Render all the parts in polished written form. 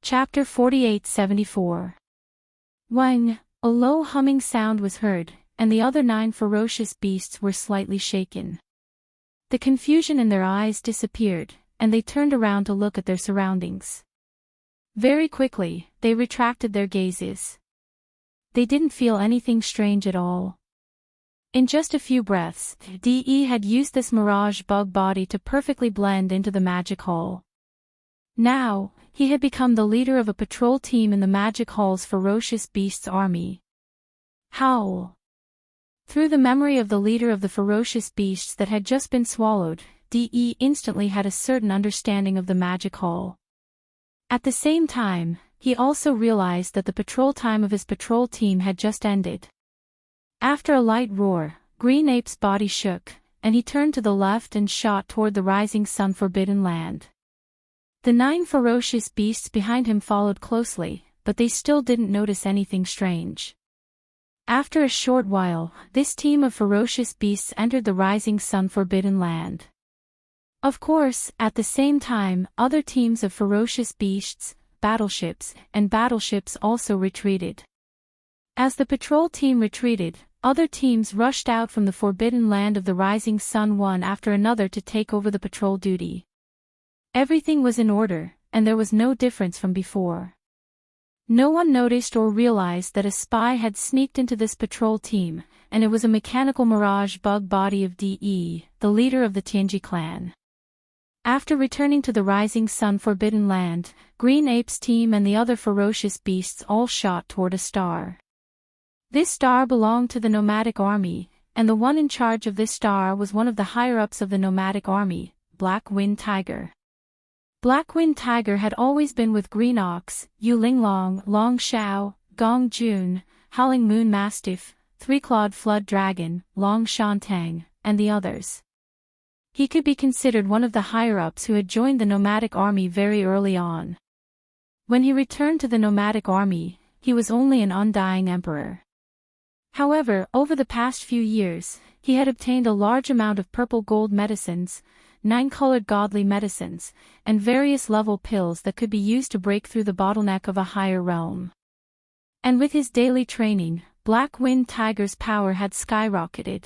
Chapter 4874. When a low humming sound was heard, and the other 9 ferocious beasts were slightly shaken. The confusion in their eyes disappeared, and they turned around to look at their surroundings. Very quickly, they retracted their gazes. They didn't feel anything strange at all. In just a few breaths, DE had used this mirage bug body to perfectly blend into the magic hall. Now, he had become the leader of a patrol team in the magic hall's ferocious beasts army. Howl! Through the memory of the leader of the ferocious beasts that had just been swallowed, DE instantly had a certain understanding of the magic hall. At the same time, he also realized that the patrol time of his patrol team had just ended. After a light roar, Green Ape's body shook, and he turned to the left and shot toward the rising sun forbidden land. The 9 ferocious beasts behind him followed closely, but they still didn't notice anything strange. After a short while, this team of ferocious beasts entered the rising sun forbidden land. Of course, at the same time, other teams of ferocious beasts, battleships also retreated. As the patrol team retreated, other teams rushed out from the forbidden land of the rising sun one after another to take over the patrol duty. Everything was in order, and there was no difference from before. No one noticed or realized that a spy had sneaked into this patrol team, and it was a mechanical mirage bug body of DE, the leader of the Tianji clan. After returning to the rising sun forbidden land, Green Ape's team and the other ferocious beasts all shot toward a star. This star belonged to the nomadic army, and the one in charge of this star was one of the higher-ups of the nomadic army, Black Wind Tiger. Black Wind Tiger had always been with Green Ox, Yu Linglong, Long Xiao, Gong Jun, Howling Moon Mastiff, Three-Clawed Flood Dragon, Long Shantang, and the others. He could be considered one of the higher-ups who had joined the nomadic army very early on. When he returned to the nomadic army, he was only an undying emperor. However, over the past few years, he had obtained a large amount of purple gold medicines, 9-colored godly medicines, and various level pills that could be used to break through the bottleneck of a higher realm. And with his daily training, Black Wind Tiger's power had skyrocketed.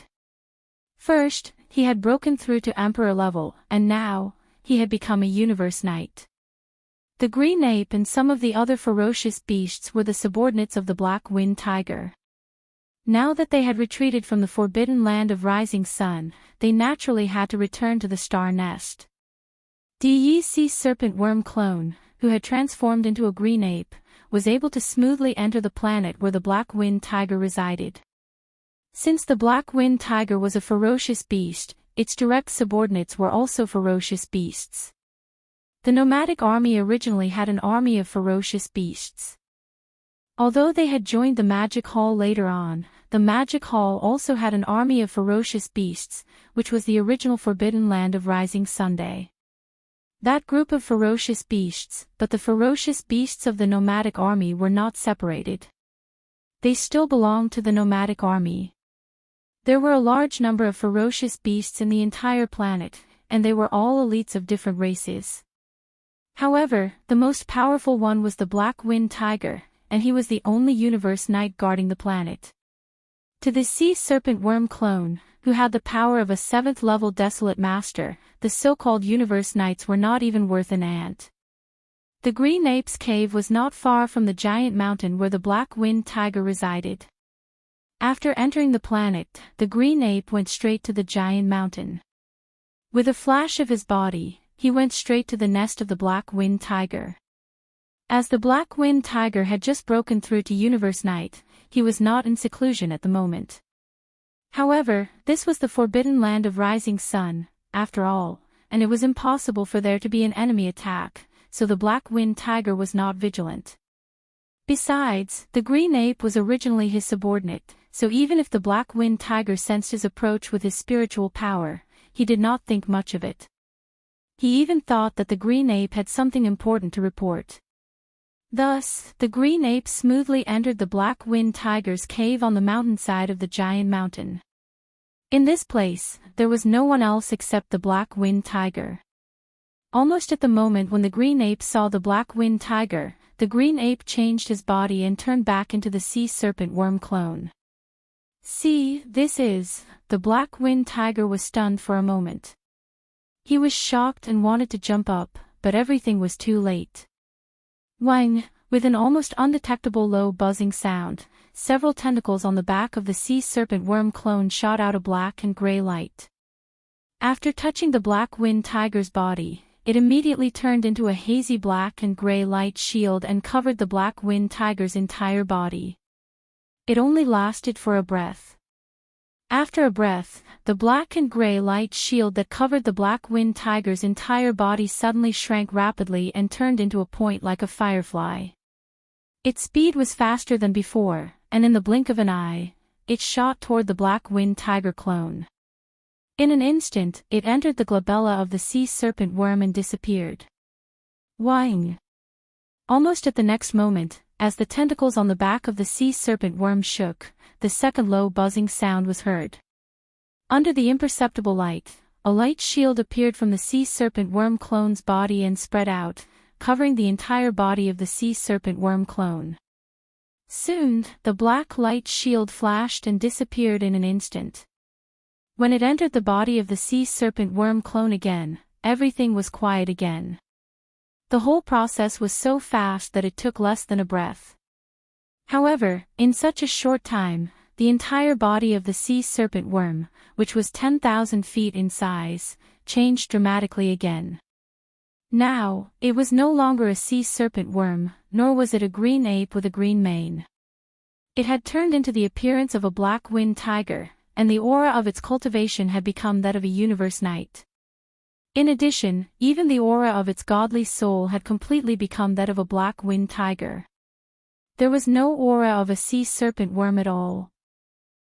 First, he had broken through to Emperor level, and now, he had become a Universe Knight. The Green Ape and some of the other ferocious beasts were the subordinates of the Black Wind Tiger. Now that they had retreated from the forbidden land of Rising Sun, they naturally had to return to the star nest. DE Sea Serpent Worm Clone, who had transformed into a green ape, was able to smoothly enter the planet where the Black Wind Tiger resided. Since the Black Wind Tiger was a ferocious beast, its direct subordinates were also ferocious beasts. The nomadic army originally had an army of ferocious beasts. Although they had joined the Magic Hall later on, the Magic Hall also had an army of ferocious beasts, which was the original Forbidden Land of Rising Sunday. That group of ferocious beasts, but the ferocious beasts of the nomadic army were not separated. They still belonged to the nomadic army. There were a large number of ferocious beasts in the entire planet, and they were all elites of different races. However, the most powerful one was the Black Wind Tiger, and he was the only Universe Knight guarding the planet. To the Sea Serpent Worm Clone, who had the power of a 7th-level Desolate Master, the so-called Universe Knights were not even worth an ant. The Green Ape's cave was not far from the giant mountain where the Black Wind Tiger resided. After entering the planet, the Green Ape went straight to the giant mountain. With a flash of his body, he went straight to the nest of the Black Wind Tiger. As the Black Wind Tiger had just broken through to Universe Knight, he was not in seclusion at the moment. However, this was the forbidden land of Rising Sun, after all, and it was impossible for there to be an enemy attack, so the Black Wind Tiger was not vigilant. Besides, the Green Ape was originally his subordinate, so even if the Black Wind Tiger sensed his approach with his spiritual power, he did not think much of it. He even thought that the Green Ape had something important to report. Thus, the Green Ape smoothly entered the Black Wind Tiger's cave on the mountainside of the giant mountain. In this place, there was no one else except the Black Wind Tiger. Almost at the moment when the Green Ape saw the Black Wind Tiger, the green ape changed his body and turned back into the sea serpent worm clone. "See, this is..." The black-winged tiger was stunned for a moment. He was shocked and wanted to jump up, but everything was too late. Wang, with an almost undetectable low buzzing sound, several tentacles on the back of the sea serpent worm clone shot out a black and gray light. After touching the black-winged tiger's body, it immediately turned into a hazy black and gray light shield and covered the black-winged tiger's entire body. It only lasted for a breath. After a breath, the black and gray light shield that covered the black-winged tiger's entire body suddenly shrank rapidly and turned into a point like a firefly. Its speed was faster than before, and in the blink of an eye, it shot toward the black-winged tiger clone. In an instant, it entered the glabella of the sea serpent worm and disappeared. Wang! Almost at the next moment, as the tentacles on the back of the sea serpent worm shook, the second low buzzing sound was heard. Under the imperceptible light, a light shield appeared from the sea serpent worm clone's body and spread out, covering the entire body of the sea serpent worm clone. Soon, the black light shield flashed and disappeared in an instant. When it entered the body of the sea serpent worm clone again, everything was quiet again. The whole process was so fast that it took less than a breath. However, in such a short time, the entire body of the sea serpent worm, which was 10,000 feet in size, changed dramatically again. Now, it was no longer a sea serpent worm, nor was it a green ape with a green mane. It had turned into the appearance of a black-winged tiger, and the aura of its cultivation had become that of a universe knight. In addition, even the aura of its godly soul had completely become that of a black-winged tiger. There was no aura of a sea serpent worm at all.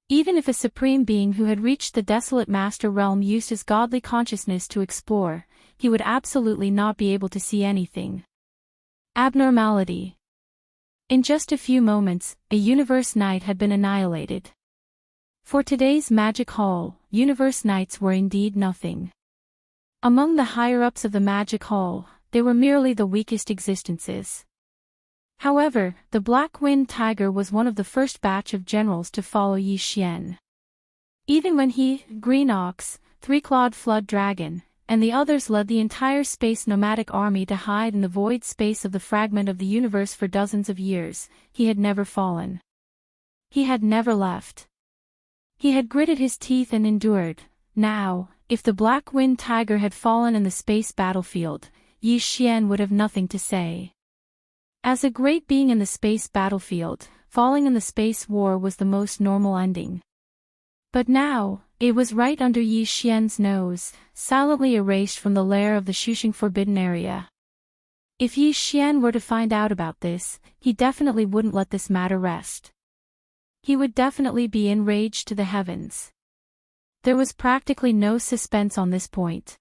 Even if a supreme being who had reached the desolate master realm used his godly consciousness to explore, he would absolutely not be able to see anything. Abnormality. In just a few moments, a universe knight had been annihilated. For today's magic hall, universe knights were indeed nothing. Among the higher-ups of the magic hall, they were merely the weakest existences. However, the black-winged tiger was one of the first batch of generals to follow Yi Xian. Even when he, Green Ox, Three-Clawed Flood Dragon, and the others led the entire space nomadic army to hide in the void space of the fragment of the universe for dozens of years, he had never fallen. He had never left. He had gritted his teeth and endured. Now, if the black-winged tiger had fallen in the space battlefield, Yi Xian would have nothing to say. As a great being in the space battlefield, falling in the space war was the most normal ending. But now, it was right under Yi Xian's nose, silently erased from the lair of the Shushing Forbidden Area. If Yi Xian were to find out about this, he definitely wouldn't let this matter rest. He would definitely be enraged to the heavens. There was practically no suspense on this point.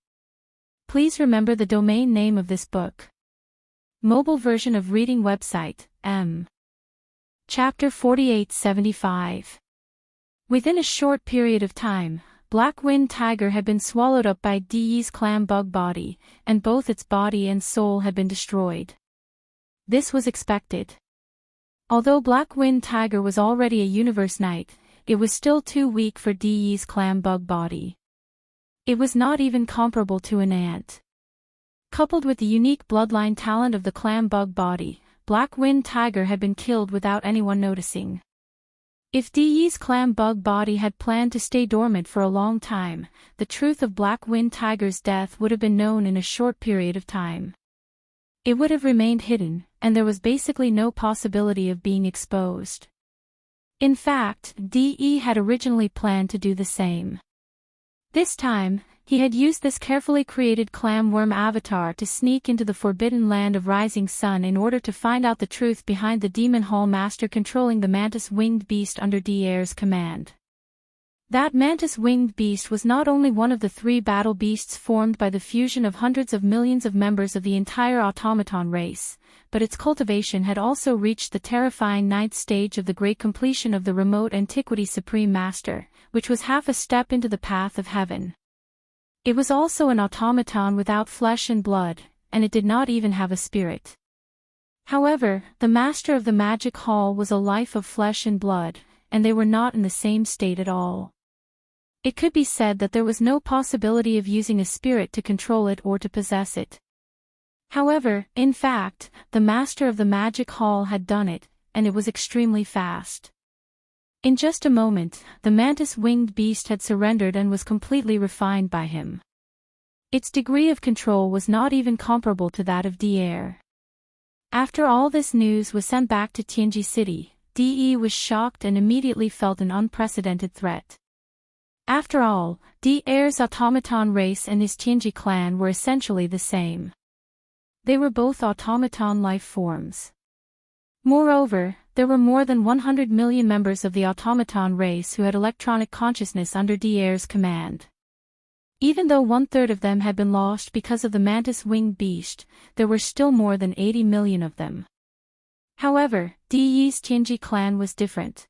Please remember the domain name of this book. Mobile version of reading website, M. Chapter 4875. Within a short period of time, Black-Winged Tiger had been swallowed up by Di's clam bug body, and both its body and soul had been destroyed. This was expected. Although Black-Winged Tiger was already a universe knight, it was still too weak for Di's clam bug body. It was not even comparable to an ant. Coupled with the unique bloodline talent of the clam bug body, Black-Winged Tiger had been killed without anyone noticing. If Di's clam bug body had planned to stay dormant for a long time, the truth of Black-Winged Tiger's death would have been known in a short period of time. It would have remained hidden, and there was basically no possibility of being exposed. In fact, De had originally planned to do the same. This time, he had used this carefully created clam worm avatar to sneak into the forbidden land of Rising Sun in order to find out the truth behind the Demon Hall Master controlling the mantis-winged beast under D'Air's command. That mantis-winged beast was not only one of the 3 battle beasts formed by the fusion of hundreds of millions of members of the entire automaton race, but its cultivation had also reached the terrifying 9th stage of the great completion of the remote antiquity Supreme Master, which was half a step into the path of heaven. It was also an automaton without flesh and blood, and it did not even have a spirit. However, the master of the magic hall was a life of flesh and blood, and they were not in the same state at all. It could be said that there was no possibility of using a spirit to control it or to possess it. However, in fact, the master of the magic hall had done it, and it was extremely fast. In just a moment, the mantis-winged beast had surrendered and was completely refined by him. Its degree of control was not even comparable to that of De. After all this news was sent back to Tianji City, De was shocked and immediately felt an unprecedented threat. After all, De's automaton race and his Tianji clan were essentially the same. They were both automaton life forms. Moreover, there were more than 100 million members of the automaton race who had electronic consciousness under De's command. Even though 1/3 of them had been lost because of the mantis-winged beast, there were still more than 80 million of them. However, De's Tianji clan was different.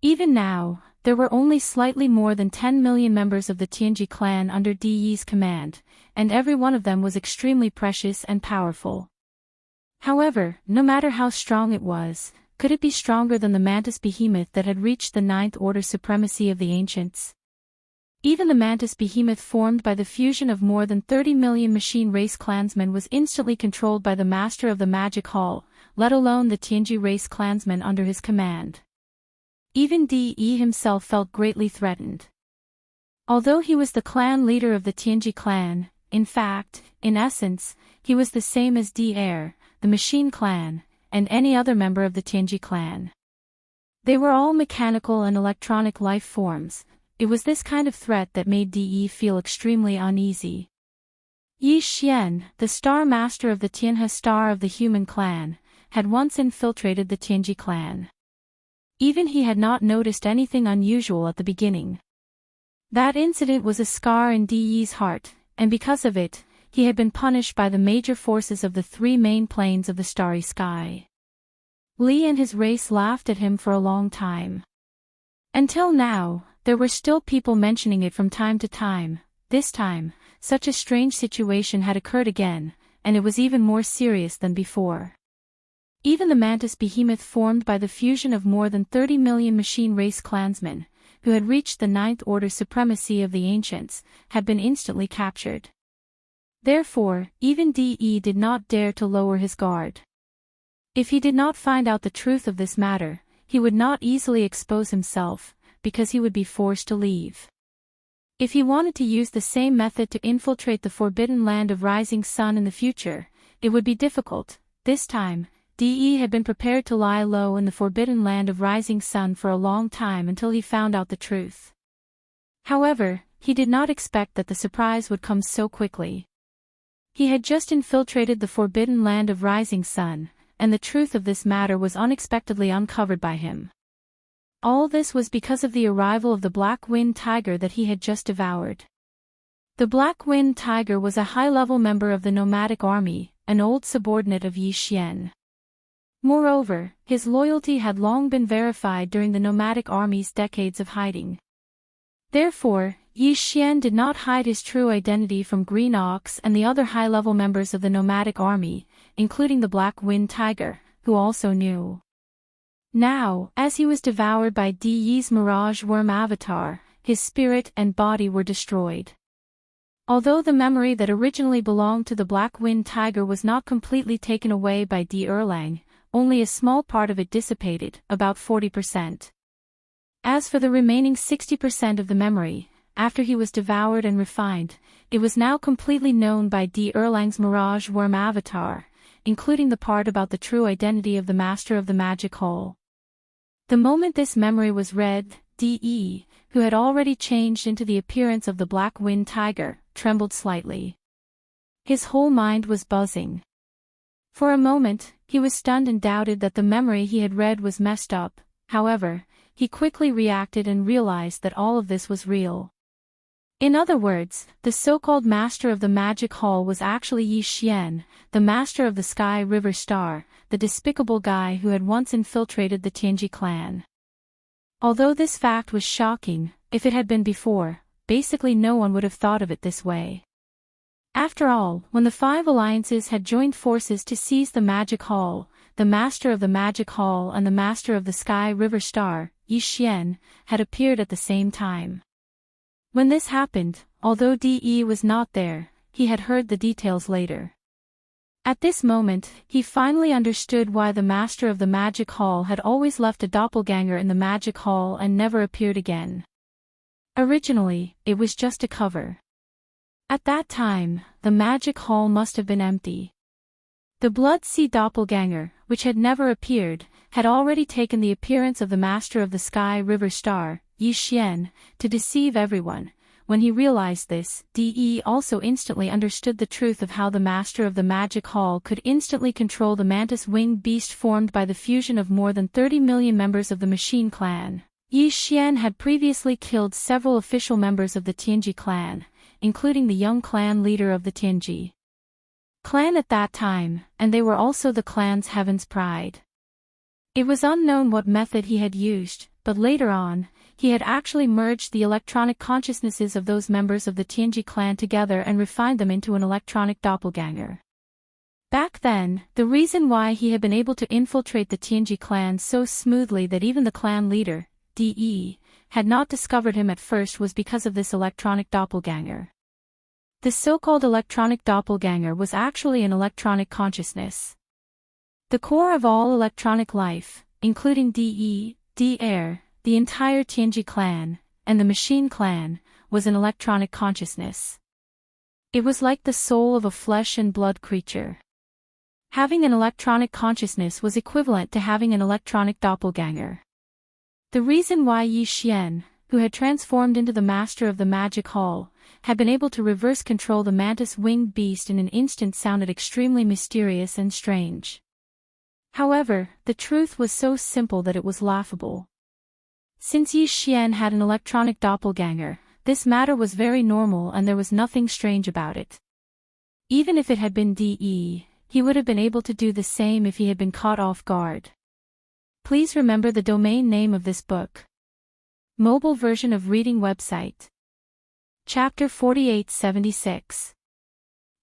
Even now, there were only slightly more than 10 million members of the Tianji clan under De's command, and every one of them was extremely precious and powerful. However, no matter how strong it was, could it be stronger than the mantis behemoth that had reached the ninth order supremacy of the ancients? Even the mantis behemoth formed by the fusion of more than 30 million machine race clansmen was instantly controlled by the master of the magic hall, let alone the Tianji race clansmen under his command. Even De himself felt greatly threatened. Although he was the clan leader of the Tianji clan, in fact, in essence, he was the same as De, the machine clan, and any other member of the Tianji clan. They were all mechanical and electronic life forms. It was this kind of threat that made De feel extremely uneasy. Yi Xian, the star master of the Tianhe star of the human clan, had once infiltrated the Tianji clan. Even he had not noticed anything unusual at the beginning. That incident was a scar in De's heart, and because of it, he had been punished by the major forces of the three main planes of the starry sky. Li and his race laughed at him for a long time. Until now, there were still people mentioning it from time to time. This time, such a strange situation had occurred again, and it was even more serious than before. Even the mantis behemoth formed by the fusion of more than 30 million machine race clansmen, who had reached the ninth order supremacy of the ancients, had been instantly captured. Therefore, even De did not dare to lower his guard. If he did not find out the truth of this matter, he would not easily expose himself, because he would be forced to leave. If he wanted to use the same method to infiltrate the forbidden land of rising sun in the future, it would be difficult. This time, De had been prepared to lie low in the forbidden land of rising sun for a long time until he found out the truth. However, he did not expect that the surprise would come so quickly. He had just infiltrated the forbidden land of rising sun, and the truth of this matter was unexpectedly uncovered by him. All this was because of the arrival of the black-winged tiger that he had just devoured. The black-winged tiger was a high-level member of the nomadic army, an old subordinate of Yi Xian. Moreover, his loyalty had long been verified during the nomadic army's decades of hiding. Therefore, Yi Xian did not hide his true identity from Green Ox and the other high-level members of the nomadic army, including the black-winged tiger, who also knew. Now, as he was devoured by De's mirage worm avatar, his spirit and body were destroyed. Although the memory that originally belonged to the black-winged tiger was not completely taken away by De Erlang, only a small part of it dissipated, about 40%. As for the remaining 60% of the memory, after he was devoured and refined, it was now completely known by De Erlang's mirage worm avatar, including the part about the true identity of the master of the magic hole. The moment this memory was read, De, who had already changed into the appearance of the black-winged tiger, trembled slightly. His whole mind was buzzing. For a moment, he was stunned and doubted that the memory he had read was messed up. However, he quickly reacted and realized that all of this was real. In other words, the so-called master of the magic hall was actually Yi Xian, the master of the Sky River Star, the despicable guy who had once infiltrated the Tianji clan. Although this fact was shocking, if it had been before, basically no one would have thought of it this way. After all, when the five alliances had joined forces to seize the Magic Hall, the Master of the Magic Hall and the Master of the Sky River Star, Yi Xian, had appeared at the same time. When this happened, although De was not there, he had heard the details later. At this moment, he finally understood why the Master of the Magic Hall had always left a doppelganger in the Magic Hall and never appeared again. Originally, it was just a cover. At that time, the Magic Hall must have been empty. The Blood Sea doppelganger, which had never appeared, had already taken the appearance of the Master of the Sky River Star, Yi Xian, to deceive everyone. When he realized this, De also instantly understood the truth of how the Master of the Magic Hall could instantly control the mantis-winged beast formed by the fusion of more than 30 million members of the Machine Clan. Yi Xian had previously killed several official members of the Tianji clan, including the young clan leader of the Tianji clan at that time, and they were also the clan's heaven's pride. It was unknown what method he had used, but later on, he had actually merged the electronic consciousnesses of those members of the Tianji clan together and refined them into an electronic doppelganger. Back then, the reason why he had been able to infiltrate the Tianji clan so smoothly that even the clan leader, De, had not discovered him at first was because of this electronic doppelganger. The so-called electronic doppelganger was actually an electronic consciousness. The core of all electronic life, including De, De-Air, the entire Tianji clan, and the Machine clan, was an electronic consciousness. It was like the soul of a flesh and blood creature. Having an electronic consciousness was equivalent to having an electronic doppelganger. The reason why Yi Xian, who had transformed into the Master of the Magic Hall, had been able to reverse control the mantis-winged beast in an instant sounded extremely mysterious and strange. However, the truth was so simple that it was laughable. Since Yi Xian had an electronic doppelganger, this matter was very normal and there was nothing strange about it. Even if it had been De, he would have been able to do the same if he had been caught off guard. Please remember the domain name of this book. Mobile version of reading website. Chapter 4876.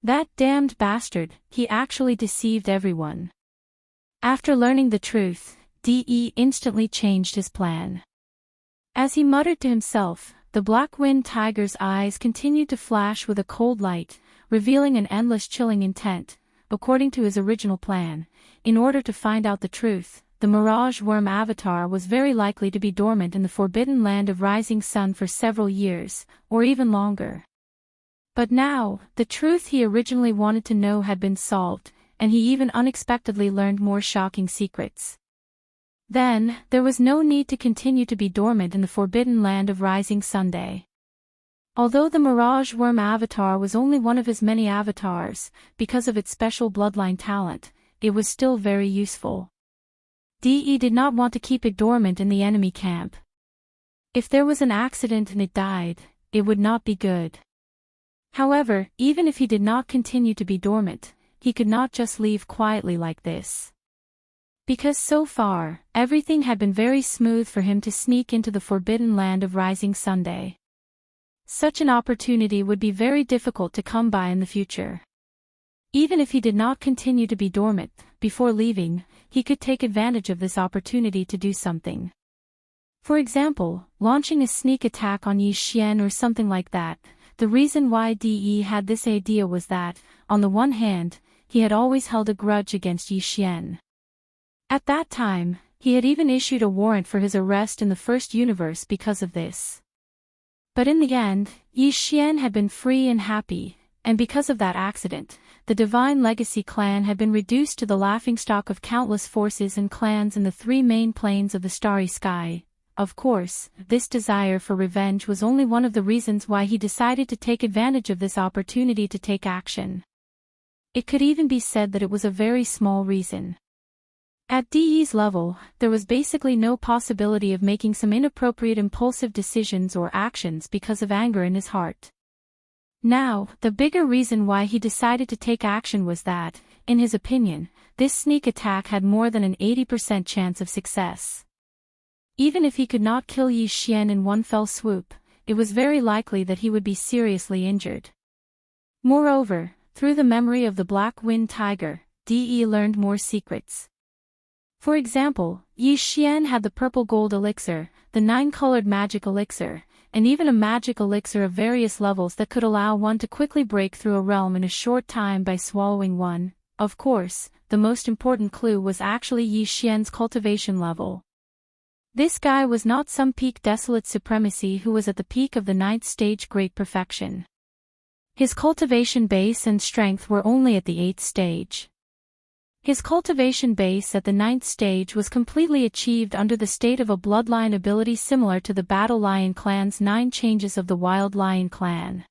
That damned bastard, he actually deceived everyone. After learning the truth, De instantly changed his plan. As he muttered to himself, the black-winged tiger's eyes continued to flash with a cold light, revealing an endless chilling intent. According to his original plan, in order to find out the truth, the Mirage Worm avatar was very likely to be dormant in the forbidden land of Rising Sun for several years, or even longer. But now, the truth he originally wanted to know had been solved, and he even unexpectedly learned more shocking secrets. Then, there was no need to continue to be dormant in the forbidden land of Rising Sunday. Although the Mirage Worm avatar was only one of his many avatars, because of its special bloodline talent, it was still very useful. De did not want to keep it dormant in the enemy camp. If there was an accident and it died, it would not be good. However, even if he did not continue to be dormant, he could not just leave quietly like this. Because so far, everything had been very smooth for him to sneak into the forbidden land of Rising Sunday. Such an opportunity would be very difficult to come by in the future. Even if he did not continue to be dormant, before leaving, he could take advantage of this opportunity to do something. For example, launching a sneak attack on Yi Xian or something like that. The reason why De had this idea was that, on the one hand, he had always held a grudge against Yi Xian. At that time, he had even issued a warrant for his arrest in the first universe because of this. But in the end, Yi Xian had been free and happy, and because of that accident, the Divine Legacy clan had been reduced to the laughingstock of countless forces and clans in the three main planes of the starry sky. Of course, this desire for revenge was only one of the reasons why he decided to take advantage of this opportunity to take action. It could even be said that it was a very small reason. At De's level, there was basically no possibility of making some inappropriate impulsive decisions or actions because of anger in his heart. Now, the bigger reason why he decided to take action was that, in his opinion, this sneak attack had more than an 80% chance of success. Even if he could not kill Yi Xian in one fell swoop, it was very likely that he would be seriously injured. Moreover, through the memory of the black-winged tiger, De learned more secrets. For example, Yi Xian had the purple gold elixir, the 9-colored magic elixir, and even a magic elixir of various levels that could allow one to quickly break through a realm in a short time by swallowing one. Of course, the most important clue was actually Yi Xian's cultivation level. This guy was not some peak desolate supremacy who was at the peak of the 9th stage great perfection. His cultivation base and strength were only at the 8th stage. His cultivation base at the 9th stage was completely achieved under the state of a bloodline ability similar to the Battle Lion clan's 9 changes of the Wild Lion clan.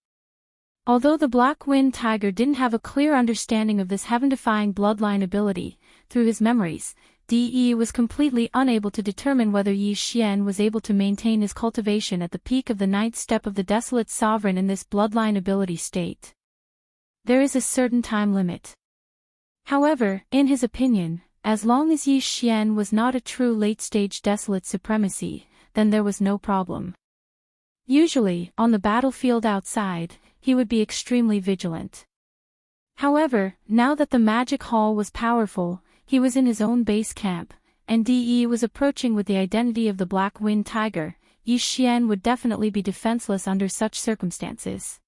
Although the black-winged tiger didn't have a clear understanding of this heaven-defying bloodline ability, through his memories, De was completely unable to determine whether Yi Xian was able to maintain his cultivation at the peak of the 9th step of the Desolate Sovereign in this bloodline ability state. There is a certain time limit. However, in his opinion, as long as Yi Xian was not a true late-stage Desolate Supremacy, then there was no problem. Usually, on the battlefield outside, he would be extremely vigilant. However, now that the magic hall was powerful, he was in his own base camp, and De was approaching with the identity of the black-winged tiger. Yi Xian would definitely be defenseless under such circumstances.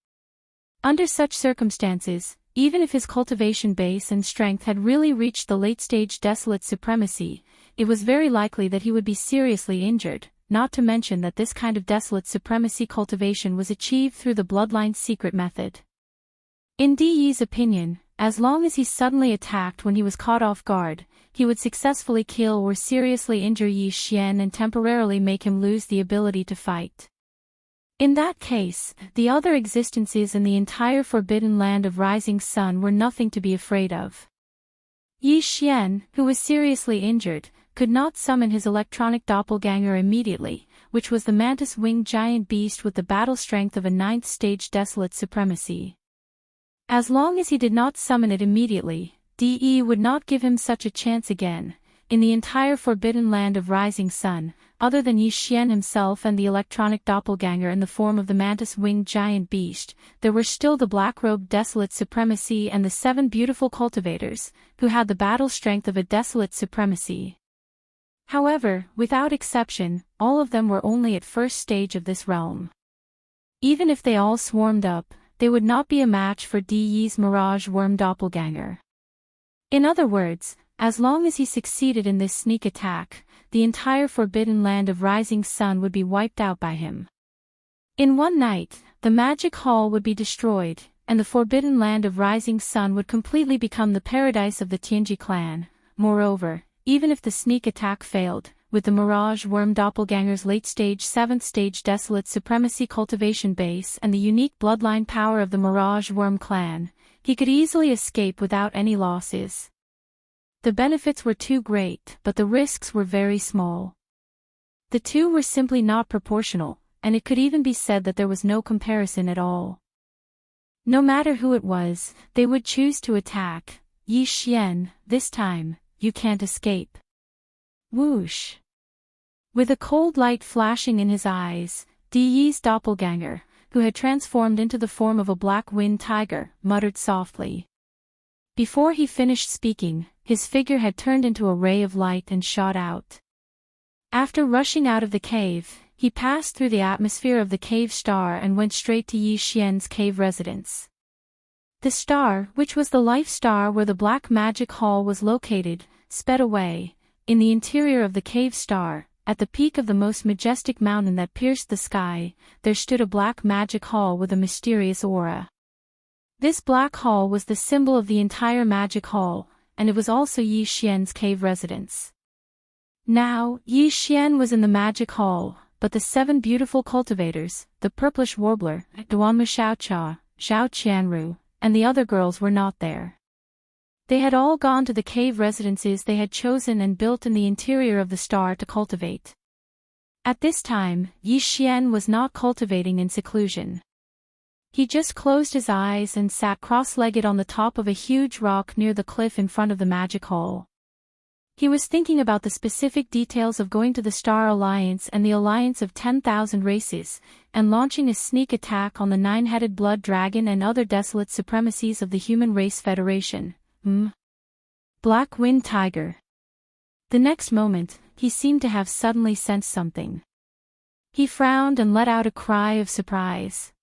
Under such circumstances, even if his cultivation base and strength had really reached the late-stage Desolate Supremacy, it was very likely that he would be seriously injured, not to mention that this kind of Desolate Supremacy cultivation was achieved through the bloodline's secret method. In De's opinion, as long as he suddenly attacked when he was caught off guard, he would successfully kill or seriously injure Yi Xian and temporarily make him lose the ability to fight. In that case, the other existences in the entire Forbidden Land of Rising Sun were nothing to be afraid of. Yi Xian, who was seriously injured, could not summon his electronic doppelganger immediately, which was the mantis-winged giant beast with the battle strength of a 9th stage Desolate Supremacy. As long as he did not summon it immediately, De would not give him such a chance again. In the entire Forbidden Land of Rising Sun, other than Yi Xian himself and the electronic doppelganger in the form of the mantis-winged giant beast, there were still the black-robed Desolate Supremacy and the 7 beautiful cultivators, who had the battle strength of a Desolate Supremacy. However, without exception, all of them were only at first stage of this realm. Even if they all swarmed up, they would not be a match for De's Mirage Worm doppelganger. In other words, as long as he succeeded in this sneak attack, the entire Forbidden Land of Rising Sun would be wiped out by him. In one night, the magic hall would be destroyed, and the Forbidden Land of Rising Sun would completely become the paradise of the Tianji clan. Moreover, even if the sneak attack failed, with the Mirage Worm doppelganger's late-stage 7th stage Desolate Supremacy cultivation base and the unique bloodline power of the Mirage Worm clan, he could easily escape without any losses. The benefits were too great, but the risks were very small. The two were simply not proportional, and it could even be said that there was no comparison at all. No matter who it was, they would choose to attack. Yi Xian, this time, you can't escape. Whoosh! With a cold light flashing in his eyes, De's doppelganger, who had transformed into the form of a black-winged tiger, muttered softly. Before he finished speaking, his figure had turned into a ray of light and shot out. After rushing out of the cave, he passed through the atmosphere of the cave star and went straight to Yi Xian's cave residence. The star, which was the life star where the black magic hall was located, sped away. In the interior of the cave star, at the peak of the most majestic mountain that pierced the sky, there stood a black magic hall with a mysterious aura. This black hall was the symbol of the entire magic hall, and it was also Yi Xian's cave residence. Now, Yi Xian was in the magic hall, but the 7 beautiful cultivators, the purplish warbler, Duanmu Xiaocha, Zhao Qianru, and the other girls were not there. They had all gone to the cave residences they had chosen and built in the interior of the star to cultivate. At this time, Yi Xian was not cultivating in seclusion. He just closed his eyes and sat cross-legged on the top of a huge rock near the cliff in front of the magic hall. He was thinking about the specific details of going to the Star Alliance and the alliance of 10,000 races, and launching a sneak attack on the nine-headed blood dragon and other desolate supremacies of the Human Race Federation. Black-winged tiger. The next moment, he seemed to have suddenly sensed something. He frowned and let out a cry of surprise.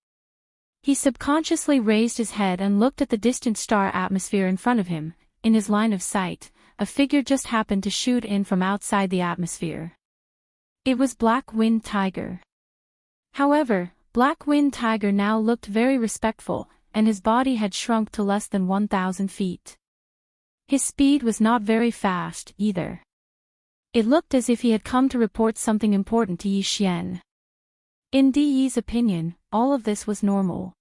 He subconsciously raised his head and looked at the distant star atmosphere in front of him. In his line of sight, a figure just happened to shoot in from outside the atmosphere. It was Black-winged tiger. However, Black-winged tiger now looked very respectful, and his body had shrunk to less than 1,000 feet. His speed was not very fast, either. It looked as if he had come to report something important to Yi Xian. In Di's opinion, all of this was normal.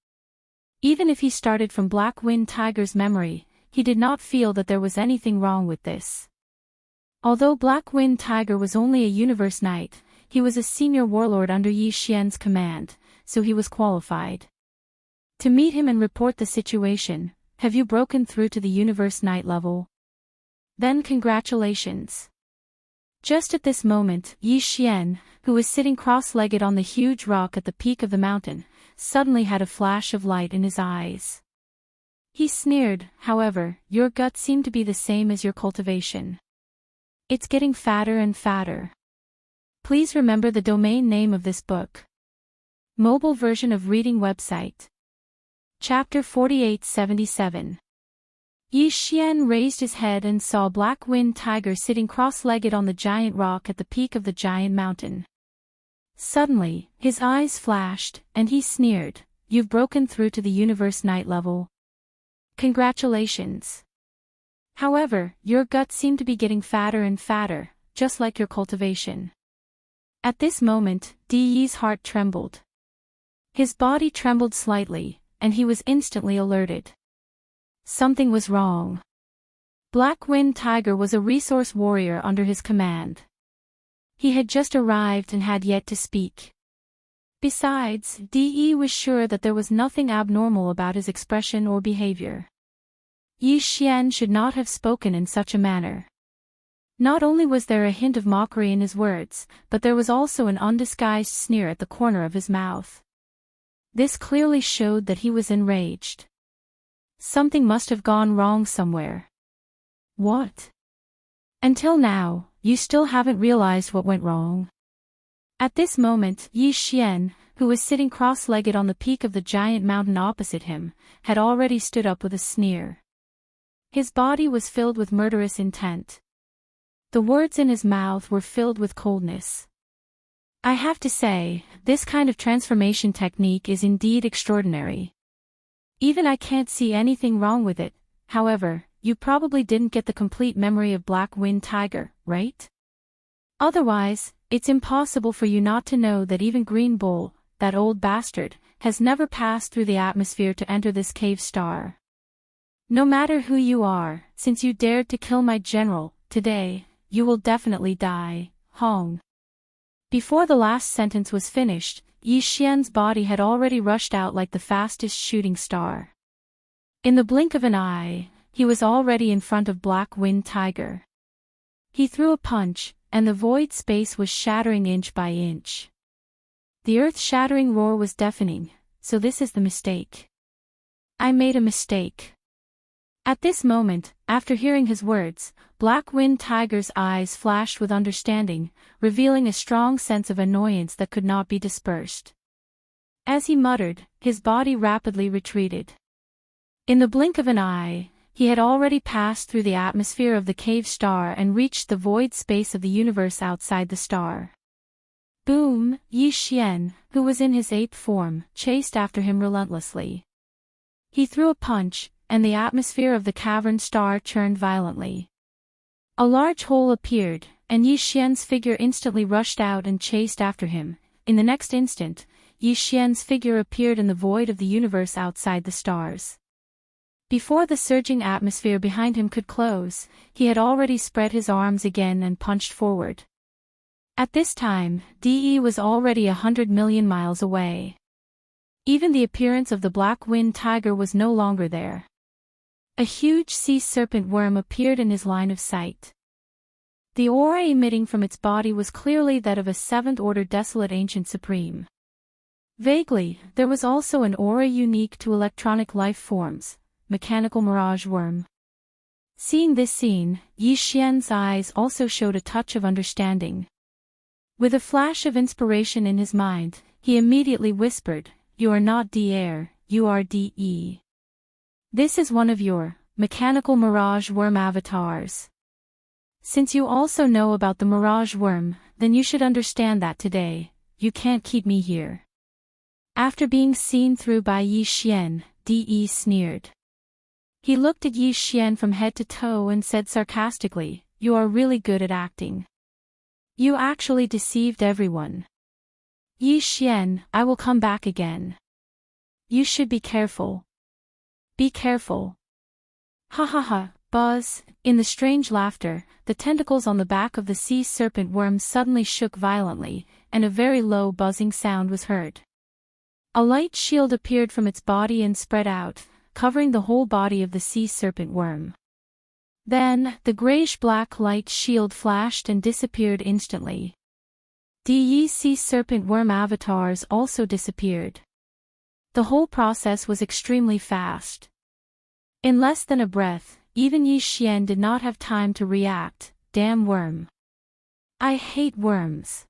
Even if he started from Black-winged tiger's memory, he did not feel that there was anything wrong with this. Although Black-winged tiger was only a universe knight, he was a senior warlord under Yi Xian's command, so he was qualified to meet him and report the situation. Have you broken through to the universe knight level? Then congratulations. Just at this moment, Yi Xian, who was sitting cross-legged on the huge rock at the peak of the mountain, suddenly had a flash of light in his eyes. He sneered, however, your gut seemed to be the same as your cultivation. It's getting fatter and fatter. Please remember the domain name of this book. Mobile version of reading website. Chapter 4877. Yi Xian raised his head and saw Black-winged tiger sitting cross-legged on the giant rock at the peak of the giant mountain. Suddenly, his eyes flashed, and he sneered, you've broken through to the universe knight level. Congratulations. However, your gut seemed to be getting fatter and fatter, just like your cultivation. At this moment, Di's heart trembled. His body trembled slightly, and he was instantly alerted. Something was wrong. Black-winged tiger was a resource warrior under his command. He had just arrived and had yet to speak. Besides, Di was sure that there was nothing abnormal about his expression or behavior. Yi Xian should not have spoken in such a manner. Not only was there a hint of mockery in his words, but there was also an undisguised sneer at the corner of his mouth. This clearly showed that he was enraged. Something must have gone wrong somewhere. What? Until now, you still haven't realized what went wrong. At this moment, Yi Xian, who was sitting cross-legged on the peak of the giant mountain opposite him, had already stood up with a sneer. His body was filled with murderous intent. The words in his mouth were filled with coldness. I have to say, this kind of transformation technique is indeed extraordinary. Even I can't see anything wrong with it. However, you probably didn't get the complete memory of Black-winged tiger, right? Otherwise, it's impossible for you not to know that even Green Bull, that old bastard, has never passed through the atmosphere to enter this cave star. No matter who you are, since you dared to kill my general, today, you will definitely die, Hong. Before the last sentence was finished, Yi Xian's body had already rushed out like the fastest shooting star. In the blink of an eye, he was already in front of Black-winged tiger. He threw a punch, and the void space was shattering inch by inch. The earth-shattering roar was deafening, so this is the mistake. I made a mistake. At this moment, after hearing his words, Black-winged tiger's eyes flashed with understanding, revealing a strong sense of annoyance that could not be dispersed. As he muttered, his body rapidly retreated. In the blink of an eye, he had already passed through the atmosphere of the cave star and reached the void space of the universe outside the star. Boom! Yi Xian, who was in his ape form, chased after him relentlessly. He threw a punch, and the atmosphere of the cavern star churned violently. A large hole appeared, and Yi Xian's figure instantly rushed out and chased after him. In the next instant, Yi Xian's figure appeared in the void of the universe outside the stars. Before the surging atmosphere behind him could close, he had already spread his arms again and punched forward. At this time, Di was already 100 million miles away. Even the appearance of the Black-winged tiger was no longer there. A huge sea serpent worm appeared in his line of sight. The aura emitting from its body was clearly that of a seventh-order desolate ancient supreme. Vaguely, there was also an aura unique to electronic life forms, mechanical mirage worm. Seeing this scene, Yi Xian's eyes also showed a touch of understanding. With a flash of inspiration in his mind, he immediately whispered, "You are not D-Air, you are D-E. This is one of your mechanical mirage worm avatars. Since you also know about the mirage worm, then you should understand that today, you can't keep me here." After being seen through by Yi Xian, De sneered. He looked at Yi Xian from head to toe and said sarcastically, "You are really good at acting. You actually deceived everyone. Yi Xian, I will come back again. You should be careful. Be careful." Ha ha ha, buzz. In the strange laughter, the tentacles on the back of the sea serpent worm suddenly shook violently, and a very low buzzing sound was heard. A light shield appeared from its body and spread out, covering the whole body of the sea serpent worm. Then, the grayish-black light shield flashed and disappeared instantly. The sea serpent worm avatars also disappeared. The whole process was extremely fast. In less than a breath, even Yi Xian did not have time to react. Damn worm. I hate worms.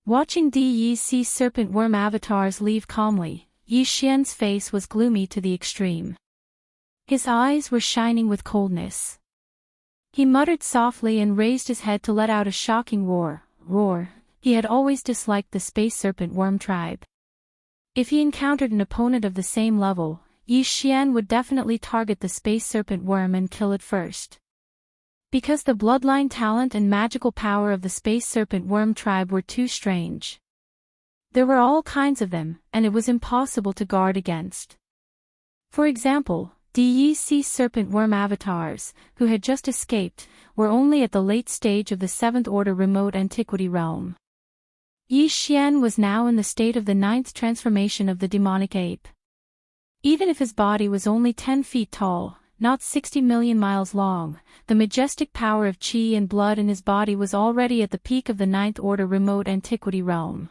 Watching the sea serpent worm avatars leave calmly, Yi Xian's face was gloomy to the extreme. His eyes were shining with coldness. He muttered softly and raised his head to let out a shocking roar. He had always disliked the space serpent worm tribe. If he encountered an opponent of the same level, Yi Xian would definitely target the space serpent worm and kill it first. Because the bloodline talent and magical power of the space serpent worm tribe were too strange. There were all kinds of them, and it was impossible to guard against. For example, the sea serpent worm avatars, who had just escaped, were only at the late stage of the 7th order remote antiquity realm. Yi Xian was now in the state of the 9th transformation of the demonic ape. Even if his body was only 10 feet tall, not 60 million miles long, the majestic power of qi and blood in his body was already at the peak of the 9th order remote antiquity realm.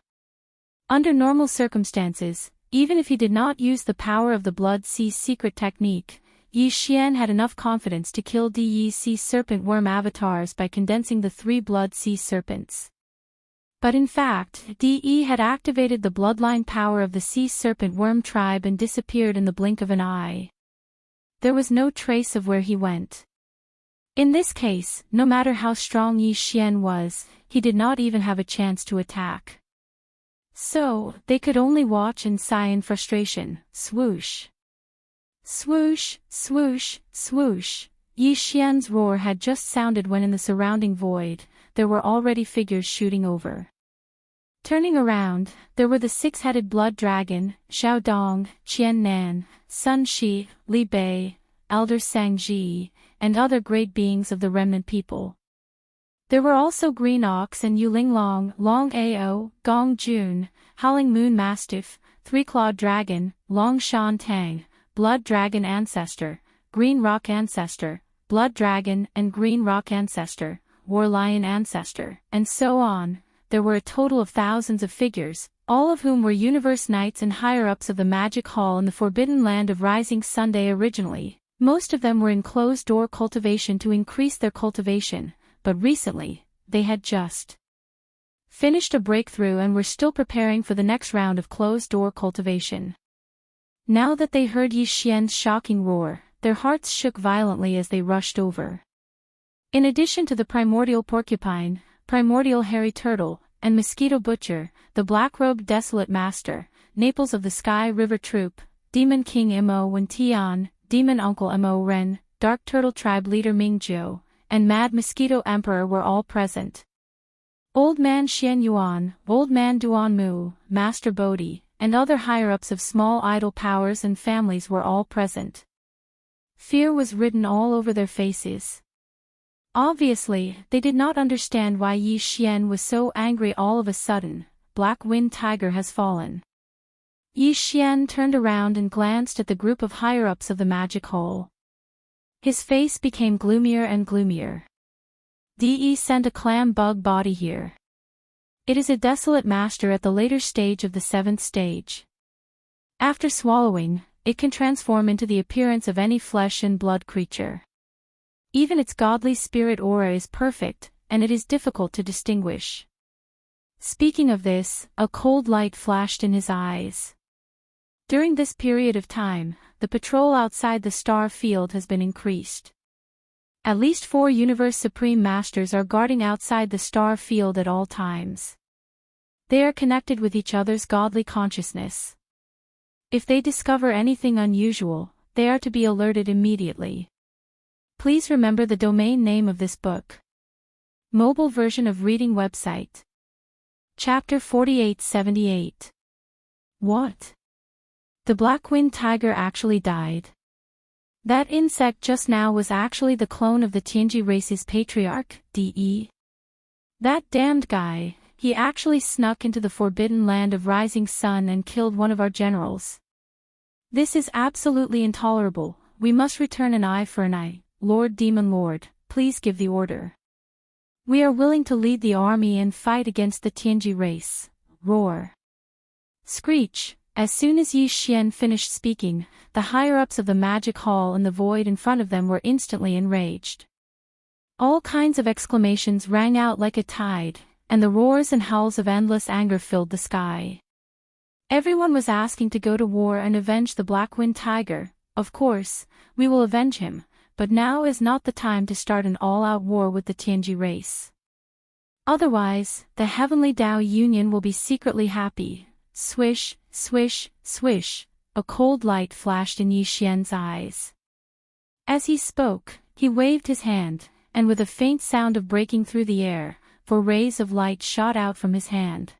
Under normal circumstances, even if he did not use the power of the Blood Sea secret technique, Yi Xian had enough confidence to kill the sea serpent worm avatars by condensing the 3 Blood Sea serpents. But in fact, De had activated the bloodline power of the sea serpent worm tribe and disappeared in the blink of an eye. There was no trace of where he went. In this case, no matter how strong Yi Xian was, he did not even have a chance to attack. So, they could only watch and sigh in frustration. Swoosh. Swoosh, swoosh, swoosh. Yi Xian's roar had just sounded when in the surrounding void, there were already figures shooting over. Turning around, there were the 6-headed blood dragon, Xiao Dong, Qian Nan, Sun Shi, Li Bei, Elder Sang Ji, and other great beings of the remnant people. There were also Green Ox and Yuling Long, Long Ao, Gong Jun, Howling Moon Mastiff, 3-clawed dragon, Long Shan Tang, Blood Dragon Ancestor, Green Rock Ancestor, Blood Dragon and Green Rock Ancestor, War Lion Ancestor, and so on. There were a total of thousands of figures, all of whom were Universe Knights and higher-ups of the Magic Hall in the Forbidden Land of Rising Sunday originally. Most of them were in closed-door cultivation to increase their cultivation, but recently, they had just finished a breakthrough and were still preparing for the next round of closed-door cultivation. Now that they heard Yi Xian's shocking roar, their hearts shook violently as they rushed over. In addition to the primordial porcupine, primordial hairy turtle, and mosquito butcher, the black-robed desolate master, Naples of the Sky River Troop, Demon King Mo Wen Tian, Demon Uncle Mo Ren, Dark Turtle Tribe leader Ming Jiu, and Mad Mosquito Emperor were all present. Old Man Xian Yuan, Old Man Duan Mu, Master Bodhi, and other higher-ups of small idol powers and families were all present. Fear was written all over their faces. Obviously, they did not understand why Yi Xian was so angry all of a sudden. Black Wind Tiger has fallen. Yi Xian turned around and glanced at the group of higher-ups of the Magic Hall. His face became gloomier and gloomier. De sent a clam bug body here. It is a desolate master at the later stage of the 7th stage. After swallowing, it can transform into the appearance of any flesh and blood creature. Even its godly spirit aura is perfect, and it is difficult to distinguish. Speaking of this, a cold light flashed in his eyes. During this period of time, the patrol outside the star field has been increased. At least 4 Universe Supreme Masters are guarding outside the star field at all times. They are connected with each other's godly consciousness. If they discover anything unusual, they are to be alerted immediately. Please remember the domain name of this book. Mobile version of reading website. Chapter 4878. What? The black-winged tiger actually died. That insect just now was actually the clone of the Tianji race's patriarch, De. That damned guy, he actually snuck into the forbidden land of Rising Sun and killed one of our generals. This is absolutely intolerable. We must return an eye for an eye. Lord Demon Lord, please give the order. We are willing to lead the army and fight against the Tianji race. Roar. Screech. As soon as Yi Xian finished speaking, the higher-ups of the magic hall and the void in front of them were instantly enraged. All kinds of exclamations rang out like a tide, and the roars and howls of endless anger filled the sky. Everyone was asking to go to war and avenge the black-winged tiger. Of course, we will avenge him, but now is not the time to start an all-out war with the Tianji race. Otherwise, the Heavenly Tao Union will be secretly happy. Swish, swish, swish, a cold light flashed in Yi Xian's eyes. As he spoke, he waved his hand, and with a faint sound of breaking through the air, 4 rays of light shot out from his hand.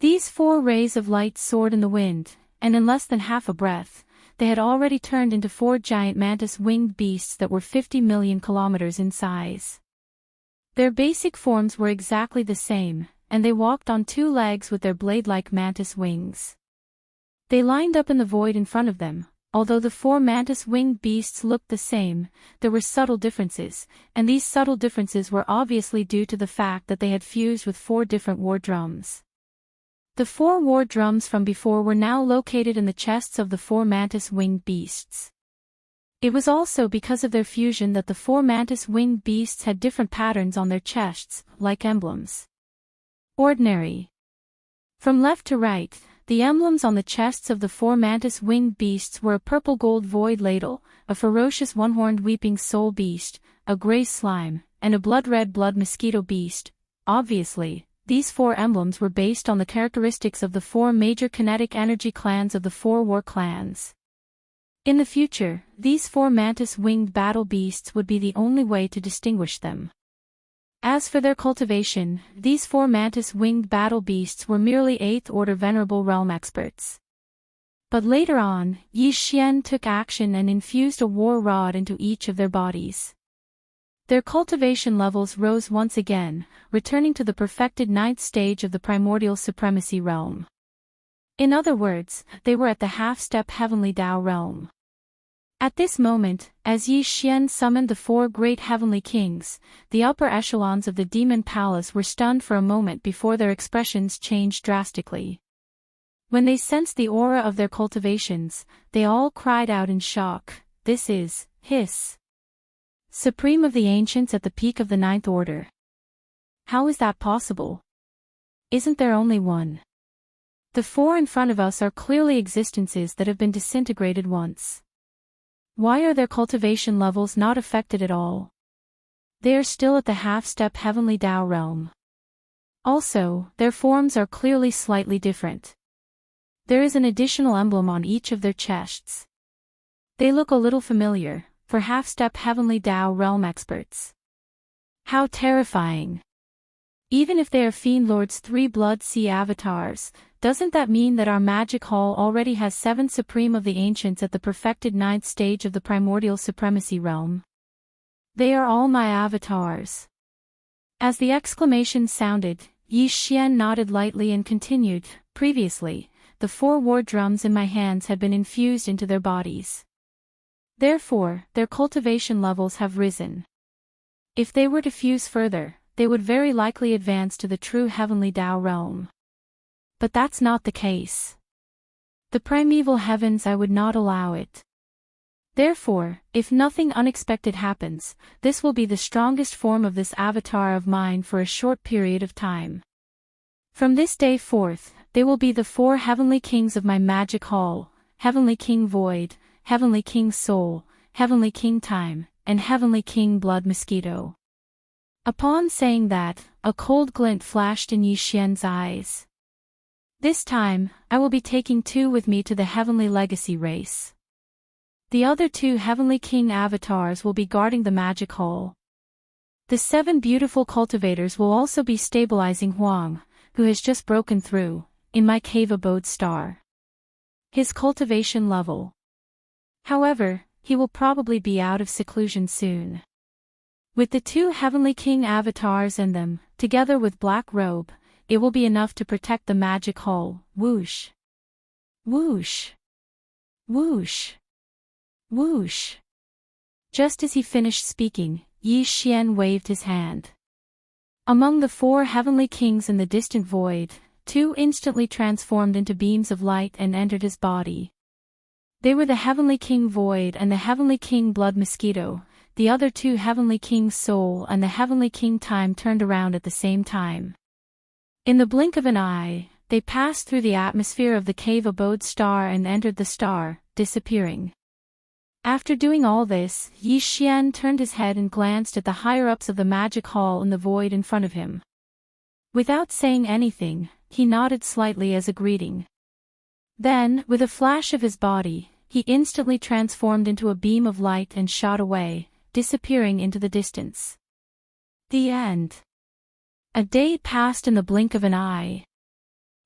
These 4 rays of light soared in the wind, and in less than half a breath, they had already turned into 4 giant mantis-winged beasts that were 50 million kilometers in size. Their basic forms were exactly the same, and they walked on 2 legs with their blade-like mantis wings. They lined up in the void in front of them. Although the 4 mantis-winged beasts looked the same, there were subtle differences, and these subtle differences were obviously due to the fact that they had fused with 4 different war drums. The 4 war drums from before were now located in the chests of the 4 mantis-winged beasts. It was also because of their fusion that the 4 mantis-winged beasts had different patterns on their chests, like emblems. Ordinary. From left to right, the emblems on the chests of the 4 mantis-winged beasts were a purple-gold void ladle, a ferocious one-horned weeping soul beast, a gray slime, and a blood-red blood mosquito beast. Obviously, these 4 emblems were based on the characteristics of the 4 major kinetic energy clans of the 4 war clans. In the future, these 4 mantis-winged battle beasts would be the only way to distinguish them. As for their cultivation, these 4 mantis-winged battle beasts were merely 8th-order Venerable Realm experts. But later on, Yi Xian took action and infused a war rod into each of their bodies. Their cultivation levels rose once again, returning to the perfected 9th stage of the primordial supremacy realm. In other words, they were at the half-step heavenly Tao realm. At this moment, as Yi Xian summoned the 4 great heavenly kings, the upper echelons of the demon palace were stunned for a moment before their expressions changed drastically. When they sensed the aura of their cultivations, they all cried out in shock, "This is, hiss! Supreme of the ancients at the peak of the 9th order. How is that possible? Isn't there only one? The 4 in front of us are clearly existences that have been disintegrated once. Why are their cultivation levels not affected at all? They are still at the half-step heavenly Tao realm. Also, their forms are clearly slightly different. There is an additional emblem on each of their chests. They look a little familiar, for half-step heavenly Tao realm experts. How terrifying! Even if they are Fiend Lord's 3 Blood Sea avatars, doesn't that mean that our magic hall already has 7 Supreme of the Ancients at the perfected 9th stage of the primordial supremacy realm? They are all my avatars. As the exclamation sounded, Yi Xian nodded lightly and continued, previously, the 4 war drums in my hands had been infused into their bodies. Therefore, their cultivation levels have risen. If they were to fuse further, they would very likely advance to the true heavenly Tao realm. But that's not the case. The primeval heavens, I would not allow it. Therefore, if nothing unexpected happens, this will be the strongest form of this avatar of mine for a short period of time. From this day forth, they will be the 4 heavenly kings of my magic hall: Heavenly King Void, Heavenly King Soul, Heavenly King Time, and Heavenly King Blood Mosquito. Upon saying that, a cold glint flashed in Yi Xian's eyes. This time, I will be taking 2 with me to the heavenly legacy race. The other 2 heavenly king avatars will be guarding the magic hall. The 7 beautiful cultivators will also be stabilizing Huang, who has just broken through, in my cave abode star. His cultivation level. However, he will probably be out of seclusion soon. With the 2 heavenly king avatars in them, together with Black Robe, it will be enough to protect the magic hall. Whoosh! Whoosh! Whoosh! Whoosh! Just as he finished speaking, Yi Xian waved his hand. Among the 4 heavenly kings in the distant void, 2 instantly transformed into beams of light and entered his body. They were the Heavenly King Void and the Heavenly King Blood Mosquito. The other 2 Heavenly King Soul and the Heavenly King Time turned around at the same time. In the blink of an eye, they passed through the atmosphere of the cave abode star and entered the star, disappearing. After doing all this, Yi Xian turned his head and glanced at the higher-ups of the magic hall in the void in front of him. Without saying anything, he nodded slightly as a greeting. Then, with a flash of his body, he instantly transformed into a beam of light and shot away, disappearing into the distance. The end. A day passed in the blink of an eye.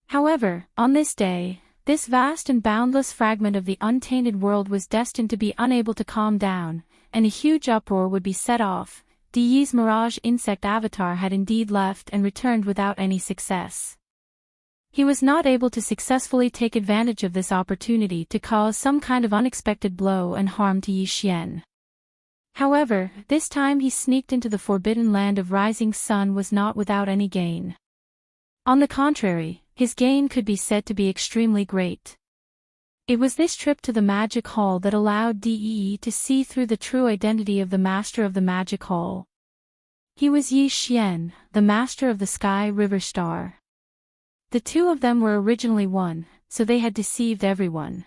However, on this day, this vast and boundless fragment of the untainted world was destined to be unable to calm down, and a huge uproar would be set off. Di's Mirage insect avatar had indeed left and returned without any success. He was not able to successfully take advantage of this opportunity to cause some kind of unexpected blow and harm to Yi Xian. However, this time he sneaked into the forbidden land of Rising Sun was not without any gain. On the contrary, his gain could be said to be extremely great. It was this trip to the magic hall that allowed Dee to see through the true identity of the master of the magic hall. He was Yi Xian, the master of the Sky River Star. The 2 of them were originally one, so they had deceived everyone.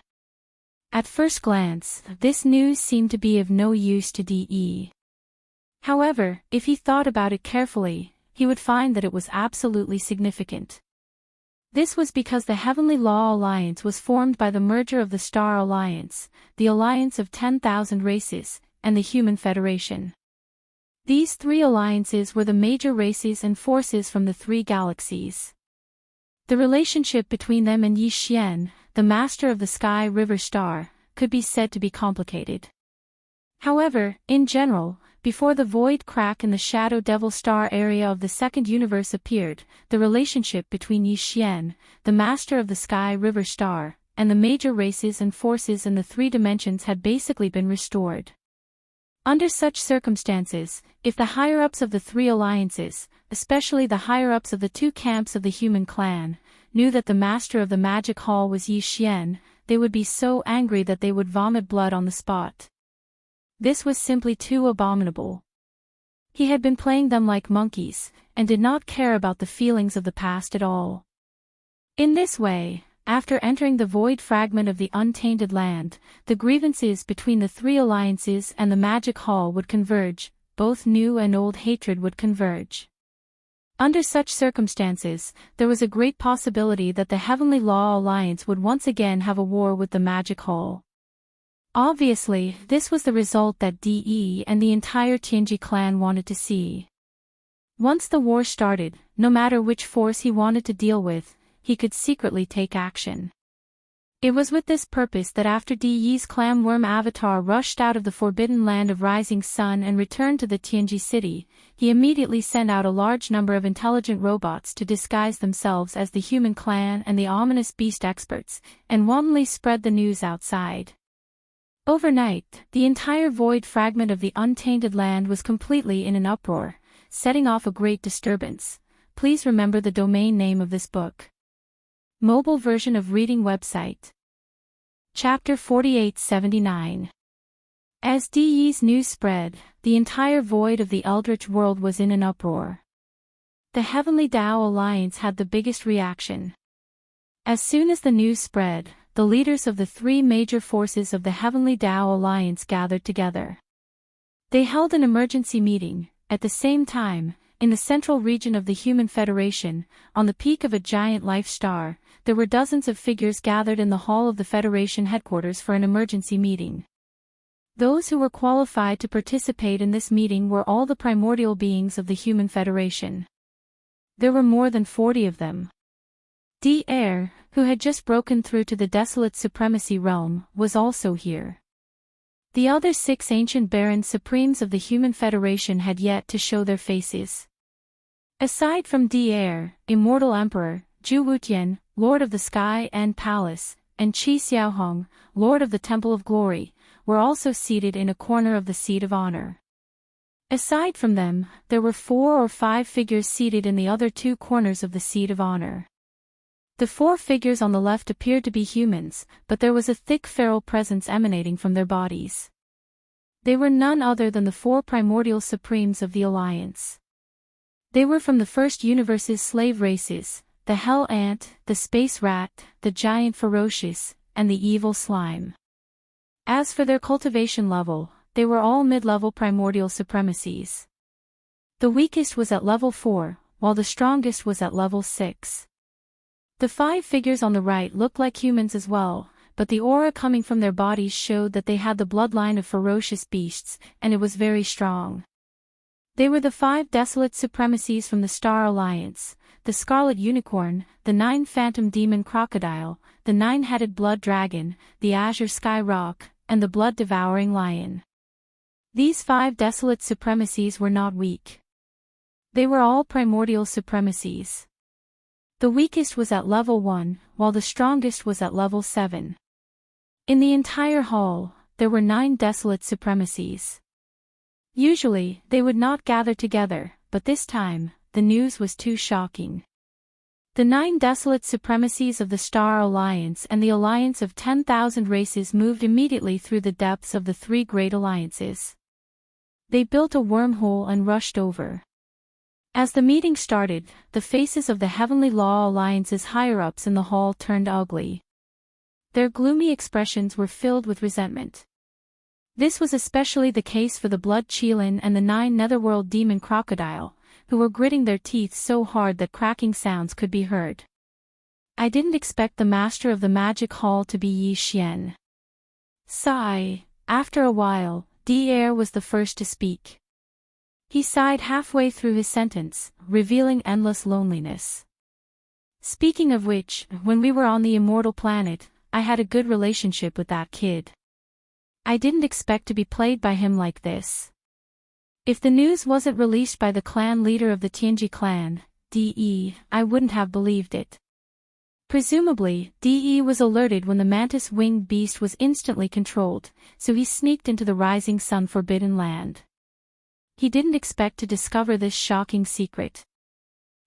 At first glance, this news seemed to be of no use to Dee. However, if he thought about it carefully, he would find that it was absolutely significant. This was because the Heavenly Law Alliance was formed by the merger of the Star Alliance, the Alliance of 10,000 Races, and the Human Federation. These 3 alliances were the major races and forces from the 3 galaxies. The relationship between them and Yi Xian, the master of the Sky River Star, could be said to be complicated. However, in general, before the void crack in the Shadow Devil Star area of the second universe appeared, the relationship between Yi Xian, the master of the Sky River Star, and the major races and forces in the 3 dimensions had basically been restored. Under such circumstances, if the higher-ups of the 3 alliances, especially the higher-ups of the 2 camps of the human clan, knew that the master of the magic hall was Yi Xian, they would be so angry that they would vomit blood on the spot. This was simply too abominable. He had been playing them like monkeys, and did not care about the feelings of the past at all. In this way, after entering the void fragment of the untainted land, the grievances between the 3 alliances and the magic hall would converge, both new and old hatred would converge. Under such circumstances, there was a great possibility that the Heavenly Law Alliance would once again have a war with the magic hall. Obviously, this was the result that Dee and the entire Tianji clan wanted to see. Once the war started, no matter which force he wanted to deal with, he could secretly take action. It was with this purpose that after Dee's clamworm avatar rushed out of the forbidden land of Rising Sun and returned to the Tianji city, he immediately sent out a large number of intelligent robots to disguise themselves as the human clan and the ominous beast experts, and wantonly spread the news outside. Overnight, the entire void fragment of the untainted land was completely in an uproar, setting off a great disturbance. Please remember the domain name of this book. Mobile version of reading website. Chapter 4879. As DE's news spread, the entire void of the eldritch world was in an uproar. The Heavenly Tao Alliance had the biggest reaction. As soon as the news spread, the leaders of the three major forces of the Heavenly Tao Alliance gathered together. They held an emergency meeting. At the same time, in the central region of the Human Federation, on the peak of a giant life star, there were dozens of figures gathered in the hall of the Federation headquarters for an emergency meeting. Those who were qualified to participate in this meeting were all the primordial beings of the Human Federation. There were more than 40 of them. D-Air, who had just broken through to the desolate supremacy realm, was also here. The other 6 ancient Barons Supremes of the Human Federation had yet to show their faces. Aside from D-Air, Immortal Emperor, Zhu Wutian, Lord of the Sky and Palace, and Qi Xiaohong, Lord of the Temple of Glory, were also seated in a corner of the Seat of Honor. Aside from them, there were 4 or 5 figures seated in the other 2 corners of the Seat of Honor. The 4 figures on the left appeared to be humans, but there was a thick feral presence emanating from their bodies. They were none other than the 4 primordial supremes of the Alliance. They were from the first universe's slave races, the Hell Ant, the Space Rat, the Giant Ferocious, and the Evil Slime. As for their cultivation level, they were all mid-level primordial supremacies. The weakest was at level 4, while the strongest was at level 6. The 5 figures on the right looked like humans as well, but the aura coming from their bodies showed that they had the bloodline of ferocious beasts, and it was very strong. They were the 5 desolate supremacies from the Star Alliance, the Scarlet Unicorn, the 9 Phantom Demon Crocodile, the 9-headed Blood Dragon, the Azure Sky Rock, and the Blood-Devouring Lion. These 5 desolate supremacies were not weak. They were all primordial supremacies. The weakest was at level 1, while the strongest was at level 7. In the entire hall, there were 9 desolate supremacies. Usually, they would not gather together, but this time, the news was too shocking. The 9 desolate supremacies of the Star Alliance and the Alliance of 10,000 races moved immediately through the depths of the 3 great alliances. They built a wormhole and rushed over. As the meeting started, the faces of the Heavenly Law Alliance's higher-ups in the hall turned ugly. Their gloomy expressions were filled with resentment. This was especially the case for the Blood Qilin and the 9 Netherworld Demon Crocodile, who were gritting their teeth so hard that cracking sounds could be heard. I didn't expect the Master of the Magic Hall to be Yi Xian. Sigh. After a while, D-Air was the first to speak. He sighed halfway through his sentence, revealing endless loneliness. Speaking of which, when we were on the immortal planet, I had a good relationship with that kid. I didn't expect to be played by him like this. If the news wasn't released by the clan leader of the Tianji clan, DE, I wouldn't have believed it. Presumably, DE was alerted when the mantis-winged beast was instantly controlled, so he sneaked into the Rising Sun Forbidden Land. He didn't expect to discover this shocking secret.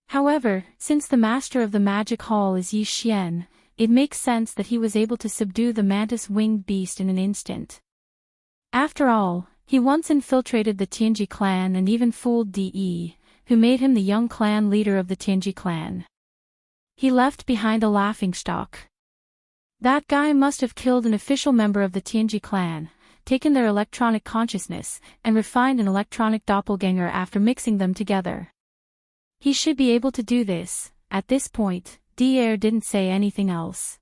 However, since the Master of the Magic Hall is Yi Xian, it makes sense that he was able to subdue the mantis-winged beast in an instant. After all, he once infiltrated the Tianji clan and even fooled DE, who made him the young clan leader of the Tianji clan. He left behind a laughingstock. That guy must have killed an official member of the Tianji clan, taken their electronic consciousness, and refined an electronic doppelganger after mixing them together. He should be able to do this. At this point, D-Air didn't say anything else.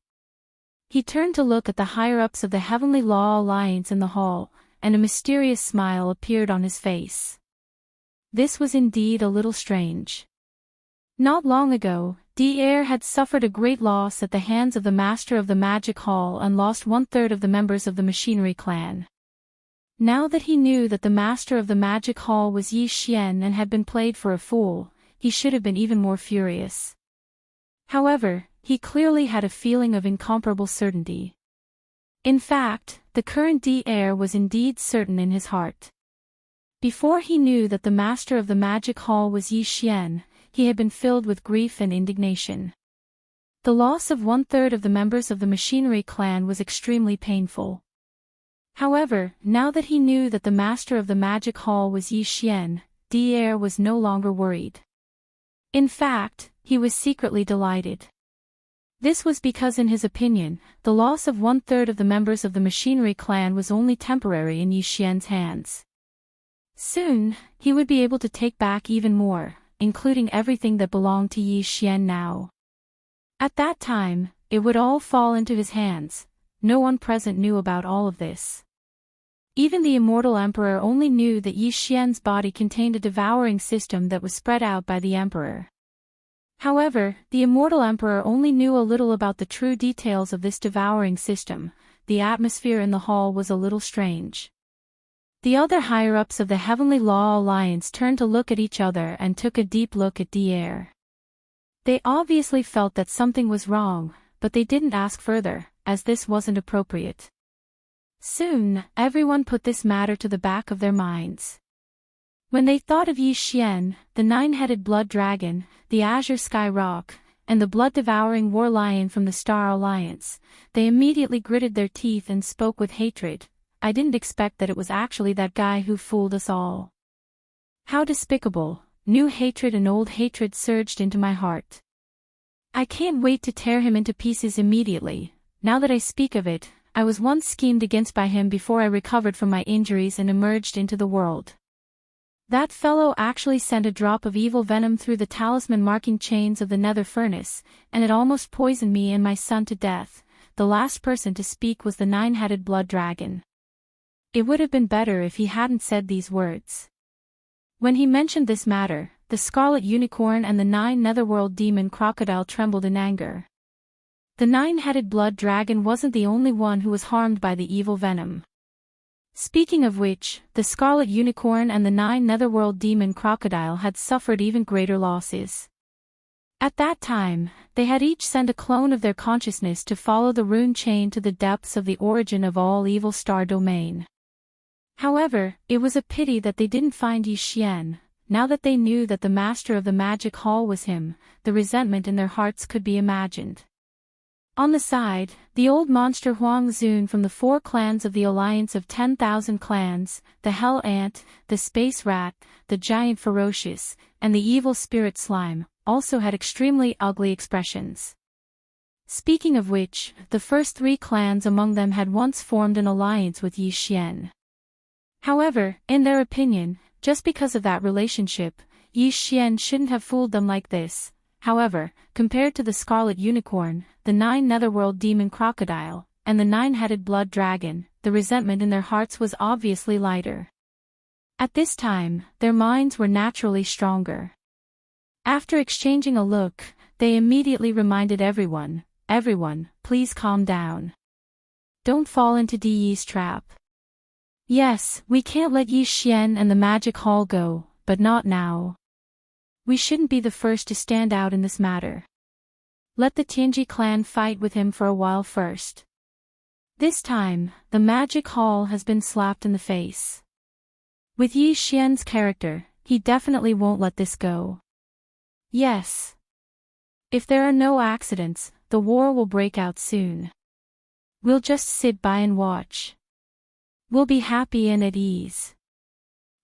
He turned to look at the higher-ups of the Heavenly Law Alliance in the hall, and a mysterious smile appeared on his face. This was indeed a little strange. Not long ago, D-Air had suffered a great loss at the hands of the Master of the Magic Hall and lost 1/3 of the members of the Machinery clan. Now that he knew that the Master of the Magic Hall was Yi Xian and had been played for a fool, he should have been even more furious. However, he clearly had a feeling of incomparable certainty. In fact, the current heir was indeed certain in his heart. Before he knew that the master of the magic hall was Yi Xian, he had been filled with grief and indignation. The loss of 1/3 of the members of the machinery clan was extremely painful. However, now that he knew that the master of the magic hall was Yi Xian, the heir was no longer worried. In fact, he was secretly delighted. This was because in his opinion, the loss of 1/3 of the members of the machinery clan was only temporary in Yi Xian's hands. Soon, he would be able to take back even more, including everything that belonged to Yi Xian now. At that time, it would all fall into his hands. No one present knew about all of this. Even the immortal emperor only knew that Yi Xian's body contained a devouring system that was spread out by the emperor. However, the immortal emperor only knew a little about the true details of this devouring system. The atmosphere in the hall was a little strange. The other higher-ups of the Heavenly Law Alliance turned to look at each other and took a deep look at the heir. They obviously felt that something was wrong, but they didn't ask further, as this wasn't appropriate. Soon, everyone put this matter to the back of their minds. When they thought of Yi Xian, the 9-headed blood dragon, the azure sky rock, and the blood-devouring war lion from the Star Alliance, they immediately gritted their teeth and spoke with hatred. I didn't expect that it was actually that guy who fooled us all. How despicable! New hatred and old hatred surged into my heart. I can't wait to tear him into pieces immediately. Now that I speak of it, I was once schemed against by him before I recovered from my injuries and emerged into the world. That fellow actually sent a drop of evil venom through the talisman-marking chains of the nether furnace, and it almost poisoned me and my son to death. The last person to speak was the 9-headed blood dragon. It would have been better if he hadn't said these words. When he mentioned this matter, the scarlet unicorn and the 9 netherworld demon crocodile trembled in anger. The 9-headed blood dragon wasn't the only one who was harmed by the evil venom. Speaking of which, the scarlet unicorn and the 9 netherworld demon crocodile had suffered even greater losses. At that time, they had each sent a clone of their consciousness to follow the rune chain to the depths of the origin of all evil star domain. However, it was a pity that they didn't find Yi Xian. Now that they knew that the master of the magic hall was him, the resentment in their hearts could be imagined. On the side, the old monster Huang Zun from the 4 clans of the Alliance of 10,000 Clans, the Hell Ant, the Space Rat, the Giant Ferocious, and the Evil Spirit Slime, also had extremely ugly expressions. Speaking of which, the first 3 clans among them had once formed an alliance with Yi Xian. However, in their opinion, just because of that relationship, Yi Xian shouldn't have fooled them like this. However, compared to the scarlet unicorn, the 9 netherworld demon crocodile, and the 9-headed blood dragon, the resentment in their hearts was obviously lighter. At this time, their minds were naturally stronger. After exchanging a look, they immediately reminded everyone, please calm down. Don't fall into Yi's trap. Yes, we can't let Yi Xian and the magic hall go, but not now. We shouldn't be the first to stand out in this matter. Let the Tianji clan fight with him for a while first. This time, the magic hall has been slapped in the face. With Yi Xian's character, he definitely won't let this go. Yes. If there are no accidents, the war will break out soon. We'll just sit by and watch. We'll be happy and at ease.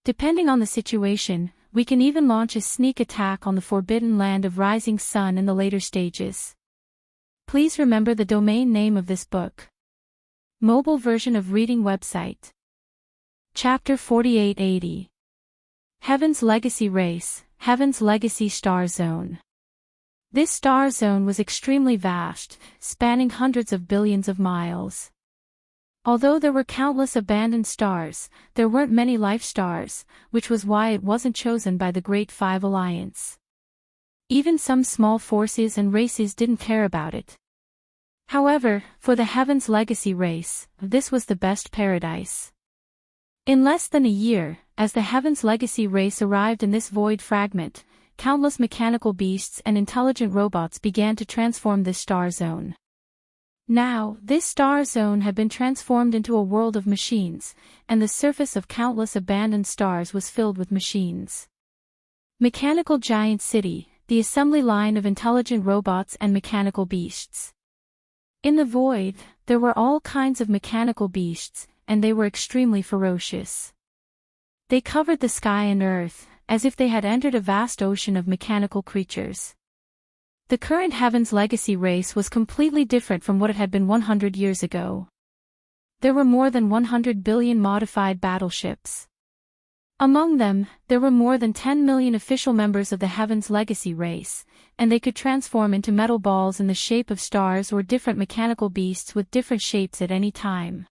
Depending on the situation, we can even launch a sneak attack on the forbidden land of Rising Sun in the later stages. Please remember the domain name of this book. Mobile version of reading website. Chapter 4880. Heaven's Legacy Race, Heaven's Legacy Star Zone. This star zone was extremely vast, spanning hundreds of billions of miles. Although there were countless abandoned stars, there weren't many life stars, which was why it wasn't chosen by the Great Five Alliance. Even some small forces and races didn't care about it. However, for the Heaven's Legacy race, this was the best paradise. In less than a year, as the Heaven's Legacy race arrived in this void fragment, countless mechanical beasts and intelligent robots began to transform this star zone. Now, this star zone had been transformed into a world of machines, and the surface of countless abandoned stars was filled with machines. Mechanical Giant City, the assembly line of intelligent robots and mechanical beasts. In the void, there were all kinds of mechanical beasts, and they were extremely ferocious. They covered the sky and earth, as if they had entered a vast ocean of mechanical creatures. The current Heaven's Legacy race was completely different from what it had been 100 years ago. There were more than 100 billion modified battleships. Among them, there were more than 10 million official members of the Heaven's Legacy race, and they could transform into metal balls in the shape of stars or different mechanical beasts with different shapes at any time.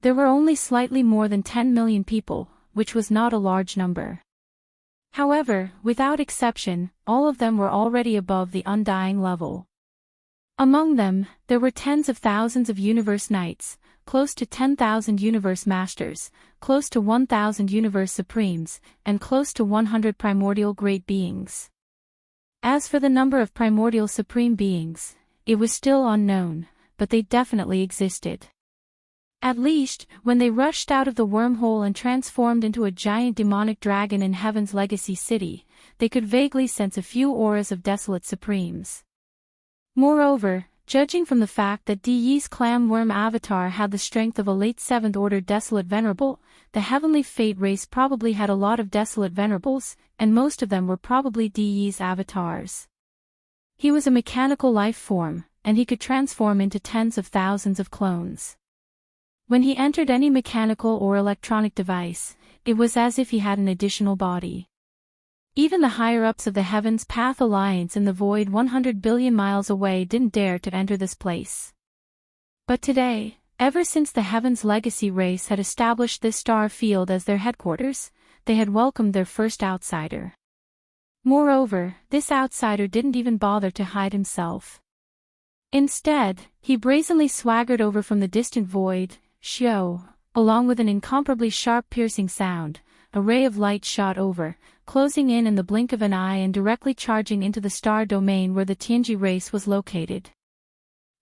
There were only slightly more than 10 million people, which was not a large number. However, without exception, all of them were already above the undying level. Among them, there were tens of thousands of Universe Knights, close to 10,000 Universe Masters, close to 1,000 Universe Supremes, and close to 100 Primordial Great Beings. As for the number of Primordial Supreme Beings, it was still unknown, but they definitely existed. At least, when they rushed out of the wormhole and transformed into a giant demonic dragon in Heaven's Legacy City, they could vaguely sense a few auras of desolate supremes. Moreover, judging from the fact that DE's clam worm avatar had the strength of a late 7th Order Desolate Venerable, the Heavenly Fate race probably had a lot of Desolate Venerables, and most of them were probably DE's avatars. He was a mechanical life form, and he could transform into tens of thousands of clones. When he entered any mechanical or electronic device, it was as if he had an additional body. Even the higher-ups of the Heavens Path Alliance in the void 100 billion miles away didn't dare to enter this place. But today, ever since the Heaven's Legacy race had established this star field as their headquarters, they had welcomed their first outsider. Moreover, this outsider didn't even bother to hide himself. Instead, he brazenly swaggered over from the distant void, Shio, along with an incomparably sharp piercing sound. A ray of light shot over, closing in the blink of an eye and directly charging into the star domain where the Tianji race was located.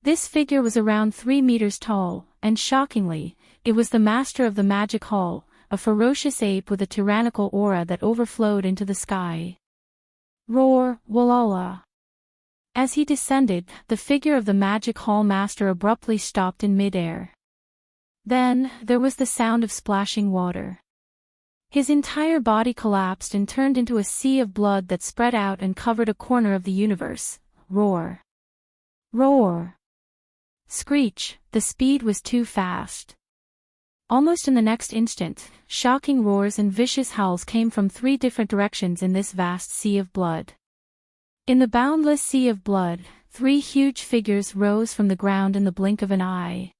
This figure was around 3 meters tall, and shockingly, it was the master of the Magic Hall, a ferocious ape with a tyrannical aura that overflowed into the sky. Roar, Walala. As he descended, the figure of the Magic Hall master abruptly stopped in mid-air. Then, there was the sound of splashing water. His entire body collapsed and turned into a sea of blood that spread out and covered a corner of the universe. Roar. Roar. Screech, the speed was too fast. Almost in the next instant, shocking roars and vicious howls came from 3 different directions in this vast sea of blood. In the boundless sea of blood, 3 huge figures rose from the ground in the blink of an eye.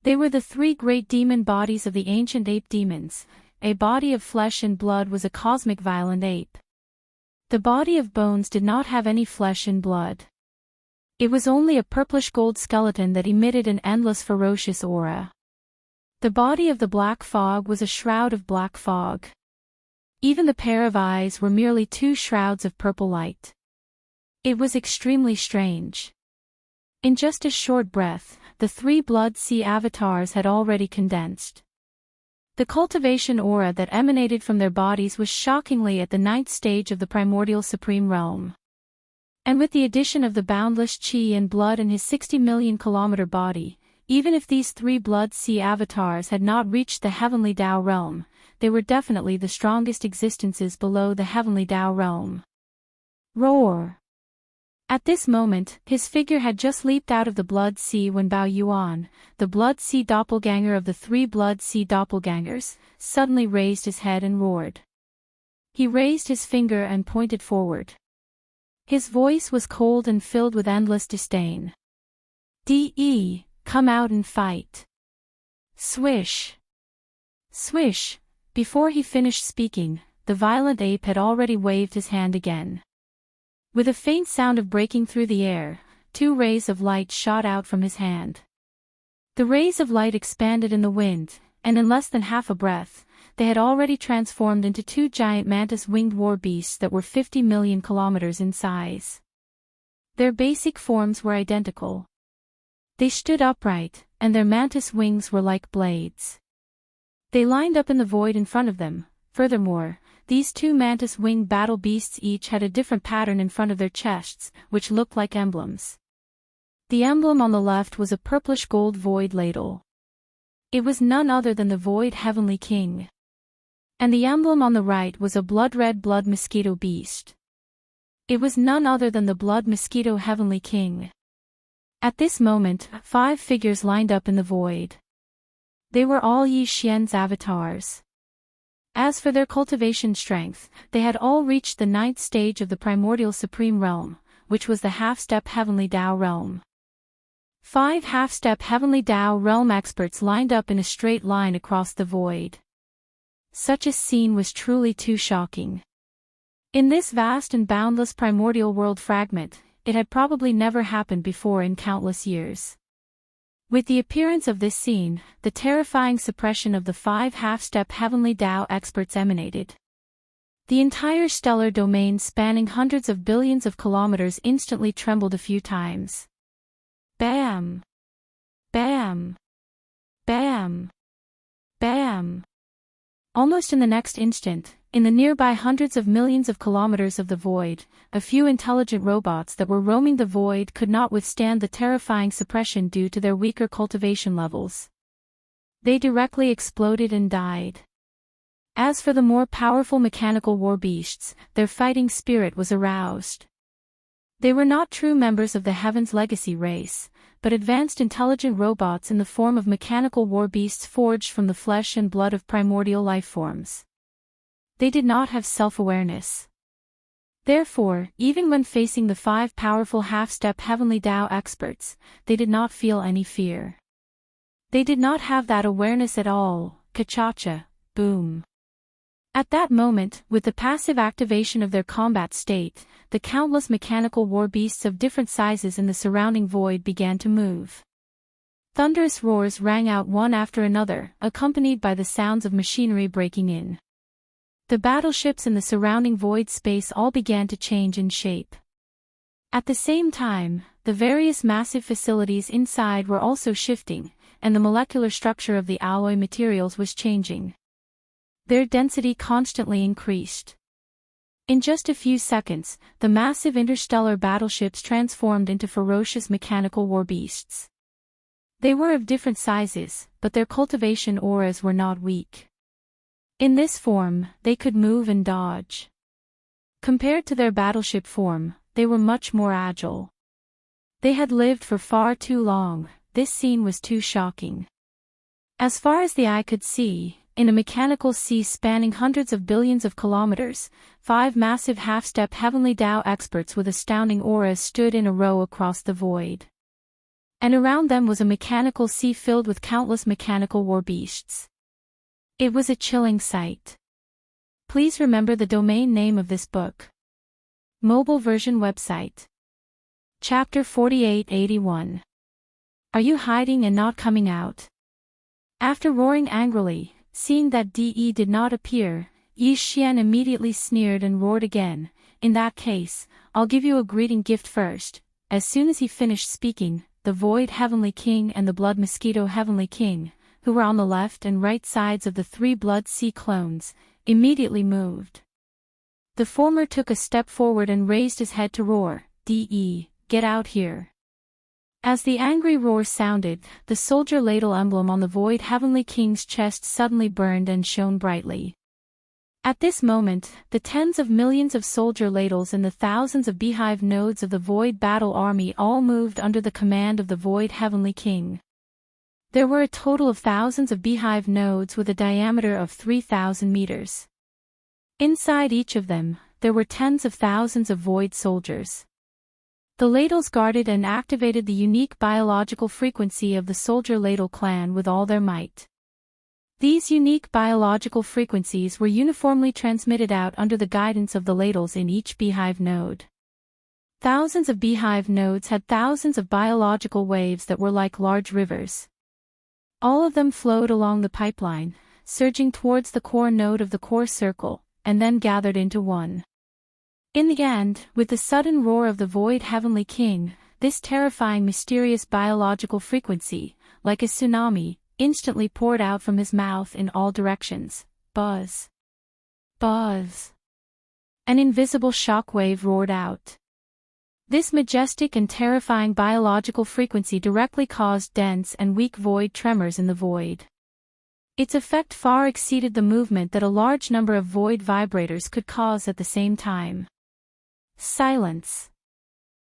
They were the 3 great demon bodies of the ancient ape demons. A body of flesh and blood was a cosmic violent ape. The body of bones did not have any flesh and blood. It was only a purplish gold skeleton that emitted an endless ferocious aura. The body of the black fog was a shroud of black fog. Even the pair of eyes were merely 2 shrouds of purple light. It was extremely strange. In just a short breath, the 3 Blood Sea avatars had already condensed. The cultivation aura that emanated from their bodies was shockingly at the 9th stage of the primordial supreme realm. And with the addition of the boundless chi and blood in his 60 million kilometer body, even if these 3 Blood Sea avatars had not reached the heavenly Tao realm, they were definitely the strongest existences below the heavenly Tao realm. Roar! At this moment, his figure had just leaped out of the Blood Sea when Bao Yuan, the Blood Sea doppelganger of the 3 Blood Sea doppelgangers, suddenly raised his head and roared. He raised his finger and pointed forward. His voice was cold and filled with endless disdain. "De, come out and fight." Swish! Swish! Before he finished speaking, the violent ape had already waved his hand again. With a faint sound of breaking through the air, 2 rays of light shot out from his hand. The rays of light expanded in the wind, and in less than half a breath, they had already transformed into 2 giant mantis-winged war beasts that were 50 million kilometers in size. Their basic forms were identical. They stood upright, and their mantis wings were like blades. They lined up in the void in front of them. Furthermore, these two mantis-winged battle beasts each had a different pattern in front of their chests, which looked like emblems. The emblem on the left was a purplish-gold void ladle. It was none other than the void heavenly king. And the emblem on the right was a blood-red blood mosquito beast. It was none other than the blood mosquito heavenly king. At this moment, 5 figures lined up in the void. They were all Yi Xian's avatars. As for their cultivation strength, they had all reached the 9th stage of the primordial supreme realm, which was the half-step heavenly Tao realm. 5 half-step heavenly Tao realm experts lined up in a straight line across the void. Such a scene was truly too shocking. In this vast and boundless primordial world fragment, it had probably never happened before in countless years. With the appearance of this scene, the terrifying suppression of the 5 half-step heavenly Tao experts emanated. The entire stellar domain spanning hundreds of billions of kilometers instantly trembled a few times. Bam! Bam! Bam! Bam! Almost in the next instant, in the nearby hundreds of millions of kilometers of the void, a few intelligent robots that were roaming the void could not withstand the terrifying suppression due to their weaker cultivation levels. They directly exploded and died. As for the more powerful mechanical war beasts, their fighting spirit was aroused. They were not true members of the Heaven's Legacy race, but advanced intelligent robots in the form of mechanical war beasts forged from the flesh and blood of primordial life forms. They did not have self-awareness. Therefore, even when facing the 5 powerful half-step heavenly Tao experts, they did not feel any fear. They did not have that awareness at all. Ka-cha-cha, boom. At that moment, with the passive activation of their combat state, the countless mechanical war beasts of different sizes in the surrounding void began to move. Thunderous roars rang out one after another, accompanied by the sounds of machinery breaking in. The battleships in the surrounding void space all began to change in shape. At the same time, the various massive facilities inside were also shifting, and the molecular structure of the alloy materials was changing. Their density constantly increased. In just a few seconds, the massive interstellar battleships transformed into ferocious mechanical war beasts. They were of different sizes, but their cultivation auras were not weak. In this form, they could move and dodge. Compared to their battleship form, they were much more agile. They had lived for far too long. This scene was too shocking. As far as the eye could see, in a mechanical sea spanning hundreds of billions of kilometers, 5 massive half-step heavenly Tao experts with astounding auras stood in a row across the void. And around them was a mechanical sea filled with countless mechanical war beasts. It was a chilling sight. Please remember the domain name of this book. Mobile version website. Chapter 4881. Are you hiding and not coming out? After roaring angrily, seeing that DE did not appear, Yi Xian immediately sneered and roared again. In that case, I'll give you a greeting gift first. As soon as he finished speaking, the Void Heavenly King and the Blood Mosquito Heavenly King, who were on the left and right sides of the 3 Blood Sea clones, immediately moved. The former took a step forward and raised his head to roar, DE, get out here. As the angry roar sounded, the soldier ladle emblem on the Void Heavenly King's chest suddenly burned and shone brightly. At this moment, the tens of millions of soldier ladles and the thousands of beehive nodes of the Void Battle Army all moved under the command of the Void Heavenly King. There were a total of thousands of beehive nodes with a diameter of 3,000 meters. Inside each of them, there were tens of thousands of Void soldiers. The ladles guarded and activated the unique biological frequency of the Soldier Ladle clan with all their might. These unique biological frequencies were uniformly transmitted out under the guidance of the ladles in each beehive node. Thousands of beehive nodes had thousands of biological waves that were like large rivers. All of them flowed along the pipeline, surging towards the core node of the core circle, and then gathered into one. In the end, with the sudden roar of the Void Heavenly King, this terrifying mysterious biological frequency, like a tsunami, instantly poured out from his mouth in all directions. Buzz. Buzz. An invisible shockwave roared out. This majestic and terrifying biological frequency directly caused dense and weak void tremors in the void. Its effect far exceeded the movement that a large number of void vibrators could cause at the same time. Silence.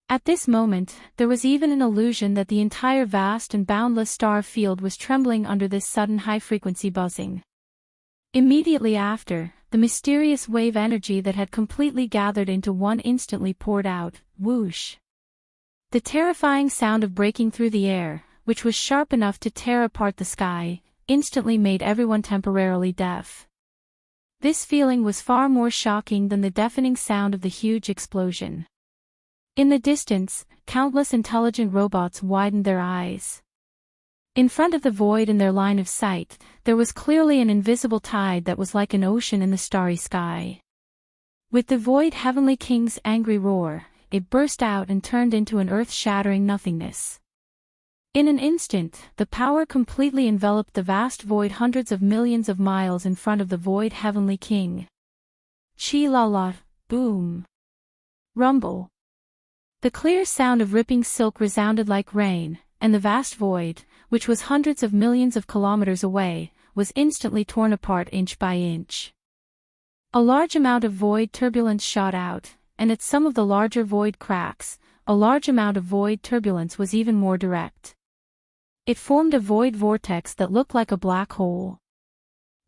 At this moment, there was even an illusion that the entire vast and boundless star field was trembling under this sudden high-frequency buzzing. Immediately after, the mysterious wave energy that had completely gathered into one instantly poured out, whoosh. The terrifying sound of breaking through the air, which was sharp enough to tear apart the sky, instantly made everyone temporarily deaf. This feeling was far more shocking than the deafening sound of the huge explosion. In the distance, countless intelligent robots widened their eyes. In front of the void in their line of sight, there was clearly an invisible tide that was like an ocean in the starry sky. With the void Heavenly King's angry roar, it burst out and turned into an earth-shattering nothingness. In an instant, the power completely enveloped the vast void hundreds of millions of miles in front of the void Heavenly King. Chi-la-la, boom. Rumble. The clear sound of ripping silk resounded like rain, and the vast void, which was hundreds of millions of kilometers away, was instantly torn apart inch by inch. A large amount of void turbulence shot out, and at some of the larger void cracks, a large amount of void turbulence was even more direct. It formed a void vortex that looked like a black hole.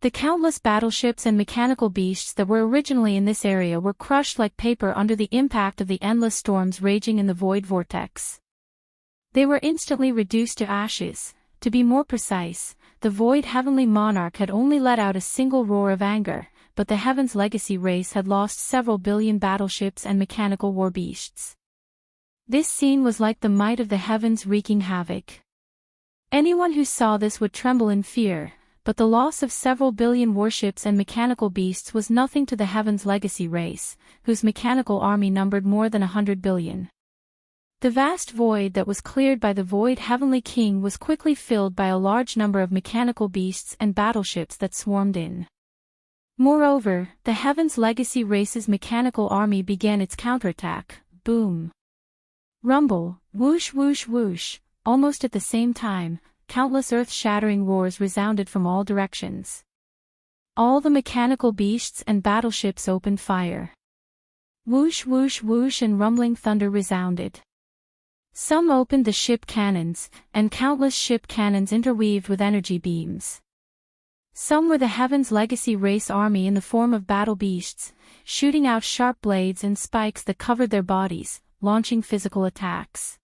The countless battleships and mechanical beasts that were originally in this area were crushed like paper under the impact of the endless storms raging in the void vortex. They were instantly reduced to ashes. To be more precise, the void Heavenly Monarch had only let out a single roar of anger, but the Heaven's legacy race had lost several billion battleships and mechanical war beasts. This scene was like the might of the heavens wreaking havoc. Anyone who saw this would tremble in fear, but the loss of several billion warships and mechanical beasts was nothing to the Heaven's legacy race, whose mechanical army numbered more than 100 billion. The vast void that was cleared by the void Heavenly King was quickly filled by a large number of mechanical beasts and battleships that swarmed in. Moreover, the Heaven's legacy race's mechanical army began its counterattack. Boom. Rumble, whoosh whoosh whoosh. Almost at the same time, countless earth-shattering roars resounded from all directions. All the mechanical beasts and battleships opened fire. Whoosh whoosh whoosh and rumbling thunder resounded. Some opened the ship cannons, and countless ship cannons interweaved with energy beams. Some were the Heaven's legacy race army in the form of battle beasts, shooting out sharp blades and spikes that covered their bodies, launching physical attacks.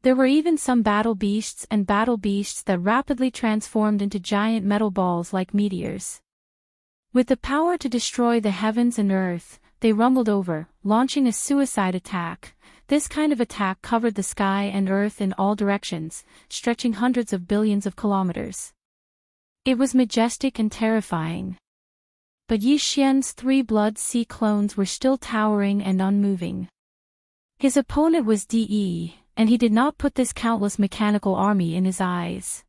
There were even some battle beasts that rapidly transformed into giant metal balls like meteors. With the power to destroy the heavens and earth, they rumbled over, launching a suicide attack. This kind of attack covered the sky and earth in all directions, stretching hundreds of billions of kilometers. It was majestic and terrifying. But Yi Xian's 3 blood sea clones were still towering and unmoving. His opponent was De, and he did not put this countless mechanical army in his eyes.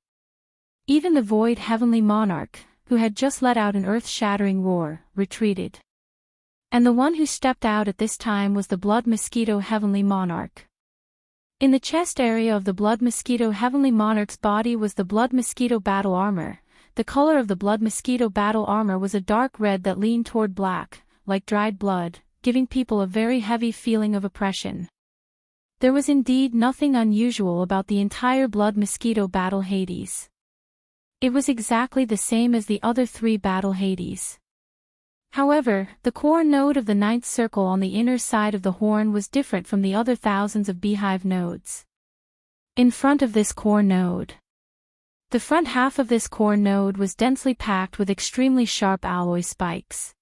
Even the void Heavenly Monarch, who had just let out an earth-shattering roar, retreated. And the one who stepped out at this time was the Blood Mosquito Heavenly Monarch. In the chest area of the Blood Mosquito Heavenly Monarch's body was the Blood Mosquito battle armor. The color of the Blood Mosquito battle armor was a dark red that leaned toward black, like dried blood, giving people a very heavy feeling of oppression. There was indeed nothing unusual about the entire Blood Mosquito battle Hades. It was exactly the same as the other 3 battle Hades. However, the core node of the 9th circle on the inner side of the horn was different from the other thousands of beehive nodes. In front of this core node, the front half of this core node was densely packed with extremely sharp alloy spikes.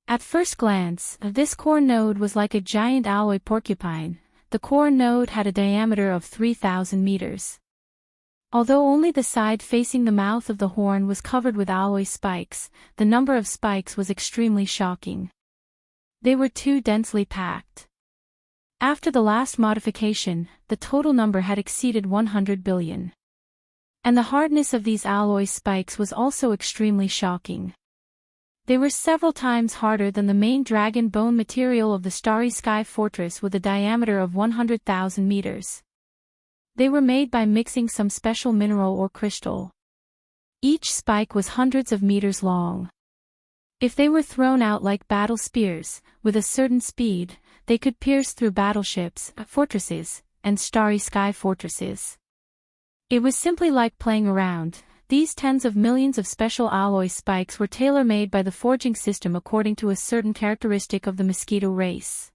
At first glance, this core node was like a giant alloy porcupine. The core node had a diameter of 3,000 meters. Although only the side facing the mouth of the horn was covered with alloy spikes, the number of spikes was extremely shocking. They were too densely packed. After the last modification, the total number had exceeded 100 billion. And the hardness of these alloy spikes was also extremely shocking. They were several times harder than the main dragon bone material of the Starry Sky Fortress with a diameter of 100,000 meters. They were made by mixing some special mineral or crystal. Each spike was hundreds of meters long. If they were thrown out like battle spears, with a certain speed, they could pierce through battleships, fortresses, and starry sky fortresses. It was simply like playing around. These tens of millions of special alloy spikes were tailor-made by the forging system according to a certain characteristic of the mosquito race.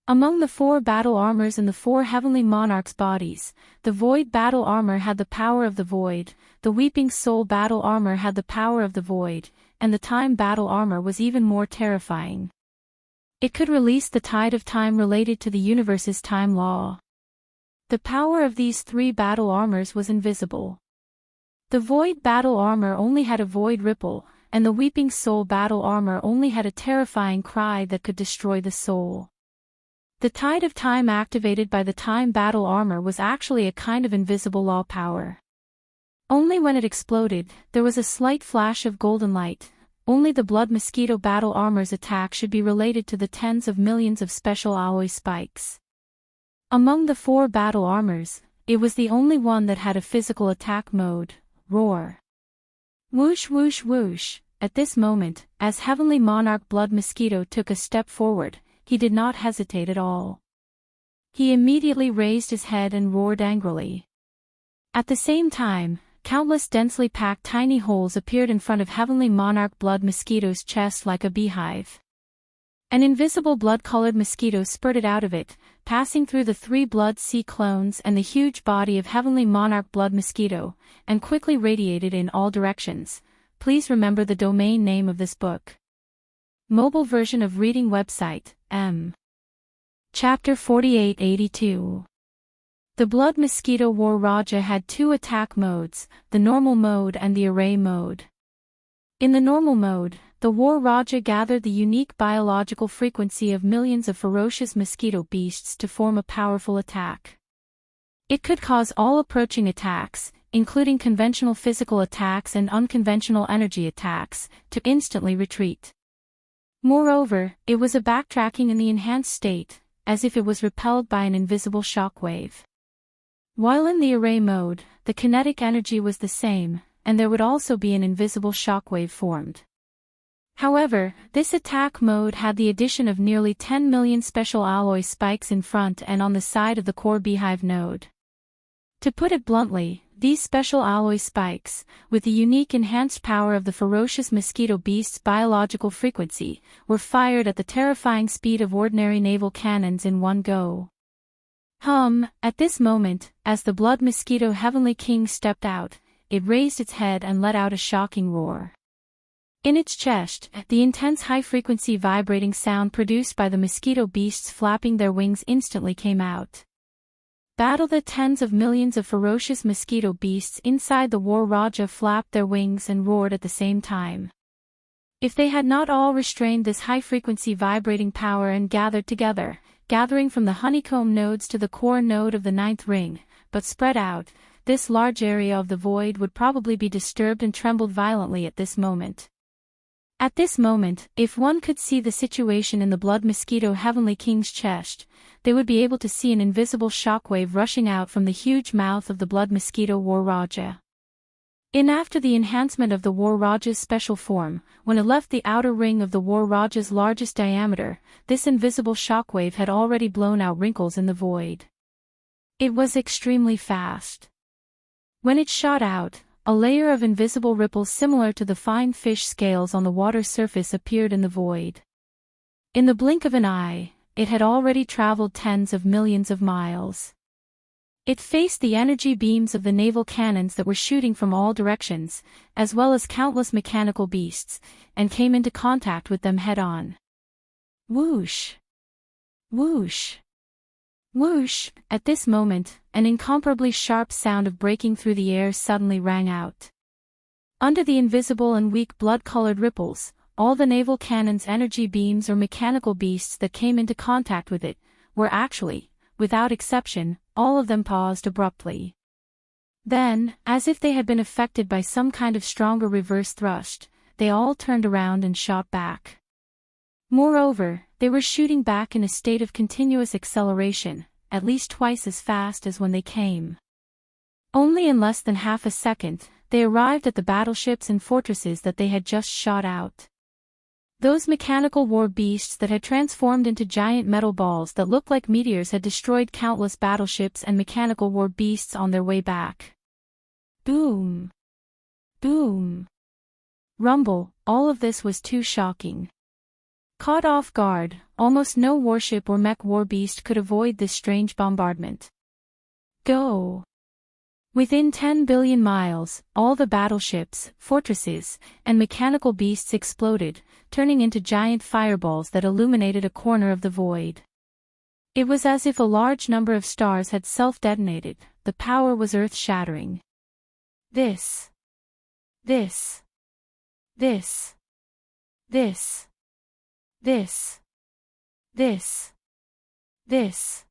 Among the 4 battle armors in the 4 heavenly monarchs' bodies, the void battle armor had the power of the void, the weeping soul battle armor had the power of the void, and the time battle armor was even more terrifying. It could release the tide of time related to the universe's time law. The power of these 3 battle armors was invisible. The void battle armor only had a void ripple, and the weeping soul battle armor only had a terrifying cry that could destroy the soul. The tide of time activated by the time battle armor was actually a kind of invisible law power. Only when it exploded, there was a slight flash of golden light. Only the blood mosquito battle armor's attack should be related to the tens of millions of special alloy spikes. Among the 4 battle armors, it was the only one that had a physical attack mode, roar. Whoosh whoosh whoosh. At this moment, as Heavenly Monarch Blood Mosquito took a step forward, he did not hesitate at all. He immediately raised his head and roared angrily. At the same time, countless densely packed tiny holes appeared in front of Heavenly Monarch Blood Mosquito's chest like a beehive. An invisible blood-colored mosquito spurted out of it, passing through the 3 blood sea clones and the huge body of Heavenly Monarch Blood Mosquito, and quickly radiated in all directions. Please remember the domain name of this book. Mobile version of reading website, M. Chapter 4882. The Blood Mosquito War Raja had 2 attack modes, the normal mode and the array mode. In the normal mode, the War Raja gathered the unique biological frequency of millions of ferocious mosquito beasts to form a powerful attack. It could cause all approaching attacks, including conventional physical attacks and unconventional energy attacks, to instantly retreat. Moreover, it was a backtracking in the enhanced state, as if it was repelled by an invisible shockwave. While in the array mode, the kinetic energy was the same, and there would also be an invisible shockwave formed. However, this attack mode had the addition of nearly 10 million special alloy spikes in front and on the side of the core beehive node. To put it bluntly, these special alloy spikes, with the unique enhanced power of the ferocious mosquito beast's biological frequency, were fired at the terrifying speed of ordinary naval cannons in one go. At this moment, as the blood mosquito Heavenly King stepped out, it raised its head and let out a shocking roar. In its chest, the intense high-frequency vibrating sound produced by the mosquito beasts flapping their wings instantly came out. Battle the tens of millions of ferocious mosquito beasts inside the War Raja flapped their wings and roared at the same time. If they had not all restrained this high-frequency vibrating power and gathered together, gathering from the honeycomb nodes to the core node of the 9th ring, but spread out, this large area of the void would probably be disturbed and trembled violently at this moment. At this moment, if one could see the situation in the blood mosquito Heavenly King's chest, they would be able to see an invisible shockwave rushing out from the huge mouth of the blood mosquito War Raja. After the enhancement of the War Raja's special form, when it left the outer ring of the War Raja's largest diameter, this invisible shockwave had already blown out wrinkles in the void. It was extremely fast. When it shot out, a layer of invisible ripples similar to the fine fish scales on the water surface appeared in the void. In the blink of an eye, it had already traveled tens of millions of miles. It faced the energy beams of the naval cannons that were shooting from all directions, as well as countless mechanical beasts, and came into contact with them head-on. Whoosh! Whoosh! Whoosh! At this moment, an incomparably sharp sound of breaking through the air suddenly rang out. Under the invisible and weak blood-colored ripples, all the naval cannon's energy beams or mechanical beasts that came into contact with it, were actually, without exception, all of them paused abruptly. Then, as if they had been affected by some kind of stronger reverse thrust, they all turned around and shot back. Moreover, they were shooting back in a state of continuous acceleration, at least twice as fast as when they came. Only in less than half a second, they arrived at the battleships and fortresses that they had just shot out. Those mechanical war beasts that had transformed into giant metal balls that looked like meteors had destroyed countless battleships and mechanical war beasts on their way back. Boom! Boom! Rumble, all of this was too shocking. Caught off guard, almost no warship or mech war beast could avoid this strange bombardment. Go! Within 10 billion miles, all the battleships, fortresses, and mechanical beasts exploded, turning into giant fireballs that illuminated a corner of the void. It was as if a large number of stars had self-detonated. The power was earth-shattering. This. This. This. This. This. This. This.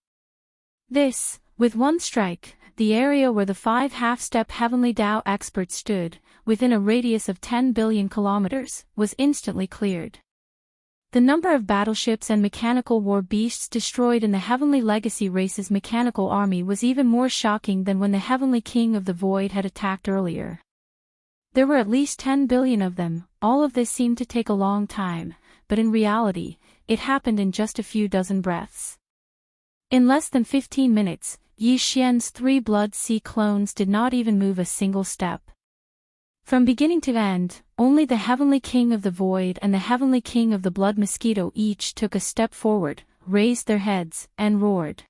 This. With one strike, the area where the 5 half-step Heavenly Tao experts stood, within a radius of 10 billion kilometers, was instantly cleared. The number of battleships and mechanical war beasts destroyed in the Heavenly Legacy race's mechanical army was even more shocking than when the Heavenly King of the Void had attacked earlier. There were at least 10 billion of them. All of this seemed to take a long time, but in reality, it happened in just a few dozen breaths. In less than 15 minutes, Yi Xian's 3 Blood Sea clones did not even move a single step. From beginning to end, only the Heavenly King of the Void and the Heavenly King of the Blood Mosquito each took a step forward, raised their heads, and roared.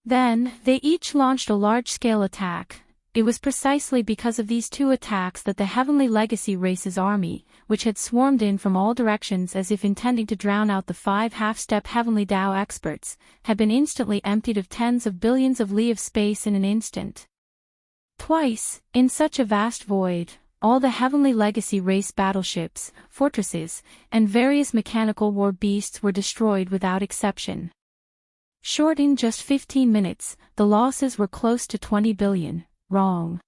Then, they each launched a large-scale attack. It was precisely because of these 2 attacks that the Heavenly Legacy race's army, which had swarmed in from all directions as if intending to drown out the 5 half-step Heavenly Tao experts, had been instantly emptied of tens of billions of li of space in an instant. Twice, in such a vast void, all the Heavenly Legacy race battleships, fortresses, and various mechanical war beasts were destroyed without exception. Short in just 15 minutes, the losses were close to 20 billion. Wrong.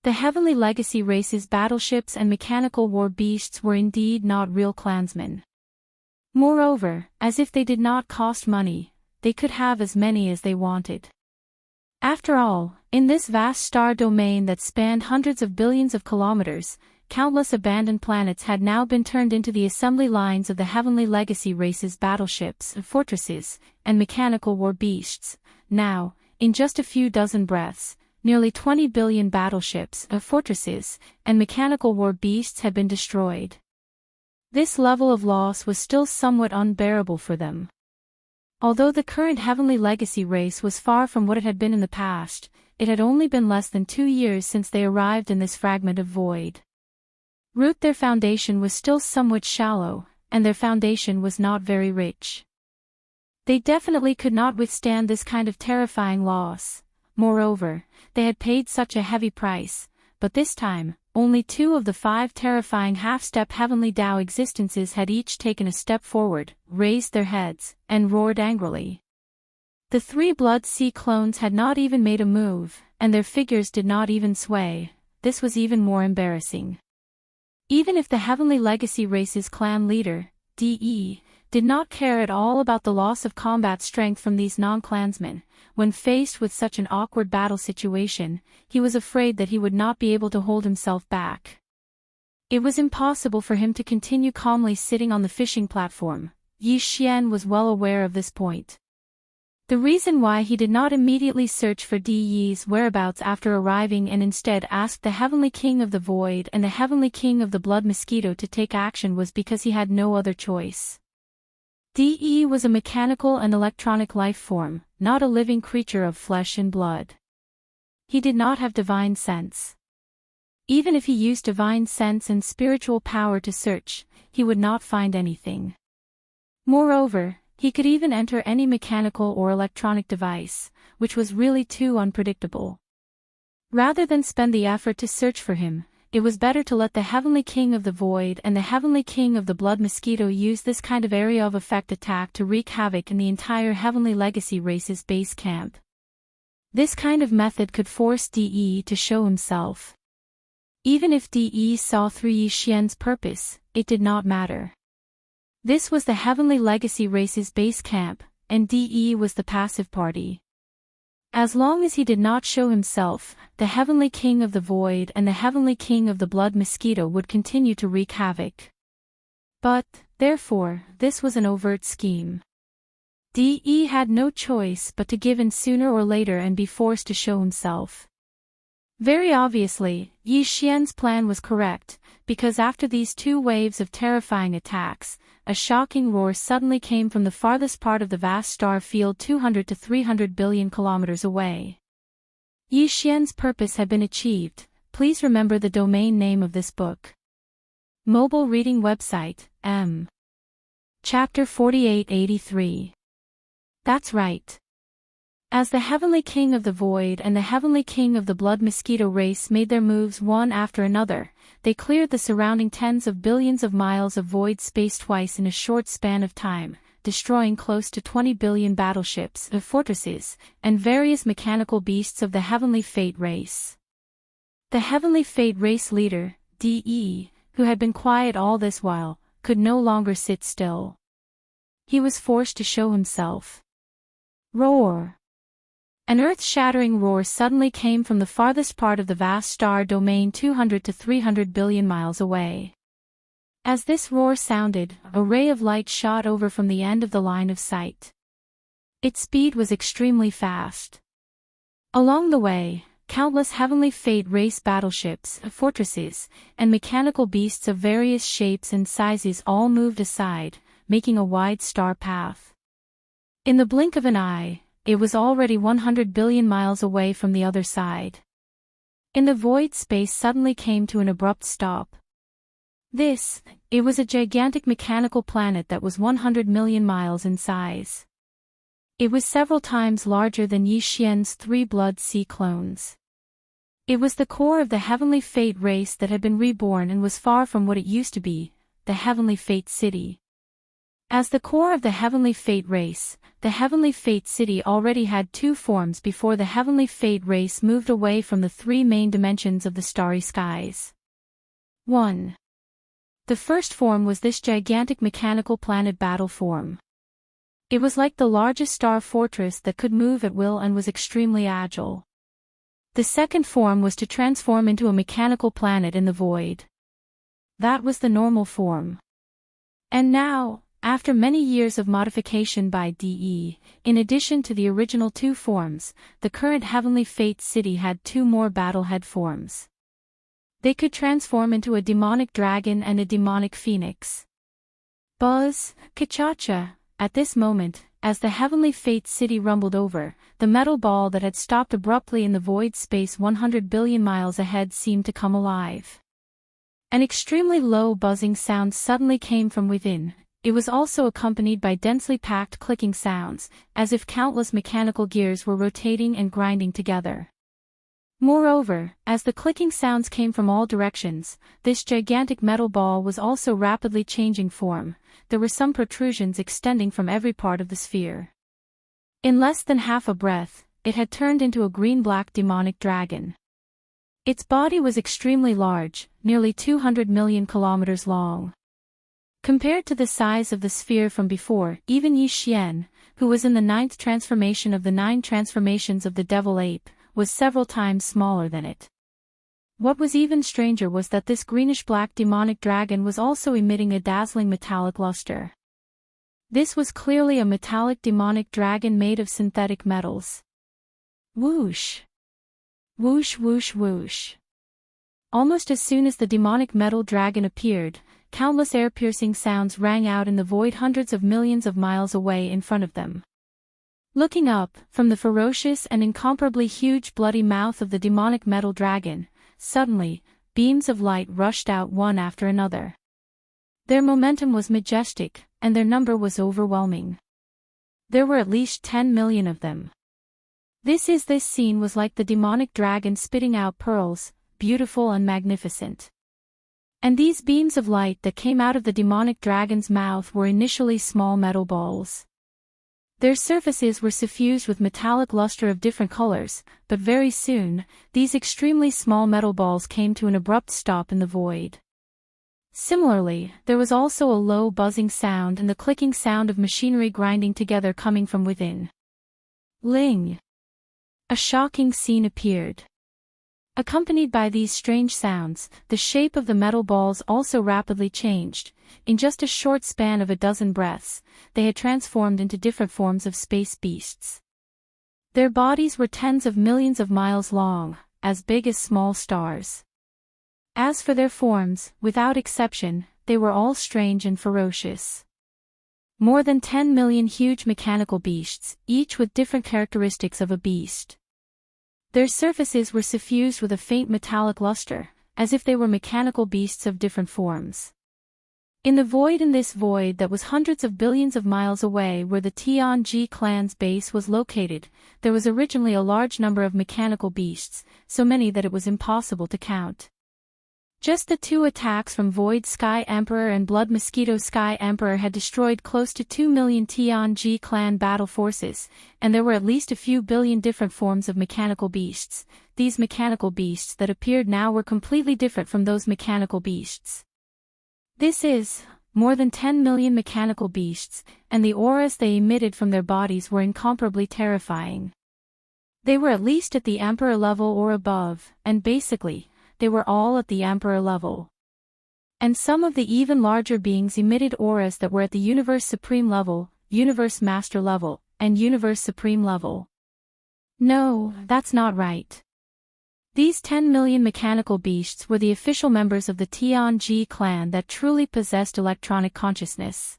The Heavenly Legacy race's battleships and mechanical war beasts were indeed not real clansmen. Moreover, as if they did not cost money, they could have as many as they wanted. After all, in this vast star domain that spanned hundreds of billions of kilometers, countless abandoned planets had now been turned into the assembly lines of the Heavenly Legacy race's battleships, fortresses, and mechanical war beasts. Now, in just a few dozen breaths, nearly 20 billion battleships, fortresses, and mechanical war beasts had been destroyed. This level of loss was still somewhat unbearable for them. Although the current Heavenly Legacy race was far from what it had been in the past, it had only been less than 2 years since they arrived in this fragment of void. Their foundation was still somewhat shallow, and their foundation was not very rich. They definitely could not withstand this kind of terrifying loss. Moreover, they had paid such a heavy price, but this time, only 2 of the 5 terrifying half-step Heavenly Tao existences had each taken a step forward, raised their heads, and roared angrily. The 3 Blood Sea clones had not even made a move, and their figures did not even sway. This was even more embarrassing. Even if the Heavenly Legacy race's clan leader, DE, did not care at all about the loss of combat strength from these non-clansmen, when faced with such an awkward battle situation, he was afraid that he would not be able to hold himself back. It was impossible for him to continue calmly sitting on the fishing platform. Yi Xian was well aware of this point. The reason why he did not immediately search for DE's whereabouts after arriving and instead asked the Heavenly King of the Void and the Heavenly King of the Blood Mosquito to take action was because he had no other choice. DE was a mechanical and electronic life form, not a living creature of flesh and blood. He did not have divine sense. Even if he used divine sense and spiritual power to search, he would not find anything. Moreover, he could even enter any mechanical or electronic device, which was really too unpredictable. Rather than spend the effort to search for him, it was better to let the Heavenly King of the Void and the Heavenly King of the Blood Mosquito use this kind of area of effect attack to wreak havoc in the entire Heavenly Legacy race's base camp. This kind of method could force DE to show himself. Even if DE saw through Yi Xian's purpose, it did not matter. This was the Heavenly Legacy race's base camp, and DE was the passive party. As long as he did not show himself, the Heavenly King of the Void and the Heavenly King of the Blood Mosquito would continue to wreak havoc. But, therefore, this was an overt scheme. DE had no choice but to give in sooner or later and be forced to show himself. Very obviously, Yi Xian's plan was correct, because after these two waves of terrifying attacks, a shocking roar suddenly came from the farthest part of the vast star field 200 to 300 billion kilometers away. Yi Xian's purpose had been achieved. Please remember the domain name of this book. Mobile reading website, M. Chapter 4883. That's right. As the Heavenly King of the Void and the Heavenly King of the Blood Mosquito race made their moves one after another, they cleared the surrounding tens of billions of miles of void space twice in a short span of time, destroying close to 20 billion battleships, fortresses, and various mechanical beasts of the Heavenly Fate race. The Heavenly Fate race leader, DE, who had been quiet all this while, could no longer sit still. He was forced to show himself. Roar! An earth-shattering roar suddenly came from the farthest part of the vast star domain 200 to 300 billion miles away. As this roar sounded, a ray of light shot over from the end of the line of sight. Its speed was extremely fast. Along the way, countless Heavenly Fate race battleships, fortresses, and mechanical beasts of various shapes and sizes all moved aside, making a wide star path. In the blink of an eye, it was already 100 billion miles away from the other side. In the void, space suddenly came to an abrupt stop. It was a gigantic mechanical planet that was 100 million miles in size. It was several times larger than Yi Xian's 3 Blood Sea clones. It was the core of the Heavenly Fate race that had been reborn and was far from what it used to be, the Heavenly Fate City. As the core of the Heavenly Fate race, the Heavenly Fate City already had 2 forms before the Heavenly Fate race moved away from the 3 main dimensions of the starry skies. 1. The first form was this gigantic mechanical planet battle form. It was like the largest star fortress that could move at will and was extremely agile. The second form was to transform into a mechanical planet in the void. That was the normal form. And now, after many years of modification by DE, in addition to the original 2 forms, the current Heavenly Fate City had 2 more battlehead forms. They could transform into a demonic dragon and a demonic phoenix. Buzz, Kachacha, at this moment, as the Heavenly Fate City rumbled over, the metal ball that had stopped abruptly in the void space 100 billion miles ahead seemed to come alive. An extremely low buzzing sound suddenly came from within. It was also accompanied by densely packed clicking sounds, as if countless mechanical gears were rotating and grinding together. Moreover, as the clicking sounds came from all directions, this gigantic metal ball was also rapidly changing form. There were some protrusions extending from every part of the sphere. In less than half a breath, it had turned into a green-black demonic dragon. Its body was extremely large, nearly 200 million kilometers long. Compared to the size of the sphere from before, even Yi Xian, who was in the 9th transformation of the 9 transformations of the devil ape, was several times smaller than it. What was even stranger was that this greenish-black demonic dragon was also emitting a dazzling metallic luster. This was clearly a metallic demonic dragon made of synthetic metals. Whoosh! Whoosh whoosh whoosh! Almost as soon as the demonic metal dragon appeared, countless air-piercing sounds rang out in the void hundreds of millions of miles away in front of them. Looking up, from the ferocious and incomparably huge bloody mouth of the demonic metal dragon, suddenly, beams of light rushed out one after another. Their momentum was majestic, and their number was overwhelming. There were at least 10 million of them. This scene was like the demonic dragon spitting out pearls, beautiful and magnificent. And these beams of light that came out of the demonic dragon's mouth were initially small metal balls. Their surfaces were suffused with metallic luster of different colors, but very soon, these extremely small metal balls came to an abrupt stop in the void. Similarly, there was also a low buzzing sound and the clicking sound of machinery grinding together coming from within. Ling! A shocking scene appeared. Accompanied by these strange sounds, the shape of the metal balls also rapidly changed. In just a short span of a dozen breaths, they had transformed into different forms of space beasts. Their bodies were tens of millions of miles long, as big as small stars. As for their forms, without exception, they were all strange and ferocious. More than 10 million huge mechanical beasts, each with different characteristics of a beast. Their surfaces were suffused with a faint metallic luster, as if they were mechanical beasts of different forms. In this void that was hundreds of billions of miles away where the Tianji clan's base was located, there was originally a large number of mechanical beasts, so many that it was impossible to count. Just the two attacks from Void Sky Emperor and Blood Mosquito Sky Emperor had destroyed close to 2 million Tianji clan battle forces, and there were at least a few billion different forms of mechanical beasts. These mechanical beasts that appeared now were completely different from those mechanical beasts. This is, more than 10 million mechanical beasts, and the auras they emitted from their bodies were incomparably terrifying. They were at least at the Emperor level or above, and basically, they were all at the Emperor level. And some of the even larger beings emitted auras that were at the Universe Supreme level, Universe Master level, and Universe Supreme level. No, that's not right. These 10 million mechanical beasts were the official members of the Tianji clan that truly possessed electronic consciousness.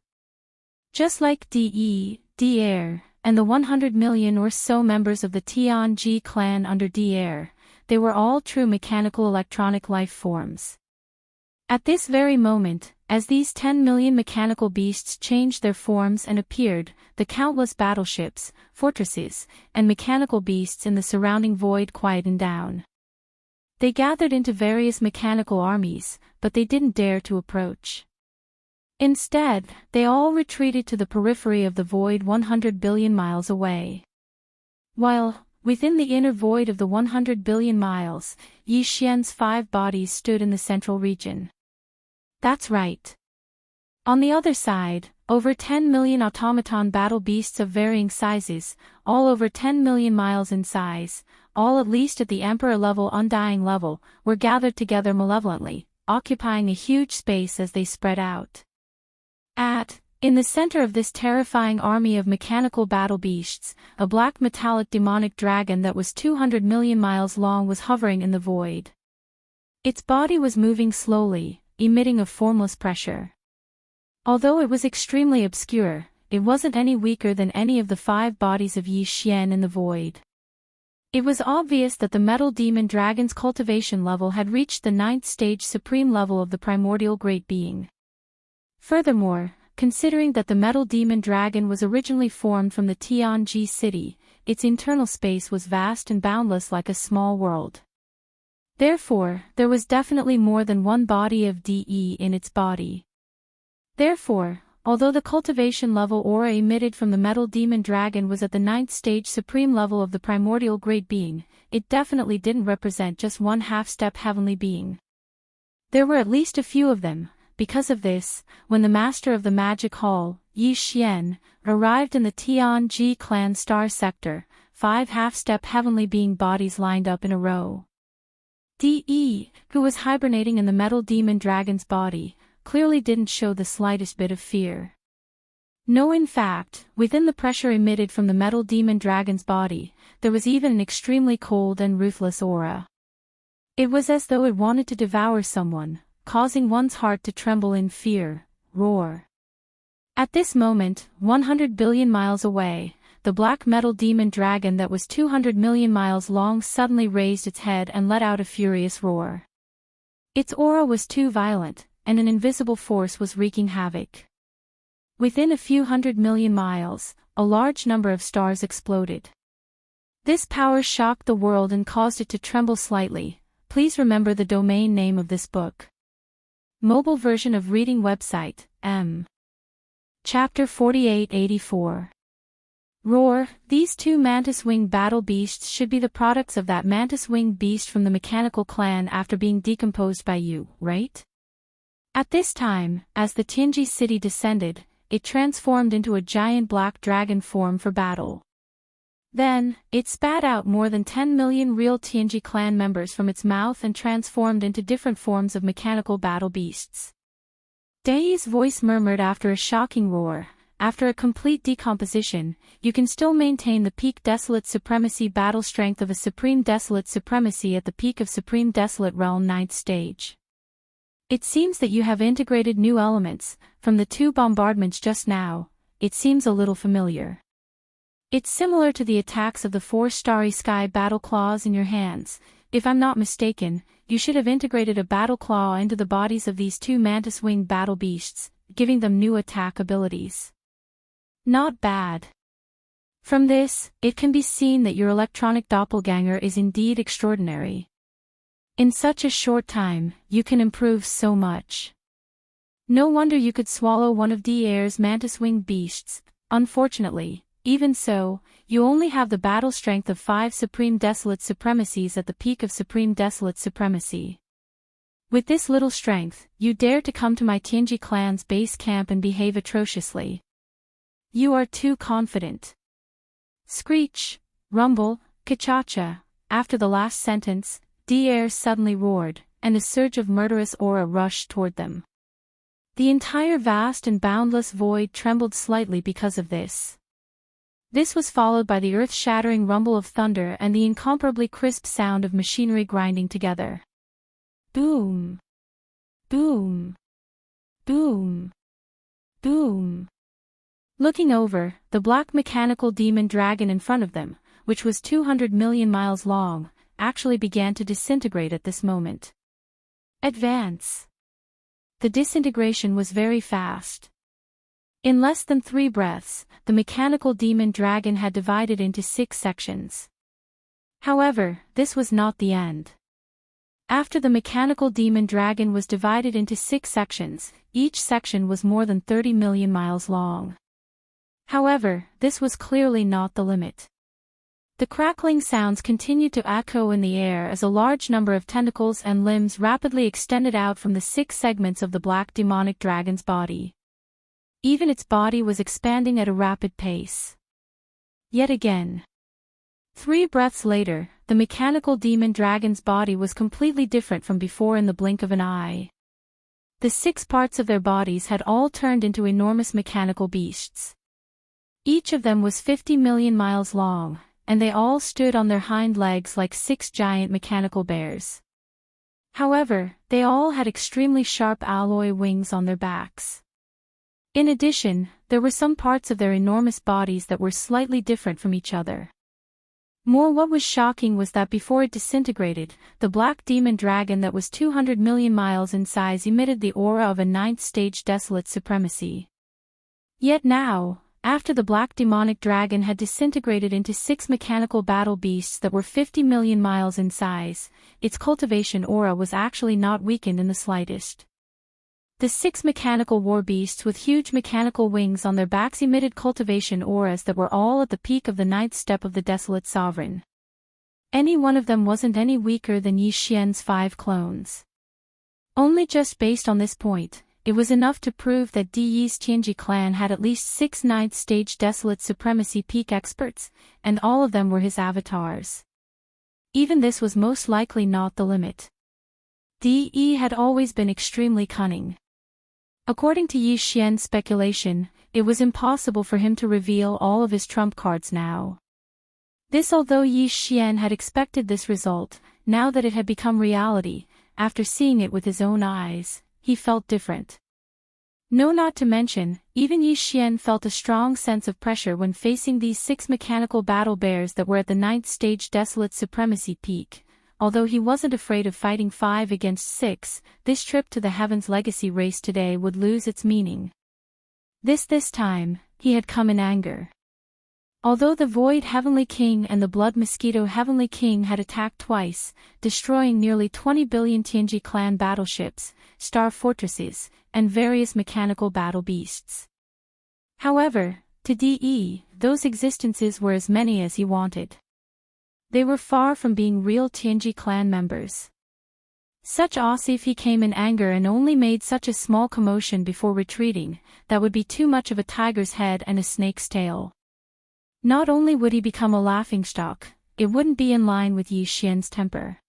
Just like D-Air, and the 100 million or so members of the Tianji clan under D-Air, they were all true mechanical electronic life forms. At this very moment, as these 10 million mechanical beasts changed their forms and appeared, the countless battleships, fortresses, and mechanical beasts in the surrounding void quietened down. They gathered into various mechanical armies, but they didn't dare to approach. Instead, they all retreated to the periphery of the void 100 billion miles away. While, within the inner void of the 100 billion miles, Yi Xian's 5 bodies stood in the central region. That's right. On the other side, over 10 million automaton battle beasts of varying sizes, all over 10 million miles in size, all at least at the Emperor level undying level, were gathered together malevolently, occupying a huge space as they spread out. In the center of this terrifying army of mechanical battle beasts, a black metallic demonic dragon that was 200 million miles long was hovering in the void. Its body was moving slowly, emitting a formless pressure. Although it was extremely obscure, it wasn't any weaker than any of the 5 bodies of Yi Xian in the void. It was obvious that the metal demon dragon's cultivation level had reached the 9th stage supreme level of the primordial great being. Furthermore, considering that the metal demon dragon was originally formed from the Tianji city, its internal space was vast and boundless like a small world. Therefore, there was definitely more than one body of DE in its body. Therefore, although the cultivation level aura emitted from the metal demon dragon was at the 9th stage supreme level of the primordial great being, it definitely didn't represent just one half-step heavenly being. There were at least a few of them. Because of this, when the master of the magic hall, Yi Xian, arrived in the Tianji clan star sector, 5 half-step heavenly being bodies lined up in a row. DE, who was hibernating in the metal demon dragon's body, clearly didn't show the slightest bit of fear. No, in fact, within the pressure emitted from the metal demon dragon's body, there was even an extremely cold and ruthless aura. It was as though it wanted to devour someone, causing one's heart to tremble in fear, roar. At this moment, 100 billion miles away, the black metal demon dragon that was 200 million miles long suddenly raised its head and let out a furious roar. Its aura was too violent, and an invisible force was wreaking havoc. Within a few 100 million miles, a large number of stars exploded. This power shocked the world and caused it to tremble slightly. please remember the domain name of this book. Mobile version of reading website, M. Chapter 4884. Roar. These two mantis-winged battle beasts should be the products of that mantis-winged beast from the mechanical clan after being decomposed by you, right? At this time, as the Tianji city descended, it transformed into a giant black dragon form for battle. Then, it spat out more than 10 million real Tianji clan members from its mouth and transformed into different forms of mechanical battle beasts. Dai's voice murmured after a shocking roar. After a complete decomposition, you can still maintain the peak Desolate Supremacy battle strength of a Supreme Desolate Supremacy at the peak of Supreme Desolate Realm 9th stage. It seems that you have integrated new elements, from the two bombardments just now. It seems a little familiar. It's similar to the attacks of the 4 Starry Sky battle claws in your hands. If I'm not mistaken, you should have integrated a battle claw into the bodies of these two mantis-winged battle beasts, giving them new attack abilities. Not bad. From this, it can be seen that your electronic doppelganger is indeed extraordinary. In such a short time, you can improve so much. No wonder you could swallow one of Da's mantis-winged beasts. Unfortunately, even so, you only have the battle strength of 5 Supreme Desolate Supremacies at the peak of Supreme Desolate Supremacy. With this little strength, you dare to come to my Tianji clan's base camp and behave atrociously. You are too confident. Screech, rumble, ka-cha-cha. After the last sentence, Da suddenly roared, and a surge of murderous aura rushed toward them. The entire vast and boundless void trembled slightly because of this. This was followed by the earth-shattering rumble of thunder and the incomparably crisp sound of machinery grinding together. Boom! Boom! Boom! Boom! Looking over, the black mechanical demon dragon in front of them, which was 200 million miles long, actually began to disintegrate at this moment. Advance. The disintegration was very fast. In less than 3 breaths, the mechanical demon dragon had divided into 6 sections. However, this was not the end. After the mechanical demon dragon was divided into 6 sections, each section was more than 30 million miles long. However, this was clearly not the limit. The crackling sounds continued to echo in the air as a large number of tentacles and limbs rapidly extended out from the 6 segments of the black demonic dragon's body. Even its body was expanding at a rapid pace. Yet again. 3 breaths later, the mechanical demon dragon's body was completely different from before in the blink of an eye. The 6 parts of their bodies had all turned into enormous mechanical beasts. Each of them was 50 million miles long, and they all stood on their hind legs like 6 giant mechanical bears. However, they all had extremely sharp alloy wings on their backs. In addition, there were some parts of their enormous bodies that were slightly different from each other. What was shocking was that before it disintegrated, the black demon dragon that was 200 million miles in size emitted the aura of a 9th stage desolate supremacy. Yet now, after the black demonic dragon had disintegrated into 6 mechanical battle beasts that were 50 million miles in size, its cultivation aura was actually not weakened in the slightest. The 6 mechanical war beasts with huge mechanical wings on their backs emitted cultivation auras that were all at the peak of the 9th step of the Desolate Sovereign. Any one of them wasn't any weaker than Yi Xian's 5 clones. Only just based on this point, it was enough to prove that Di's Tianji clan had at least 6 9th stage Desolate Supremacy peak experts, and all of them were his avatars. Even this was most likely not the limit. Di had always been extremely cunning. According to Yi Xian's speculation, it was impossible for him to reveal all of his trump cards now. This although Yi Xian had expected this result, now that it had become reality, after seeing it with his own eyes, he felt different. No, not to mention, even Yi Xian felt a strong sense of pressure when facing these 6 mechanical battle bears that were at the 9th stage Desolate Supremacy peak. Although he wasn't afraid of fighting 5 against 6, this trip to the Heaven's Legacy race today would lose its meaning. This time, he had come in anger. Although the Void Heavenly King and the Blood Mosquito Heavenly King had attacked twice, destroying nearly 20 billion Tianji clan battleships, star fortresses, and various mechanical battle beasts. However, to DE, those existences were as many as he wanted. They were far from being real Tianji clan members. Such if he came in anger and only made such a small commotion before retreating, that would be too much of a tiger's head and a snake's tail. Not only would he become a laughingstock, it wouldn't be in line with Yi Xian's temper.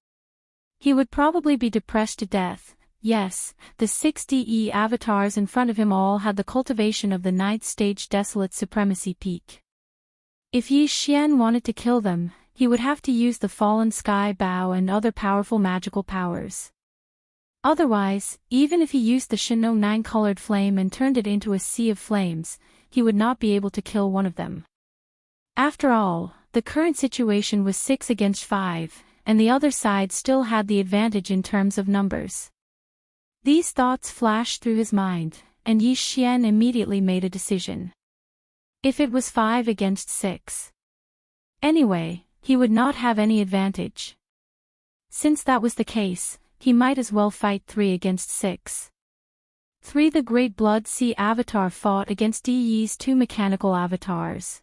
He would probably be depressed to death. Yes, the 6 DE avatars in front of him all had the cultivation of the 9th stage desolate supremacy peak. If Yi Xian wanted to kill them, he would have to use the fallen sky bow and other powerful magical powers. Otherwise, even if he used the Shinno 9-colored flame and turned it into a sea of flames, he would not be able to kill one of them. After all, the current situation was 6 against 5, and the other side still had the advantage in terms of numbers. These thoughts flashed through his mind, and Yi Xian immediately made a decision. If it was 5 against 6. Anyway, he would not have any advantage. Since that was the case, he might as well fight 3 against 6. 3 The Great Blood Sea Avatar fought against DE's 2 mechanical avatars.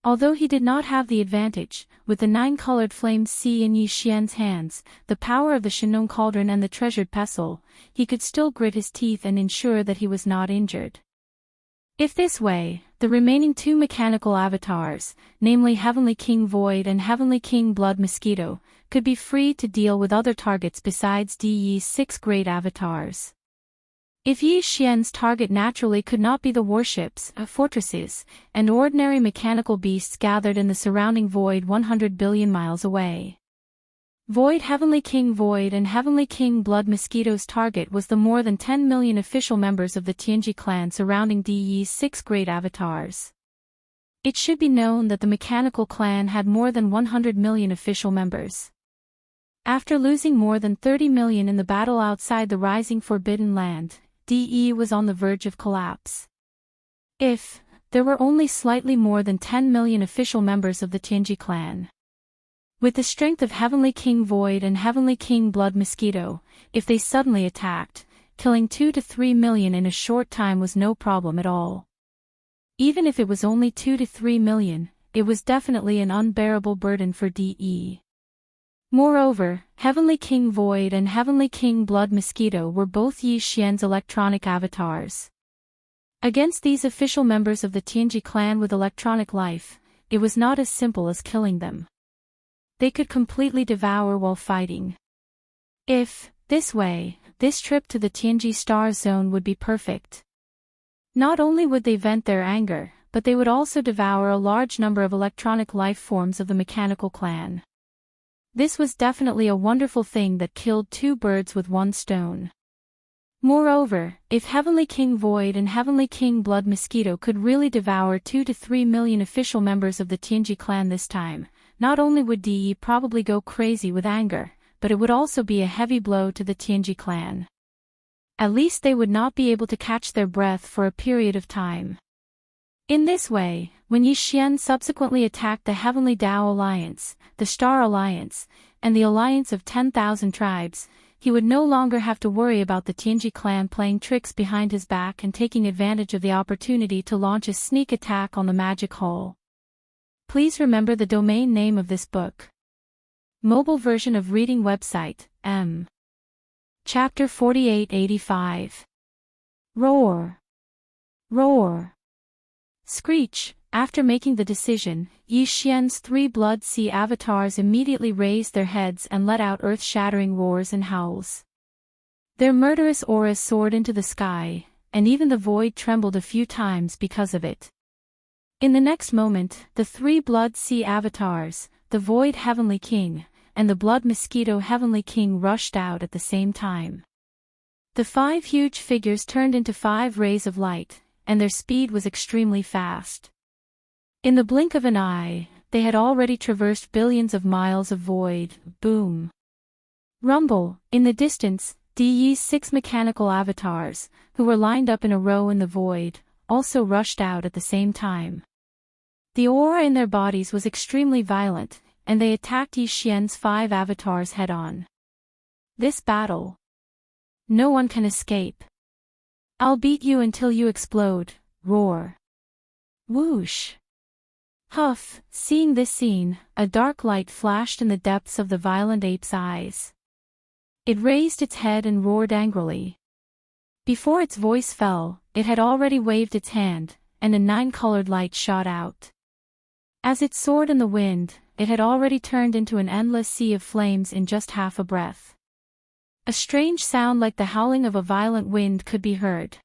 Although he did not have the advantage, with the 9-colored flamed sea in Yi Xian's hands, the power of the Shinnon Cauldron and the treasured pestle, he could still grit his teeth and ensure that he was not injured. If this way, the remaining 2 mechanical avatars, namely Heavenly King Void and Heavenly King Blood Mosquito, could be free to deal with other targets besides DE's 6 great avatars. If Yi Xian's target naturally could not be the warships, fortresses, and ordinary mechanical beasts gathered in the surrounding void 100 billion miles away. Void Heavenly King Void and Heavenly King Blood Mosquito's target was the more than 10 million official members of the Tianji clan surrounding DE's 6 great avatars. It should be known that the mechanical clan had more than 100 million official members. After losing more than 30 million in the battle outside the rising Forbidden Land, DE was on the verge of collapse. If there were only slightly more than 10 million official members of the Tianji clan. With the strength of Heavenly King Void and Heavenly King Blood Mosquito, if they suddenly attacked, killing 2 to 3 million in a short time was no problem at all. Even if it was only 2 to 3 million, it was definitely an unbearable burden for DE. Moreover, Heavenly King Void and Heavenly King Blood Mosquito were both Yi Xian's electronic avatars. Against these official members of the Tianji clan with electronic life, it was not as simple as killing them. They could completely devour while fighting. If, this way, this trip to the Tianji Star Zone would be perfect. Not only would they vent their anger, but they would also devour a large number of electronic life forms of the mechanical clan. This was definitely a wonderful thing that killed 2 birds with 1 stone. Moreover, if Heavenly King Void and Heavenly King Blood Mosquito could really devour 2 to 3 million official members of the Tianji clan this time, not only would DE probably go crazy with anger, but it would also be a heavy blow to the Tianji clan. At least they would not be able to catch their breath for a period of time. In this way, when Yi Xian subsequently attacked the Heavenly Tao Alliance, the Star Alliance, and the Alliance of 10,000 Tribes, he would no longer have to worry about the Tianji clan playing tricks behind his back and taking advantage of the opportunity to launch a sneak attack on the Magic Hall. Please remember the domain name of this book. Mobile version of reading website, M. Chapter 4885. Roar. Roar. Screech. After making the decision, Yi Xian's 3 Blood Sea avatars immediately raised their heads and let out earth-shattering roars and howls. Their murderous auras soared into the sky, and even the void trembled a few times because of it. In the next moment, the 3 Blood Sea avatars, the Void Heavenly King, and the Blood Mosquito Heavenly King rushed out at the same time. The 5 huge figures turned into 5 rays of light, and their speed was extremely fast. In the blink of an eye, they had already traversed billions of miles of void. Boom. Rumble. In the distance, DE's 6 mechanical avatars, who were lined up in a row in the void, also rushed out at the same time. The aura in their bodies was extremely violent, and they attacked Yi Xian's 5 avatars head-on. This battle. No one can escape. I'll beat you until you explode, roar. Whoosh. Huff, seeing this scene, a dark light flashed in the depths of the violent ape's eyes. It raised its head and roared angrily. Before its voice fell, it had already waved its hand, and a 9-colored light shot out. As it soared in the wind, it had already turned into an endless sea of flames in just half a breath. A strange sound like the howling of a violent wind could be heard.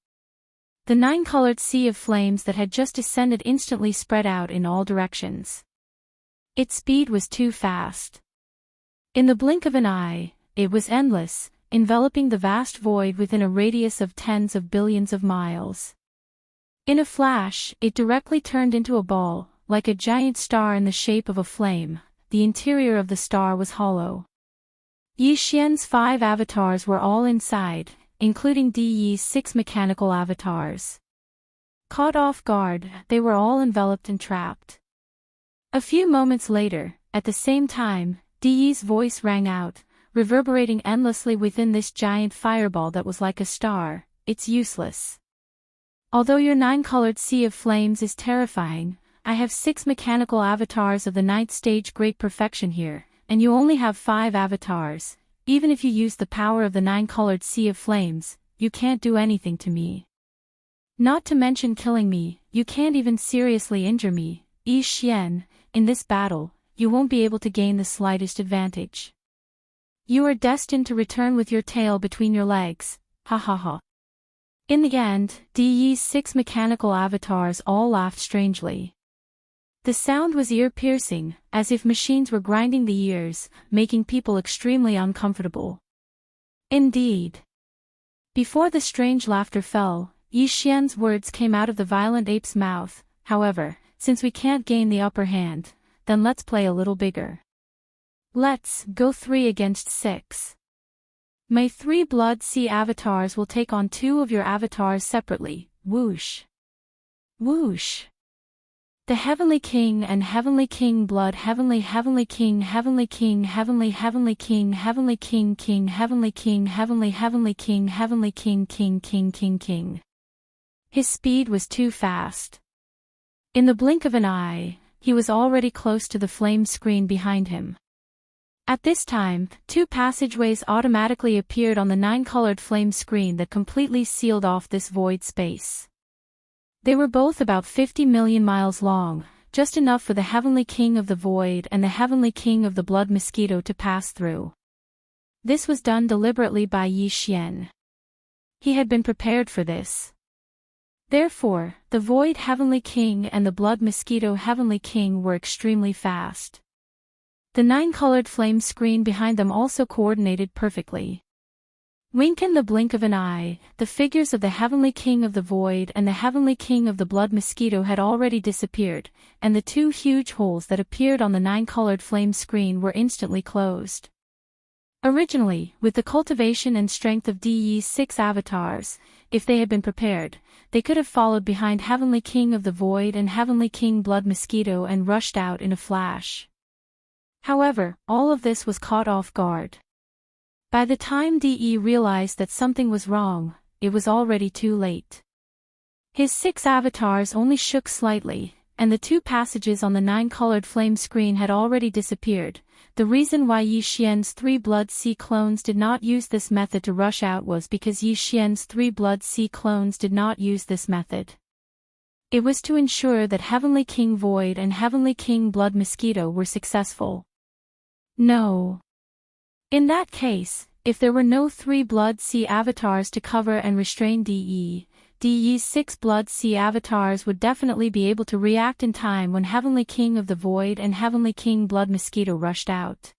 The 9-colored sea of flames that had just descended instantly spread out in all directions. Its speed was too fast. In the blink of an eye, it was endless, enveloping the vast void within a radius of tens of billions of miles. In a flash, it directly turned into a ball, like a giant star in the shape of a flame. The interior of the star was hollow. Yi Xian's 5 avatars were all inside, including Di Yi's 6 mechanical avatars. Caught off guard, they were all enveloped and trapped. A few moments later, at the same time, Di Yi's voice rang out, reverberating endlessly within this giant fireball that was like a star. It's useless. Although your 9-colored sea of flames is terrifying, I have 6 mechanical avatars of the 9th stage great perfection here, and you only have 5 avatars. Even if you use the power of the 9-colored sea of flames, you can't do anything to me. Not to mention killing me, you can't even seriously injure me. Yi Xian, in this battle, you won't be able to gain the slightest advantage. You are destined to return with your tail between your legs, ha ha ha. In the end, Di Yi's 6 mechanical avatars all laughed strangely. The sound was ear-piercing, as if machines were grinding the ears, making people extremely uncomfortable. Indeed. Before the strange laughter fell, Yi Xian's words came out of the violent ape's mouth. However, since we can't gain the upper hand, then let's play a little bigger. Let's go 3 against 6. My 3 blood sea avatars will take on 2 of your avatars separately. Whoosh. Whoosh. The Heavenly King and Heavenly King blood Heavenly King Heavenly King Heavenly King Heavenly King King Heavenly King Heavenly King Heavenly King King. His speed was too fast. In the blink of an eye, he was already close to the flame screen behind him. At this time, 2 passageways automatically appeared on the 9-colored flame screen that completely sealed off this void space. They were both about 50 million miles long, just enough for the Heavenly King of the Void and the Heavenly King of the Blood Mosquito to pass through. This was done deliberately by Yi Xian. He had been prepared for this. Therefore, the Void Heavenly King and the Blood Mosquito Heavenly King were extremely fast. The 9-colored flame screen behind them also coordinated perfectly. Wink in the blink of an eye, the figures of the Heavenly King of the Void and the Heavenly King of the Blood Mosquito had already disappeared, and the 2 huge holes that appeared on the 9-colored flame screen were instantly closed. Originally, with the cultivation and strength of Di Yi's 6 avatars, if they had been prepared, they could have followed behind Heavenly King of the Void and Heavenly King Blood Mosquito and rushed out in a flash. However, all of this was caught off guard. By the time Di realized that something was wrong, it was already too late. His 6 avatars only shook slightly, and the 2 passages on the 9-colored flame screen had already disappeared. The reason why Yi Xian's 3 Blood Sea clones did not use this method to rush out was because Yi Xian's 3 Blood Sea clones did not use this method. It was to ensure that Heavenly King Void and Heavenly King Blood Mosquito were successful. No. In that case, if there were no 3 Blood Sea avatars to cover and restrain Di Yi's 6 Blood Sea avatars would definitely be able to react in time when Heavenly King of the Void and Heavenly King Blood Mosquito rushed out.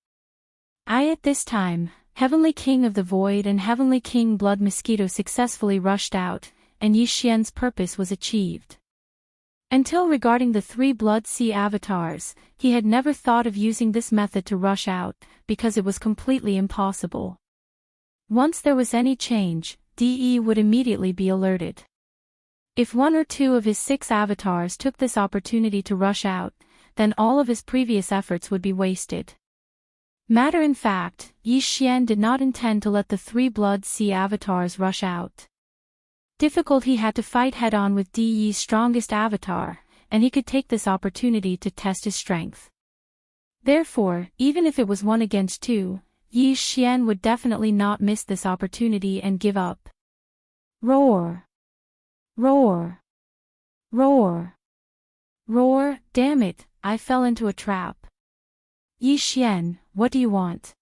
At this time, Heavenly King of the Void and Heavenly King Blood Mosquito successfully rushed out, and Yi Xian's purpose was achieved. Until regarding the 3 Blood Sea avatars, he had never thought of using this method to rush out, because it was completely impossible. Once there was any change, Di would immediately be alerted. If one or two of his 6 avatars took this opportunity to rush out, then all of his previous efforts would be wasted. Matter in fact, Yi Xian did not intend to let the 3 Blood Sea avatars rush out. Difficult he had to fight head-on with Di Yi's strongest avatar, and he could take this opportunity to test his strength. Therefore, even if it was 1 against 2, Yi Xian would definitely not miss this opportunity and give up. Roar! Roar! Roar! Roar! Damn it, I fell into a trap. Yi Xian, what do you want?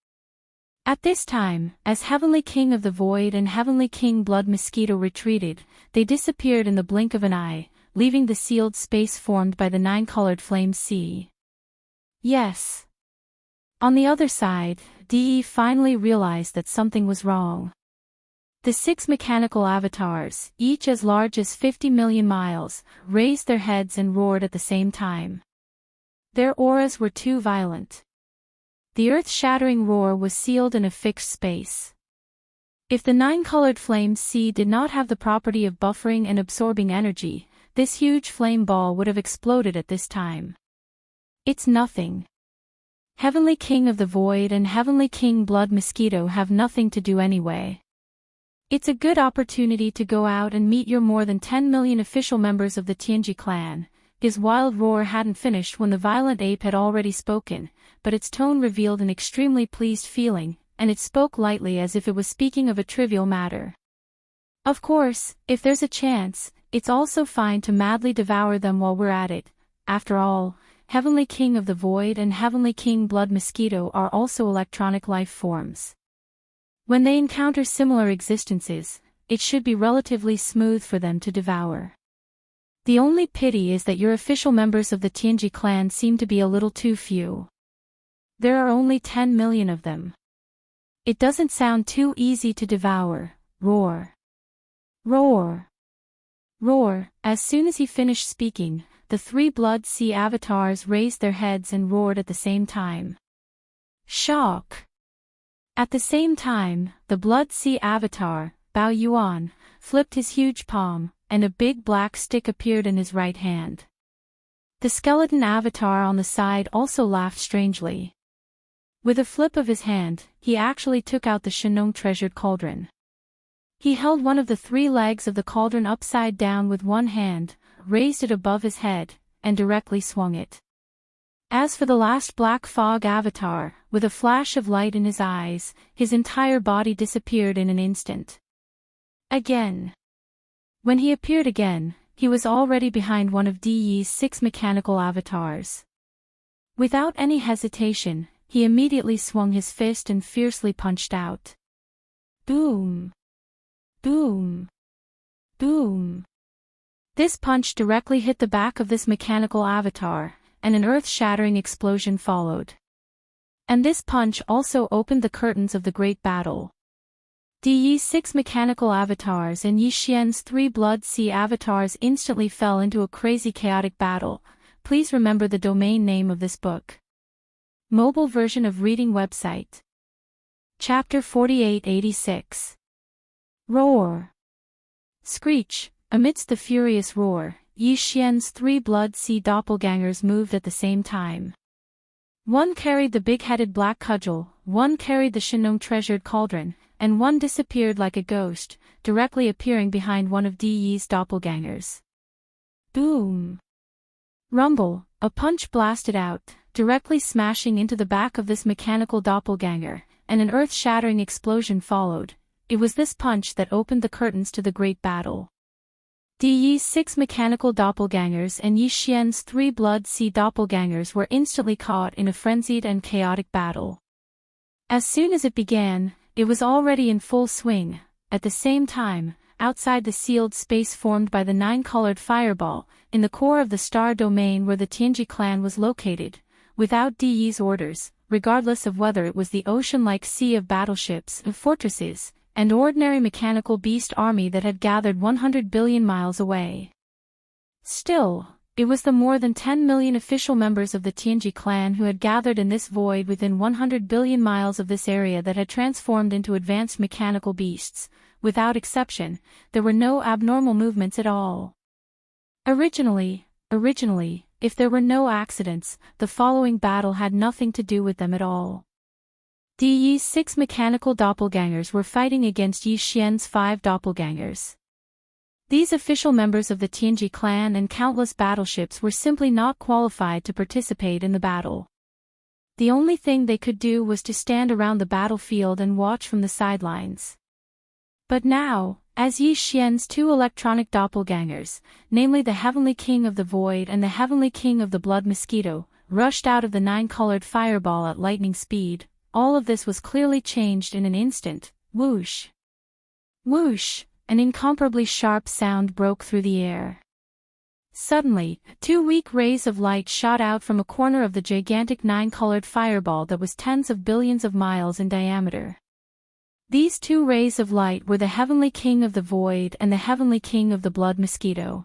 At this time, as Heavenly King of the Void and Heavenly King Blood Mosquito retreated, they disappeared in the blink of an eye, leaving the sealed space formed by the 9-colored flame sea. Yes. On the other side, Di finally realized that something was wrong. The 6 mechanical avatars, each as large as 50 million miles, raised their heads and roared at the same time. Their auras were too violent. The earth-shattering roar was sealed in a fixed space. If the 9-colored flame sea did not have the property of buffering and absorbing energy, this huge flame ball would have exploded at this time. It's nothing. Heavenly King of the Void and Heavenly King Blood Mosquito have nothing to do anyway. It's a good opportunity to go out and meet your more than 10 million official members of the Tianji clan. His wild roar hadn't finished when the violent ape had already spoken, but its tone revealed an extremely pleased feeling, and it spoke lightly as if it was speaking of a trivial matter. Of course, if there's a chance, it's also fine to madly devour them while we're at it. After all, Heavenly King of the Void and Heavenly King Blood Mosquito are also electronic life forms. When they encounter similar existences, it should be relatively smooth for them to devour. The only pity is that your official members of the Tianji clan seem to be a little too few. There are only 10 million of them. It doesn't sound too easy to devour. Roar! Roar! Roar! As soon as he finished speaking, the 3 Blood Sea avatars raised their heads and roared at the same time. Shock! At the same time, the Blood Sea avatar, Bao Yuan, flipped his huge palm, and a big black stick appeared in his right hand. The skeleton avatar on the side also laughed strangely. With a flip of his hand, he actually took out the Shenong treasured cauldron. He held one of the 3 legs of the cauldron upside down with one hand, raised it above his head, and directly swung it. As for the last black fog avatar, with a flash of light in his eyes, his entire body disappeared in an instant. Again. When he appeared again, he was already behind one of Di Yi's 6 mechanical avatars. Without any hesitation, he immediately swung his fist and fiercely punched out. Boom! Boom! Boom! This punch directly hit the back of this mechanical avatar, and an earth-shattering explosion followed. And this punch also opened the curtains of the great battle. Di Yi's 6 mechanical avatars and Yi Xian's 3 Blood Sea avatars instantly fell into a crazy chaotic battle. Please remember the domain name of this book. Mobile version of reading website. Chapter 4886. Roar! Screech! Amidst the furious roar, Yi Xian's 3 Blood Sea doppelgangers moved at the same time. One carried the big-headed black cudgel, one carried the Shenong treasured cauldron, and one disappeared like a ghost, directly appearing behind one of Di Yi's doppelgangers. Boom! Rumble! A punch blasted out, directly smashing into the back of this mechanical doppelganger, and an earth-shattering explosion followed. It was this punch that opened the curtains to the great battle. Di Yi's 6 mechanical doppelgangers and Yi Xian's 3 Blood Sea doppelgangers were instantly caught in a frenzied and chaotic battle. As soon as it began, it was already in full swing. At the same time, outside the sealed space formed by the 9-colored fireball, in the core of the star domain where the Tianji clan was located, without Di Yi's orders, regardless of whether it was the ocean-like sea of battleships, of fortresses, and ordinary mechanical beast army that had gathered 100 billion miles away. Still, it was the more than 10 million official members of the Tianji clan who had gathered in this void within 100 billion miles of this area that had transformed into advanced mechanical beasts. Without exception, there were no abnormal movements at all. Originally, if there were no accidents, the following battle had nothing to do with them at all. Yi's 6 mechanical doppelgangers were fighting against Yi Xian's 5 doppelgangers. These official members of the Tianji clan and countless battleships were simply not qualified to participate in the battle. The only thing they could do was to stand around the battlefield and watch from the sidelines. But now, as Yi Xian's 2 electronic doppelgangers, namely the Heavenly King of the Void and the Heavenly King of the Blood Mosquito, rushed out of the 9-colored fireball at lightning speed, all of this was clearly changed in an instant. Whoosh! Whoosh! An incomparably sharp sound broke through the air. Suddenly, 2 weak rays of light shot out from a corner of the gigantic 9-colored fireball that was tens of billions of miles in diameter. These 2 rays of light were the Heavenly King of the Void and the Heavenly King of the Blood Mosquito.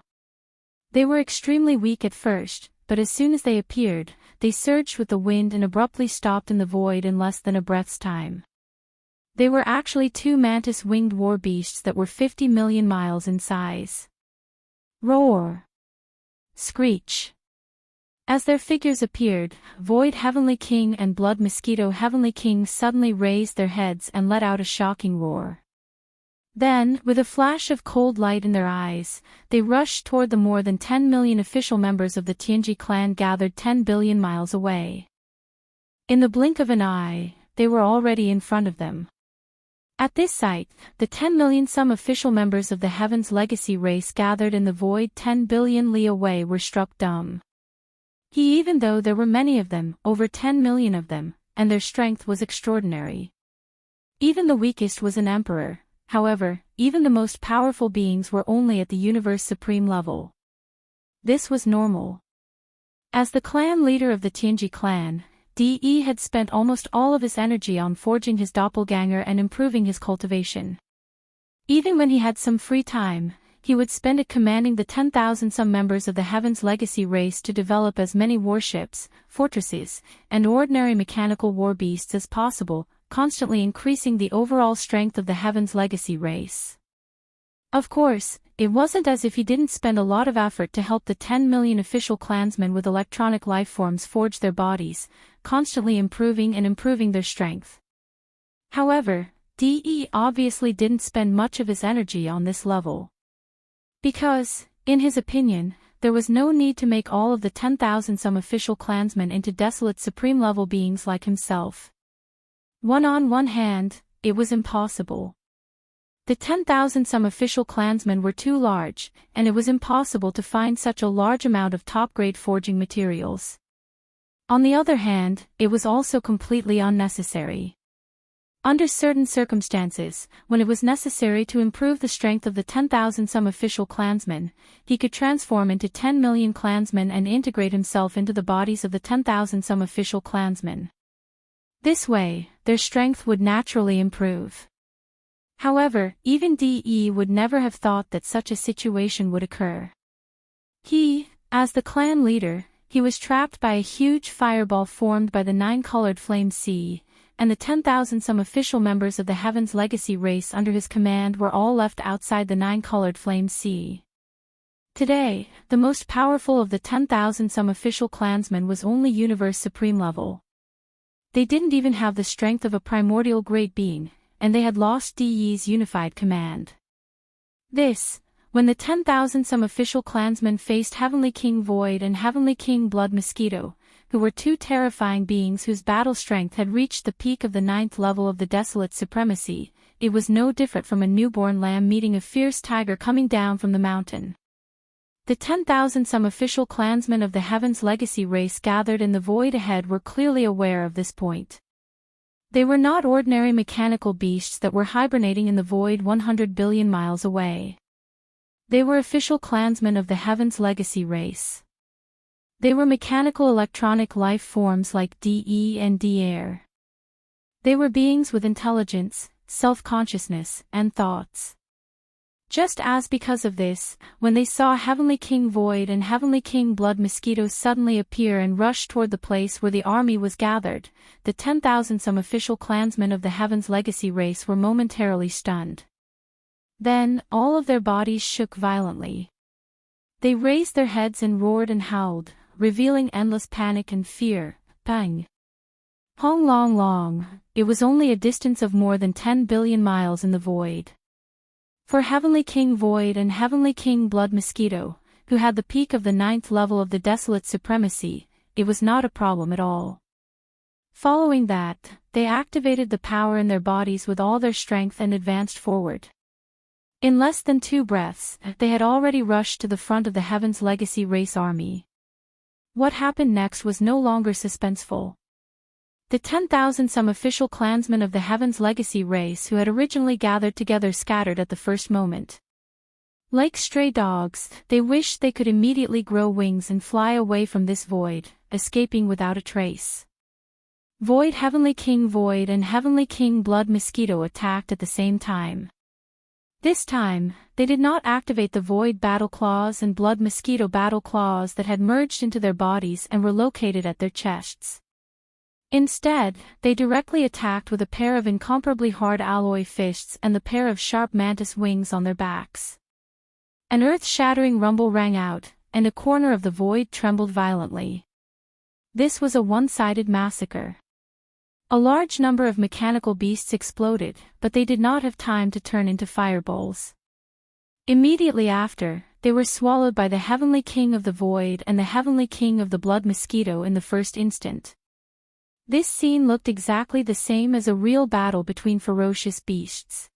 They were extremely weak at first, but as soon as they appeared, they surged with the wind and abruptly stopped in the void in less than a breath's time. They were actually 2 mantis-winged war beasts that were 50 million miles in size. Roar! Screech! As their figures appeared, Void Heavenly King and Blood Mosquito Heavenly King suddenly raised their heads and let out a shocking roar. Then, with a flash of cold light in their eyes, they rushed toward the more than 10 million official members of the Tianji clan gathered 10 billion miles away. In the blink of an eye, they were already in front of them. At this sight, the 10 million some official members of the Heaven's Legacy race gathered in the void 10 billion li away were struck dumb. Even though there were many of them, over 10 million of them, and their strength was extraordinary. Even the weakest was an emperor. However, even the most powerful beings were only at the universe supreme level. This was normal. As the clan leader of the Tianji clan, De had spent almost all of his energy on forging his doppelganger and improving his cultivation. Even when he had some free time, he would spend it commanding the 10,000 some members of the Heaven's Legacy race to develop as many warships, fortresses, and ordinary mechanical war beasts as possible, constantly increasing the overall strength of the Heaven's Legacy race. Of course, it wasn't as if he didn't spend a lot of effort to help the 10 million official clansmen with electronic lifeforms forge their bodies, constantly improving their strength. However, De obviously didn't spend much of his energy on this level. Because, in his opinion, there was no need to make all of the 10,000 some official clansmen into desolate supreme-level beings like himself. On one hand, it was impossible. The 10,000 some official clansmen were too large, and it was impossible to find such a large amount of top-grade forging materials. On the other hand, it was also completely unnecessary. Under certain circumstances, when it was necessary to improve the strength of the 10,000 some official clansmen, he could transform into 10 million clansmen and integrate himself into the bodies of the 10,000 some official clansmen. This way, their strength would naturally improve. However, even De would never have thought that such a situation would occur. As the clan leader, he was trapped by a huge fireball formed by the 9-colored flame sea, and the 10,000 some official members of the Heaven's Legacy race under his command were all left outside the 9-colored flame sea. Today, the most powerful of the 10,000 some official clansmen was only Universe Supreme level. They didn't even have the strength of a primordial great being, and they had lost De's unified command. When the 10,000 some official clansmen faced Heavenly King Void and Heavenly King Blood Mosquito, who were 2 terrifying beings whose battle strength had reached the peak of the 9th level of the Desolate Supremacy, it was no different from a newborn lamb meeting a fierce tiger coming down from the mountain. The 10,000 some official clansmen of the Heaven's Legacy race gathered in the void ahead were clearly aware of this point. They were not ordinary mechanical beasts that were hibernating in the void 100 billion miles away. They were official clansmen of the Heaven's Legacy race. They were mechanical electronic life forms like De and De. They were beings with intelligence, self-consciousness, and thoughts. Just as because of this, when they saw Heavenly King Void and Heavenly King Blood Mosquito suddenly appear and rush toward the place where the army was gathered, the 10,000 some official clansmen of the Heaven's Legacy race were momentarily stunned. Then, all of their bodies shook violently. They raised their heads and roared and howled, revealing endless panic and fear. Bang! Hong long long, it was only a distance of more than 10 billion miles in the void. For Heavenly King Void and Heavenly King Blood Mosquito, who had the peak of the 9th level of the Desolate Supremacy, it was not a problem at all. Following that, they activated the power in their bodies with all their strength and advanced forward. In less than 2 breaths, they had already rushed to the front of the Heaven's Legacy race army. What happened next was no longer suspenseful. The 10,000-some official clansmen of the Heaven's Legacy race who had originally gathered together scattered at the first moment. Like stray dogs, they wished they could immediately grow wings and fly away from this void, escaping without a trace. Void Heavenly King Void and Heavenly King Blood Mosquito attacked at the same time. This time, they did not activate the Void Battle Claws and Blood Mosquito Battle Claws that had merged into their bodies and were located at their chests. Instead, they directly attacked with a pair of incomparably hard alloy fists and the pair of sharp mantis wings on their backs. An earth-shattering rumble rang out, and a corner of the void trembled violently. This was a one-sided massacre. A large number of mechanical beasts exploded, but they did not have time to turn into fireballs. Immediately after, they were swallowed by the Heavenly King of the Void and the Heavenly King of the Blood Mosquito in the first instant. This scene looked exactly the same as a real battle between ferocious beasts.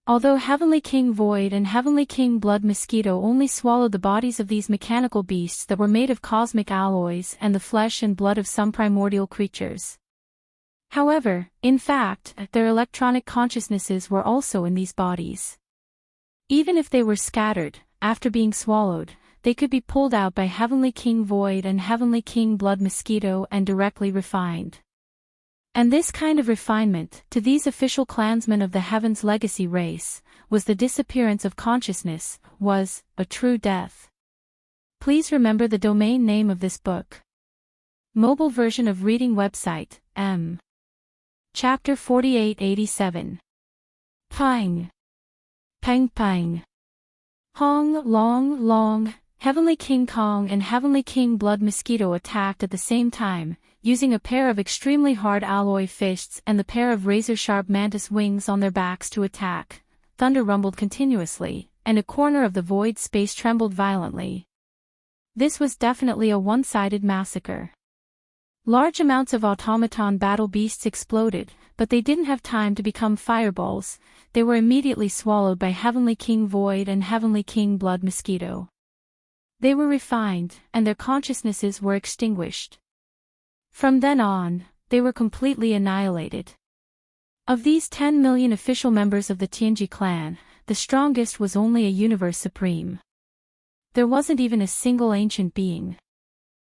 Although Heavenly King Void and Heavenly King Blood Mosquito only swallowed the bodies of these mechanical beasts that were made of cosmic alloys and the flesh and blood of some primordial creatures. However, in fact, their electronic consciousnesses were also in these bodies. Even if they were scattered, after being swallowed, they could be pulled out by Heavenly King Void and Heavenly King Blood Mosquito and directly refined. And this kind of refinement, to these official clansmen of the Heaven's Legacy race, was the disappearance of consciousness, was a true death. Please remember the domain name of this book. Mobile version of reading website, M. Chapter 4887. Pang. Pang pang. Hong long long, Heavenly King Kong and Heavenly King Blood Mosquito attacked at the same time, using a pair of extremely hard alloy fists and the pair of razor-sharp mantis wings on their backs to attack. Thunder rumbled continuously, and a corner of the void space trembled violently. This was definitely a one-sided massacre. Large amounts of automaton battle beasts exploded, but they didn't have time to become fireballs. They were immediately swallowed by Heavenly King Void and Heavenly King Blood Mosquito. They were refined, and their consciousnesses were extinguished. From then on, they were completely annihilated. Of these 10 million official members of the Tianji clan, the strongest was only a universe supreme. There wasn't even a single ancient being.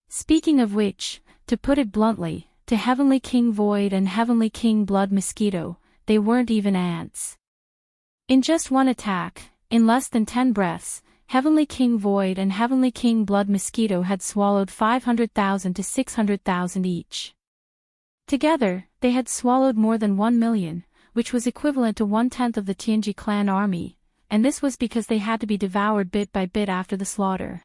Speaking of which, to put it bluntly, to Heavenly King Void and Heavenly King Blood Mosquito, they weren't even ants. In just one attack, in less than 10 breaths, Heavenly King Void and Heavenly King Blood Mosquito had swallowed 500,000 to 600,000 each. Together, they had swallowed more than 1 million, which was equivalent to 1/10 of the Tianji clan army, and this was because they had to be devoured bit by bit after the slaughter.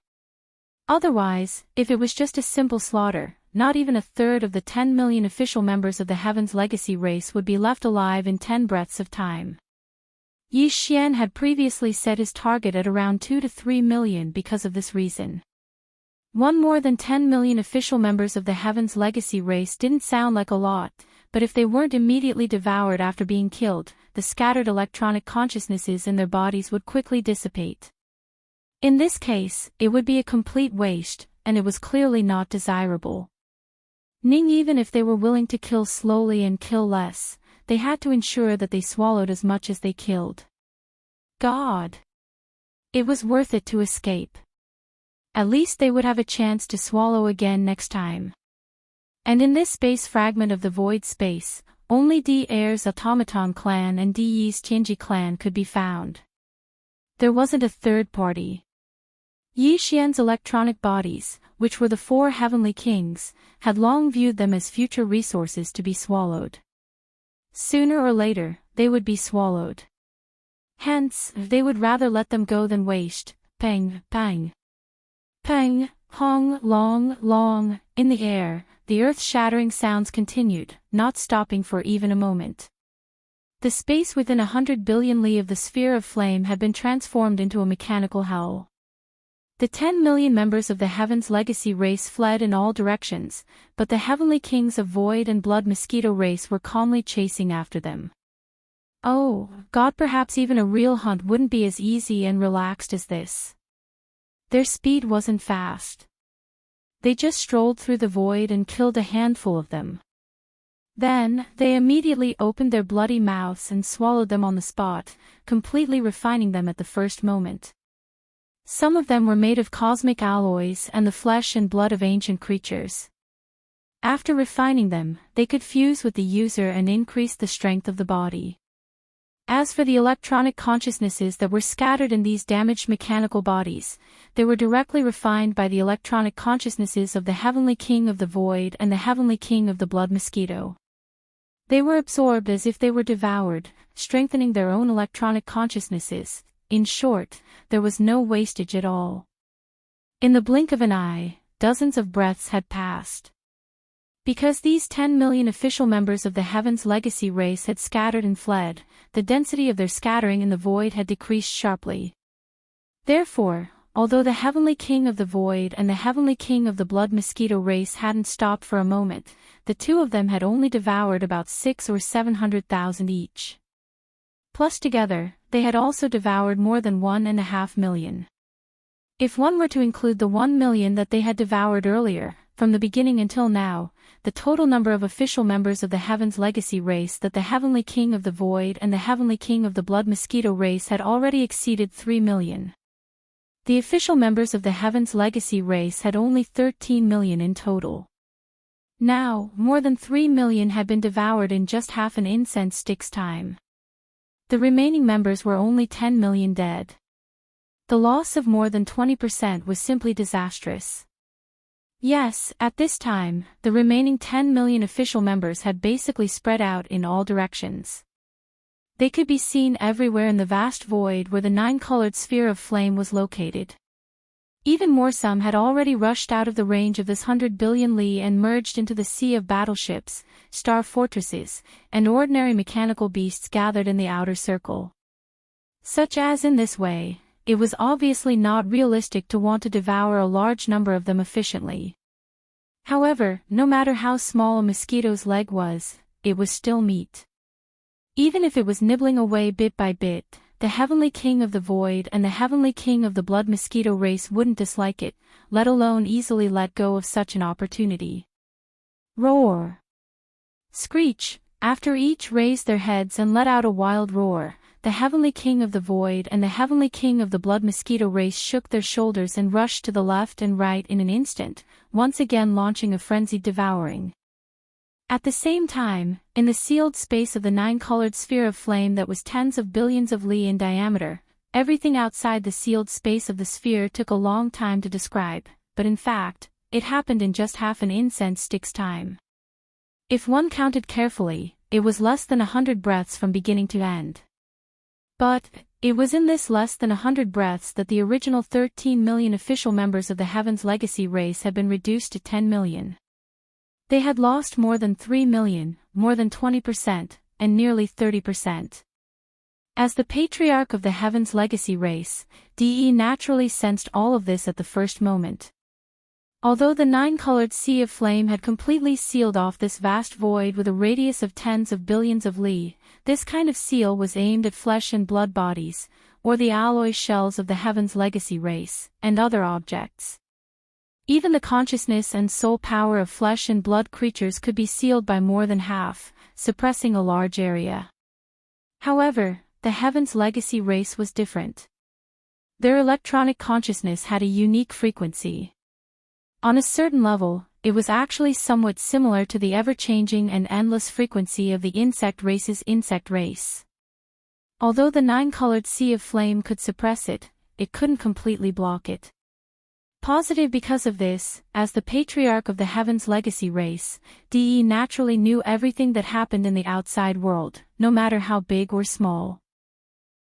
Otherwise, if it was just a simple slaughter, not even a third of the 10 million official members of the Heaven's Legacy race would be left alive in 10 breaths of time. Yi Xian had previously set his target at around 2 to 3 million because of this reason. One more than 10 million official members of the Heaven's Legacy race didn't sound like a lot, but if they weren't immediately devoured after being killed, the scattered electronic consciousnesses in their bodies would quickly dissipate. In this case, it would be a complete waste, and it was clearly not desirable. Even if they were willing to kill slowly and kill less, they had to ensure that they swallowed as much as they killed. God! It was worth it to escape. At least they would have a chance to swallow again next time. And in this space fragment of the void space, only D Air's Automaton clan and D Yi's Tianji clan could be found. There wasn't a third party. Yi Xian's electronic bodies, which were the 4 heavenly kings, had long viewed them as future resources to be swallowed. Sooner or later, they would be swallowed. Hence, they would rather let them go than waste. Pang, pang. Pang, hong, long, long, in the air, the earth-shattering sounds continued, not stopping for even a moment. The space within 100 billion li of the sphere of flame had been transformed into a mechanical howl. The 10 million members of the Heaven's Legacy race fled in all directions, but the heavenly kings of Void and Blood Mosquito race were calmly chasing after them. Oh, God, perhaps even a real hunt wouldn't be as easy and relaxed as this. Their speed wasn't fast. They just strolled through the void and killed a handful of them. Then, they immediately opened their bloody mouths and swallowed them on the spot, completely refining them at the first moment. Some of them were made of cosmic alloys and the flesh and blood of ancient creatures. After refining them, they could fuse with the user and increase the strength of the body. As for the electronic consciousnesses that were scattered in these damaged mechanical bodies, they were directly refined by the electronic consciousnesses of the Heavenly King of the Void and the Heavenly King of the Blood Mosquito. They were absorbed as if they were devoured, strengthening their own electronic consciousnesses. In short, there was no wastage at all. In the blink of an eye, dozens of breaths had passed. Because these 10 million official members of the Heaven's Legacy race had scattered and fled, the density of their scattering in the void had decreased sharply. Therefore, although the Heavenly King of the Void and the Heavenly King of the Blood Mosquito race hadn't stopped for a moment, the two of them had only devoured about 600,000 or 700,000 each. Plus together, they had also devoured more than 1.5 million. If one were to include the 1 million that they had devoured earlier, from the beginning until now, the total number of official members of the Heaven's Legacy race that the Heavenly King of the Void and the Heavenly King of the Blood Mosquito race had already exceeded 3 million. The official members of the Heaven's Legacy race had only 13 million in total. Now, more than 3 million had been devoured in just half an incense stick's time. The remaining members were only 10 million dead. The loss of more than 20% was simply disastrous. Yes, at this time, the remaining 10 million official members had basically spread out in all directions. They could be seen everywhere in the vast void where the 9-colored sphere of flame was located. Even more, some had already rushed out of the range of this 100 billion li and merged into the sea of battleships, star fortresses, and ordinary mechanical beasts gathered in the outer circle. Such as in this way, it was obviously not realistic to want to devour a large number of them efficiently. However, no matter how small a mosquito's leg was, it was still meat. Even if it was nibbling away bit by bit, the Heavenly King of the Void and the Heavenly King of the Blood Mosquito race wouldn't dislike it, let alone easily let go of such an opportunity. Roar! Screech! After each raised their heads and let out a wild roar, the Heavenly King of the Void and the Heavenly King of the Blood Mosquito race shook their shoulders and rushed to the left and right in an instant, once again launching a frenzied devouring. At the same time, in the sealed space of the 9-colored sphere of flame that was tens of billions of li in diameter, everything outside the sealed space of the sphere took a long time to describe, but in fact, it happened in just half an incense stick's time. If one counted carefully, it was less than 100 breaths from beginning to end. But, it was in this less than 100 breaths that the original 13 million official members of the Heaven's Legacy race had been reduced to 10 million. They had lost more than 3 million, more than 20%, and nearly 30%. As the patriarch of the Heaven's Legacy race, DE naturally sensed all of this at the first moment. Although the 9-colored sea of flame had completely sealed off this vast void with a radius of tens of billions of li, this kind of seal was aimed at flesh and blood bodies, or the alloy shells of the Heaven's Legacy race, and other objects. Even the consciousness and soul power of flesh and blood creatures could be sealed by more than half, suppressing a large area. However, the Heaven's Legacy race was different. Their electronic consciousness had a unique frequency. On a certain level, it was actually somewhat similar to the ever-changing and endless frequency of the insect race's insect race. Although the 9-colored sea of flame could suppress it, it couldn't completely block it. Positive because of this, as the patriarch of the Heaven's Legacy race, DE naturally knew everything that happened in the outside world, no matter how big or small.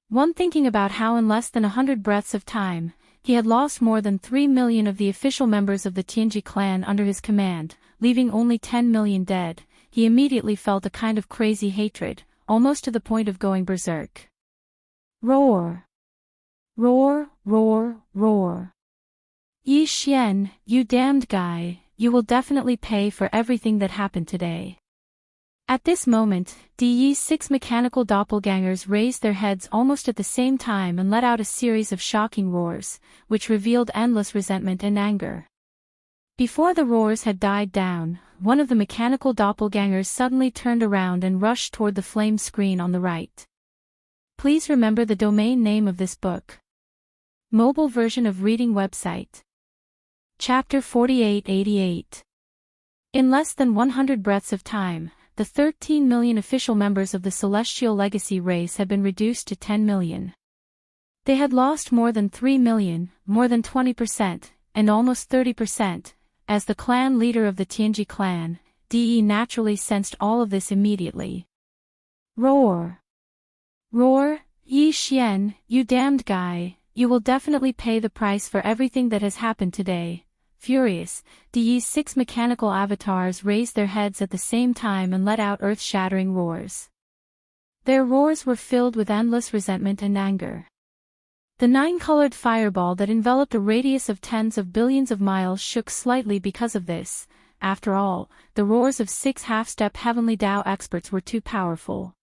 One thinking about how in less than 100 breaths of time, He had lost more than 3 million of the official members of the Tianji clan under his command, leaving only 10 million dead. He immediately felt a kind of crazy hatred, almost to the point of going berserk. Roar! Roar, roar, roar. Yi Xian, you damned guy, you will definitely pay for everything that happened today. At this moment, Di Yi's 6 mechanical doppelgangers raised their heads almost at the same time and let out a series of shocking roars, which revealed endless resentment and anger. Before the roars had died down, one of the mechanical doppelgangers suddenly turned around and rushed toward the flame screen on the right. Please remember the domain name of this book. Mobile version of reading website. Chapter 4888. In less than 100 breaths of time, the 13 million official members of the Celestial Legacy race had been reduced to 10 million. They had lost more than 3 million, more than 20%, and almost 30%. As the clan leader of the Tianji clan, Di Yi naturally sensed all of this immediately. Roar! Roar, Yi Xian, you damned guy, you will definitely pay the price for everything that has happened today. Furious, Di Yi's 6 mechanical avatars raised their heads at the same time and let out earth-shattering roars. Their roars were filled with endless resentment and anger. The 9-colored fireball that enveloped a radius of tens of billions of miles shook slightly because of this. After all, the roars of 6 half-step Heavenly Tao experts were too powerful.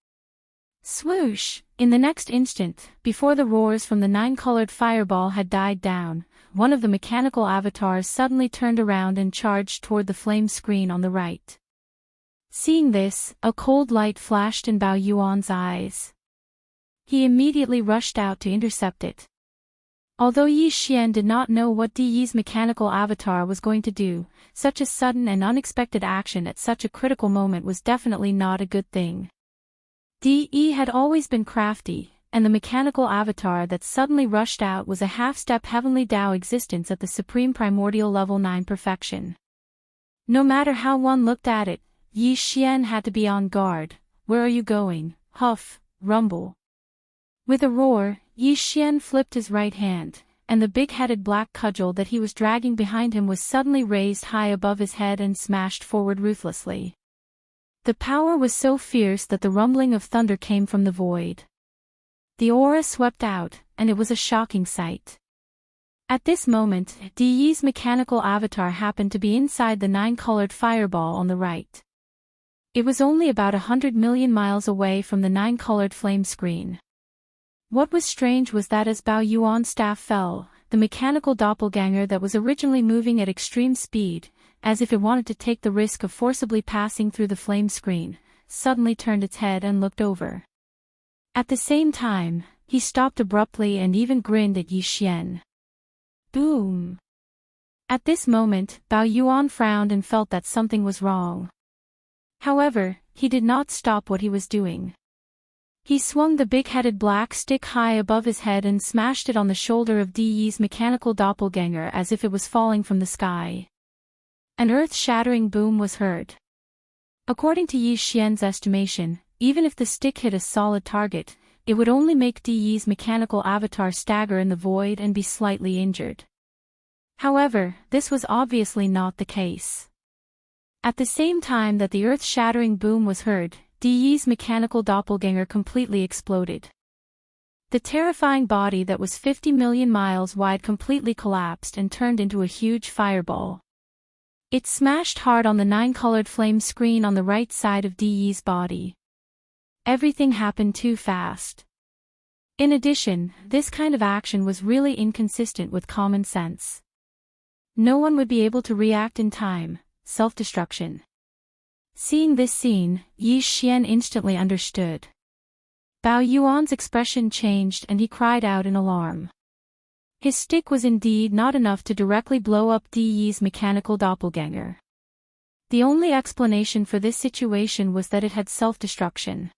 Swoosh! In the next instant, before the roars from the 9-colored fireball had died down, one of the mechanical avatars suddenly turned around and charged toward the flame screen on the right. Seeing this, a cold light flashed in Bao Yuan's eyes. He immediately rushed out to intercept it. Although Yi Xian did not know what Di Yi's mechanical avatar was going to do, such a sudden and unexpected action at such a critical moment was definitely not a good thing. Di Yi had always been crafty, and the mechanical avatar that suddenly rushed out was a half-step Heavenly Tao existence at the supreme primordial level 9 perfection. No matter how one looked at it, Yi Xian had to be on guard. Where are you going? Huff, rumble. With a roar, Yi Xian flipped his right hand, and the big-headed black cudgel that he was dragging behind him was suddenly raised high above his head and smashed forward ruthlessly. The power was so fierce that the rumbling of thunder came from the void. The aura swept out, and it was a shocking sight. At this moment, Di Yi's mechanical avatar happened to be inside the 9-colored fireball on the right. It was only about 100 million miles away from the 9-colored flame screen. What was strange was that as Bao Yuan's staff fell, the mechanical doppelganger that was originally moving at extreme speed, as if it wanted to take the risk of forcibly passing through the flame screen, suddenly turned its head and looked over. At the same time, he stopped abruptly and even grinned at Yi Xian. Boom! At this moment, Bao Yuan frowned and felt that something was wrong. However, he did not stop what he was doing. He swung the big-headed black stick high above his head and smashed it on the shoulder of Di Yi's mechanical doppelganger as if it was falling from the sky. An earth-shattering boom was heard. According to Yi Xian's estimation, even if the stick hit a solid target, it would only make Di Yi's mechanical avatar stagger in the void and be slightly injured. However, this was obviously not the case. At the same time that the earth-shattering boom was heard, Di Yi's mechanical doppelganger completely exploded. The terrifying body that was 50 million miles wide completely collapsed and turned into a huge fireball. It smashed hard on the 9-colored flame screen on the right side of Di Yi's body. Everything happened too fast. In addition, this kind of action was really inconsistent with common sense. No one would be able to react in time. Self-destruction. Seeing this scene, Yi Xian instantly understood. Bao Yuan's expression changed and he cried out in alarm. His stick was indeed not enough to directly blow up Di Yi's mechanical doppelganger. The only explanation for this situation was that it had self-destruction.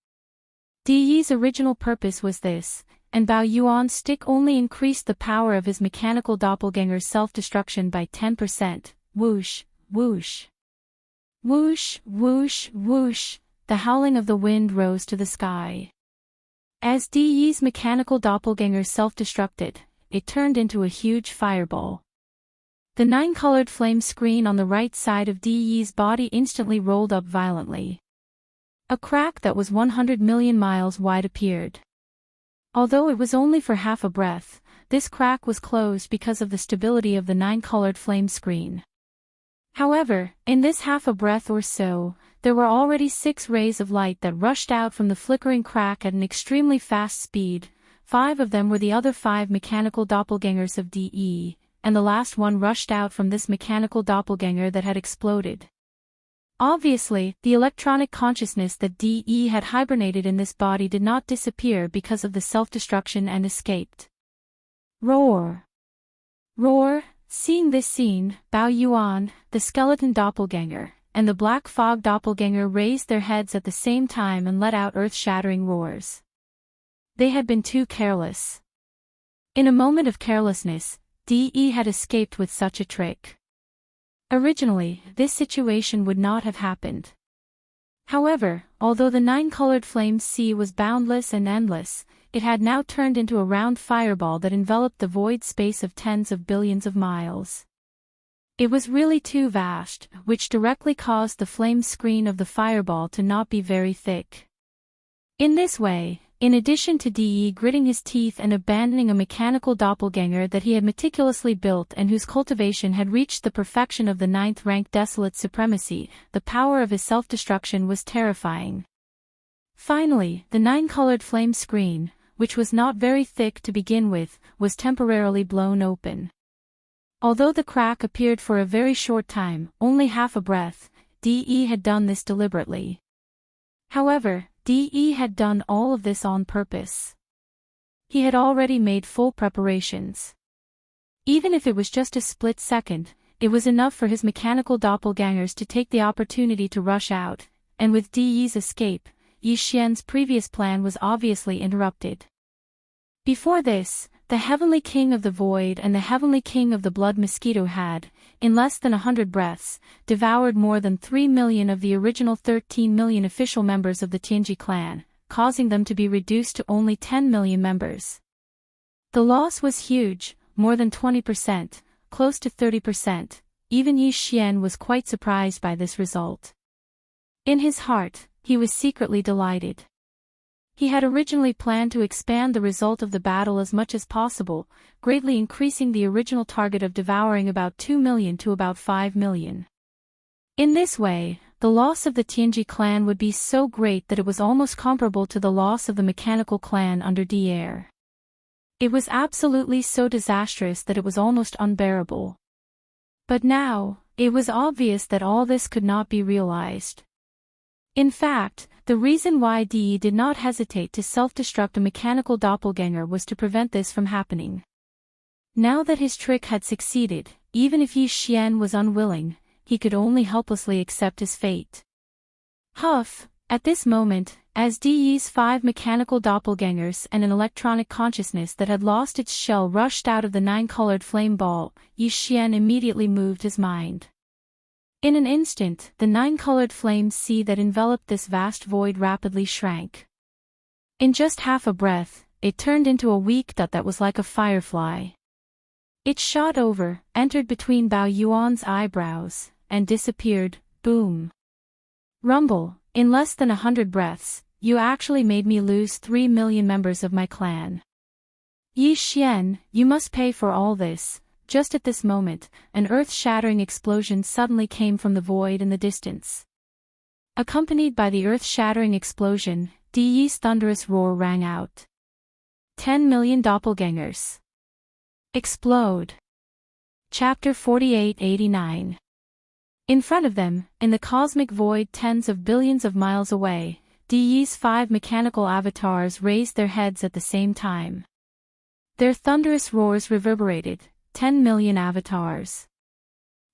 Di Yi's original purpose was this, and Bao Yuan's stick only increased the power of his mechanical doppelganger's self-destruction by 10%. Whoosh, whoosh. Whoosh, whoosh, whoosh, the howling of the wind rose to the sky. As Di Yi's mechanical doppelganger self-destructed, it turned into a huge fireball. The 9-colored flame screen on the right side of DE's body instantly rolled up violently. A crack that was 100 million miles wide appeared. Although it was only for half a breath, this crack was closed because of the stability of the 9-colored flame screen. However, in this half a breath or so, there were already 6 rays of light that rushed out from the flickering crack at an extremely fast speed. 5 of them were the other 5 mechanical doppelgangers of DE, and the last one rushed out from this mechanical doppelganger that had exploded. Obviously, the electronic consciousness that DE had hibernated in this body did not disappear because of the self-destruction and escaped. Roar! Roar! Seeing this scene, Bao Yuan, the skeleton doppelganger, and the black fog doppelganger raised their heads at the same time and let out earth-shattering roars. They had been too careless. In a moment of carelessness, DE had escaped with such a trick. Originally, this situation would not have happened. However, although the 9-colored flame sea was boundless and endless, it had now turned into a round fireball that enveloped the void space of tens of billions of miles. It was really too vast, which directly caused the flame screen of the fireball to not be very thick. In this way, in addition to DE gritting his teeth and abandoning a mechanical doppelganger that he had meticulously built and whose cultivation had reached the perfection of the 9th-rank desolate supremacy, the power of his self-destruction was terrifying. Finally, the 9-colored flame screen, which was not very thick to begin with, was temporarily blown open. Although the crack appeared for a very short time, only half a breath, DE had done this deliberately. However, DE had done all of this on purpose. He had already made full preparations. Even if it was just a split second, it was enough for his mechanical doppelgangers to take the opportunity to rush out, and with DE's escape, Yi Xian's previous plan was obviously interrupted. Before this, the Heavenly King of the Void and the Heavenly King of the Blood Mosquito had, in less than 100 breaths, devoured more than 3 million of the original 13 million official members of the Tianji clan, causing them to be reduced to only 10 million members. The loss was huge, more than 20%, close to 30%. Even Yi Xian was quite surprised by this result. In his heart, he was secretly delighted. He had originally planned to expand the result of the battle as much as possible, greatly increasing the original target of devouring about 2 million to about 5 million. In this way, the loss of the Tianji clan would be so great that it was almost comparable to the loss of the mechanical clan under Dier. It was absolutely so disastrous that it was almost unbearable. But now, it was obvious that all this could not be realized. In fact, the reason why DE did not hesitate to self-destruct a mechanical doppelganger was to prevent this from happening. Now that his trick had succeeded, even if Yi Xian was unwilling, he could only helplessly accept his fate. Huff, at this moment, as DE's 5 mechanical doppelgangers and an electronic consciousness that had lost its shell rushed out of the 9-colored flame ball, Yi Xian immediately moved his mind. In an instant, the 9-colored flame sea that enveloped this vast void rapidly shrank. In just half a breath, it turned into a weak dot that was like a firefly. It shot over, entered between Bao Yuan's eyebrows, and disappeared. Boom. Rumble, in less than 100 breaths, you actually made me lose 3 million members of my clan. Yi Xian, you must pay for all this. Just at this moment, an earth-shattering explosion suddenly came from the void in the distance. Accompanied by the earth-shattering explosion, DE's thunderous roar rang out. 10 million doppelgangers. Explode. Chapter 4889. In front of them, in the cosmic void tens of billions of miles away, DE's 5 mechanical avatars raised their heads at the same time. Their thunderous roars reverberated. 10 million avatars.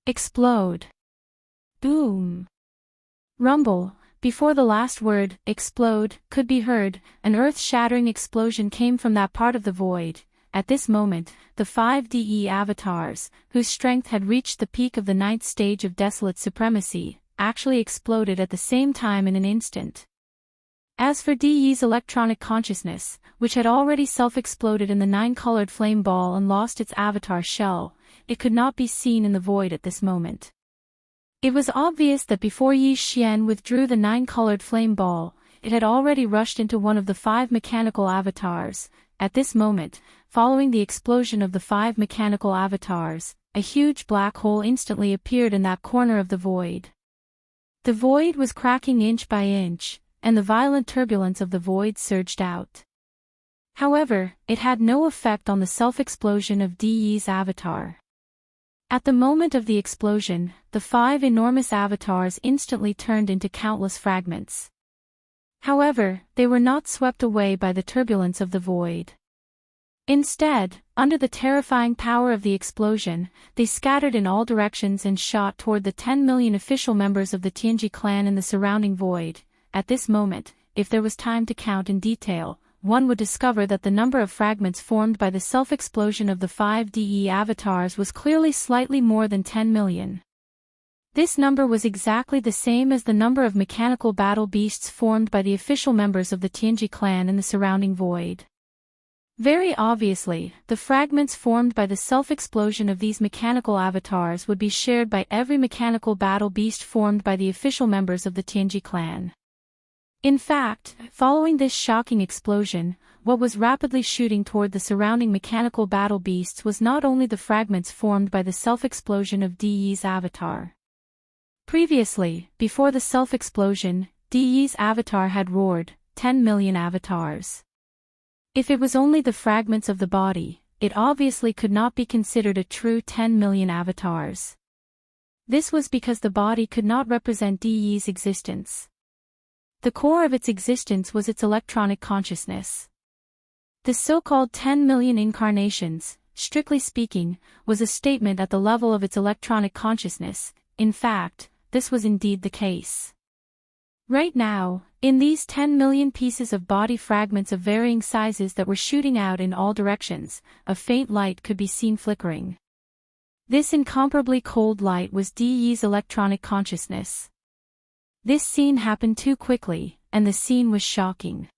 Explode. Boom. Rumble. Before the last word, explode, could be heard, an earth-shattering explosion came from that part of the void. At this moment, the 5 DE avatars, whose strength had reached the peak of the 9th stage of desolate supremacy, actually exploded at the same time in an instant. As for DE's electronic consciousness, which had already self-exploded in the nine-colored flame ball and lost its avatar shell, it could not be seen in the void at this moment. It was obvious that before Yi Xian withdrew the nine-colored flame ball, it had already rushed into one of the 5 mechanical avatars. At this moment, following the explosion of the 5 mechanical avatars, a huge black hole instantly appeared in that corner of the void. The void was cracking inch by inch, and the violent turbulence of the void surged out. However, it had no effect on the self-explosion of DE's avatar. At the moment of the explosion, the 5 enormous avatars instantly turned into countless fragments. However, they were not swept away by the turbulence of the void. Instead, under the terrifying power of the explosion, they scattered in all directions and shot toward the 10 million official members of the Tianji clan in the surrounding void. At this moment, if there was time to count in detail, one would discover that the number of fragments formed by the self-explosion of the 5 DE avatars was clearly slightly more than 10 million. This number was exactly the same as the number of mechanical battle beasts formed by the official members of the Tianji clan in the surrounding void. Very obviously, the fragments formed by the self-explosion of these mechanical avatars would be shared by every mechanical battle beast formed by the official members of the Tianji clan. In fact, following this shocking explosion, what was rapidly shooting toward the surrounding mechanical battle beasts was not only the fragments formed by the self-explosion of DE's avatar. Previously, before the self-explosion, DE's avatar had roared, 10 million avatars. If it was only the fragments of the body, it obviously could not be considered a true 10 million avatars. This was because the body could not represent DE's existence. The core of its existence was its electronic consciousness. The so-called 10 million incarnations, strictly speaking, was a statement at the level of its electronic consciousness. In fact, this was indeed the case. Right now, in these 10 million pieces of body fragments of varying sizes that were shooting out in all directions, a faint light could be seen flickering. This incomparably cold light was DE's electronic consciousness. This scene happened too quickly, and the scene was shocking.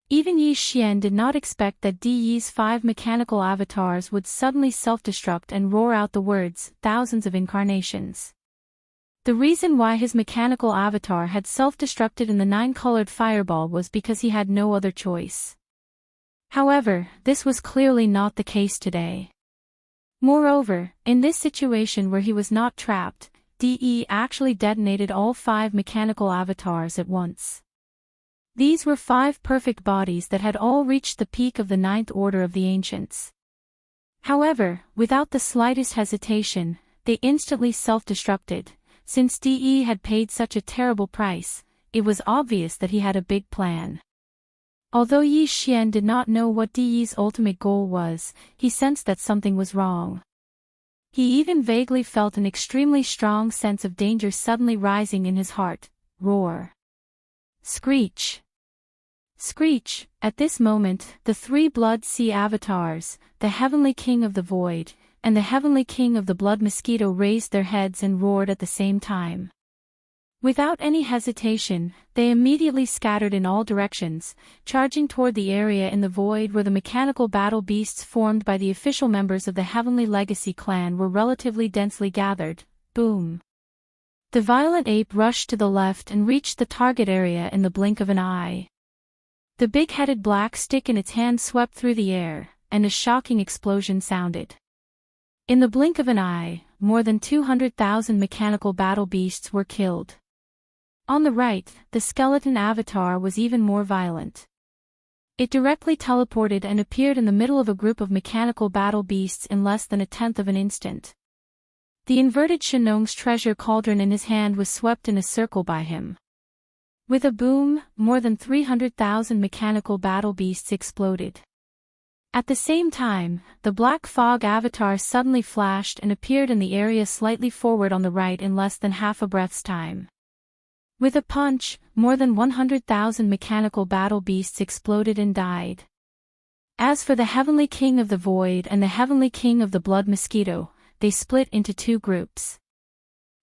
Even Yi Xian did not expect that DE's 5 mechanical avatars would suddenly self-destruct and roar out the words, thousands of incarnations. The reason why his mechanical avatar had self-destructed in the 9-colored fireball was because he had no other choice. However, this was clearly not the case today. Moreover, in this situation where he was not trapped, DE actually detonated all 5 mechanical avatars at once. These were 5 perfect bodies that had all reached the peak of the 9th order of the ancients. However, without the slightest hesitation, they instantly self-destructed. Since DE had paid such a terrible price, it was obvious that he had a big plan. Although Yi Xian did not know what DE's ultimate goal was, he sensed that something was wrong. He even vaguely felt an extremely strong sense of danger suddenly rising in his heart. Roar. Screech. Screech. At this moment, the 3 Blood Sea avatars, the Heavenly King of the Void, and the Heavenly King of the Blood Mosquito raised their heads and roared at the same time. Without any hesitation, they immediately scattered in all directions, charging toward the area in the void where the mechanical battle beasts formed by the official members of the Heavenly Legacy clan were relatively densely gathered. Boom! The violent ape rushed to the left and reached the target area in the blink of an eye. The big-headed black stick in its hand swept through the air, and a shocking explosion sounded. In the blink of an eye, more than 200,000 mechanical battle beasts were killed. On the right, the skeleton avatar was even more violent. It directly teleported and appeared in the middle of a group of mechanical battle beasts in less than a tenth of an instant. The inverted Shenong's treasure cauldron in his hand was swept in a circle by him. With a boom, more than 300,000 mechanical battle beasts exploded. At the same time, the black fog avatar suddenly flashed and appeared in the area slightly forward on the right in less than half a breath's time. With a punch, more than 100,000 mechanical battle beasts exploded and died. As for the Heavenly King of the Void and the Heavenly King of the Blood Mosquito, they split into 2 groups.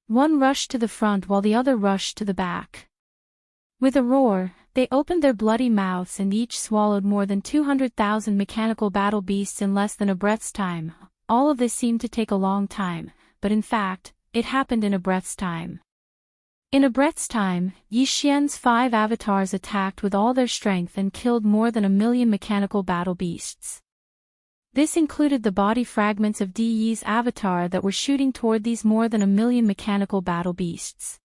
One rushed to the front while the other rushed to the back. With a roar, They opened their bloody mouths and each swallowed more than 200,000 mechanical battle beasts in less than a breath's time. All of this seemed to take a long time, but in fact, it happened in a breath's time. In a breath's time, Yi Xian's 5 avatars attacked with all their strength and killed more than 1,000,000 mechanical battle beasts. This included the body fragments of Di Yi's avatar that were shooting toward these more than 1,000,000 mechanical battle beasts.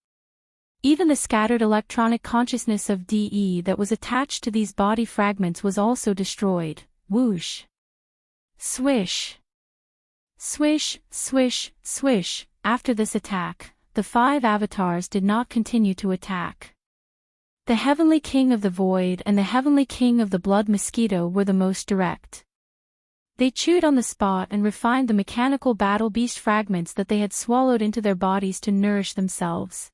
Even the scattered electronic consciousness of Di Yi that was attached to these body fragments was also destroyed. Whoosh! Swish! Swish, swish, swish. After this attack, the 5 avatars did not continue to attack. The Heavenly King of the Void and the Heavenly King of the Blood Mosquito were the most direct. They chewed on the spot and refined the mechanical battle beast fragments that they had swallowed into their bodies to nourish themselves.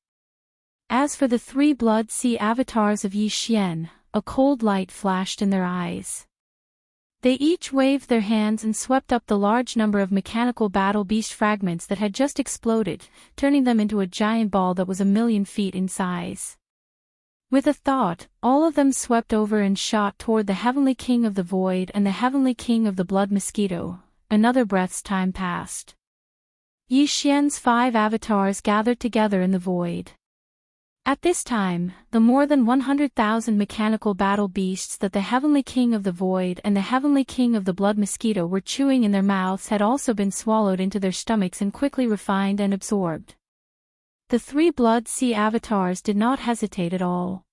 As for the 3 blood sea avatars of Yi Xian, a cold light flashed in their eyes. They each waved their hands and swept up the large number of mechanical battle beast fragments that had just exploded, turning them into a giant ball that was 1,000,000 feet in size. With a thought, all of them swept over and shot toward the Heavenly King of the Void and the Heavenly King of the Blood Mosquito. Another breath's time passed. Yi Xian's 5 avatars gathered together in the void. At this time, the more than 100,000 mechanical battle beasts that the Heavenly King of the Void and the Heavenly King of the Blood Mosquito were chewing in their mouths had also been swallowed into their stomachs and quickly refined and absorbed. The 3 blood sea avatars did not hesitate at all.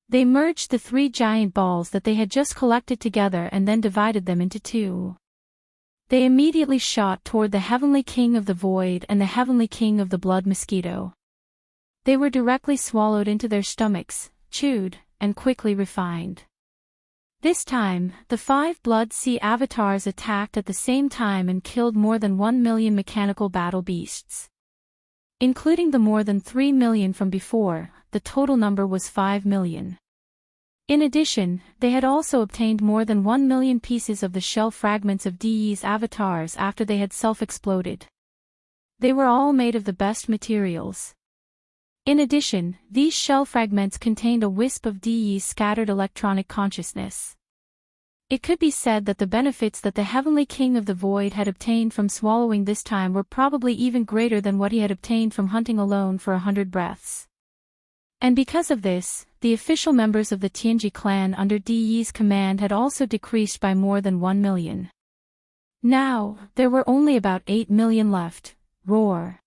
They merged the 3 giant balls that they had just collected together and then divided them into 2. They immediately shot toward the Heavenly King of the Void and the Heavenly King of the Blood Mosquito. They were directly swallowed into their stomachs, chewed, and quickly refined. This time, the 5 blood sea avatars attacked at the same time and killed more than 1,000,000 mechanical battle beasts. Including the more than 3,000,000 from before, the total number was 5,000,000. In addition, they had also obtained more than 1,000,000 pieces of the shell fragments of Di Yi's avatars after they had self-exploded. They were all made of the best materials. In addition, these shell fragments contained a wisp of Di Yi's scattered electronic consciousness. It could be said that the benefits that the Heavenly King of the Void had obtained from swallowing this time were probably even greater than what he had obtained from hunting alone for 100 breaths. And because of this, the official members of the Tianji clan under Di Yi's command had also decreased by more than 1,000,000. Now, there were only about 8,000,000 left. Roar!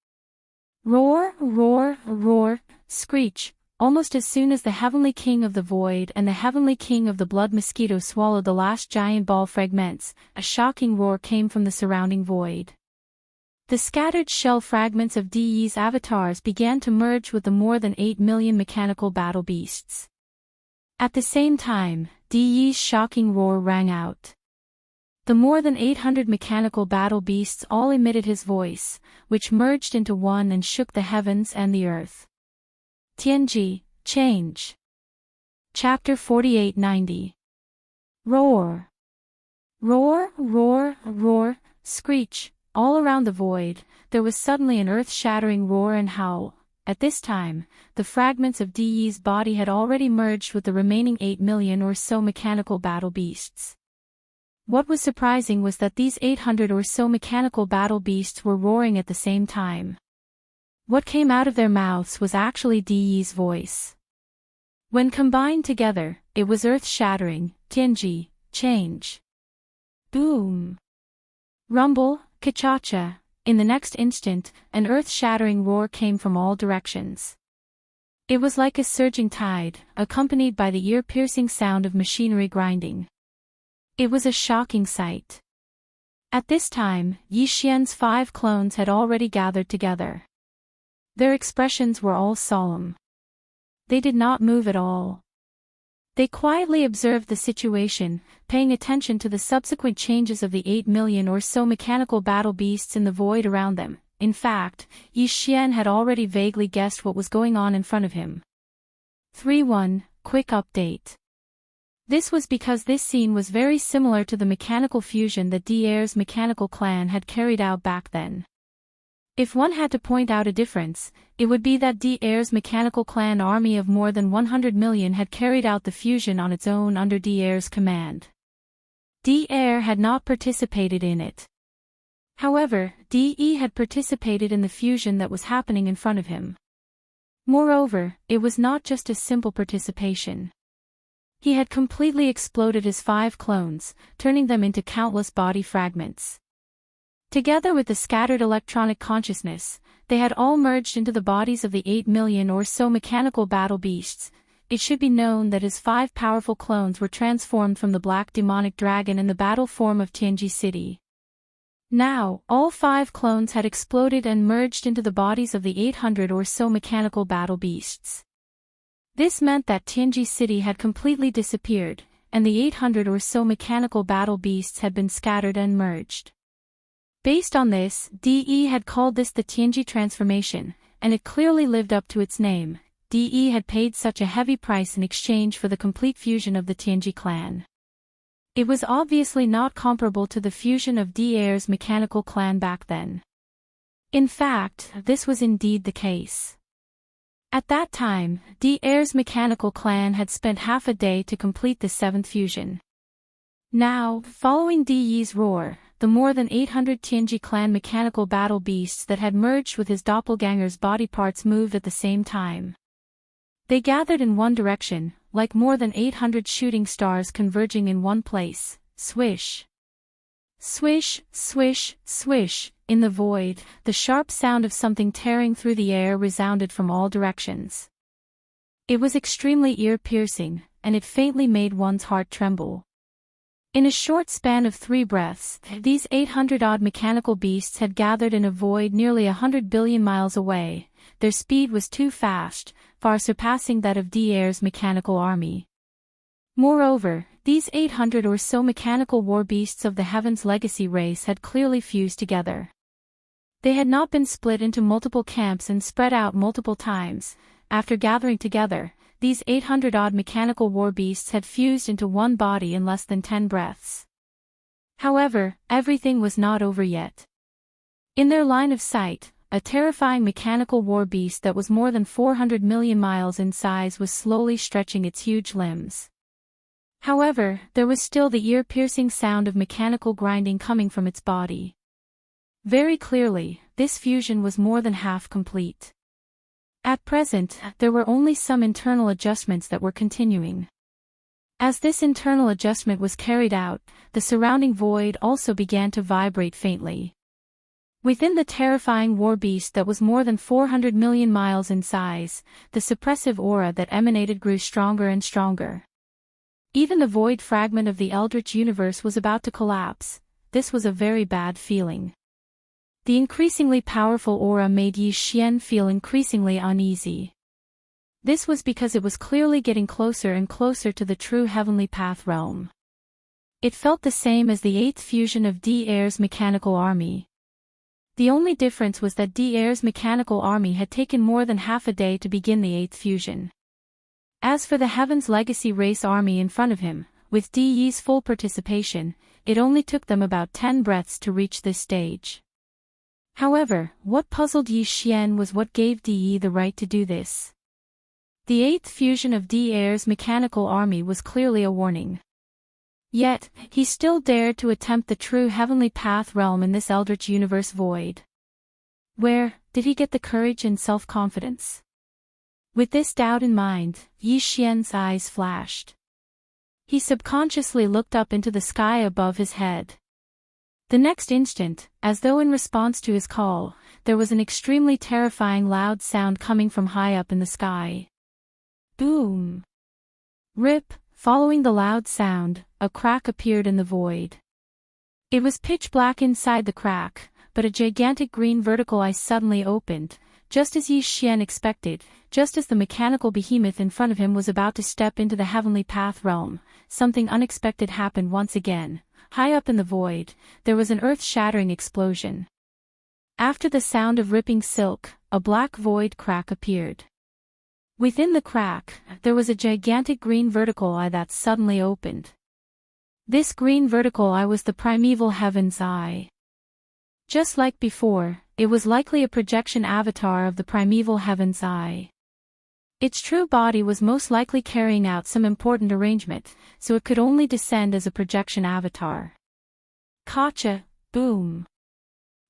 Roar, roar, roar, screech. Almost as soon as the Heavenly King of the Void and the Heavenly King of the Blood Mosquito swallowed the last giant ball fragments, a shocking roar came from the surrounding void. The scattered shell fragments of Di Yi's avatars began to merge with the more than 8,000,000 mechanical battle beasts. At the same time, Di Yi's shocking roar rang out. The more than 800 mechanical battle beasts all emitted his voice, which merged into one and shook the heavens and the earth. Tianji, change. Chapter 4890. Roar. Roar, roar, roar, screech. All around the void, there was suddenly an earth-shattering roar and howl. At this time, the fragments of Di Yi's body had already merged with the remaining 8,000,000 or so mechanical battle beasts. What was surprising was that these 800 or so mechanical battle beasts were roaring at the same time. What came out of their mouths was actually Di Yi's voice. When combined together, it was earth-shattering. Tianji, change. Boom. Rumble, ka-cha-cha. In the next instant, an earth-shattering roar came from all directions. It was like a surging tide, accompanied by the ear-piercing sound of machinery grinding. It was a shocking sight. At this time, Yi Xian's 5 clones had already gathered together. Their expressions were all solemn. They did not move at all. They quietly observed the situation, paying attention to the subsequent changes of the 8,000,000 or so mechanical battle beasts in the void around them. In fact, Yi Xian had already vaguely guessed what was going on in front of him. 3.1 Quick update. This was because this scene was very similar to the mechanical fusion that Di Er's mechanical clan had carried out back then. If one had to point out a difference, it would be that Air's mechanical clan army of more than 100 million had carried out the fusion on its own under Air's command. Air had not participated in it. However, DE had participated in the fusion that was happening in front of him. Moreover, it was not just a simple participation. He had completely exploded his 5 clones, turning them into countless body fragments. Together with the scattered electronic consciousness, they had all merged into the bodies of the 8 million or so mechanical battle beasts. It should be known that his 5 powerful clones were transformed from the black demonic dragon in the battle form of Tianji City. Now, all 5 clones had exploded and merged into the bodies of the 800 or so mechanical battle beasts. This meant that Tianji City had completely disappeared, and the 800 or so mechanical battle beasts had been scattered and merged. Based on this, DE had called this the Tianji transformation, and it clearly lived up to its name. DE had paid such a heavy price in exchange for the complete fusion of the Tianji clan. It was obviously not comparable to the fusion of Air's mechanical clan back then. In fact, this was indeed the case. At that time, Air's mechanical clan had spent half a day to complete the 7th fusion. Now, following DE's roar, the more than 800 Tianji clan mechanical battle beasts that had merged with his doppelganger's body parts moved at the same time. They gathered in one direction, like more than 800 shooting stars converging in one place. Swish. Swish, swish, swish. In the void, the sharp sound of something tearing through the air resounded from all directions. It was extremely ear-piercing, and it faintly made one's heart tremble. In a short span of 3 breaths, these 800-odd mechanical beasts had gathered in a void nearly 100 billion miles away. Their speed was too fast, far surpassing that of Air's mechanical army. Moreover, these 800 or so mechanical war beasts of the Heaven's Legacy race had clearly fused together. They had not been split into multiple camps and spread out multiple times. After gathering together, these 800-odd mechanical war beasts had fused into one body in less than 10 breaths. However, everything was not over yet. In their line of sight, a terrifying mechanical war beast that was more than 400 million miles in size was slowly stretching its huge limbs. However, there was still the ear-piercing sound of mechanical grinding coming from its body. Very clearly, this fusion was more than half complete. At present, there were only some internal adjustments that were continuing. As this internal adjustment was carried out, the surrounding void also began to vibrate faintly. Within the terrifying war beast that was more than 400 million miles in size, the suppressive aura that emanated grew stronger and stronger. Even the void fragment of the Eldritch universe was about to collapse. This was a very bad feeling. The increasingly powerful aura made Yi Xian feel increasingly uneasy. This was because it was clearly getting closer and closer to the true heavenly path realm. It felt the same as the 8th fusion of Air's mechanical army. The only difference was that Air's mechanical army had taken more than half a day to begin the 8th fusion. As for the Heaven's Legacy race army in front of him, with Yi's full participation, it only took them about 10 breaths to reach this stage. However, what puzzled Yi Xian was what gave Yi the right to do this. The 8th fusion of Air's mechanical army was clearly a warning. Yet, he still dared to attempt the true heavenly path realm in this Eldritch universe void. Where did he get the courage and self-confidence? With this doubt in mind, Yi Xian's eyes flashed. He subconsciously looked up into the sky above his head. The next instant, as though in response to his call, there was an extremely terrifying loud sound coming from high up in the sky. Boom! Rip! Following the loud sound, a crack appeared in the void. It was pitch black inside the crack, but a gigantic green vertical eye suddenly opened, just as Yi Xian expected. Just as the mechanical behemoth in front of him was about to step into the heavenly path realm, something unexpected happened once again. High up in the void, there was an earth-shattering explosion. After the sound of ripping silk, a black void crack appeared. Within the crack, there was a gigantic green vertical eye that suddenly opened. This green vertical eye was the primeval heaven's eye. Just like before, it was likely a projection avatar of the primeval heaven's eye. Its true body was most likely carrying out some important arrangement, so it could only descend as a projection avatar. Gotcha, boom.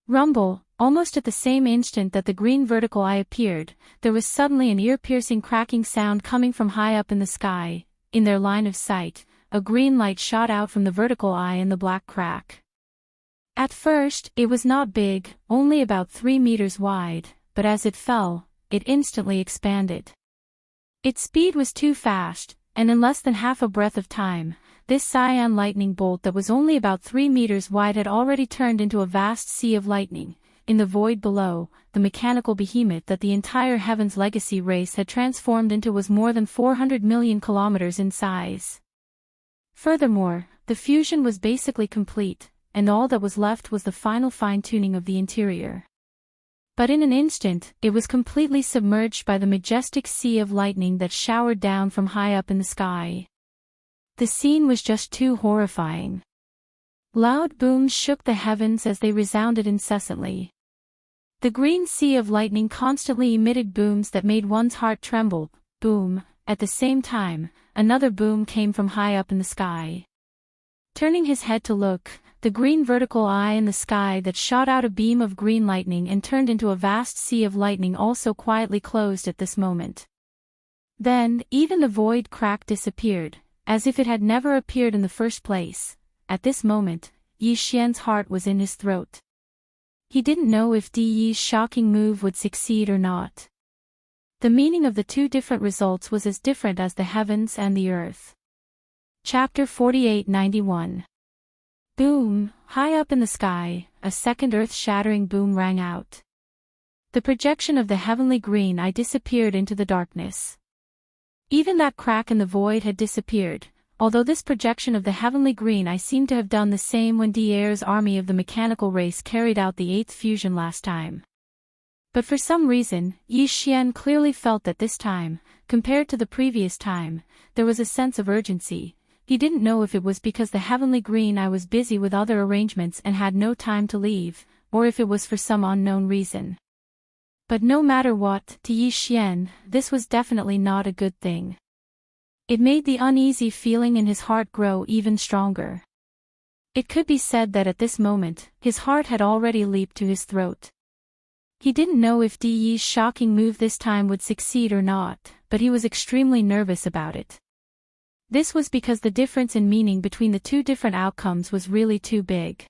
Rumble, almost at the same instant that the green vertical eye appeared, there was suddenly an ear-piercing cracking sound coming from high up in the sky. In their line of sight, a green light shot out from the vertical eye in the black crack. At first, it was not big, only about 3 meters wide, but as it fell, it instantly expanded. Its speed was too fast, and in less than half a breath of time, this cyan lightning bolt that was only about 3 meters wide had already turned into a vast sea of lightning. In the void below, the mechanical behemoth that the entire Heaven's Legacy race had transformed into was more than 400 million kilometers in size. Furthermore, the fusion was basically complete, and all that was left was the final fine-tuning of the interior. But in an instant, it was completely submerged by the majestic sea of lightning that showered down from high up in the sky. The scene was just too horrifying. Loud booms shook the heavens as they resounded incessantly. The green sea of lightning constantly emitted booms that made one's heart tremble. Boom. At the same time, another boom came from high up in the sky. Turning his head to look, the green vertical eye in the sky that shot out a beam of green lightning and turned into a vast sea of lightning also quietly closed at this moment. Then, even the void crack disappeared, as if it had never appeared in the first place. At this moment, Yi Xian's heart was in his throat. He didn't know if Di Yi's shocking move would succeed or not. The meaning of the two different results was as different as the heavens and the earth. Chapter 4891. Boom! High up in the sky, a second earth-shattering boom rang out. The projection of the heavenly green eye disappeared into the darkness. Even that crack in the void had disappeared, although this projection of the heavenly green eye seemed to have done the same when Dier's army of the mechanical race carried out the 8th fusion last time. But for some reason, Yi Xian clearly felt that this time, compared to the previous time, there was a sense of urgency. He didn't know if it was because the heavenly green eye was busy with other arrangements and had no time to leave, or if it was for some unknown reason. But no matter what, to Yi Xian, this was definitely not a good thing. It made the uneasy feeling in his heart grow even stronger. It could be said that at this moment, his heart had already leaped to his throat. He didn't know if Di Yi's shocking move this time would succeed or not, but he was extremely nervous about it. This was because the difference in meaning between the two different outcomes was really too big.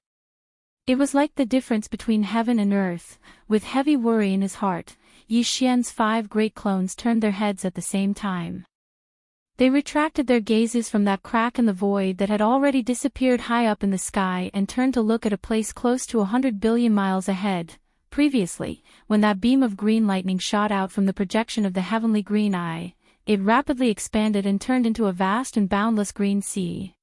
It was like the difference between heaven and earth. With heavy worry in his heart, Yi Xian's 5 great clones turned their heads at the same time. They retracted their gazes from that crack in the void that had already disappeared high up in the sky and turned to look at a place close to 100 billion miles ahead. Previously, when that beam of green lightning shot out from the projection of the heavenly green eye, it rapidly expanded and turned into a vast and boundless green sea.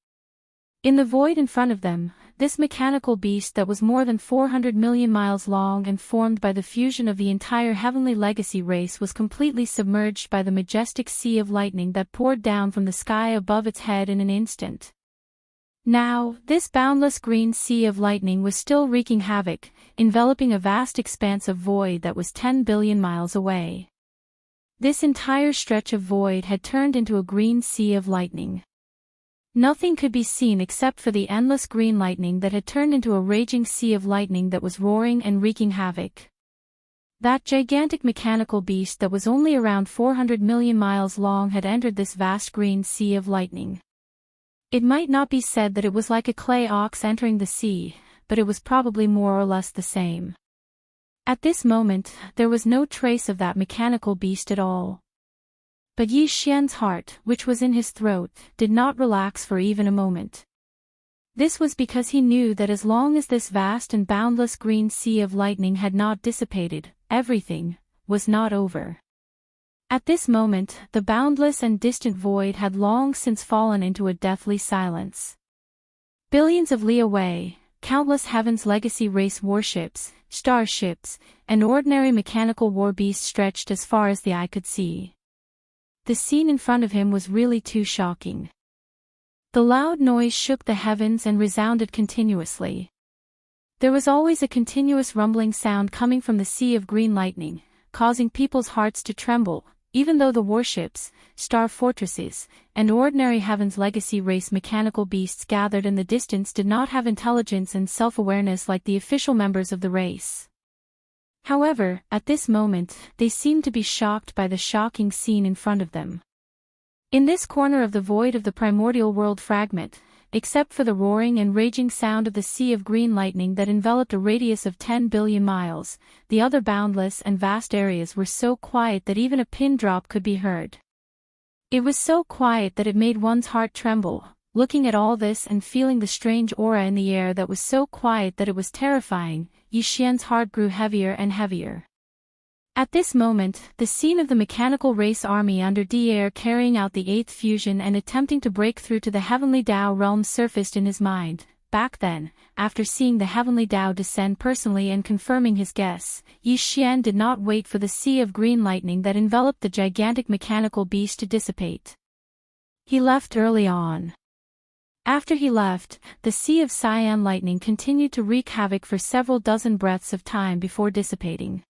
In the void in front of them, this mechanical beast that was more than 400 million miles long and formed by the fusion of the entire Heavenly Legacy race was completely submerged by the majestic sea of lightning that poured down from the sky above its head in an instant. Now, this boundless green sea of lightning was still wreaking havoc, enveloping a vast expanse of void that was 10 billion miles away. This entire stretch of void had turned into a green sea of lightning. Nothing could be seen except for the endless green lightning that had turned into a raging sea of lightning that was roaring and wreaking havoc. That gigantic mechanical beast that was only around 400 million miles long had entered this vast green sea of lightning. It might not be said that it was like a clay ox entering the sea, but it was probably more or less the same. At this moment, there was no trace of that mechanical beast at all. But Yi Xian's heart, which was in his throat, did not relax for even a moment. This was because he knew that as long as this vast and boundless green sea of lightning had not dissipated, everything was not over. At this moment, the boundless and distant void had long since fallen into a deathly silence. Billions of li away, countless Heaven's Legacy race warships, starships, and ordinary mechanical war beasts stretched as far as the eye could see. The scene in front of him was really too shocking. The loud noise shook the heavens and resounded continuously. There was always a continuous rumbling sound coming from the sea of green lightning, causing people's hearts to tremble, even though the warships, star fortresses, and ordinary Heaven's Legacy race mechanical beasts gathered in the distance did not have intelligence and self-awareness like the official members of the race. However, at this moment, they seemed to be shocked by the shocking scene in front of them. In this corner of the void of the primordial world fragment, except for the roaring and raging sound of the sea of green lightning that enveloped a radius of 10 billion miles, the other boundless and vast areas were so quiet that even a pin drop could be heard. It was so quiet that it made one's heart tremble, looking at all this and feeling the strange aura in the air that was so quiet that it was terrifying. Yi Xian's heart grew heavier and heavier. At this moment, the scene of the mechanical race army under Di'er carrying out the 8th fusion and attempting to break through to the heavenly Tao realm surfaced in his mind. Back then, after seeing the heavenly Tao descend personally and confirming his guess, Yi Xian did not wait for the sea of green lightning that enveloped the gigantic mechanical beast to dissipate. He left early on. After he left, the sea of cyan lightning continued to wreak havoc for several dozen breaths of time before dissipating.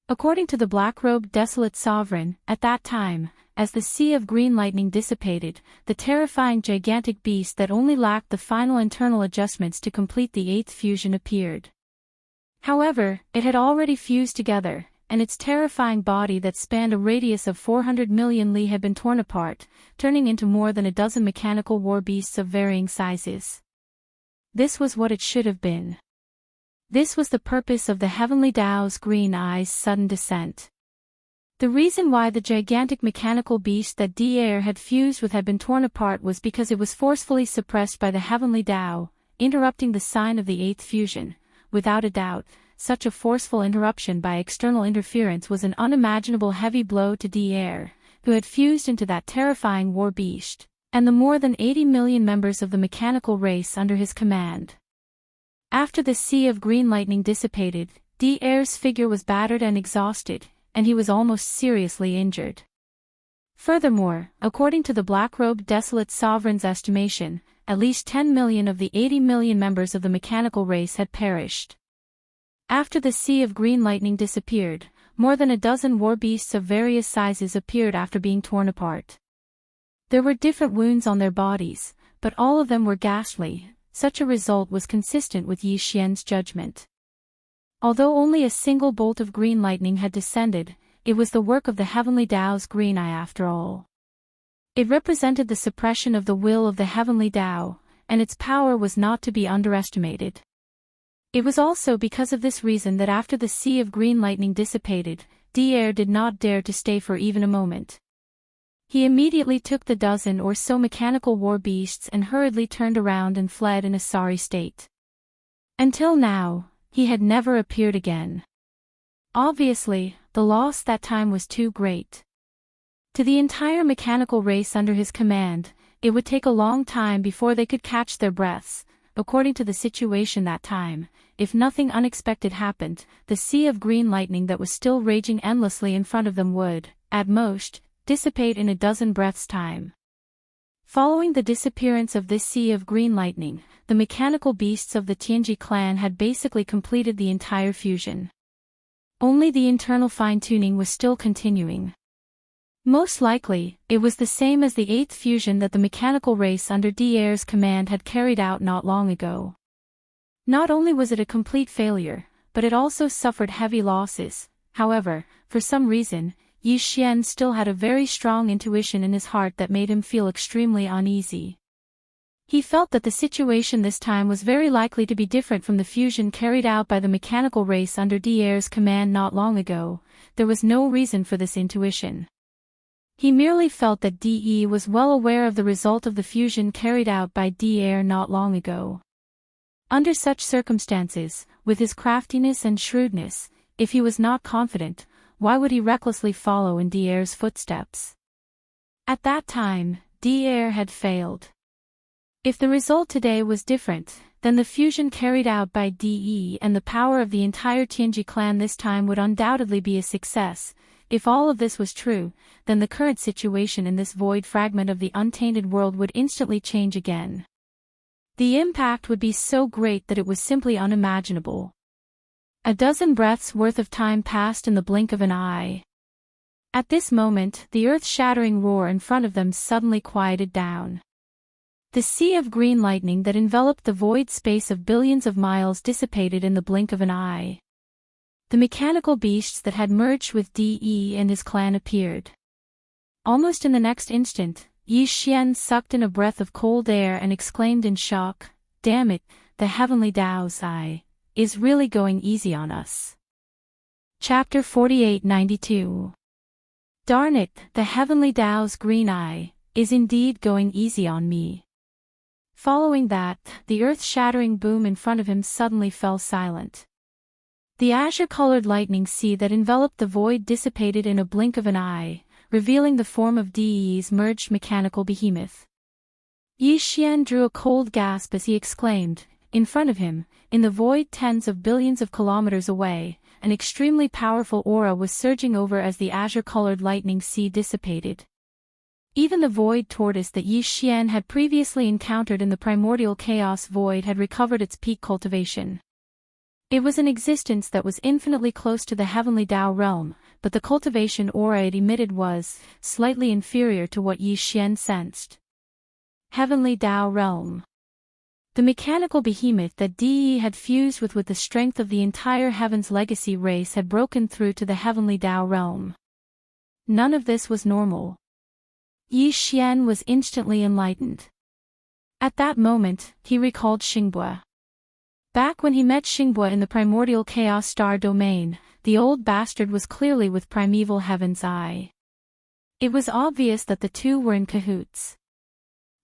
According to the black-robed desolate sovereign, at that time, as the sea of green lightning dissipated, the terrifying gigantic beast that only lacked the final internal adjustments to complete the 8th fusion appeared. However, it had already fused together, and its terrifying body that spanned a radius of 400 million li had been torn apart, turning into more than a dozen mechanical war beasts of varying sizes. This was what it should have been. This was the purpose of the heavenly Tao's green eye's sudden descent. The reason why the gigantic mechanical beast that Di'er had fused with had been torn apart was because it was forcefully suppressed by the heavenly Tao, interrupting the sign of the 8th fusion. Without a doubt, such a forceful interruption by external interference was an unimaginable heavy blow to Di'er, who had fused into that terrifying war beast, and the more than 80 million members of the mechanical race under his command. After the sea of green lightning dissipated, Di'er's figure was battered and exhausted, and he was almost seriously injured. Furthermore, according to the black-robed desolate sovereign's estimation, at least 10 million of the 80 million members of the mechanical race had perished. After the sea of green lightning disappeared, more than a dozen war beasts of various sizes appeared after being torn apart. There were different wounds on their bodies, but all of them were ghastly. Such a result was consistent with Yi Xian's judgment. Although only a single bolt of green lightning had descended, it was the work of the heavenly Tao's green eye after all. It represented the suppression of the will of the heavenly Tao, and its power was not to be underestimated. It was also because of this reason that after the sea of green lightning dissipated, Di'er did not dare to stay for even a moment. He immediately took the dozen or so mechanical war beasts and hurriedly turned around and fled in a sorry state. Until now, he had never appeared again. Obviously, the loss that time was too great. To the entire mechanical race under his command, it would take a long time before they could catch their breaths. According to the situation that time, if nothing unexpected happened, the sea of green lightning that was still raging endlessly in front of them would, at most, dissipate in a dozen breaths' time. Following the disappearance of this sea of green lightning, the mechanical beasts of the Tianji clan had basically completed the entire fusion. Only the internal fine-tuning was still continuing. Most likely, it was the same as the 8th fusion that the mechanical race under Di'er's command had carried out not long ago. Not only was it a complete failure, but it also suffered heavy losses. However, for some reason, Yi Xian still had a very strong intuition in his heart that made him feel extremely uneasy. He felt that the situation this time was very likely to be different from the fusion carried out by the mechanical race under Di'er's command not long ago. There was no reason for this intuition. He merely felt that De was well aware of the result of the fusion carried out by Di'er not long ago. Under such circumstances, with his craftiness and shrewdness, if he was not confident, why would he recklessly follow in Di'er's footsteps? At that time, Di'er had failed. If the result today was different, then the fusion carried out by De and the power of the entire Tianji clan this time would undoubtedly be a success. If all of this was true, then the current situation in this void fragment of the untainted world would instantly change again. The impact would be so great that it was simply unimaginable. A dozen breaths worth of time passed in the blink of an eye. At this moment, the earth-shattering roar in front of them suddenly quieted down. The sea of green lightning that enveloped the void space of billions of miles dissipated in the blink of an eye. The mechanical beasts that had merged with De and his clan appeared. Almost in the next instant, Yi Xian sucked in a breath of cold air and exclaimed in shock, "Damn it, the heavenly Tao's eye is really going easy on us." Chapter 4892. Darn it, the heavenly Tao's green eye is indeed going easy on me. Following that, the earth-shattering boom in front of him suddenly fell silent. The azure-colored lightning sea that enveloped the void dissipated in a blink of an eye, revealing the form of De's merged mechanical behemoth. Yi Xian drew a cold gasp as he exclaimed, in front of him, in the void tens of billions of kilometers away, an extremely powerful aura was surging over as the azure-colored lightning sea dissipated. Even the void tortoise that Yi Xian had previously encountered in the primordial chaos void had recovered its peak cultivation. It was an existence that was infinitely close to the heavenly Tao realm, but the cultivation aura it emitted was slightly inferior to what Yi Xian sensed. Heavenly Tao realm. The mechanical behemoth that De had fused with the strength of the entire Heaven's legacy race had broken through to the heavenly Tao realm. None of this was normal. Yi Xian was instantly enlightened. At that moment, he recalled Xingbue. Back when he met Xingbue in the primordial chaos star domain, the old bastard was clearly with primeval Heaven's eye. It was obvious that the two were in cahoots.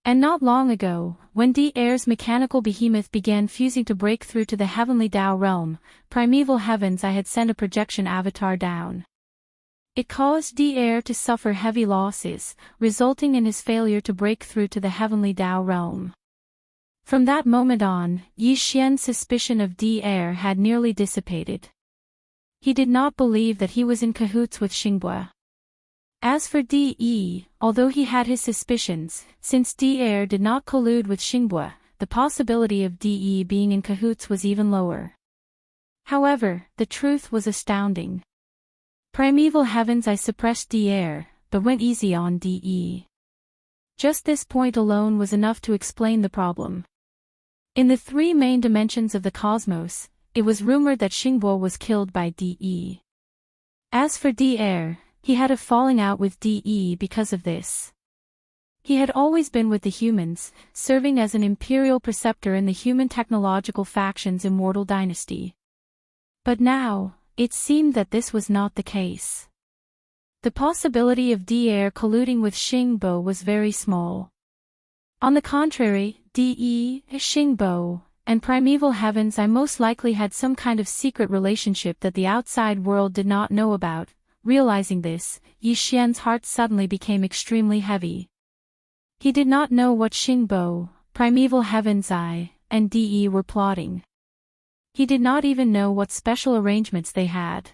And not long ago, when De's mechanical behemoth began fusing to break through to the heavenly Tao realm, primeval Heaven's eye had sent a projection avatar down. It caused De to suffer heavy losses, resulting in his failure to break through to the heavenly Tao realm. From that moment on, Yi Xian's suspicion of De had nearly dissipated. He did not believe that he was in cahoots with Xingbue. As for De, although he had his suspicions, since De did not collude with Xingbue, the possibility of De being in cahoots was even lower. However, the truth was astounding. Primeval Heaven's eye suppressed De, but went easy on De. Just this point alone was enough to explain the problem. In the three main dimensions of the cosmos, it was rumored that Xingbue was killed by De. As for De, he had a falling out with De because of this. He had always been with the humans, serving as an imperial preceptor in the human technological faction's immortal dynasty. But now, it seemed that this was not the case. The possibility of De colluding with Xingbue was very small. On the contrary, De, Xingbue, and primeval Heaven's eye most likely had some kind of secret relationship that the outside world did not know about. Realizing this, Yi Xian's heart suddenly became extremely heavy. He did not know what Xingbue, primeval Heaven's eye, and De were plotting. He did not even know what special arrangements they had.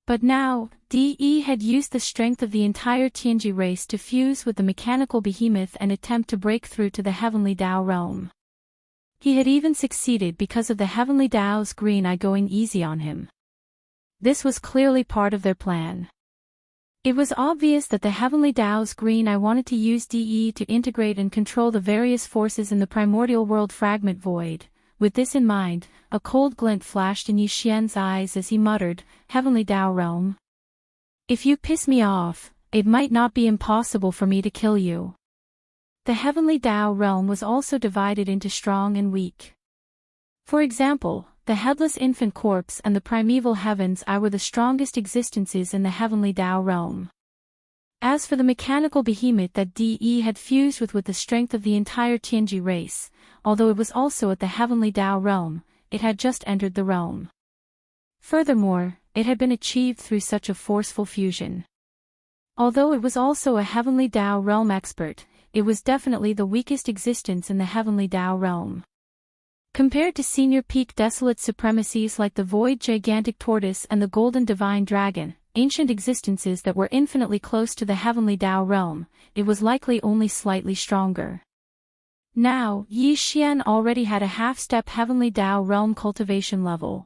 But now, De had used the strength of the entire Tianji race to fuse with the mechanical behemoth and attempt to break through to the heavenly Tao realm. He had even succeeded because of the heavenly Tao's green eye going easy on him. This was clearly part of their plan. It was obvious that the heavenly Tao's green eye wanted to use De to integrate and control the various forces in the primordial world fragment void. With this in mind, a cold glint flashed in Yi Xian's eyes as he muttered, "Heavenly Tao realm. If you piss me off, it might not be impossible for me to kill you." The heavenly Tao realm was also divided into strong and weak. For example, the headless infant corpse and the primeval Heaven's eye were the strongest existences in the heavenly Tao realm. As for the mechanical behemoth that De had fused with the strength of the entire Tianji race, although it was also at the heavenly Tao realm, it had just entered the realm. Furthermore, it had been achieved through such a forceful fusion. Although it was also a heavenly Tao realm expert, it was definitely the weakest existence in the heavenly Tao realm. Compared to senior peak desolate supremacies like the void gigantic tortoise and the golden divine dragon, ancient existences that were infinitely close to the heavenly Tao realm, it was likely only slightly stronger. Now, Yi Xian already had a half-step heavenly Tao realm cultivation level.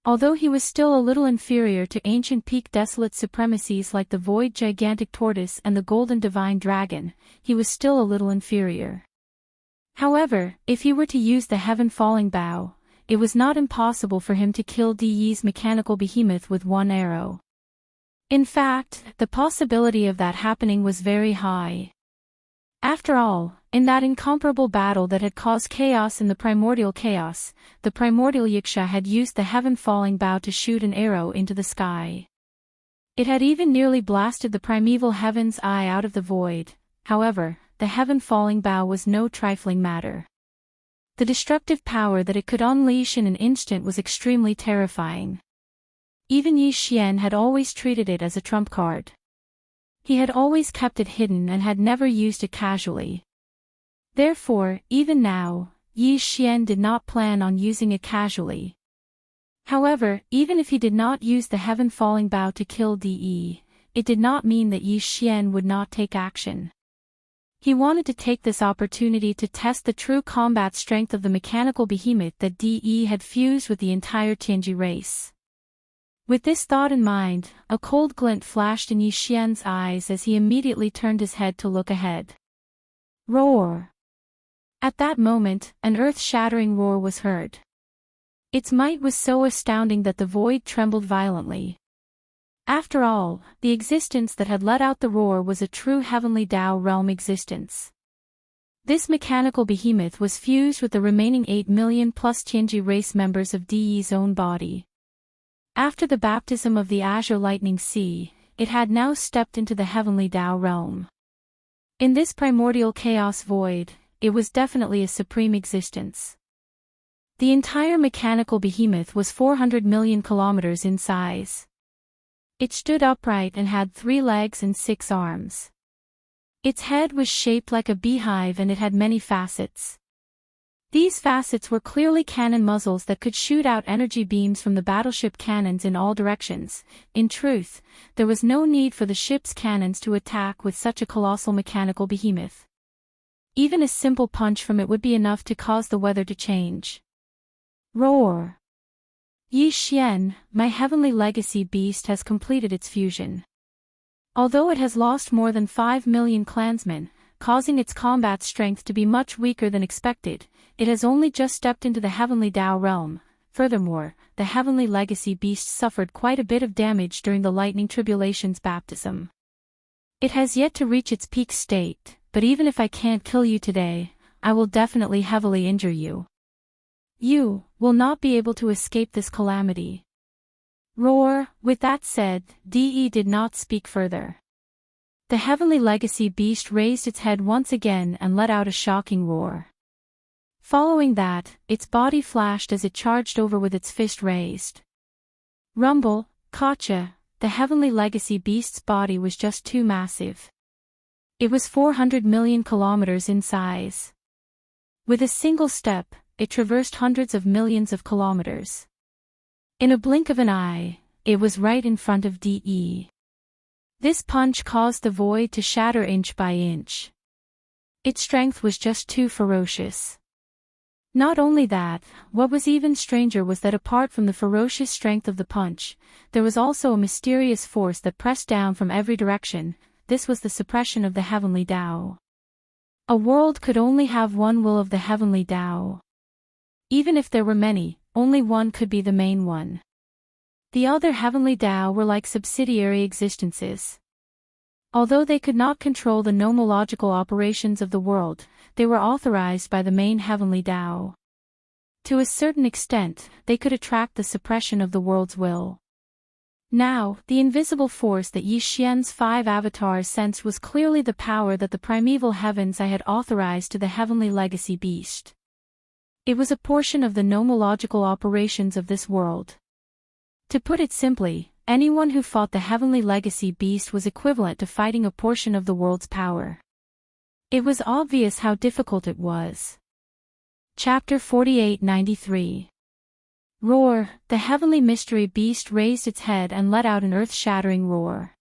Although he was still a little inferior to ancient peak desolate supremacies like the void gigantic tortoise and the golden divine dragon, he was still a little inferior. However, if he were to use the heaven falling bow, it was not impossible for him to kill Di Yi's mechanical behemoth with one arrow. In fact, the possibility of that happening was very high. After all, in that incomparable battle that had caused chaos in the primordial chaos, the primordial Yiksha had used the heaven-falling bow to shoot an arrow into the sky. It had even nearly blasted the primeval heaven's eye out of the void. However, the heaven-falling bow was no trifling matter. The destructive power that it could unleash in an instant was extremely terrifying. Even Yi Xian had always treated it as a trump card. He had always kept it hidden and had never used it casually. Therefore, even now, Yi Xian did not plan on using it casually. However, even if he did not use the heaven-falling bow to kill Di Yi, it did not mean that Yi Xian would not take action. He wanted to take this opportunity to test the true combat strength of the mechanical behemoth that Di Yi had fused with the entire Tianji race. With this thought in mind, a cold glint flashed in Yi Xian's eyes as he immediately turned his head to look ahead. Roar! At that moment, an earth-shattering roar was heard. Its might was so astounding that the void trembled violently. After all, the existence that had let out the roar was a true heavenly Tao realm existence. This mechanical behemoth was fused with the remaining 8 million plus Tianji race members of Di Yi's own body. After the baptism of the Azure Lightning Sea, it had now stepped into the heavenly Tao realm. In this primordial chaos void, it was definitely a supreme existence. The entire mechanical behemoth was 400 million kilometers in size. It stood upright and had 3 legs and 6 arms. Its head was shaped like a beehive and it had many facets. These facets were clearly cannon muzzles that could shoot out energy beams from the battleship cannons in all directions. In truth, there was no need for the ship's cannons to attack with such a colossal mechanical behemoth. Even a simple punch from it would be enough to cause the weather to change. Roar! Yi Xian, my heavenly legacy beast has completed its fusion. Although it has lost more than 5 million clansmen, causing its combat strength to be much weaker than expected, it has only just stepped into the heavenly Tao realm. Furthermore, the heavenly legacy beast suffered quite a bit of damage during the lightning tribulation's baptism. It has yet to reach its peak state, but even if I can't kill you today, I will definitely heavily injure you. You will not be able to escape this calamity. Roar! With that said, Di Yi did not speak further. The heavenly legacy beast raised its head once again and let out a shocking roar. Following that, its body flashed as it charged over with its fist raised. Rumble, Kacha, the heavenly legacy beast's body was just too massive. It was 400 million kilometers in size. With a single step, it traversed hundreds of millions of kilometers. In a blink of an eye, it was right in front of Di Yi. This punch caused the void to shatter inch by inch. Its strength was just too ferocious. Not only that, what was even stranger was that apart from the ferocious strength of the punch, there was also a mysterious force that pressed down from every direction. This was the suppression of the heavenly Tao. A world could only have one will of the heavenly Tao. Even if there were many, only one could be the main one. The other heavenly Tao were like subsidiary existences. Although they could not control the nomological operations of the world, they were authorized by the main heavenly Tao. To a certain extent, they could attract the suppression of the world's will. Now, the invisible force that Yi Xian's 5 avatars sensed was clearly the power that the primeval heavens I had authorized to the heavenly legacy beast. It was a portion of the nomological operations of this world. To put it simply, anyone who fought the heavenly legacy beast was equivalent to fighting a portion of the world's power. It was obvious how difficult it was. Chapter 48-93. Roar! The heavenly mystery beast raised its head and let out an earth-shattering roar.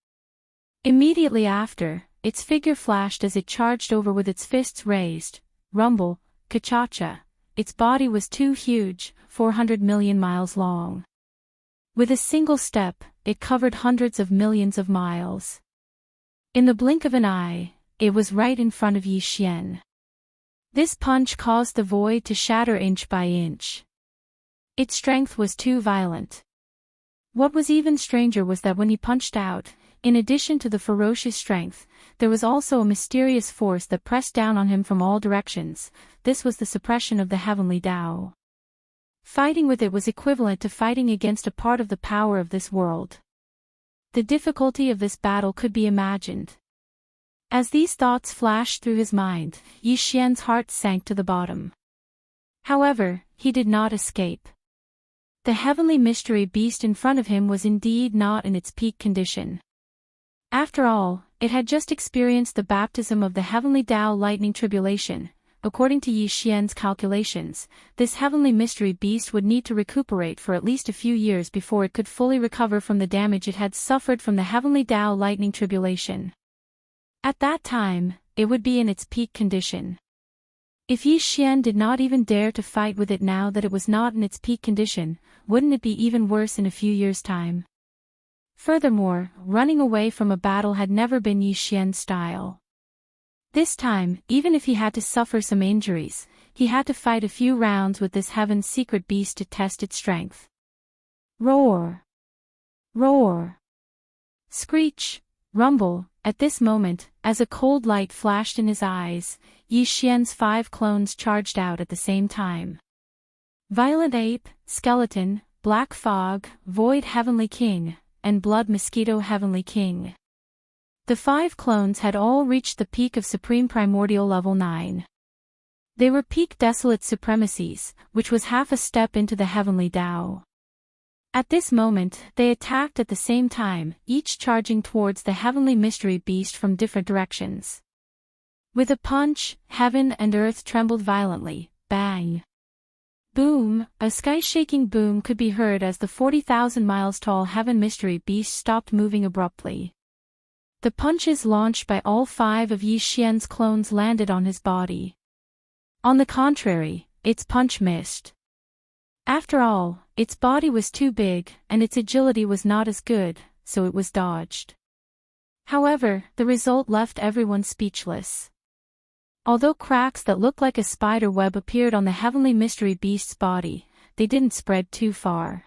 Immediately after, its figure flashed as it charged over with its fists raised. rumble, ka-cha-cha. Its body was too huge, 400 million miles long. With a single step, it covered hundreds of millions of miles. In the blink of an eye, it was right in front of Yi Xian. This punch caused the void to shatter inch by inch. Its strength was too violent. What was even stranger was that when he punched out, in addition to the ferocious strength, there was also a mysterious force that pressed down on him from all directions. This was the suppression of the heavenly Tao. Fighting with it was equivalent to fighting against a part of the power of this world. The difficulty of this battle could be imagined. As these thoughts flashed through his mind, Yi Xian's heart sank to the bottom. However, he did not escape. The heavenly mystery beast in front of him was indeed not in its peak condition. After all, it had just experienced the baptism of the heavenly Tao lightning tribulation. According to Yi Xian's calculations, this heavenly mystery beast would need to recuperate for at least a few years before it could fully recover from the damage it had suffered from the heavenly Tao lightning tribulation. At that time, it would be in its peak condition. If Yi Xian did not even dare to fight with it now that it was not in its peak condition, wouldn't it be even worse in a few years' time? Furthermore, running away from a battle had never been Yi Xian's style. This time, even if he had to suffer some injuries, he had to fight a few rounds with this heaven's secret beast to test its strength. Roar! Roar! Screech! Rumble! At this moment, as a cold light flashed in his eyes, Yi Xian's 5 clones charged out at the same time. Violent Ape, Skeleton, Black Fog, Void Heavenly King, and Blood Mosquito Heavenly King. The 5 clones had all reached the peak of Supreme Primordial Level 9. They were peak Desolate Supremacies, which was half a step into the Heavenly Tao. At this moment, they attacked at the same time, each charging towards the heavenly mystery beast from different directions. With a punch, heaven and earth trembled violently. Bang! Boom! A sky-shaking boom could be heard as the 40,000 miles tall heaven mystery beast stopped moving abruptly. The punches launched by all 5 of Yi Xian's clones landed on his body. On the contrary, its punch missed. After all, its body was too big, and its agility was not as good, so it was dodged. However, the result left everyone speechless. Although cracks that looked like a spider web appeared on the heavenly mystery beast's body, they didn't spread too far.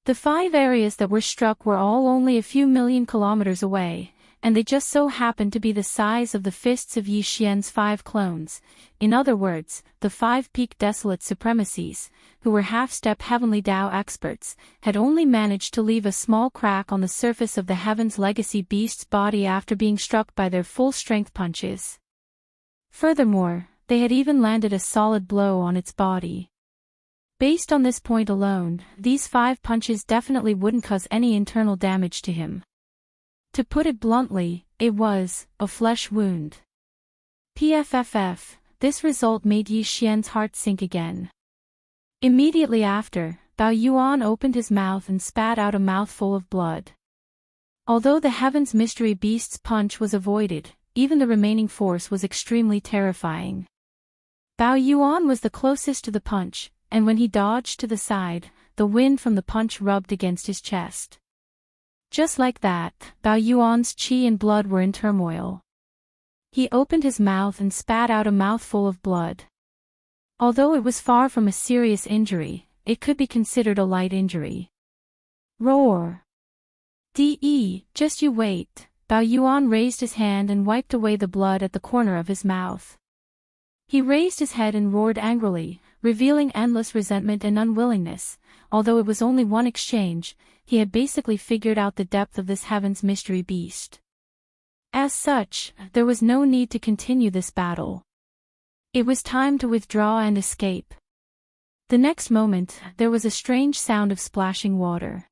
The 5 areas that were struck were all only a few million kilometers away, and they just so happened to be the size of the fists of Yi Xian's 5 clones. In other words, the 5 peak Desolate Supremacies, who were half-step heavenly Tao experts, had only managed to leave a small crack on the surface of the heaven's legacy beast's body after being struck by their full-strength punches. Furthermore, they had even landed a solid blow on its body. Based on this point alone, these 5 punches definitely wouldn't cause any internal damage to him. To put it bluntly, it was a flesh wound. PFFF, this result made Yi Xian's heart sink again. Immediately after, Bao Yuan opened his mouth and spat out a mouthful of blood. Although the heaven's mystery beast's punch was avoided, even the remaining force was extremely terrifying. Bao Yuan was the closest to the punch, and when he dodged to the side, the wind from the punch rubbed against his chest. Just like that, Bao Yuan's qi and blood were in turmoil. He opened his mouth and spat out a mouthful of blood. Although it was far from a serious injury, it could be considered a light injury. Roar! Just you wait. Bao Yuan raised his hand and wiped away the blood at the corner of his mouth. He raised his head and roared angrily, revealing endless resentment and unwillingness. Although it was only one exchange, he had basically figured out the depth of this heaven's mystery beast. As such, there was no need to continue this battle. It was time to withdraw and escape. The next moment, there was a strange sound of splashing water.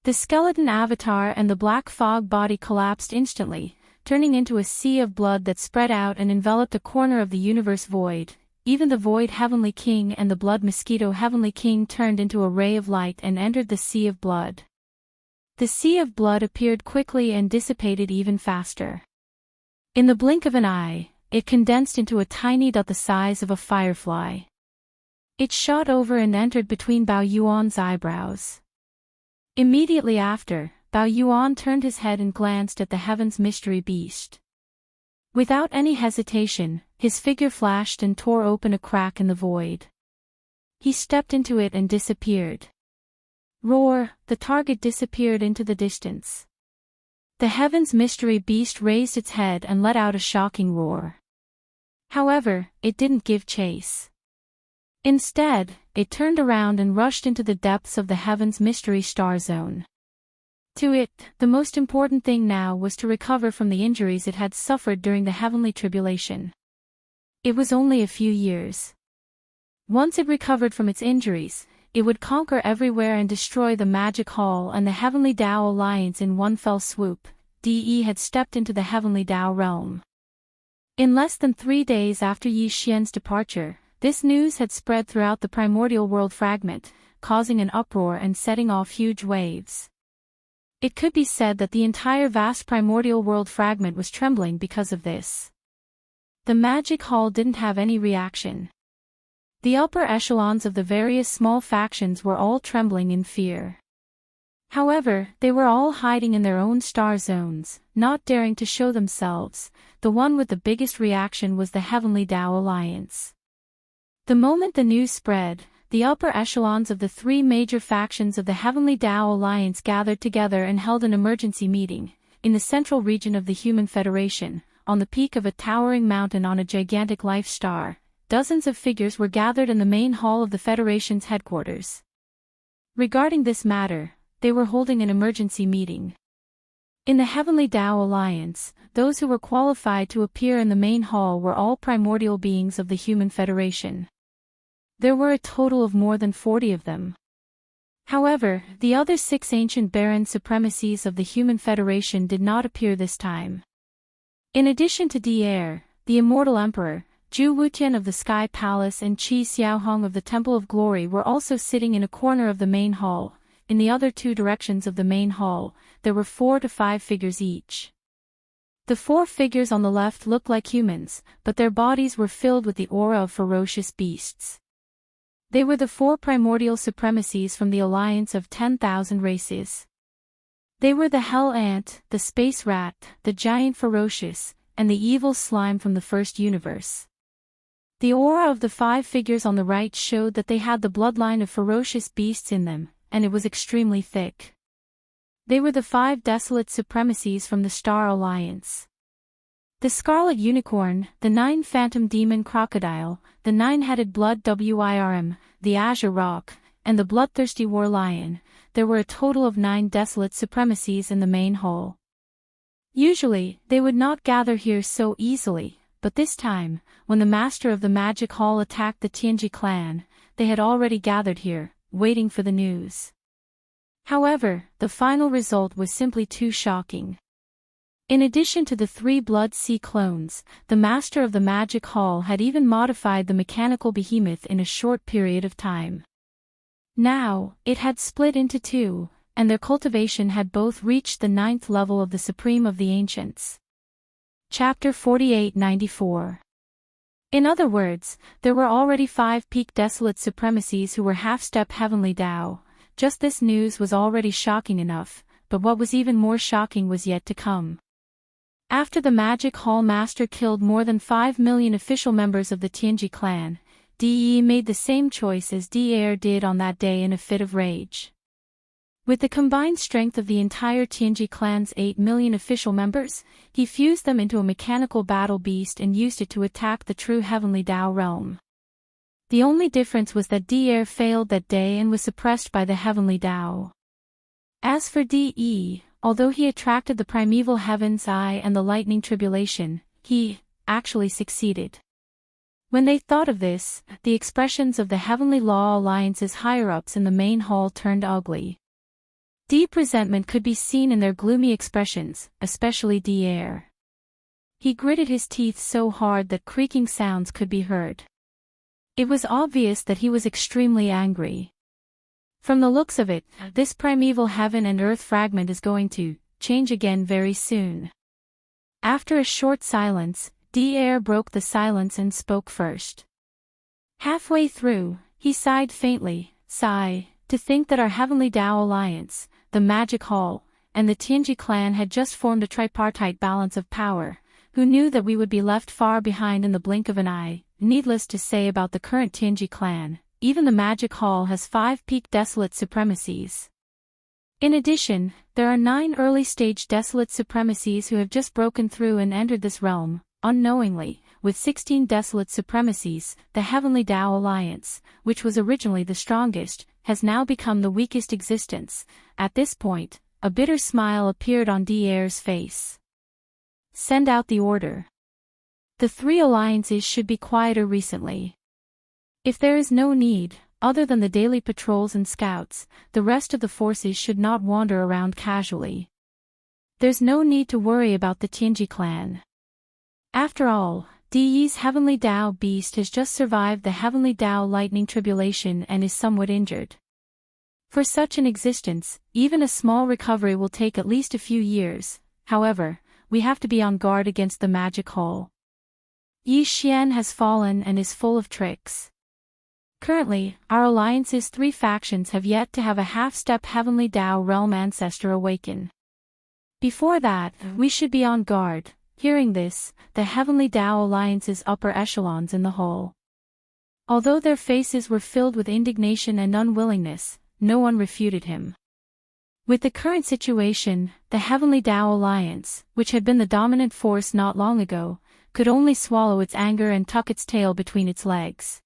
The skeleton avatar and the black fog body collapsed instantly, turning into a sea of blood that spread out and enveloped a corner of the universe void. Even the Void Heavenly King and the Blood Mosquito Heavenly King turned into a ray of light and entered the sea of blood. The sea of blood appeared quickly and dissipated even faster. In the blink of an eye, it condensed into a tiny dot the size of a firefly. It shot over and entered between Bao Yuan's eyebrows. Immediately after, Bao Yuan turned his head and glanced at the heaven's mystery beast. Without any hesitation, his figure flashed and tore open a crack in the void. He stepped into it and disappeared. Roar! The target disappeared into the distance. The heaven's mystery beast raised its head and let out a shocking roar. However, it didn't give chase. Instead, it turned around and rushed into the depths of the heaven's mystery star zone. To it, the most important thing now was to recover from the injuries it had suffered during the heavenly tribulation. It was only a few years. Once it recovered from its injuries, it would conquer everywhere and destroy the Magic Hall and the Heavenly Tao Alliance in one fell swoop. De had stepped into the Heavenly Tao realm. In less than 3 days after Yi Xian's departure, this news had spread throughout the primordial world fragment, causing an uproar and setting off huge waves. It could be said that the entire vast primordial world fragment was trembling because of this. The Magic Hall didn't have any reaction. The upper echelons of the various small factions were all trembling in fear. However, they were all hiding in their own star zones, not daring to show themselves. The one with the biggest reaction was the Heavenly Tao Alliance. The moment the news spread, the upper echelons of the 3 major factions of the Heavenly Tao Alliance gathered together and held an emergency meeting, in the central region of the Human Federation, on the peak of a towering mountain on a gigantic life star. Dozens of figures were gathered in the main hall of the Federation's headquarters. Regarding this matter, they were holding an emergency meeting. In the Heavenly Tao Alliance, those who were qualified to appear in the main hall were all primordial beings of the Human Federation. There were a total of more than 40 of them. However, the other 6 ancient Baron supremacies of the Human Federation did not appear this time. In addition to De, the Immortal Emperor, Zhu Wutian of the Sky Palace and Qi Xiaohong of the Temple of Glory were also sitting in a corner of the main hall. In the other 2 directions of the main hall, there were 4 to 5 figures each. The 4 figures on the left looked like humans, but their bodies were filled with the aura of ferocious beasts. They were the 4 primordial supremacies from the alliance of 10,000 races. They were the Hell Ant, the Space Rat, the Giant Ferocious, and the Evil Slime from the first universe. The aura of the 5 figures on the right showed that they had the bloodline of ferocious beasts in them, and it was extremely thick. They were the 5 desolate supremacies from the Star Alliance. The Scarlet Unicorn, the 9 Phantom Demon Crocodile, the 9-headed Blood Wirm, the Azure Rock, and the Bloodthirsty War Lion. There were a total of 9 desolate supremacies in the main hall. Usually, they would not gather here so easily, but this time, when the master of the Magic Hall attacked the Tianji clan, they had already gathered here, waiting for the news. However, the final result was simply too shocking. In addition to the 3 Blood Sea clones, the master of the Magic Hall had even modified the mechanical behemoth in a short period of time. Now, it had split into 2, and their cultivation had both reached the 9th level of the Supreme of the Ancients. Chapter 4894. In other words, there were already 5 peak desolate supremacies who were half-step Heavenly Tao. Just this news was already shocking enough, but what was even more shocking was yet to come. After the Magic Hall Master killed more than 5 million official members of the Tianji clan, De made the same choice as De did on that day in a fit of rage. With the combined strength of the entire Tianji clan's 8 million official members, he fused them into a mechanical battle beast and used it to attack the true Heavenly Tao realm. The only difference was that De failed that day and was suppressed by the Heavenly Tao. As for De, although he attracted the primeval Heaven's Eye and the Lightning Tribulation, he actually succeeded. When they thought of this, the expressions of the Heavenly Law Alliance's higher-ups in the main hall turned ugly. Deep resentment could be seen in their gloomy expressions, especially De. He gritted his teeth so hard that creaking sounds could be heard. It was obvious that he was extremely angry. From the looks of it, this primeval heaven and earth fragment is going to change again very soon. After a short silence, Air broke the silence and spoke first. Halfway through, he sighed faintly, to think that our Heavenly Tao Alliance, the Magic Hall, and the Tianji clan had just formed a tripartite balance of power. Who knew that we would be left far behind in the blink of an eye? Needless to say about the current Tianji clan, even the Magic Hall has 5 peak desolate supremacies. In addition, there are 9 early-stage desolate supremacies who have just broken through and entered this realm, unknowingly. With 16 desolate supremacies, the Heavenly Tao Alliance, which was originally the strongest, has now become the weakest existence. At this point, a bitter smile appeared on Air's face. Send out the order. The 3 alliances should be quieter recently. If there is no need, other than the daily patrols and scouts, the rest of the forces should not wander around casually. There's no need to worry about the Tianji clan. After all, Di's Heavenly Tao beast has just survived the Heavenly Tao lightning tribulation and is somewhat injured. For such an existence, even a small recovery will take at least a few years. However, we have to be on guard against the Magic Hall. Yi Xian has fallen and is full of tricks. Currently, our alliance's 3 factions have yet to have a half-step Heavenly Tao realm ancestor awaken. Before that, we should be on guard. Hearing this, the Heavenly Tao Alliance's upper echelons in the hall. Although their faces were filled with indignation and unwillingness, no one refuted him. With the current situation, the Heavenly Tao Alliance, which had been the dominant force not long ago, could only swallow its anger and tuck its tail between its legs.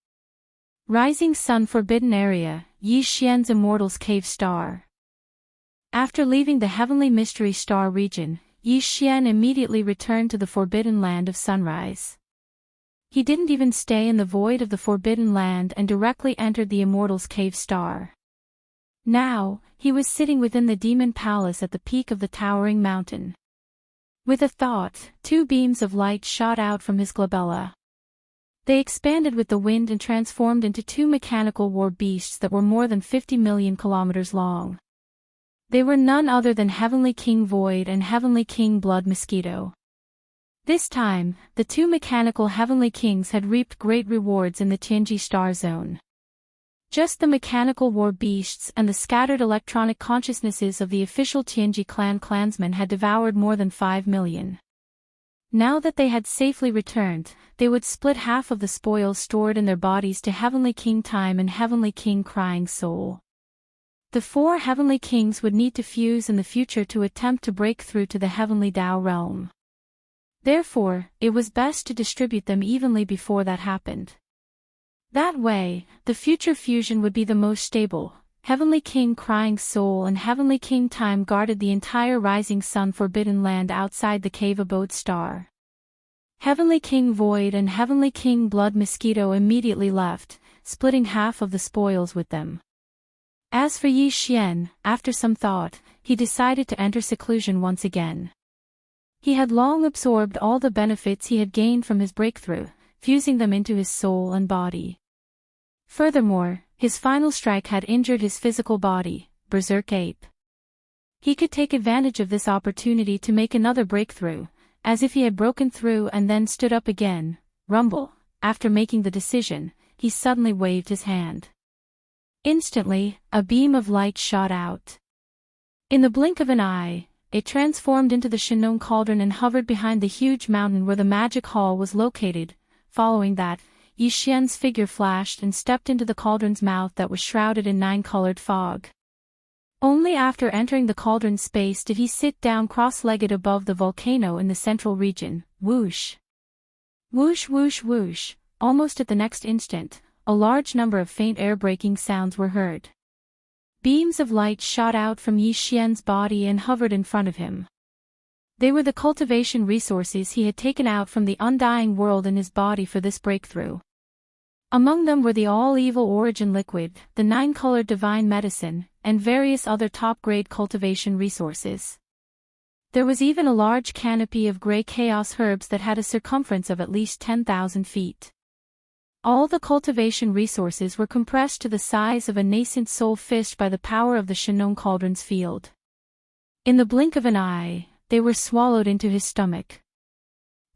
Rising Sun Forbidden Area, Yi Xian's Immortal's Cave Star. After leaving the Heavenly Mystery Star region, Yi Xian immediately returned to the Forbidden Land of Sunrise. He didn't even stay in the void of the Forbidden Land and directly entered the Immortal's Cave Star. Now, he was sitting within the Demon Palace at the peak of the towering mountain. With a thought, 2 beams of light shot out from his glabella. They expanded with the wind and transformed into 2 mechanical war beasts that were more than 50 million kilometers long. They were none other than Heavenly King Void and Heavenly King Blood Mosquito. This time, the 2 mechanical Heavenly Kings had reaped great rewards in the Tianji Star Zone. Just the mechanical war beasts and the scattered electronic consciousnesses of the official Tianji clan clansmen had devoured more than 5 million. Now that they had safely returned, they would split half of the spoils stored in their bodies to Heavenly King Time and Heavenly King Crying Soul. The 4 Heavenly Kings would need to fuse in the future to attempt to break through to the Heavenly Tao realm. Therefore, it was best to distribute them evenly before that happened. That way, the future fusion would be the most stable. Heavenly King Crying Soul and Heavenly King Time guarded the entire Rising Sun Forbidden Land outside the Cave Abode Star. Heavenly King Void and Heavenly King Blood Mosquito immediately left, splitting half of the spoils with them. As for Yi Xian, after some thought, he decided to enter seclusion once again. He had long absorbed all the benefits he had gained from his breakthrough, fusing them into his soul and body. Furthermore, his final strike had injured his physical body, Berserk Ape. He could take advantage of this opportunity to make another breakthrough, as if he had broken through and then stood up again. Rumble. After making the decision, he suddenly waved his hand. Instantly, a beam of light shot out. In the blink of an eye, it transformed into the Shinong Cauldron and hovered behind the huge mountain where the Magic Hall was located. Following that, Yi Xian's figure flashed and stepped into the cauldron's mouth that was shrouded in 9-colored fog. Only after entering the cauldron's space did he sit down cross-legged above the volcano in the central region. Whoosh! Whoosh whoosh whoosh! Almost at the next instant, a large number of faint air-breaking sounds were heard. Beams of light shot out from Yi Xian's body and hovered in front of him. They were the cultivation resources he had taken out from the undying world in his body for this breakthrough. Among them were the all-evil origin liquid, the 9-colored divine medicine, and various other top-grade cultivation resources. There was even a large canopy of gray chaos herbs that had a circumference of at least 10,000 feet. All the cultivation resources were compressed to the size of a nascent soul fist by the power of the Shinong Cauldron's field. In the blink of an eye, they were swallowed into his stomach.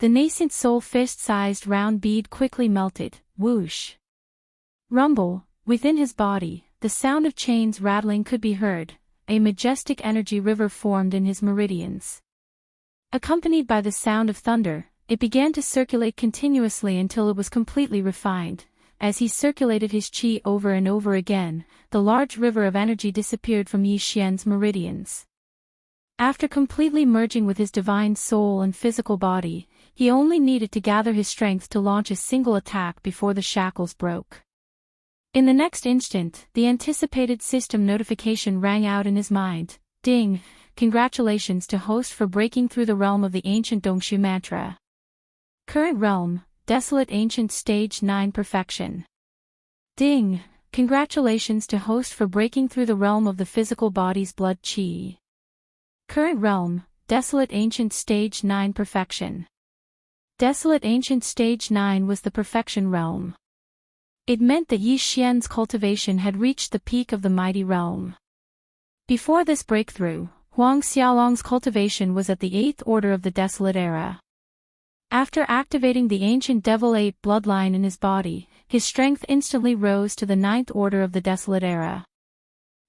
The nascent soul fist-sized round bead quickly melted, whoosh. Rumble, within his body, the sound of chains rattling could be heard, a majestic energy river formed in his meridians. Accompanied by the sound of thunder, it began to circulate continuously until it was completely refined. As he circulated his qi over and over again, the large river of energy disappeared from Yi Xian's meridians. After completely merging with his divine soul and physical body, he only needed to gather his strength to launch a single attack before the shackles broke. In the next instant, the anticipated system notification rang out in his mind. Ding! Congratulations to host for breaking through the realm of the ancient Dongshu mantra. Current realm, Desolate Ancient Stage 9 Perfection. Ding! Congratulations to host for breaking through the realm of the physical body's blood qi. Current realm, Desolate Ancient Stage 9 Perfection. Desolate Ancient Stage 9 was the perfection realm. It meant that Yi Xian's cultivation had reached the peak of the mighty realm. Before this breakthrough, Huang Xiaolong's cultivation was at the 8th order of the Desolate Era. After activating the ancient Devil Ape bloodline in his body, his strength instantly rose to the 9th order of the Desolate Era.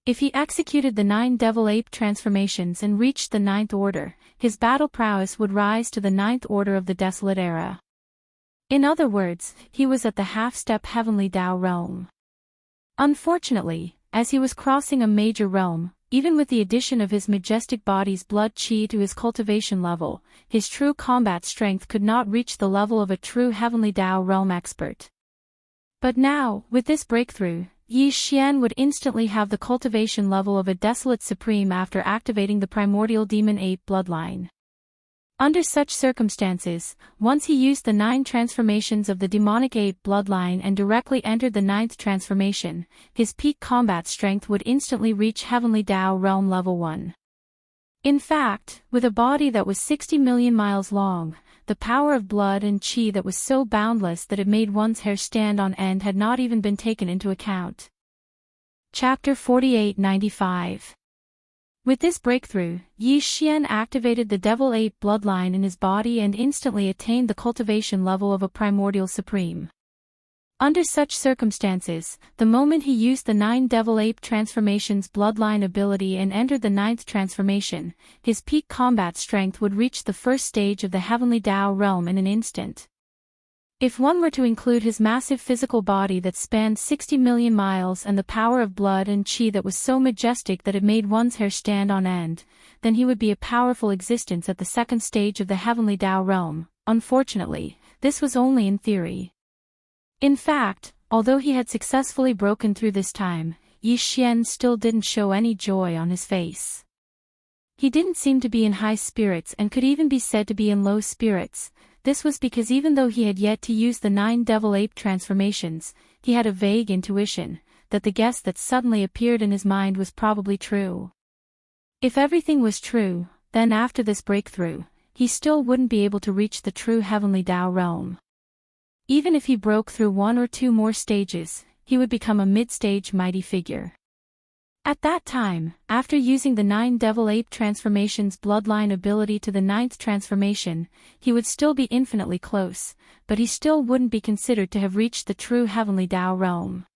If he executed the 9 Devil Ape transformations and reached the 9th order, his battle prowess would rise to the 9th order of the Desolate Era. In other words, he was at the half-step Heavenly Tao realm. Unfortunately, as he was crossing a major realm, even with the addition of his majestic body's blood qi to his cultivation level, his true combat strength could not reach the level of a true Heavenly Tao realm expert. But now, with this breakthrough, Yi Xian would instantly have the cultivation level of a Desolate Supreme after activating the primordial demon ape bloodline. Under such circumstances, once he used the 9 transformations of the demonic ape bloodline and directly entered the 9th transformation, his peak combat strength would instantly reach Heavenly Tao realm level 1. In fact, with a body that was 60 million miles long, the power of blood and qi that was so boundless that it made one's hair stand on end had not even been taken into account. Chapter 4895. With this breakthrough, Yi Xian activated the Devil Ape bloodline in his body and instantly attained the cultivation level of a primordial supreme. Under such circumstances, the moment he used the 9 Devil Ape transformations bloodline ability and entered the 9th transformation, his peak combat strength would reach the first stage of the Heavenly Tao realm in an instant. If one were to include his massive physical body that spanned 60 million miles and the power of blood and qi that was so majestic that it made one's hair stand on end, then he would be a powerful existence at the second stage of the Heavenly Tao realm. Unfortunately, this was only in theory. In fact, although he had successfully broken through this time, Yi Xian still didn't show any joy on his face. He didn't seem to be in high spirits and could even be said to be in low spirits. This was because even though he had yet to use the 9 Devil Ape transformations, he had a vague intuition that the guess that suddenly appeared in his mind was probably true. If everything was true, then after this breakthrough, he still wouldn't be able to reach the true Heavenly Tao realm. Even if he broke through 1 or 2 more stages, he would become a mid-stage mighty figure. At that time, after using the 9 Devil Ape transformations bloodline ability to the 9th transformation, he would still be infinitely close, but he still wouldn't be considered to have reached the true Heavenly Tao realm.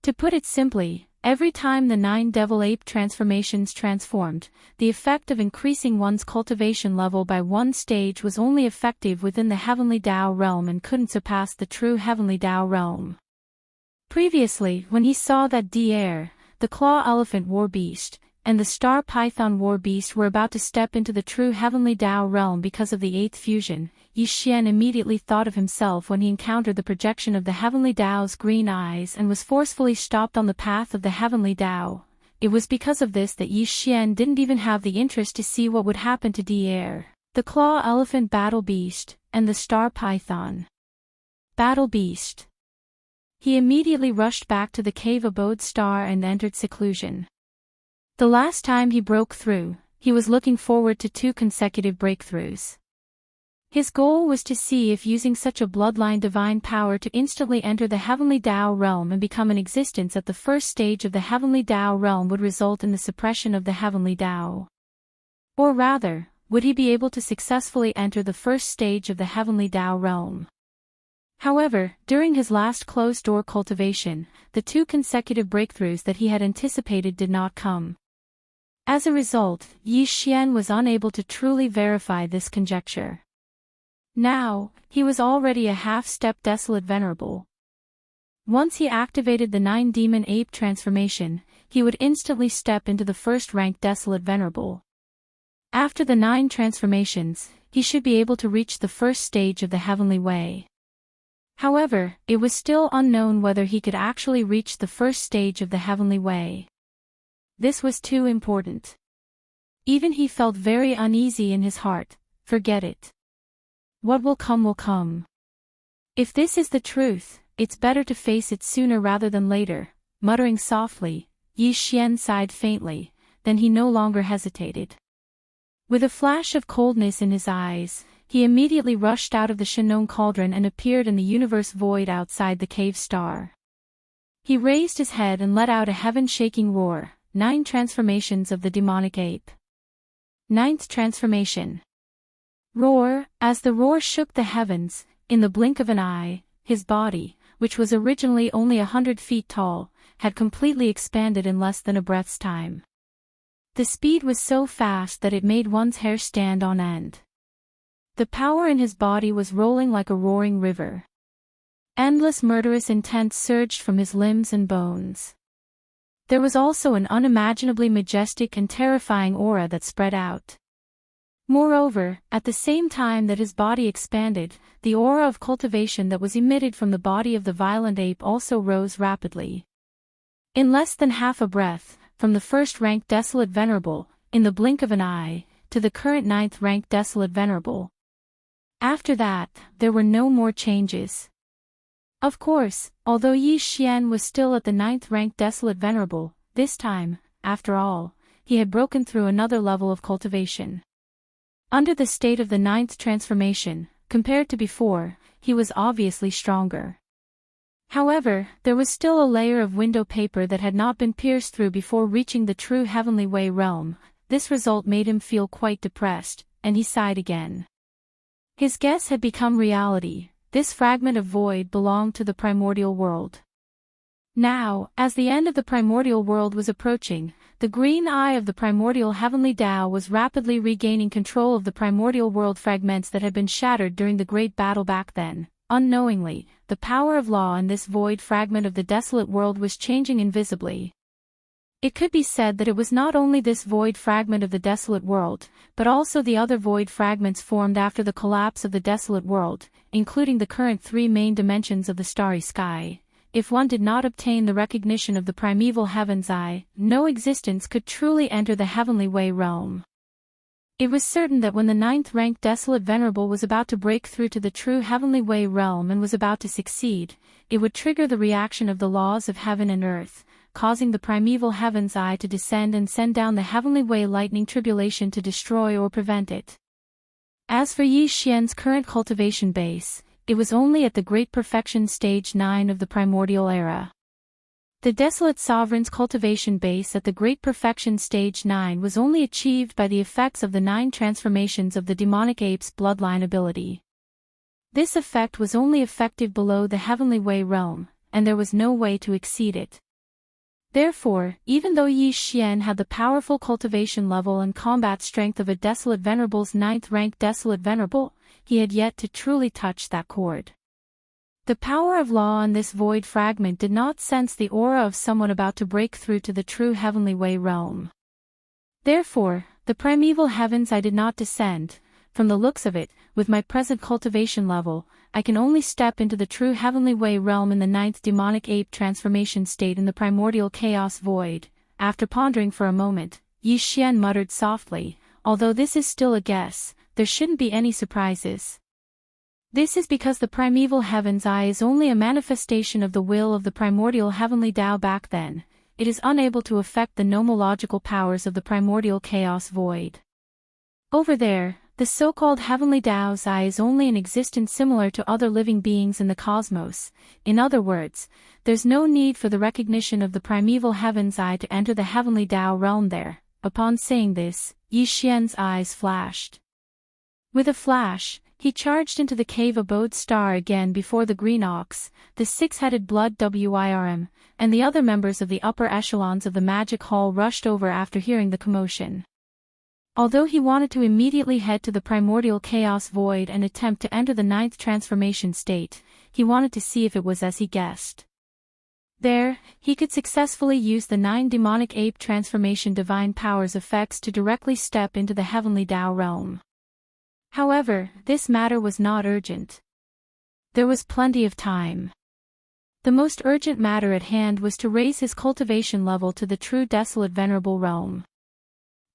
To put it simply, every time the 9 Devil Ape transformations transformed, the effect of increasing one's cultivation level by 1 stage was only effective within the Heavenly Tao realm and couldn't surpass the true Heavenly Tao realm. Previously, when he saw that Air, the Claw Elephant War Beast, and the Star Python War Beast were about to step into the true Heavenly Tao realm because of the 8th fusion, Yi Xian immediately thought of himself when he encountered the projection of the Heavenly Tao's green eyes and was forcefully stopped on the path of the Heavenly Tao. It was because of this that Yi Xian didn't even have the interest to see what would happen to Air, the Claw Elephant Battle Beast, and the Star Python Battle Beast. He immediately rushed back to the cave abode star and entered seclusion. The last time he broke through, he was looking forward to 2 consecutive breakthroughs. His goal was to see if using such a bloodline divine power to instantly enter the Heavenly Tao realm and become an existence at the first stage of the Heavenly Tao realm would result in the suppression of the Heavenly Tao. Or rather, would he be able to successfully enter the first stage of the heavenly Tao realm. However, during his last closed-door cultivation, the 2 consecutive breakthroughs that he had anticipated did not come. As a result, Yi Xian was unable to truly verify this conjecture. Now, he was already a half-step desolate venerable. Once he activated the 9 demon ape transformation, he would instantly step into the first-rank desolate venerable. After the 9 transformations, he should be able to reach the first stage of the heavenly way. However, it was still unknown whether he could actually reach the first stage of the heavenly way. This was too important. Even he felt very uneasy in his heart. Forget it. What will come will come. If this is the truth, it's better to face it sooner rather than later. Muttering softly, Yi Xian sighed faintly, then he no longer hesitated. With a flash of coldness in his eyes, he immediately rushed out of the Shannon cauldron and appeared in the universe void outside the cave star. He raised his head and let out a heaven-shaking roar. 9 transformations of the demonic ape. 9th transformation. Roar. As the roar shook the heavens, in the blink of an eye, his body, which was originally only 100 feet tall, had completely expanded in less than a breath's time. The speed was so fast that it made one's hair stand on end. The power in his body was rolling like a roaring river. Endless murderous intent surged from his limbs and bones. There was also an unimaginably majestic and terrifying aura that spread out. Moreover, at the same time that his body expanded, the aura of cultivation that was emitted from the body of the violent ape also rose rapidly. In less than half a breath, from the first-rank desolate venerable, in the blink of an eye, to the current 9th-rank desolate venerable. After that, there were no more changes. Of course, although Yi Xian was still at the 9th-rank desolate venerable, this time, after all, he had broken through another level of cultivation. Under the state of the 9th transformation, compared to before, he was obviously stronger. However, there was still a layer of window paper that had not been pierced through before reaching the true heavenly way realm. This result made him feel quite depressed, and he sighed again. His guess had become reality. This fragment of void belonged to the primordial world. Now, as the end of the primordial world was approaching, the green eye of the primordial heavenly Tao was rapidly regaining control of the primordial world fragments that had been shattered during the great battle back then. Unknowingly, the power of law in this void fragment of the desolate world was changing invisibly. It could be said that it was not only this void fragment of the desolate world, but also the other void fragments formed after the collapse of the desolate world, including the current 3 main dimensions of the starry sky. If one did not obtain the recognition of the primeval heaven's eye, no existence could truly enter the heavenly way realm. It was certain that when the 9th-rank desolate venerable was about to break through to the true heavenly way realm and was about to succeed, it would trigger the reaction of the laws of heaven and earth, causing the primeval heaven's eye to descend and send down the heavenly way lightning tribulation to destroy or prevent it. As for Yi Xian's current cultivation base, it was only at the great perfection stage 9 of the primordial era. The desolate sovereign's cultivation base at the great perfection stage 9 was only achieved by the effects of the 9 transformations of the demonic ape's bloodline ability. This effect was only effective below the heavenly way realm, and there was no way to exceed it. Therefore, even though Yi Xian had the powerful cultivation level and combat strength of a desolate venerable's 9th-rank desolate venerable, he had yet to truly touch that chord. The power of law in this void fragment did not sense the aura of someone about to break through to the true heavenly way realm. Therefore, the primeval heavens I did not descend. From the looks of it, with my present cultivation level, I can only step into the true heavenly way realm in the 9th demonic ape transformation state in the primordial chaos void. After pondering for a moment, Yi Xian muttered softly, although this is still a guess, there shouldn't be any surprises. This is because the primeval heaven's eye is only a manifestation of the will of the primordial heavenly Tao back then. It is unable to affect the nomological powers of the primordial chaos void. Over there, the so-called heavenly Tao's eye is only an existence similar to other living beings in the cosmos. In other words, there's no need for the recognition of the primeval heaven's eye to enter the heavenly Tao realm there. Upon saying this, Yi Xian's eyes flashed. With a flash, he charged into the cave abode star again before the green ox, the six-headed blood Wyrm, and the other members of the upper echelons of the magic hall rushed over after hearing the commotion. Although he wanted to immediately head to the primordial chaos void and attempt to enter the ninth transformation state, he wanted to see if it was as he guessed. There, he could successfully use the 9 demonic ape transformation divine powers effects to directly step into the heavenly Tao realm. However, this matter was not urgent. There was plenty of time. The most urgent matter at hand was to raise his cultivation level to the true desolate venerable realm.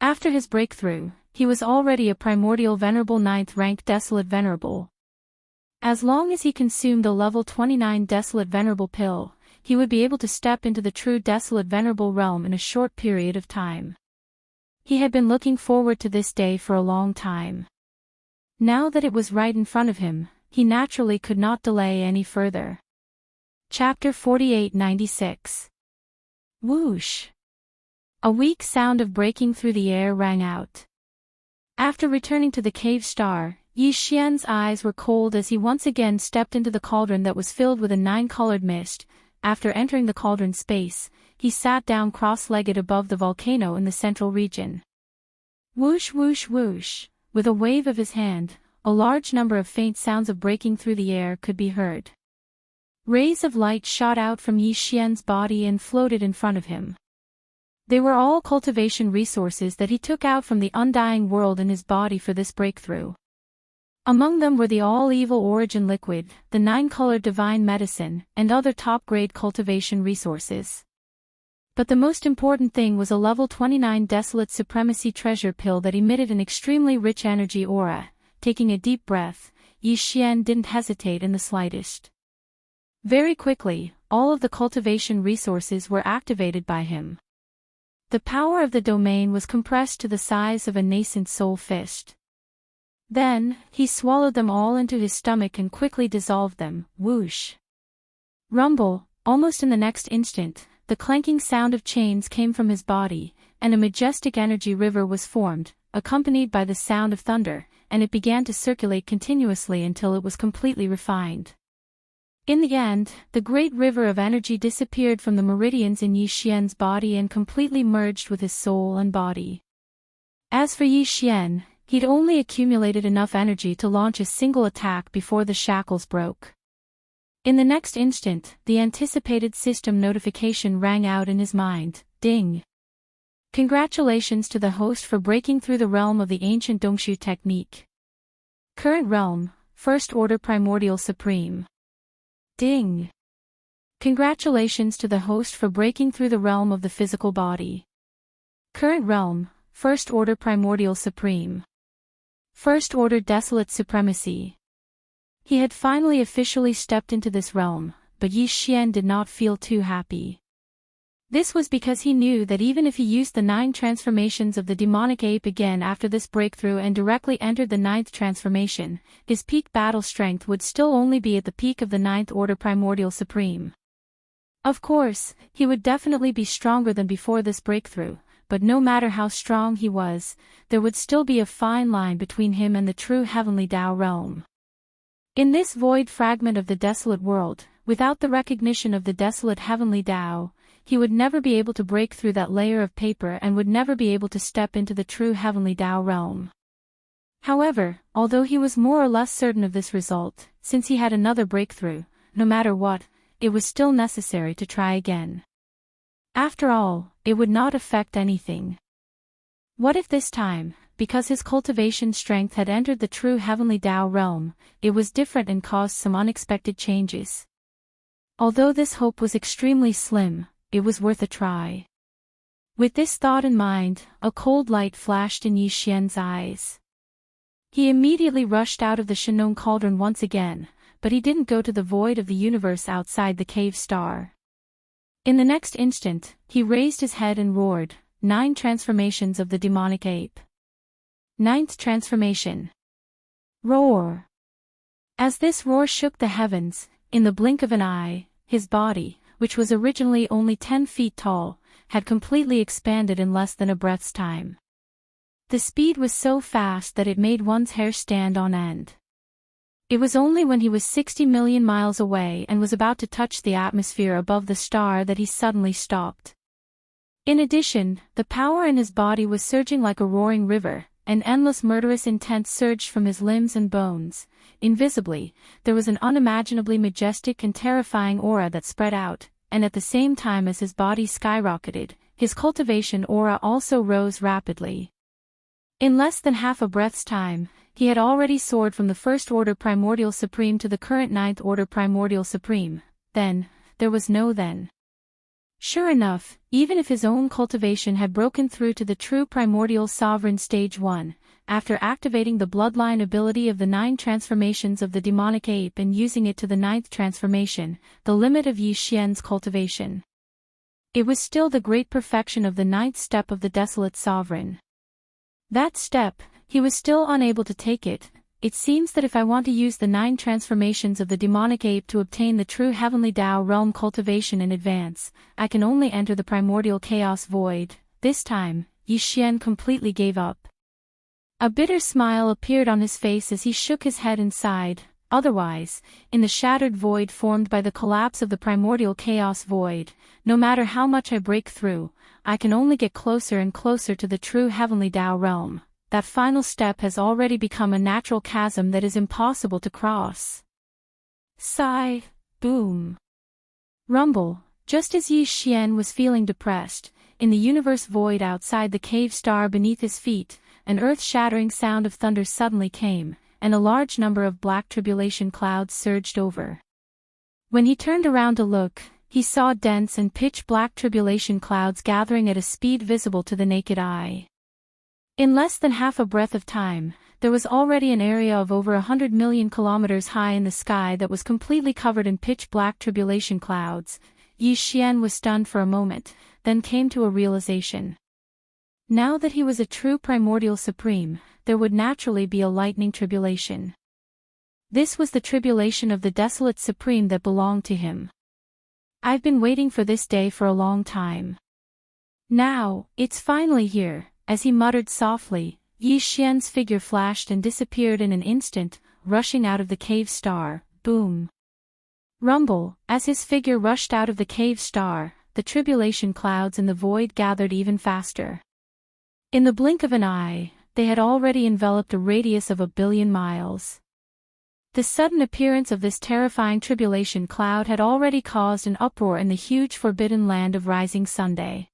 After his breakthrough, he was already a primordial venerable 9th rank desolate venerable. As long as he consumed the level 29 desolate venerable pill, he would be able to step into the true desolate venerable realm in a short period of time. He had been looking forward to this day for a long time. Now that it was right in front of him, he naturally could not delay any further. Chapter 48-96. Whoosh! A weak sound of breaking through the air rang out. After returning to the cave star, Yi Xian's eyes were cold as he once again stepped into the cauldron that was filled with a 9-colored mist. After entering the cauldron space, he sat down cross-legged above the volcano in the central region. Whoosh whoosh whoosh, with a wave of his hand, a large number of faint sounds of breaking through the air could be heard. Rays of light shot out from Yi Xian's body and floated in front of him. They were all cultivation resources that he took out from the undying world in his body for this breakthrough. Among them were the all-evil origin liquid, the 9-colored divine medicine, and other top-grade cultivation resources. But the most important thing was a level 29 desolate supremacy treasure pill that emitted an extremely rich energy aura. Taking a deep breath, Yi Xian didn't hesitate in the slightest. Very quickly, all of the cultivation resources were activated by him. The power of the domain was compressed to the size of a nascent soul fist. Then, he swallowed them all into his stomach and quickly dissolved them. Whoosh! Rumble, almost in the next instant, the clanking sound of chains came from his body, and a majestic energy river was formed, accompanied by the sound of thunder, and it began to circulate continuously until it was completely refined. In the end, the great river of energy disappeared from the meridians in Yi Xian's body and completely merged with his soul and body. As for Yi Xian, he'd only accumulated enough energy to launch a single attack before the shackles broke. In the next instant, the anticipated system notification rang out in his mind. Ding! Congratulations to the host for breaking through the realm of the ancient Dongshu technique. Current realm, First Order Primordial Supreme. Ding! Congratulations to the host for breaking through the realm of the physical body. Current realm, First Order Primordial Supreme. First Order Desolate Supremacy. He had finally officially stepped into this realm, but Yi Xian did not feel too happy. This was because he knew that even if he used the 9 transformations of the demonic ape again after this breakthrough and directly entered the 9th transformation, his peak battle strength would still only be at the peak of the 9th Order Primordial Supreme. Of course, he would definitely be stronger than before this breakthrough, but no matter how strong he was, there would still be a fine line between him and the true heavenly Tao realm. In this void fragment of the desolate world, without the recognition of the desolate heavenly Tao, he would never be able to break through that layer of paper and would never be able to step into the true heavenly Tao realm. However, although he was more or less certain of this result, since he had another breakthrough, no matter what, it was still necessary to try again. After all, it would not affect anything. What if this time, because his cultivation strength had entered the true heavenly Tao realm, it was different and caused some unexpected changes? Although this hope was extremely slim, it was worth a try. With this thought in mind, a cold light flashed in Yi Xian's eyes. He immediately rushed out of the Shanong cauldron once again, but he didn't go to the void of the universe outside the cave star. In the next instant, he raised his head and roared, 9 transformations of the demonic ape. 9th transformation. Roar! As this roar shook the heavens, in the blink of an eye, his body, which was originally only 10 feet tall, had completely expanded in less than a breath's time. The speed was so fast that it made one's hair stand on end. It was only when he was 60 million miles away and was about to touch the atmosphere above the star that he suddenly stopped. In addition, the power in his body was surging like a roaring river. An endless murderous intent surged from his limbs and bones. Invisibly, there was an unimaginably majestic and terrifying aura that spread out, and at the same time as his body skyrocketed, his cultivation aura also rose rapidly. In less than half a breath's time, he had already soared from the First Order Primordial Supreme to the current Ninth Order Primordial Supreme. Then, there was no then. Sure enough, even if his own cultivation had broken through to the true Primordial Sovereign Stage 1, after activating the bloodline ability of the 9 transformations of the demonic ape and using it to the 9th transformation, the limit of Yi Xian's cultivation. It was still the great perfection of the 9th step of the Desolate Sovereign. That step, he was still unable to take it. It seems that if I want to use the 9 transformations of the demonic ape to obtain the true heavenly Tao realm cultivation in advance, I can only enter the primordial chaos void. This time, Yi Xian completely gave up. A bitter smile appeared on his face as he shook his head and sighed. Otherwise, in the shattered void formed by the collapse of the primordial chaos void, no matter how much I break through, I can only get closer and closer to the true heavenly Tao realm. That final step has already become a natural chasm that is impossible to cross. Sigh, boom. Rumble. Just as Yi Xian was feeling depressed, in the universe void outside the cave star beneath his feet, an earth-shattering sound of thunder suddenly came, and a large number of black tribulation clouds surged over. When he turned around to look, he saw dense and pitch-black tribulation clouds gathering at a speed visible to the naked eye. In less than half a breath of time, there was already an area of over 100 million kilometers high in the sky that was completely covered in pitch-black tribulation clouds. Yi Xian was stunned for a moment, then came to a realization. Now that he was a true primordial supreme, there would naturally be a lightning tribulation. This was the tribulation of the desolate supreme that belonged to him. I've been waiting for this day for a long time. Now, it's finally here. As he muttered softly, Yi Xian's figure flashed and disappeared in an instant, rushing out of the cave star. Boom. Rumble. As his figure rushed out of the cave star, the tribulation clouds in the void gathered even faster. In the blink of an eye, they had already enveloped a radius of 1 billion miles. The sudden appearance of this terrifying tribulation cloud had already caused an uproar in the huge forbidden land of Rising Sunday.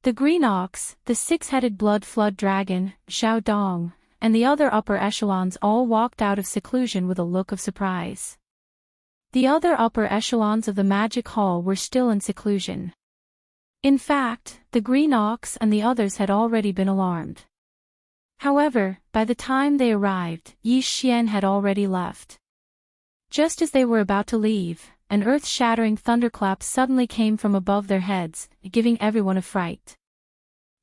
The green ox, the 6-headed blood flood dragon, Xiao Dong, and the other upper echelons all walked out of seclusion with a look of surprise. The other upper echelons of the magic hall were still in seclusion. In fact, the green ox and the others had already been alarmed. However, by the time they arrived, Yi Xian had already left. Just as they were about to leave, an earth-shattering thunderclap suddenly came from above their heads, giving everyone a fright.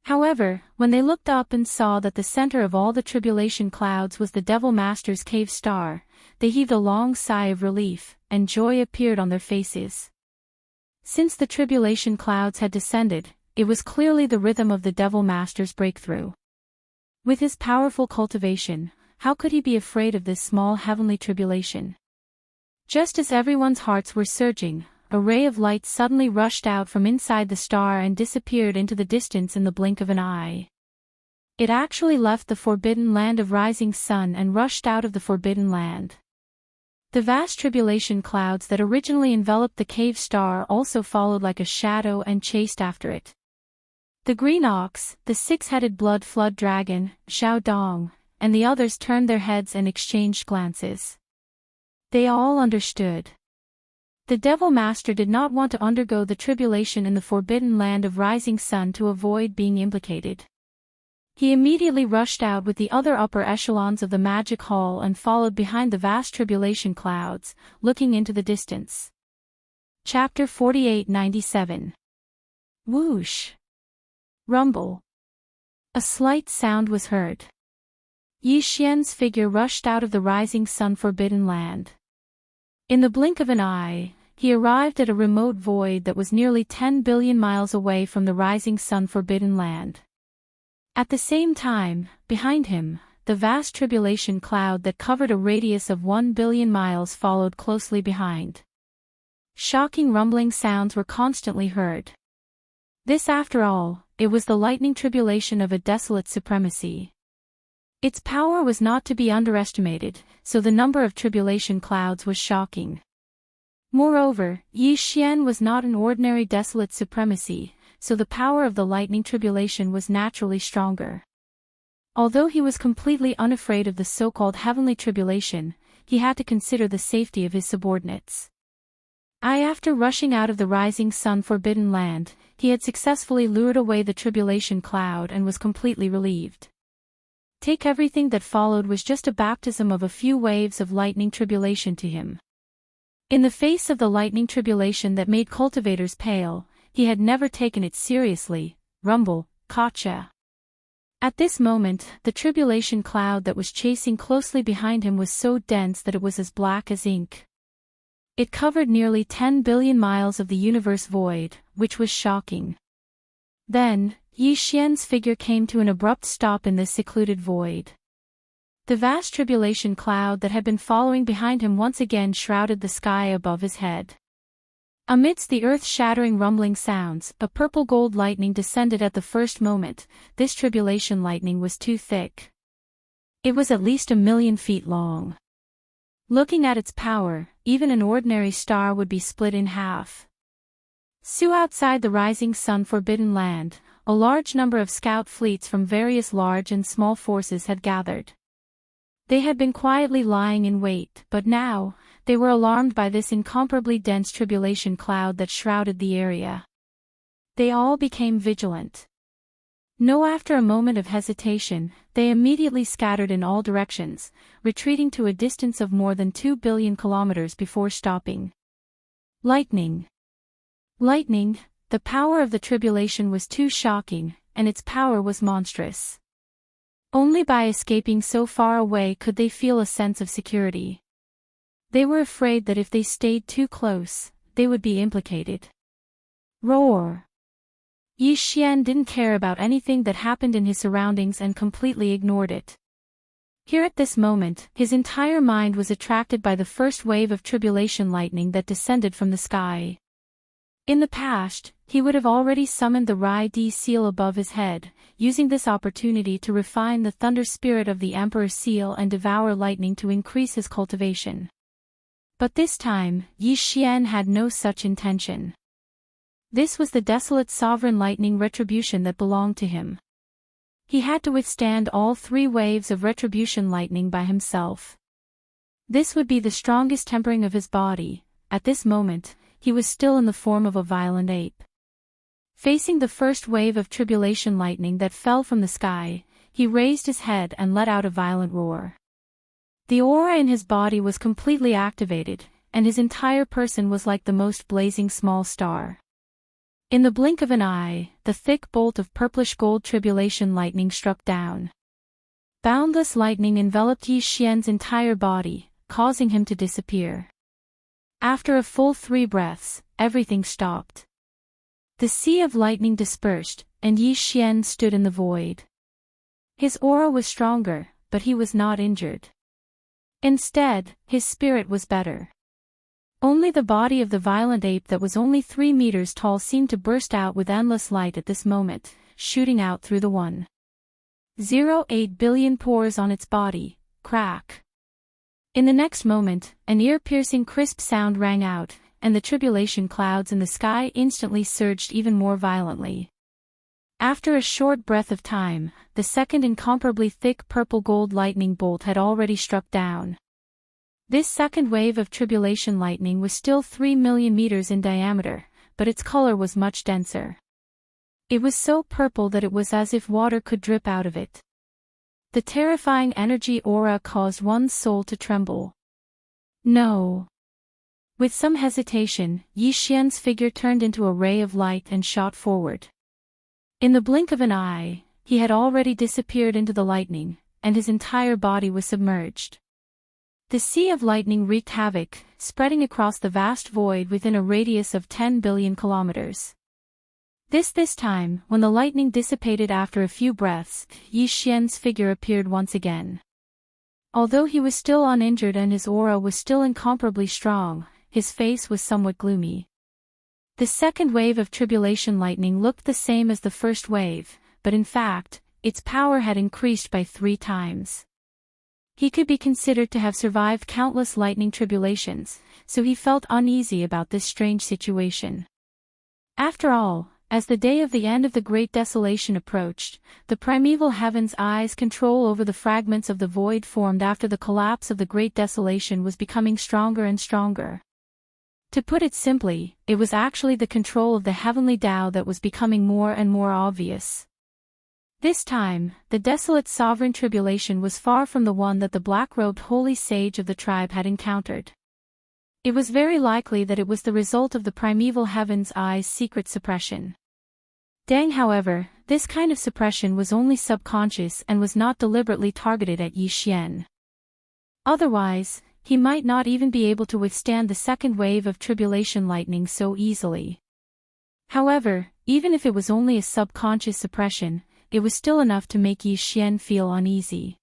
However, when they looked up and saw that the center of all the tribulation clouds was the Devil Master's cave star, they heaved a long sigh of relief, and joy appeared on their faces. Since the tribulation clouds had descended, it was clearly the rhythm of the Devil Master's breakthrough. With his powerful cultivation, how could he be afraid of this small heavenly tribulation? Just as everyone's hearts were surging, a ray of light suddenly rushed out from inside the star and disappeared into the distance in the blink of an eye. It actually left the forbidden land of Rising Sun and rushed out of the forbidden land. The vast tribulation clouds that originally enveloped the cave star also followed like a shadow and chased after it. The green ox, the 6-headed blood flood dragon, Xiao Dong, and the others turned their heads and exchanged glances. They all understood. The Devil Master did not want to undergo the tribulation in the forbidden land of Rising Sun to avoid being implicated. He immediately rushed out with the other upper echelons of the magic hall and followed behind the vast tribulation clouds, looking into the distance. Chapter 4897. Whoosh. Rumble. A slight sound was heard. Yi Xian's figure rushed out of the Rising Sun forbidden land. In the blink of an eye, he arrived at a remote void that was nearly 10 billion miles away from the Rising Sun forbidden land. At the same time, behind him, the vast tribulation cloud that covered a radius of 1 billion miles followed closely behind. Shocking rumbling sounds were constantly heard. This, after all, it was the lightning tribulation of a desolate supremacy. Its power was not to be underestimated, so the number of tribulation clouds was shocking. Moreover, Yi Xian was not an ordinary desolate supremacy, so the power of the lightning tribulation was naturally stronger. Although he was completely unafraid of the so-called heavenly tribulation, he had to consider the safety of his subordinates. After rushing out of the rising sun forbidden land, he had successfully lured away the tribulation cloud and was completely relieved. Everything that followed was just a baptism of a few waves of lightning tribulation to him. In the face of the lightning tribulation that made cultivators pale, he had never taken it seriously. Rumble, Kacha. At this moment, the tribulation cloud that was chasing closely behind him was so dense that it was as black as ink. It covered nearly 10 billion miles of the universe void, which was shocking. Then, Yi Xian's figure came to an abrupt stop in this secluded void. The vast tribulation cloud that had been following behind him once again shrouded the sky above his head. Amidst the earth-shattering rumbling sounds, a purple-gold lightning descended at the first moment. This tribulation lightning was too thick. It was at least 1,000,000 feet long. Looking at its power, even an ordinary star would be split in half. Outside the rising sun forbidden land, a large number of scout fleets from various large and small forces had gathered. They had been quietly lying in wait, but now, they were alarmed by this incomparably dense tribulation cloud that shrouded the area. They all became vigilant. After a moment of hesitation, they immediately scattered in all directions, retreating to a distance of more than 2 billion kilometers before stopping. Lightning. Lightning, the power of the tribulation was too shocking, and its power was monstrous. Only by escaping so far away could they feel a sense of security. They were afraid that if they stayed too close, they would be implicated. Roar! Yi Xian didn't care about anything that happened in his surroundings and completely ignored it. Here at this moment, his entire mind was attracted by the first wave of tribulation lightning that descended from the sky. In the past, he would have already summoned the Rai Di seal above his head, using this opportunity to refine the thunder spirit of the Emperor seal and devour lightning to increase his cultivation. But this time, Yi Xian had no such intention. This was the desolate sovereign lightning retribution that belonged to him. He had to withstand all 3 waves of retribution lightning by himself. This would be the strongest tempering of his body. At this moment, he was still in the form of a violent ape. Facing the first wave of tribulation lightning that fell from the sky, he raised his head and let out a violent roar. The aura in his body was completely activated, and his entire person was like the most blazing small star. In the blink of an eye, the thick bolt of purplish gold tribulation lightning struck down. Boundless lightning enveloped Yi Xian's entire body, causing him to disappear. After a full 3 breaths, everything stopped. The sea of lightning dispersed, and Yi Xian stood in the void. His aura was stronger, but he was not injured. Instead, his spirit was better. Only the body of the violent ape that was only 3 meters tall seemed to burst out with endless light at this moment, shooting out through the 1.08 billion pores on its body. Crack. In the next moment, an ear-piercing crisp sound rang out, and the tribulation clouds in the sky instantly surged even more violently. After a short breath of time, the second incomparably thick purple-gold lightning bolt had already struck down. This second wave of tribulation lightning was still 3 million meters in diameter, but its color was much denser. It was so purple that it was as if water could drip out of it. The terrifying energy aura caused one's soul to tremble. No. With some hesitation, Yi Xian's figure turned into a ray of light and shot forward. In the blink of an eye, he had already disappeared into the lightning, and his entire body was submerged. The sea of lightning wreaked havoc, spreading across the vast void within a radius of 10 billion kilometers. This time, when the lightning dissipated after a few breaths, Yi Xian's figure appeared once again. Although he was still uninjured and his aura was still incomparably strong, his face was somewhat gloomy. The second wave of tribulation lightning looked the same as the first wave, but in fact, its power had increased by 3 times. He could be considered to have survived countless lightning tribulations, so he felt uneasy about this strange situation. After all, as the day of the end of the Great Desolation approached, the primeval heaven's eyes' control over the fragments of the void formed after the collapse of the Great Desolation was becoming stronger and stronger. To put it simply, it was actually the control of the heavenly Tao that was becoming more and more obvious. This time, the desolate sovereign tribulation was far from the one that the black-robed holy sage of the tribe had encountered. It was very likely that it was the result of the primeval heaven's eyes' secret suppression. Deng, however, this kind of suppression was only subconscious and was not deliberately targeted at Yi Xian. Otherwise, he might not even be able to withstand the second wave of tribulation lightning so easily. However, even if it was only a subconscious suppression, it was still enough to make Yi Xian feel uneasy.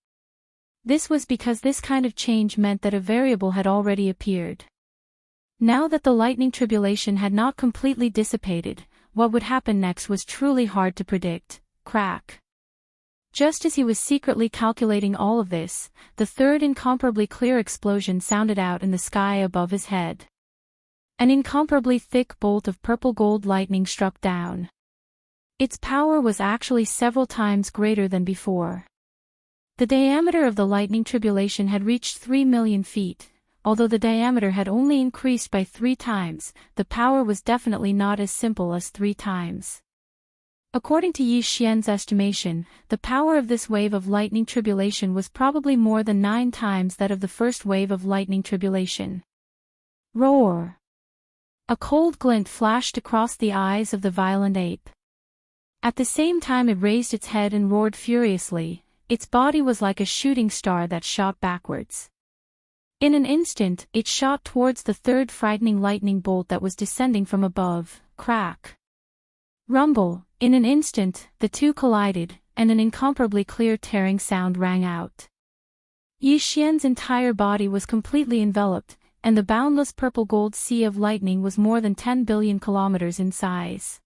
This was because this kind of change meant that a variable had already appeared. Now that the lightning tribulation had not completely dissipated, what would happen next was truly hard to predict. Crack. Just as he was secretly calculating all of this, the third incomparably clear explosion sounded out in the sky above his head. An incomparably thick bolt of purple gold lightning struck down. Its power was actually several times greater than before. The diameter of the lightning tribulation had reached 3 million feet. Although the diameter had only increased by 3 times, the power was definitely not as simple as 3 times. According to Yi Xian's estimation, the power of this wave of lightning tribulation was probably more than 9 times that of the first wave of lightning tribulation. Roar! A cold glint flashed across the eyes of the violent ape. At the same time it raised its head and roared furiously. Its body was like a shooting star that shot backwards. In an instant, it shot towards the third frightening lightning bolt that was descending from above. Crack! Rumble! In an instant, the two collided, and an incomparably clear tearing sound rang out. Yi Xian's entire body was completely enveloped, and the boundless purple-gold sea of lightning was more than 10 billion kilometers in size.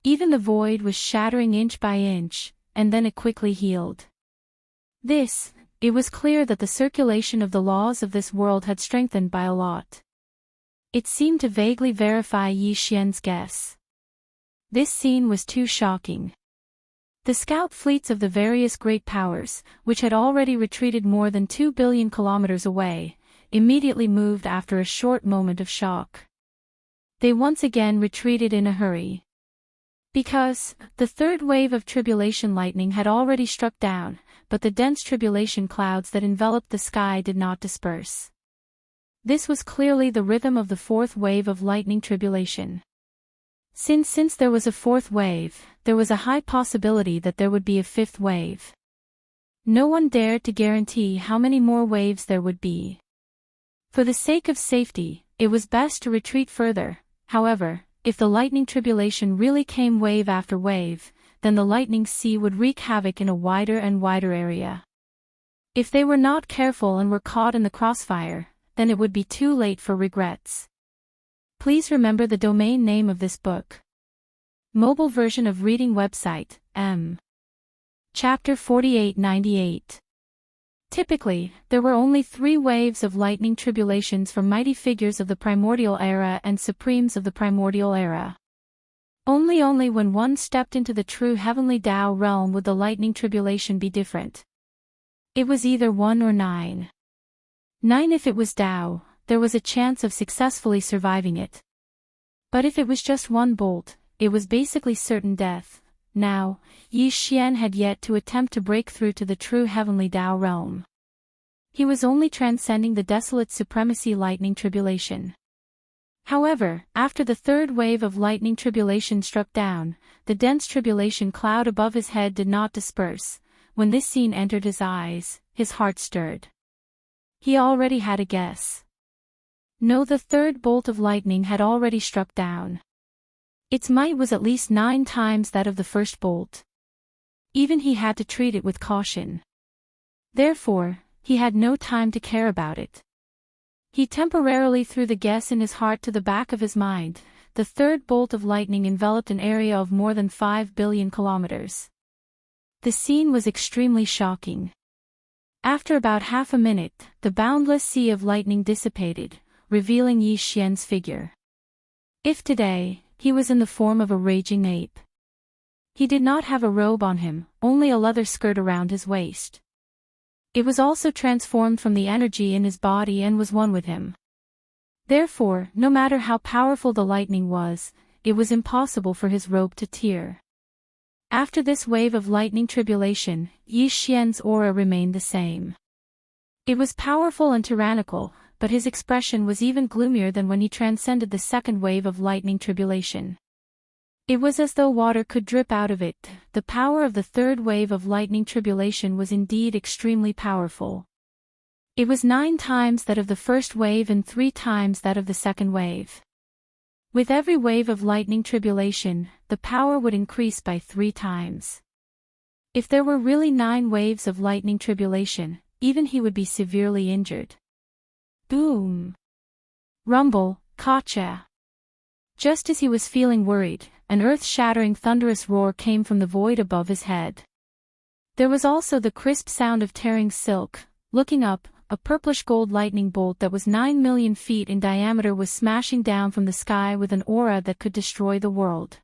Even the void was shattering inch by inch, and then it quickly healed. It was clear that the circulation of the laws of this world had strengthened by a lot. It seemed to vaguely verify Yi Xian's guess. This scene was too shocking. The scout fleets of the various great powers, which had already retreated more than 2 billion kilometers away, immediately moved after a short moment of shock. They once again retreated in a hurry. Because the third wave of tribulation lightning had already struck down, but the dense tribulation clouds that enveloped the sky did not disperse. This was clearly the rhythm of the fourth wave of lightning tribulation. Since there was a fourth wave, there was a high possibility that there would be a fifth wave. No one dared to guarantee how many more waves there would be. For the sake of safety, it was best to retreat further. However, if the lightning tribulation really came wave after wave, then the lightning sea would wreak havoc in a wider and wider area. If they were not careful and were caught in the crossfire, then it would be too late for regrets. Please remember the domain name of this book. Mobile version of reading website, M. Chapter 4898. Typically, there were only 3 waves of lightning tribulations for mighty figures of the primordial era and supremes of the primordial era. Only when one stepped into the true heavenly Tao realm would the lightning tribulation be different. It was either 1 or 9. 9 if it was Tao, there was a chance of successfully surviving it. But if it was just 1 bolt, it was basically certain death. Now, Yi Xian had yet to attempt to break through to the true heavenly Tao realm. He was only transcending the desolate supremacy lightning tribulation. However, after the third wave of lightning tribulation struck down, the dense tribulation cloud above his head did not disperse. When this scene entered his eyes, his heart stirred. He already had a guess. No, the third bolt of lightning had already struck down. Its might was at least 9 times that of the first bolt. Even he had to treat it with caution. Therefore, he had no time to care about it. He temporarily threw the guess in his heart to the back of his mind. The third bolt of lightning enveloped an area of more than 5 billion kilometers. The scene was extremely shocking. After about half a minute, the boundless sea of lightning dissipated, revealing Yi Xian's figure. If today, he was in the form of a raging ape. He did not have a robe on him, only a leather skirt around his waist. It was also transformed from the energy in his body and was one with him. Therefore, no matter how powerful the lightning was, it was impossible for his robe to tear. After this wave of lightning tribulation, Yi Xian's aura remained the same. It was powerful and tyrannical, but his expression was even gloomier than when he transcended the second wave of lightning tribulation. It was as though water could drip out of it. The power of the third wave of lightning tribulation was indeed extremely powerful. It was 9 times that of the first wave and 3 times that of the second wave. With every wave of lightning tribulation, the power would increase by 3 times. If there were really 9 waves of lightning tribulation, even he would be severely injured. Boom! Rumble, Kacha! Just as he was feeling worried, an earth-shattering thunderous roar came from the void above his head. There was also the crisp sound of tearing silk. Looking up, a purplish-gold lightning bolt that was 9 million feet in diameter was smashing down from the sky with an aura that could destroy the world.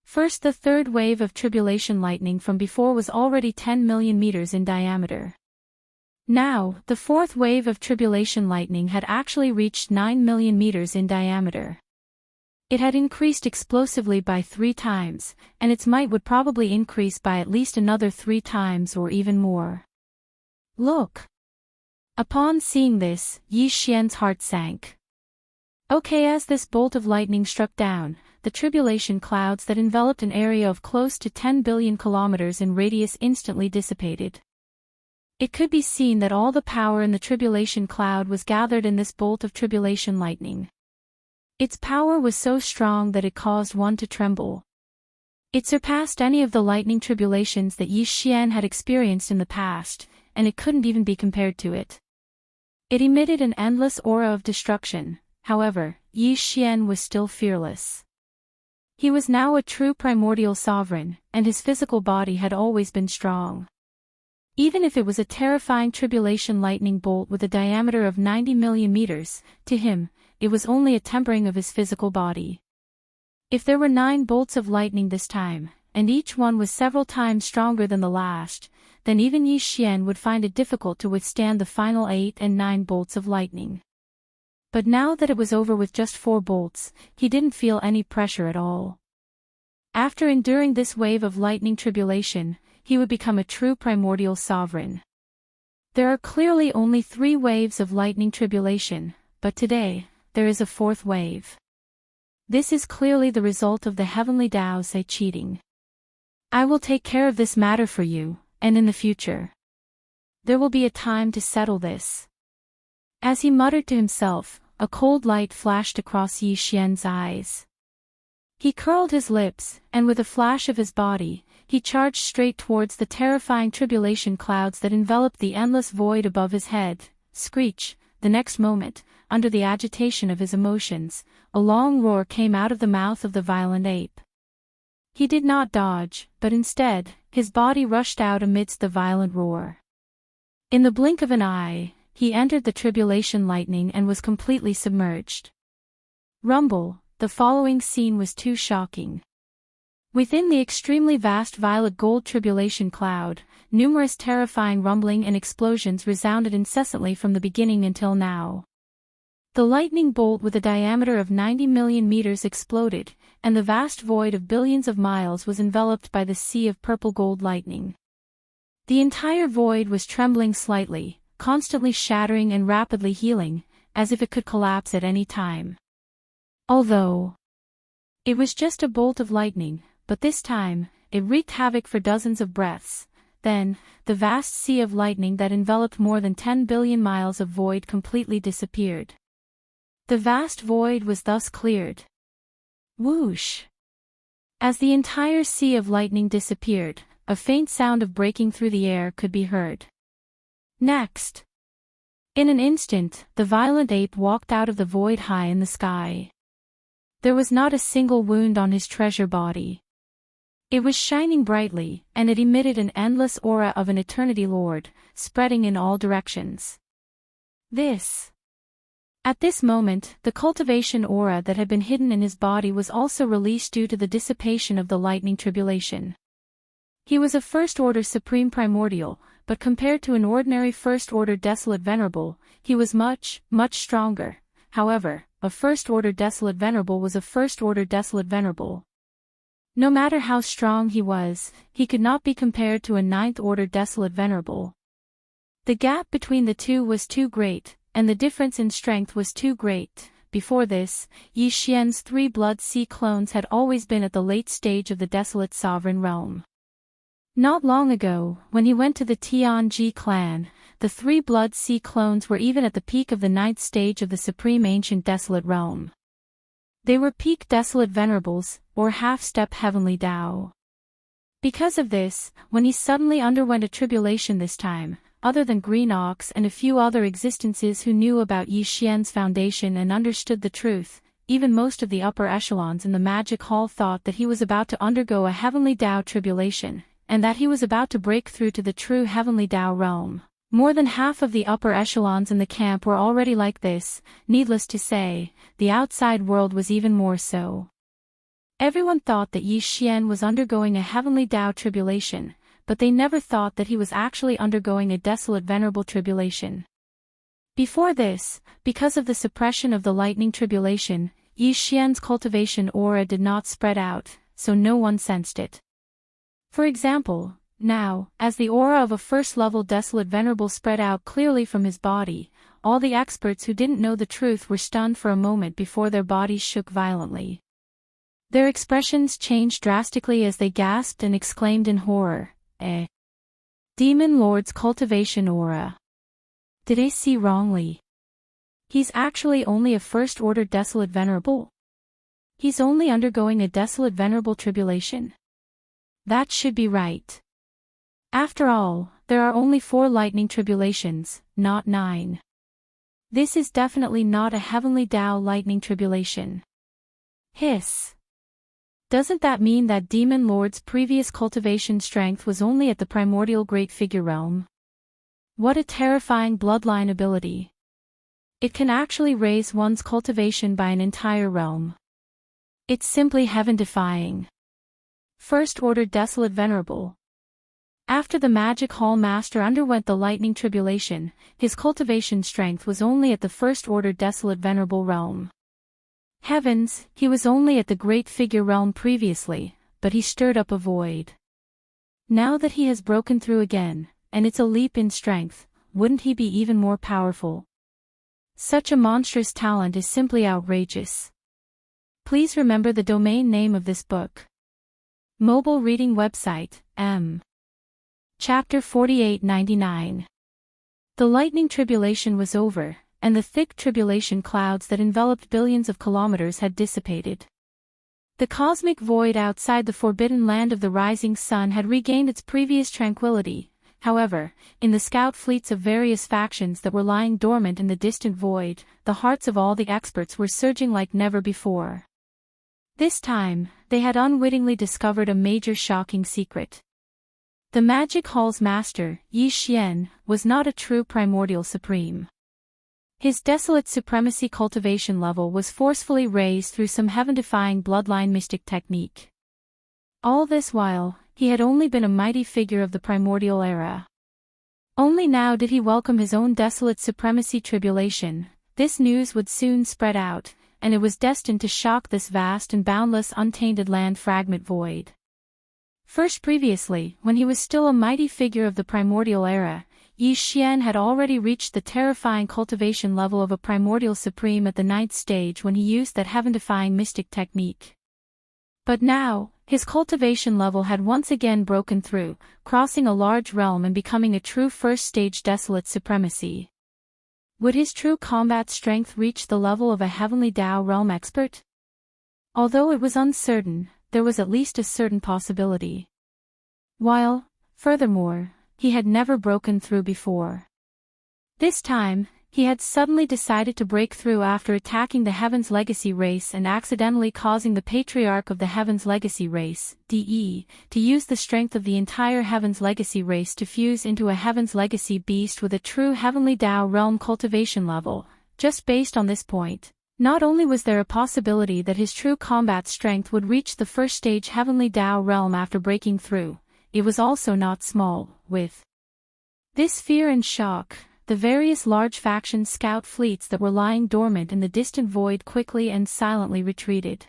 First, the third wave of tribulation lightning from before was already 10 million meters in diameter. Now, the fourth wave of tribulation lightning had actually reached 9 million meters in diameter. It had increased explosively by 3 times, and its might would probably increase by at least another 3 times or even more. Look! Upon seeing this, Yi Xian's heart sank. Okay, as this bolt of lightning struck down, the tribulation clouds that enveloped an area of close to 10 billion kilometers in radius instantly dissipated. It could be seen that all the power in the tribulation cloud was gathered in this bolt of tribulation lightning. Its power was so strong that it caused one to tremble. It surpassed any of the lightning tribulations that Yi Xian had experienced in the past, and it couldn't even be compared to it. It emitted an endless aura of destruction. However, Yi Xian was still fearless. He was now a true primordial sovereign, and his physical body had always been strong. Even if it was a terrifying tribulation lightning bolt with a diameter of 90 million meters, to him, it was only a tempering of his physical body. If there were 9 bolts of lightning this time, and each one was several times stronger than the last, then even Yi Xian would find it difficult to withstand the final 8 and 9 bolts of lightning. But now that it was over with just 4 bolts, he didn't feel any pressure at all. After enduring this wave of lightning tribulation, he would become a true primordial sovereign. There are clearly only 3 waves of lightning tribulation, but today, there is a 4th wave. This is clearly the result of the heavenly Tao Sei cheating. I will take care of this matter for you, and in the future, there will be a time to settle this. As he muttered to himself, a cold light flashed across Yi Xian's eyes. He curled his lips, and with a flash of his body, he charged straight towards the terrifying tribulation clouds that enveloped the endless void above his head. Screech! The next moment, under the agitation of his emotions, a long roar came out of the mouth of the violent ape. He did not dodge, but instead, his body rushed out amidst the violent roar. In the blink of an eye, he entered the tribulation lightning and was completely submerged. Rumble! The following scene was too shocking. Within the extremely vast violet gold tribulation cloud, numerous terrifying rumbling and explosions resounded incessantly from the beginning until now. The lightning bolt with a diameter of 90 million meters exploded, and the vast void of billions of miles was enveloped by the sea of purple gold lightning. The entire void was trembling slightly, constantly shattering and rapidly healing, as if it could collapse at any time. Although it was just a bolt of lightning, but this time, it wreaked havoc for dozens of breaths. Then, the vast sea of lightning that enveloped more than 10 billion miles of void completely disappeared. The vast void was thus cleared. Whoosh! As the entire sea of lightning disappeared, a faint sound of breaking through the air could be heard. Next, in an instant, the violent ape walked out of the void high in the sky. There was not a single wound on his treasure body. It was shining brightly, and it emitted an endless aura of an eternity lord, spreading in all directions. At this moment, the cultivation aura that had been hidden in his body was also released due to the dissipation of the lightning tribulation. He was a first-order supreme primordial, but compared to an ordinary first-order desolate venerable, he was much, much stronger. However, a first-order desolate venerable was a first-order desolate venerable. No matter how strong he was, he could not be compared to a ninth-order desolate venerable. The gap between the two was too great, and the difference in strength was too great. Before this, Yi Xian's 3 Blood Sea clones had always been at the late stage of the desolate sovereign realm. Not long ago, when he went to the Tianji clan, the 3 Blood Sea clones were even at the peak of the 9th stage of the supreme ancient desolate realm. They were peak desolate venerables, or half-step heavenly Tao. Because of this, when he suddenly underwent a tribulation this time, other than Green Ox and a few other existences who knew about Yi Xian's foundation and understood the truth, even most of the upper echelons in the magic hall thought that he was about to undergo a heavenly Tao tribulation, and that he was about to break through to the true heavenly Tao realm. More than half of the upper echelons in the camp were already like this. Needless to say, the outside world was even more so. Everyone thought that Yi Xian was undergoing a heavenly Tao tribulation, but they never thought that he was actually undergoing a desolate venerable tribulation. Before this, because of the suppression of the lightning tribulation, Yi Xian's cultivation aura did not spread out, so no one sensed it. For example, now, as the aura of a first-level desolate venerable spread out clearly from his body, all the experts who didn't know the truth were stunned for a moment before their bodies shook violently. Their expressions changed drastically as they gasped and exclaimed in horror, Demon Lord's cultivation aura. Did I see wrongly? He's actually only a first-order desolate venerable? He's only undergoing a desolate venerable tribulation? That should be right. After all, there are only 4 lightning tribulations, not 9. This is definitely not a heavenly Tao lightning tribulation. Hiss. Doesn't that mean that Demon Lord's previous cultivation strength was only at the primordial great figure realm? What a terrifying bloodline ability. It can actually raise one's cultivation by an entire realm. It's simply heaven-defying. First-order desolate venerable. After the Magic Hall Master underwent the lightning tribulation, his cultivation strength was only at the first-order desolate venerable realm. Heavens, he was only at the great figure realm previously, but he stirred up a void. Now that he has broken through again, and it's a leap in strength, wouldn't he be even more powerful? Such a monstrous talent is simply outrageous. Please remember the domain name of this book. Mobile reading website, M. Chapter 4899. The lightning tribulation was over, and the thick tribulation clouds that enveloped billions of kilometers had dissipated. The cosmic void outside the forbidden land of the rising sun had regained its previous tranquility. However, in the scout fleets of various factions that were lying dormant in the distant void, the hearts of all the experts were surging like never before. This time, they had unwittingly discovered a major shocking secret. The Magic Hall's master, Yi Xian, was not a true primordial supreme. His desolate supremacy cultivation level was forcefully raised through some heaven-defying bloodline mystic technique. All this while, he had only been a mighty figure of the primordial era. Only now did he welcome his own desolate supremacy tribulation. This news would soon spread out, and it was destined to shock this vast and boundless untainted land fragment void. First previously, when he was still a mighty figure of the primordial era, Yi Xian had already reached the terrifying cultivation level of a primordial supreme at the 9th stage when he used that heaven-defying mystic technique. But now, his cultivation level had once again broken through, crossing a large realm and becoming a true first-stage desolate supremacy. Would his true combat strength reach the level of a heavenly Tao realm expert? Although it was uncertain, there was at least a certain possibility. While, furthermore, he had never broken through before. This time, he had suddenly decided to break through after attacking the Heaven's Legacy race and accidentally causing the Patriarch of the Heaven's Legacy race, DE, to use the strength of the entire Heaven's Legacy race to fuse into a Heaven's Legacy beast with a true Heavenly Tao realm cultivation level. Just based on this point, not only was there a possibility that his true combat strength would reach the first stage Heavenly Tao realm after breaking through, it was also not small. With this fear and shock, the various large faction scout fleets that were lying dormant in the distant void quickly and silently retreated.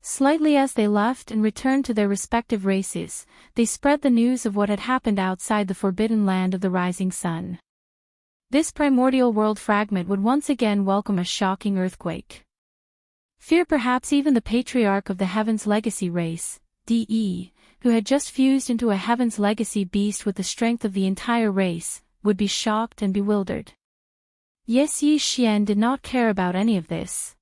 Slightly as they left and returned to their respective races, they spread the news of what had happened outside the forbidden land of the rising sun. This primordial world fragment would once again welcome a shocking earthquake. Fear perhaps even the Patriarch of the Heaven's Legacy race, DE, who had just fused into a Heaven's Legacy beast with the strength of the entire race, would be shocked and bewildered. Yes, Yi Xian did not care about any of this.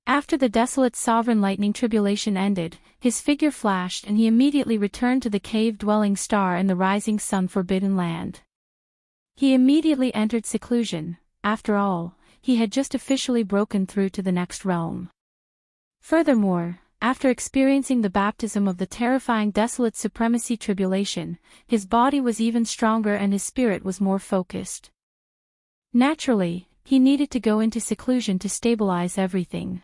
After the desolate sovereign lightning tribulation ended, his figure flashed and he immediately returned to the cave-dwelling star in the rising sun forbidden land. He immediately entered seclusion. After all, he had just officially broken through to the next realm. Furthermore, after experiencing the baptism of the terrifying desolate supremacy tribulation, his body was even stronger and his spirit was more focused. Naturally, he needed to go into seclusion to stabilize everything.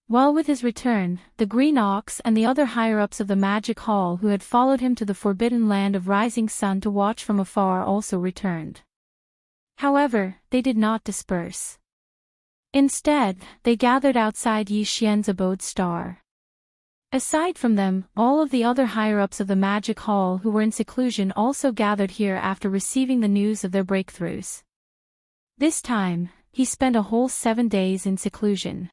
While with his return, the Green Ox and the other higher-ups of the Magic Hall who had followed him to the forbidden land of Rising Sun to watch from afar also returned. However, they did not disperse. Instead, they gathered outside Yi Xian's abode star. Aside from them, all of the other higher-ups of the Magic Hall who were in seclusion also gathered here after receiving the news of their breakthroughs. This time, he spent a whole 7 days in seclusion.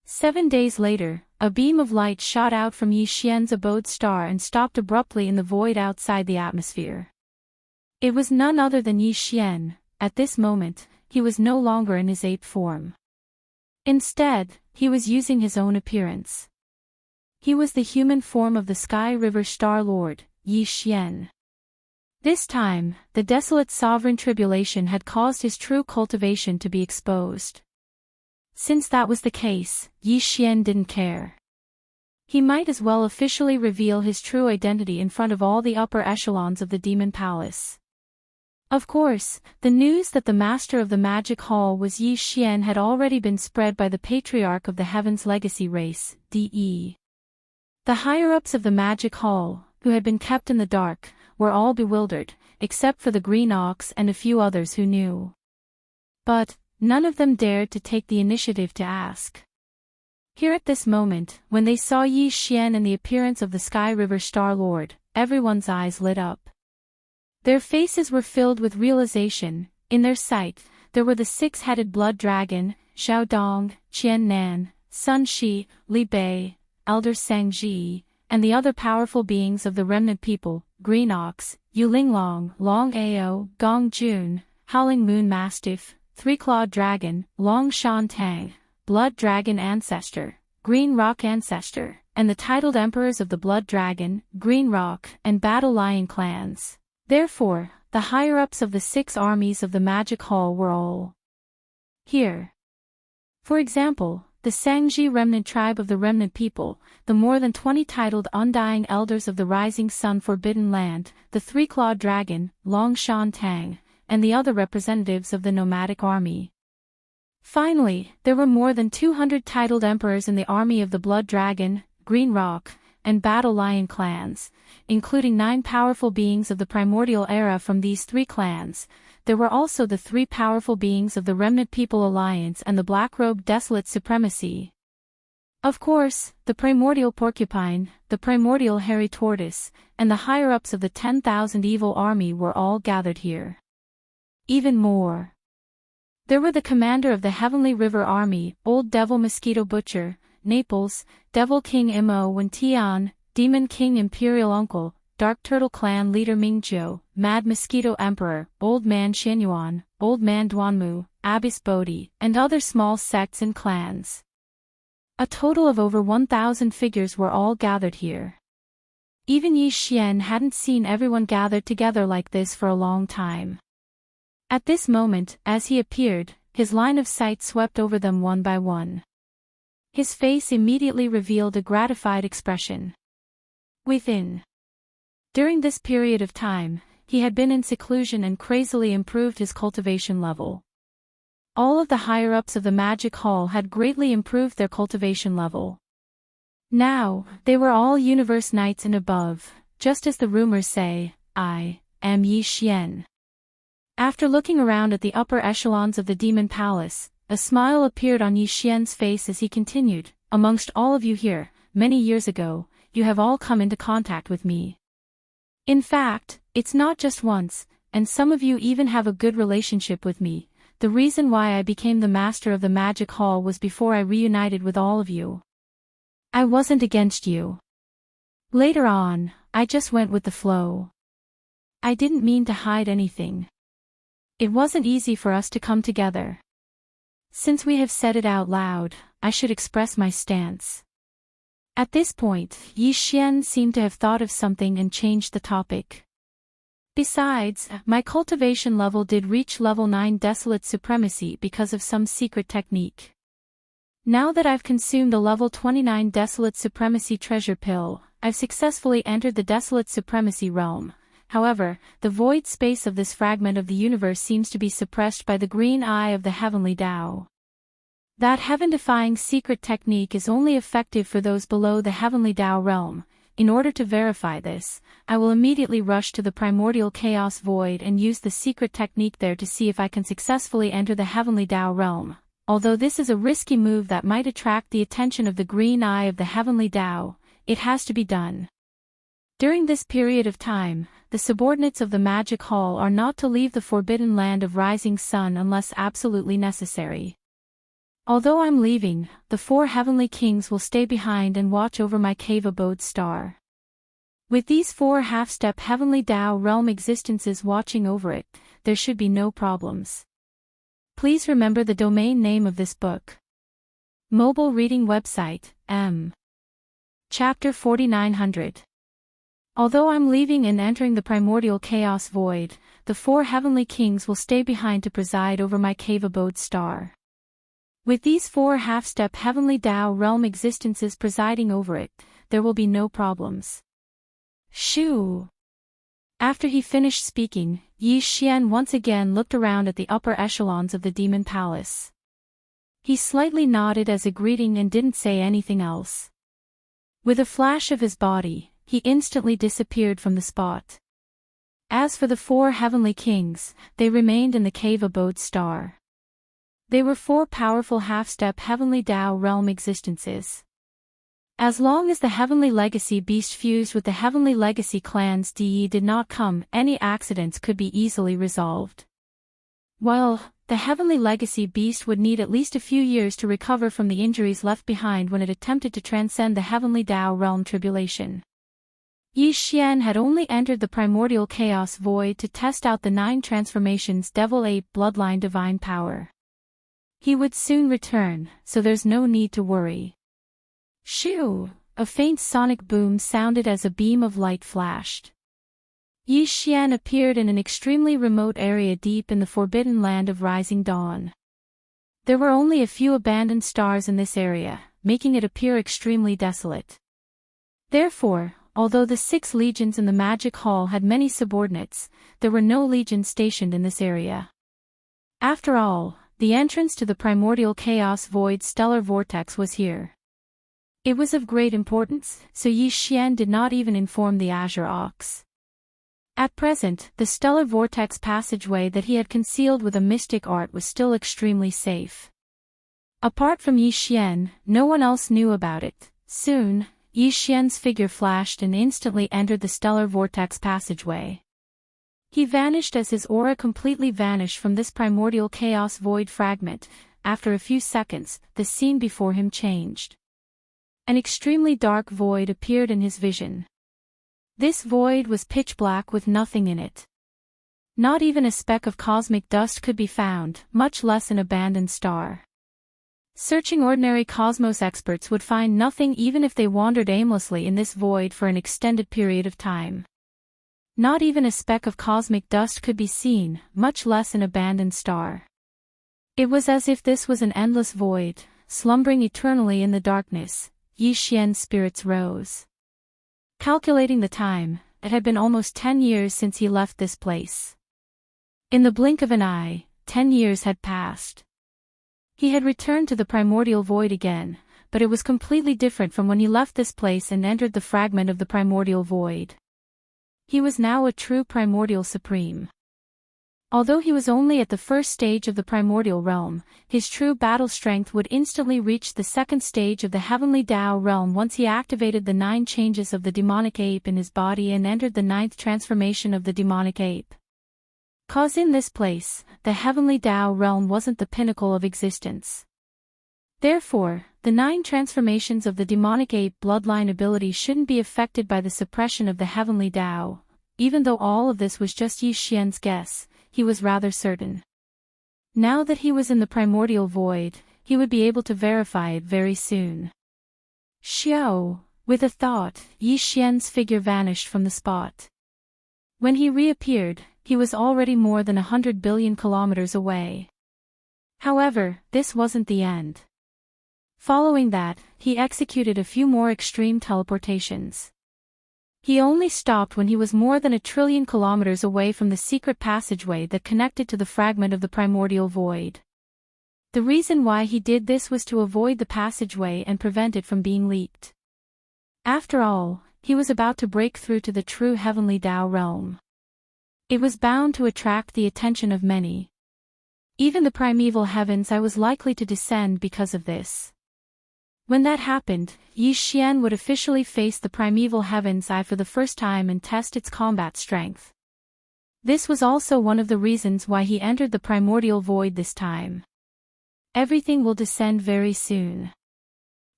7 days later, a beam of light shot out from Yi Xian's abode star and stopped abruptly in the void outside the atmosphere. It was none other than Yi Xian. At this moment, he was no longer in his ape form. Instead, he was using his own appearance. He was the human form of the Sky River Star Lord, Yi Xian. This time, the desolate sovereign tribulation had caused his true cultivation to be exposed. Since that was the case, Yi Xian didn't care. He might as well officially reveal his true identity in front of all the upper echelons of the Demon Palace. Of course, the news that the Master of the Magic Hall was Yi Xian had already been spread by the Patriarch of the Heaven's Legacy race, DE. The higher-ups of the Magic Hall, who had been kept in the dark, were all bewildered, except for the Green Ox and a few others who knew. But none of them dared to take the initiative to ask. Here at this moment, when they saw Yi Xian and the appearance of the Sky River Star Lord, everyone's eyes lit up. Their faces were filled with realization. In their sight, there were the 6-headed blood dragon, Xiao Dong, Qian Nan, Sun Shi, Li Bei, Elder Sang Ji, and the other powerful beings of the remnant people, Green Ox, Yu Linglong, Long Ao, Gong Jun, Howling Moon Mastiff, Three-Clawed Dragon, Long Shan Tang, Blood Dragon Ancestor, Green Rock Ancestor, and the titled Emperors of the Blood Dragon, Green Rock, and Battle Lion clans. Therefore, the higher-ups of the 6 armies of the Magic Hall were all here. For example, the Sangji remnant tribe of the remnant people, the more than 20 titled Undying Elders of the Rising Sun Forbidden Land, the Three-Clawed Dragon, Long Shan Tang, and the other representatives of the nomadic army. Finally, there were more than 200 titled emperors in the army of the Blood Dragon, Green Rock, and Battle Lion clans, including 9 powerful beings of the primordial era from these 3 clans. There were also the 3 powerful beings of the Remnant People Alliance and the Black-Robed Desolate Supremacy. Of course, the primordial porcupine, the primordial hairy tortoise, and the higher-ups of the 10,000 evil army were all gathered here. Even more. There were the commander of the Heavenly River Army, Old Devil Mosquito Butcher, Naples, Devil King Imo Wen Tian, Demon King Imperial Uncle, Dark Turtle Clan Leader Mingzhou, Mad Mosquito Emperor, Old Man Xianyuan, Old Man Duanmu, Abyss Bodhi, and other small sects and clans. A total of over 1,000 figures were all gathered here. Even Yi Xian hadn't seen everyone gathered together like this for a long time. At this moment, as he appeared, his line of sight swept over them one by one. His face immediately revealed a gratified expression. Within. During this period of time, he had been in seclusion and crazily improved his cultivation level. All of the higher-ups of the magic hall had greatly improved their cultivation level. Now, they were all universe knights and above, just as the rumors say, I am Yi Xian. After looking around at the upper echelons of the demon palace, a smile appeared on Yi Xian's face as he continued, amongst all of you here, many years ago, you have all come into contact with me. In fact, it's not just once, and some of you even have a good relationship with me. The reason why I became the master of the magic hall was before I reunited with all of you. I wasn't against you. Later on, I just went with the flow. I didn't mean to hide anything. It wasn't easy for us to come together. Since we have said it out loud, I should express my stance. At this point, Yi Xian seemed to have thought of something and changed the topic. Besides, my cultivation level did reach level 9 Desolate Supremacy because of some secret technique. Now that I've consumed a level 29 Desolate Supremacy treasure pill, I've successfully entered the Desolate Supremacy realm. However, the void space of this fragment of the universe seems to be suppressed by the green eye of the heavenly Tao. That heaven-defying secret technique is only effective for those below the heavenly Tao realm. In order to verify this, I will immediately rush to the primordial chaos void and use the secret technique there to see if I can successfully enter the heavenly Tao realm. Although this is a risky move that might attract the attention of the green eye of the heavenly Tao, it has to be done. During this period of time, the subordinates of the magic hall are not to leave the forbidden land of rising sun unless absolutely necessary. Although I'm leaving, the 4 heavenly kings will stay behind and watch over my cave abode star. With these 4 half-step heavenly Tao realm existences watching over it, there should be no problems. Please remember the domain name of this book. Mobile reading website, M. Chapter 4900. Although I'm leaving and entering the primordial chaos void, the 4 heavenly kings will stay behind to preside over my cave abode star. With these 4 half-step heavenly Tao realm existences presiding over it, there will be no problems. Shoo! After he finished speaking, Yi Xian once again looked around at the upper echelons of the demon palace. He slightly nodded as a greeting and didn't say anything else. With a flash of his body, he instantly disappeared from the spot. As for the 4 heavenly kings, they remained in the cave abode star. They were 4 powerful half-step heavenly Tao realm existences. As long as the Heavenly Legacy Beast fused with the Heavenly Legacy Clan's DE did not come, any accidents could be easily resolved. Well, the Heavenly Legacy Beast would need at least a few years to recover from the injuries left behind when it attempted to transcend the Heavenly Tao realm tribulation. Yi Xian had only entered the primordial chaos void to test out the 9 transformations Devil-Ape Bloodline Divine Power. He would soon return, so there's no need to worry. Shoo! A faint sonic boom sounded as a beam of light flashed. Yi Xian appeared in an extremely remote area deep in the forbidden land of rising dawn. There were only a few abandoned stars in this area, making it appear extremely desolate. Therefore, although the 6 legions in the magic hall had many subordinates, there were no legions stationed in this area. After all, the entrance to the primordial chaos void stellar vortex was here. It was of great importance, so Yi Xian did not even inform the Azure Ox. At present, the stellar vortex passageway that he had concealed with a mystic art was still extremely safe. Apart from Yi Xian, no one else knew about it. Soon, Yi Xian's figure flashed and instantly entered the stellar vortex passageway. He vanished as his aura completely vanished from this primordial chaos void fragment. After a few seconds, the scene before him changed. An extremely dark void appeared in his vision. This void was pitch black with nothing in it. Not even a speck of cosmic dust could be found, much less an abandoned star. Searching ordinary cosmos experts would find nothing even if they wandered aimlessly in this void for an extended period of time. Not even a speck of cosmic dust could be seen, much less an abandoned star. It was as if this was an endless void, slumbering eternally in the darkness. Yi Xian's spirits rose. Calculating the time, it had been almost 10 years since he left this place. In the blink of an eye, 10 years had passed. He had returned to the primordial void again, but it was completely different from when he left this place and entered the fragment of the primordial void. He was now a true primordial supreme. Although he was only at the first stage of the primordial realm, his true battle strength would instantly reach the second stage of the heavenly Tao realm once he activated the 9 changes of the demonic ape in his body and entered the 9th transformation of the demonic ape. 'Cause in this place, the heavenly Tao realm wasn't the pinnacle of existence. Therefore, the 9 transformations of the demonic ape bloodline ability shouldn't be affected by the suppression of the heavenly Tao. Even though all of this was just Yi Xian's guess, he was rather certain. Now that he was in the primordial void, he would be able to verify it very soon. Xiao, with a thought, Yi Xian's figure vanished from the spot. When he reappeared, he was already more than 100 billion kilometers away. However, this wasn't the end. Following that, he executed a few more extreme teleportations. He only stopped when he was more than 1 trillion kilometers away from the secret passageway that connected to the fragment of the primordial void. The reason why he did this was to avoid the passageway and prevent it from being leaked. After all, he was about to break through to the true heavenly Tao realm. It was bound to attract the attention of many. Even the primeval heavens I was likely to descend because of this. When that happened, Yi Xian would officially face the primeval heaven's eye for the first time and test its combat strength. This was also one of the reasons why he entered the primordial void this time. Everything will descend very soon,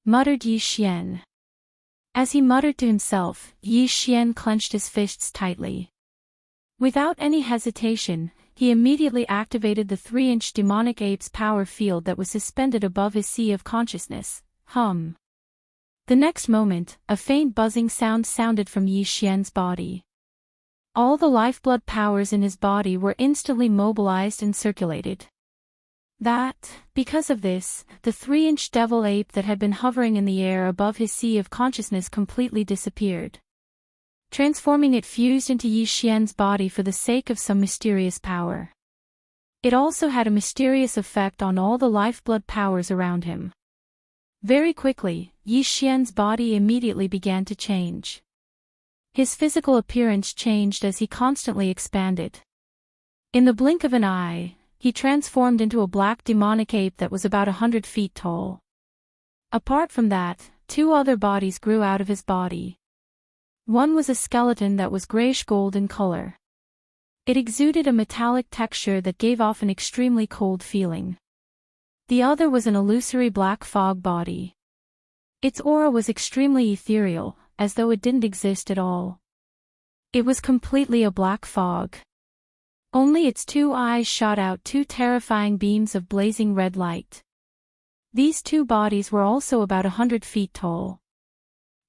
muttered Yi Xian. As he muttered to himself, Yi Xian clenched his fists tightly. Without any hesitation, he immediately activated the 3-inch demonic ape's power field that was suspended above his sea of consciousness. Hum. The next moment, a faint buzzing sound sounded from Yi Xian's body. All the lifeblood powers in his body were instantly mobilized and circulated. Because of this, the 3-inch devil ape that had been hovering in the air above his sea of consciousness completely disappeared. Transforming it fused into Yi Xian's body for the sake of some mysterious power. It also had a mysterious effect on all the lifeblood powers around him. Very quickly, Yi Xian's body immediately began to change. His physical appearance changed as he constantly expanded. In the blink of an eye, he transformed into a black demonic ape that was about 100 feet tall. Apart from that, 2 other bodies grew out of his body. One was a skeleton that was grayish-gold in color. It exuded a metallic texture that gave off an extremely cold feeling. The other was an illusory black fog body. Its aura was extremely ethereal, as though it didn't exist at all. It was completely a black fog. Only its 2 eyes shot out 2 terrifying beams of blazing red light. These 2 bodies were also about 100 feet tall.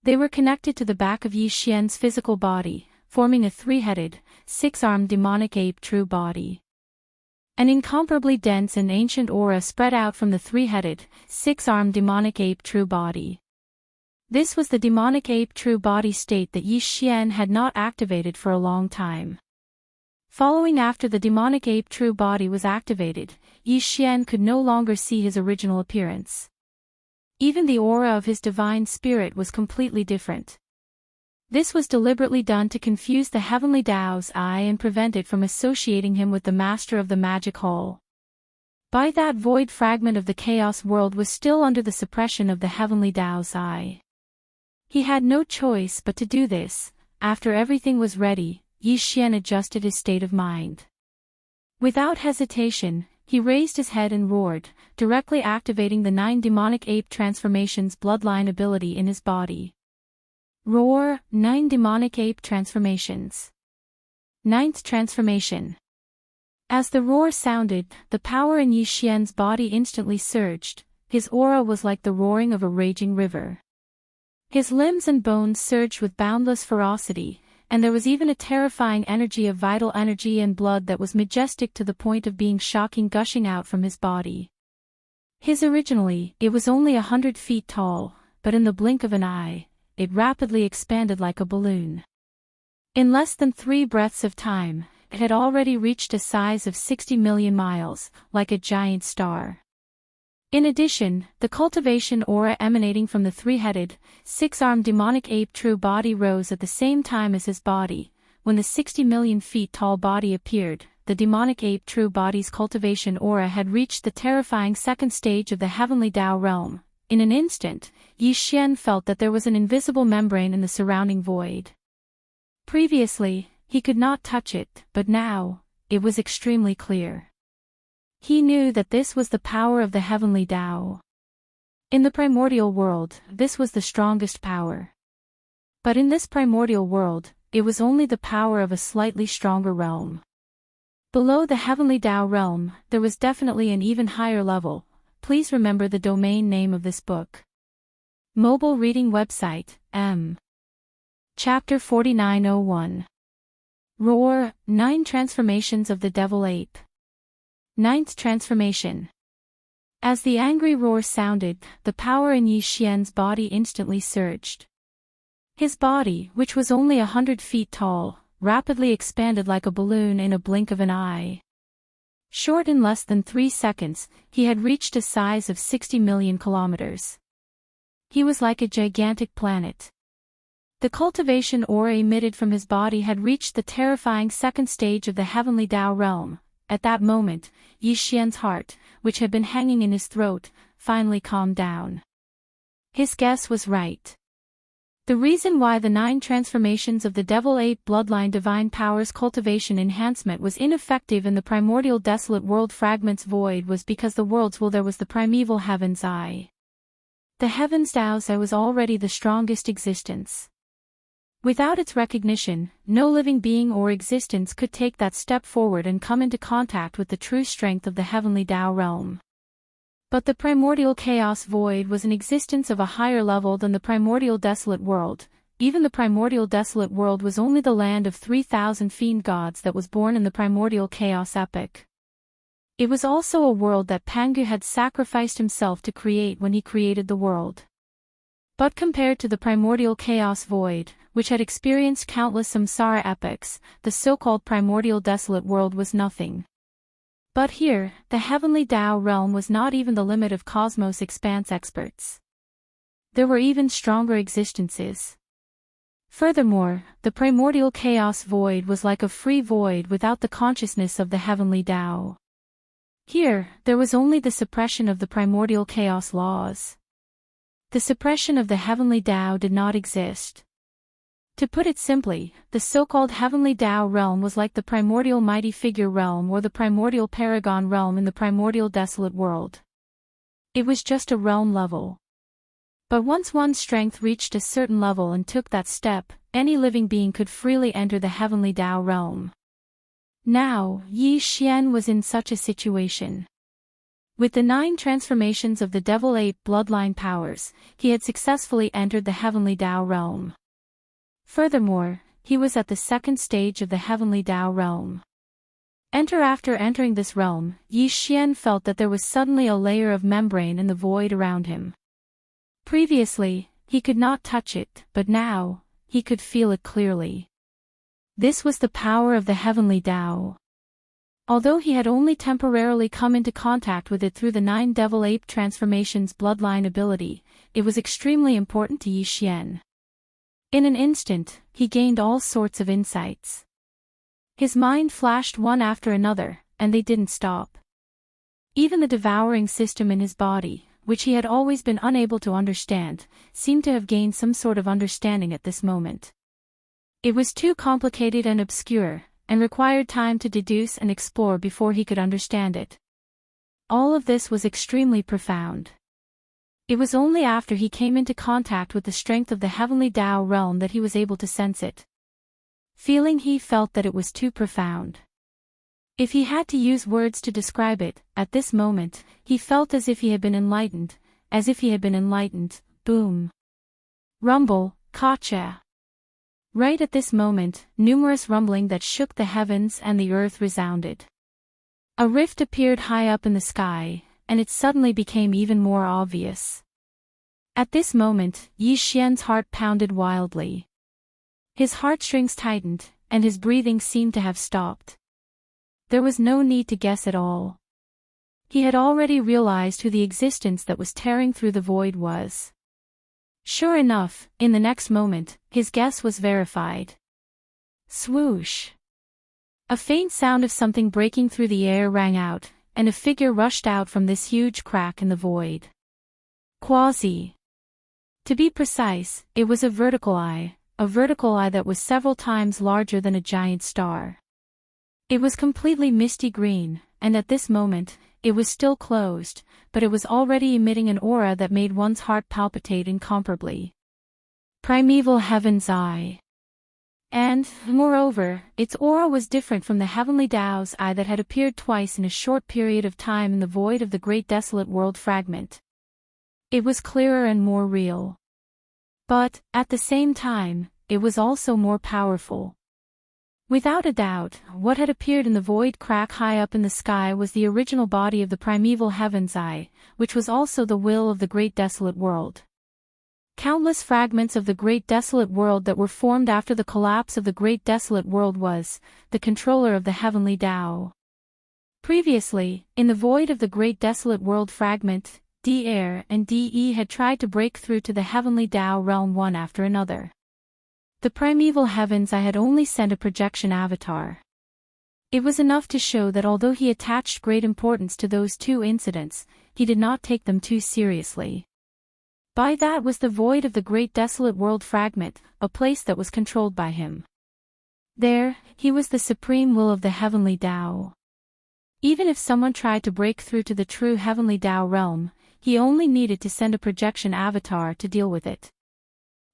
They were connected to the back of Yi Xian's physical body, forming a 3-headed, 6-armed demonic ape true body. An incomparably dense and ancient aura spread out from the 3-headed, 6-armed demonic ape true body. This was the demonic ape true body state that Yi Xian had not activated for a long time. Following after the demonic ape true body was activated, Yi Xian could no longer see his original appearance. Even the aura of his divine spirit was completely different. This was deliberately done to confuse the heavenly Tao's eye and prevent it from associating him with the master of the magic hall. By that void fragment of the chaos world was still under the suppression of the heavenly Tao's eye. He had no choice but to do this. After everything was ready, Yi Xian adjusted his state of mind. Without hesitation, he raised his head and roared, directly activating the 9 demonic ape transformations bloodline ability in his body. Roar, 9 demonic ape transformations. 9th transformation. As the roar sounded, the power in Yi Xian's body instantly surged. his aura was like the roaring of a raging river. His limbs and bones surged with boundless ferocity, and there was even a terrifying energy of vital energy and blood that was majestic to the point of being shocking, gushing out from his body. It was only 100 feet tall, but in the blink of an eye, it rapidly expanded like a balloon. In less than 3 breaths of time, it had already reached a size of 60 million miles, like a giant star. In addition, the cultivation aura emanating from the 3-headed, 6-armed demonic ape true body rose at the same time as his body. When the 60 million feet tall body appeared, the demonic ape true body's cultivation aura had reached the terrifying second stage of the heavenly Tao realm. In an instant, Yi Xian felt that there was an invisible membrane in the surrounding void. Previously, he could not touch it, but now, it was extremely clear. He knew that this was the power of the heavenly Tao. In the primordial world, this was the strongest power. But in this primordial world, it was only the power of a slightly stronger realm. Below the heavenly Tao realm, there was definitely an even higher level. Please remember the domain name of this book. Mobile reading website, M. Chapter 4901. Roar, 9 Transformations of the Devil Ape. 9th Transformation. As the angry roar sounded, the power in Yi Xian's body instantly surged. His body, which was only 100 feet tall, rapidly expanded like a balloon in a blink of an eye. Short in less than 3 seconds, he had reached a size of 60 million kilometers. He was like a gigantic planet. The cultivation aura emitted from his body had reached the terrifying second stage of the heavenly Tao realm. At that moment, Yi Xian's heart, which had been hanging in his throat, finally calmed down. His guess was right. The reason why the 9 transformations of the Devil Ape bloodline divine powers cultivation enhancement was ineffective in the primordial desolate world fragments void was because the world's will there was the primeval heaven's eye. The heaven's Tao's eye was already the strongest existence. Without its recognition, no living being or existence could take that step forward and come into contact with the true strength of the heavenly Tao realm. But the primordial chaos void was an existence of a higher level than the primordial desolate world. Even the primordial desolate world was only the land of 3,000 fiend gods that was born in the primordial chaos epoch. It was also a world that Pangu had sacrificed himself to create when he created the world. But compared to the primordial chaos void, which had experienced countless samsara epochs, the so-called primordial desolate world was nothing. But here, the heavenly Tao realm was not even the limit of cosmos expanse experts. There were even stronger existences. Furthermore, the primordial chaos void was like a free void without the consciousness of the heavenly Tao. Here, there was only the suppression of the primordial chaos laws. The suppression of the heavenly Tao did not exist. To put it simply, the so-called heavenly Tao realm was like the primordial mighty figure realm or the primordial paragon realm in the primordial desolate world. It was just a realm level. But once one's strength reached a certain level and took that step, any living being could freely enter the heavenly Tao realm. Now, Yi Xian was in such a situation. With the 9 transformations of the Devil Ape bloodline powers, he had successfully entered the heavenly Tao realm. Furthermore, he was at the second stage of the heavenly Tao realm. After entering this realm, Yi Xian felt that there was suddenly a layer of membrane in the void around him. Previously, he could not touch it, but now, he could feel it clearly. This was the power of the heavenly Tao. Although he had only temporarily come into contact with it through the 9 Devil Ape transformations bloodline ability, it was extremely important to Yi Xian. In an instant, he gained all sorts of insights. His mind flashed one after another, and they didn't stop. Even the devouring system in his body, which he had always been unable to understand, seemed to have gained some sort of understanding at this moment. It was too complicated and obscure, and required time to deduce and explore before he could understand it. All of this was extremely profound. It was only after he came into contact with the strength of the heavenly Tao realm that he was able to sense it. He felt that it was too profound. If he had to use words to describe it, at this moment, he felt as if he had been enlightened, boom. Rumble, Kacha. Right at this moment, numerous rumbling that shook the heavens and the earth resounded. A rift appeared high up in the sky, and it suddenly became even more obvious. At this moment, Yi Xian's heart pounded wildly. His heartstrings tightened, and his breathing seemed to have stopped. There was no need to guess at all. He had already realized who the existence that was tearing through the void was. Sure enough, in the next moment, his guess was verified. Swoosh! A faint sound of something breaking through the air rang out, and a figure rushed out from this huge crack in the void. Quasi. To be precise, it was a vertical eye that was several times larger than a giant star. It was completely misty green, and at this moment, it was still closed, but it was already emitting an aura that made one's heart palpitate incomparably. Primeval Heaven's Eye. And, moreover, its aura was different from the Heavenly Tao's eye that had appeared twice in a short period of time in the void of the Great Desolate World fragment. It was clearer and more real. But, at the same time, it was also more powerful. Without a doubt, what had appeared in the void crack high up in the sky was the original body of the primeval Heaven's Eye, which was also the will of the Great Desolate World. Countless fragments of the Great Desolate World that were formed after the collapse of the Great Desolate World was the controller of the Heavenly Tao. Previously, in the void of the Great Desolate World fragment, D-Air and D-E had tried to break through to the Heavenly Tao realm one after another. The primeval Heavens Eye had only sent a projection avatar. It was enough to show that although he attached great importance to those two incidents, he did not take them too seriously. By that was the void of the Great Desolate World fragment, a place that was controlled by him. There, he was the supreme will of the Heavenly Tao. Even if someone tried to break through to the true Heavenly Tao realm, he only needed to send a projection avatar to deal with it.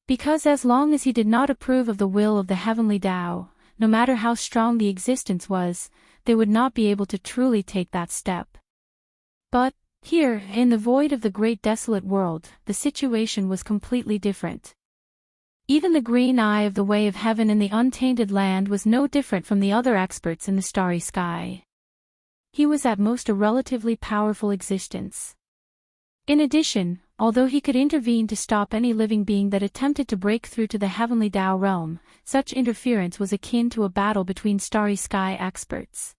Because as long as he did not approve of the will of the Heavenly Tao, no matter how strong the existence was, they would not be able to truly take that step. But, here, in the void of the Great Desolate World, the situation was completely different. Even the green eye of the Way of Heaven in the untainted land was no different from the other experts in the starry sky. He was at most a relatively powerful existence. In addition, although he could intervene to stop any living being that attempted to break through to the Heavenly Tao realm, such interference was akin to a battle between starry sky experts.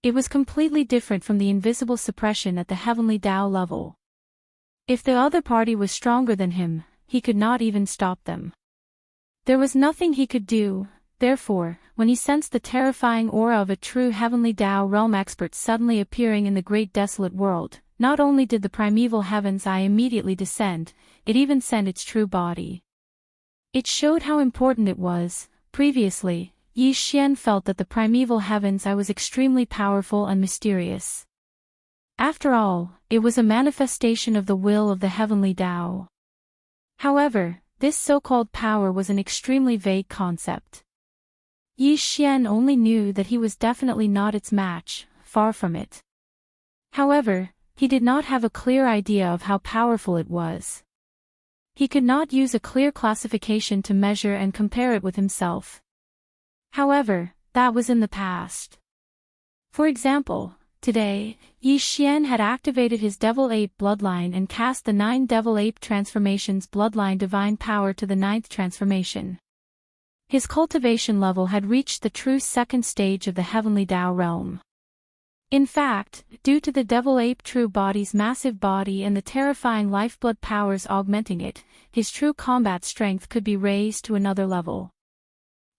It was completely different from the invisible suppression at the Heavenly Tao level. If the other party was stronger than him, he could not even stop them. There was nothing he could do. Therefore, when he sensed the terrifying aura of a true Heavenly Tao realm expert suddenly appearing in the Great Desolate World, not only did the primeval Heaven's Eye immediately descend, it even sent its true body. It showed how important it was. Previously, Yi Xian felt that the primeval Heaven's Eye was extremely powerful and mysterious. After all, it was a manifestation of the will of the Heavenly Tao. However, this so-called power was an extremely vague concept. Yi Xian only knew that he was definitely not its match, far from it. However, he did not have a clear idea of how powerful it was. He could not use a clear classification to measure and compare it with himself. However, that was in the past. For example, today, Yi Xian had activated his Devil Ape bloodline and cast the 9 Devil Ape transformations bloodline divine power to the 9th transformation. His cultivation level had reached the true second stage of the Heavenly Tao realm. In fact, due to the Devil Ape true body's massive body and the terrifying lifeblood powers augmenting it, his true combat strength could be raised to another level.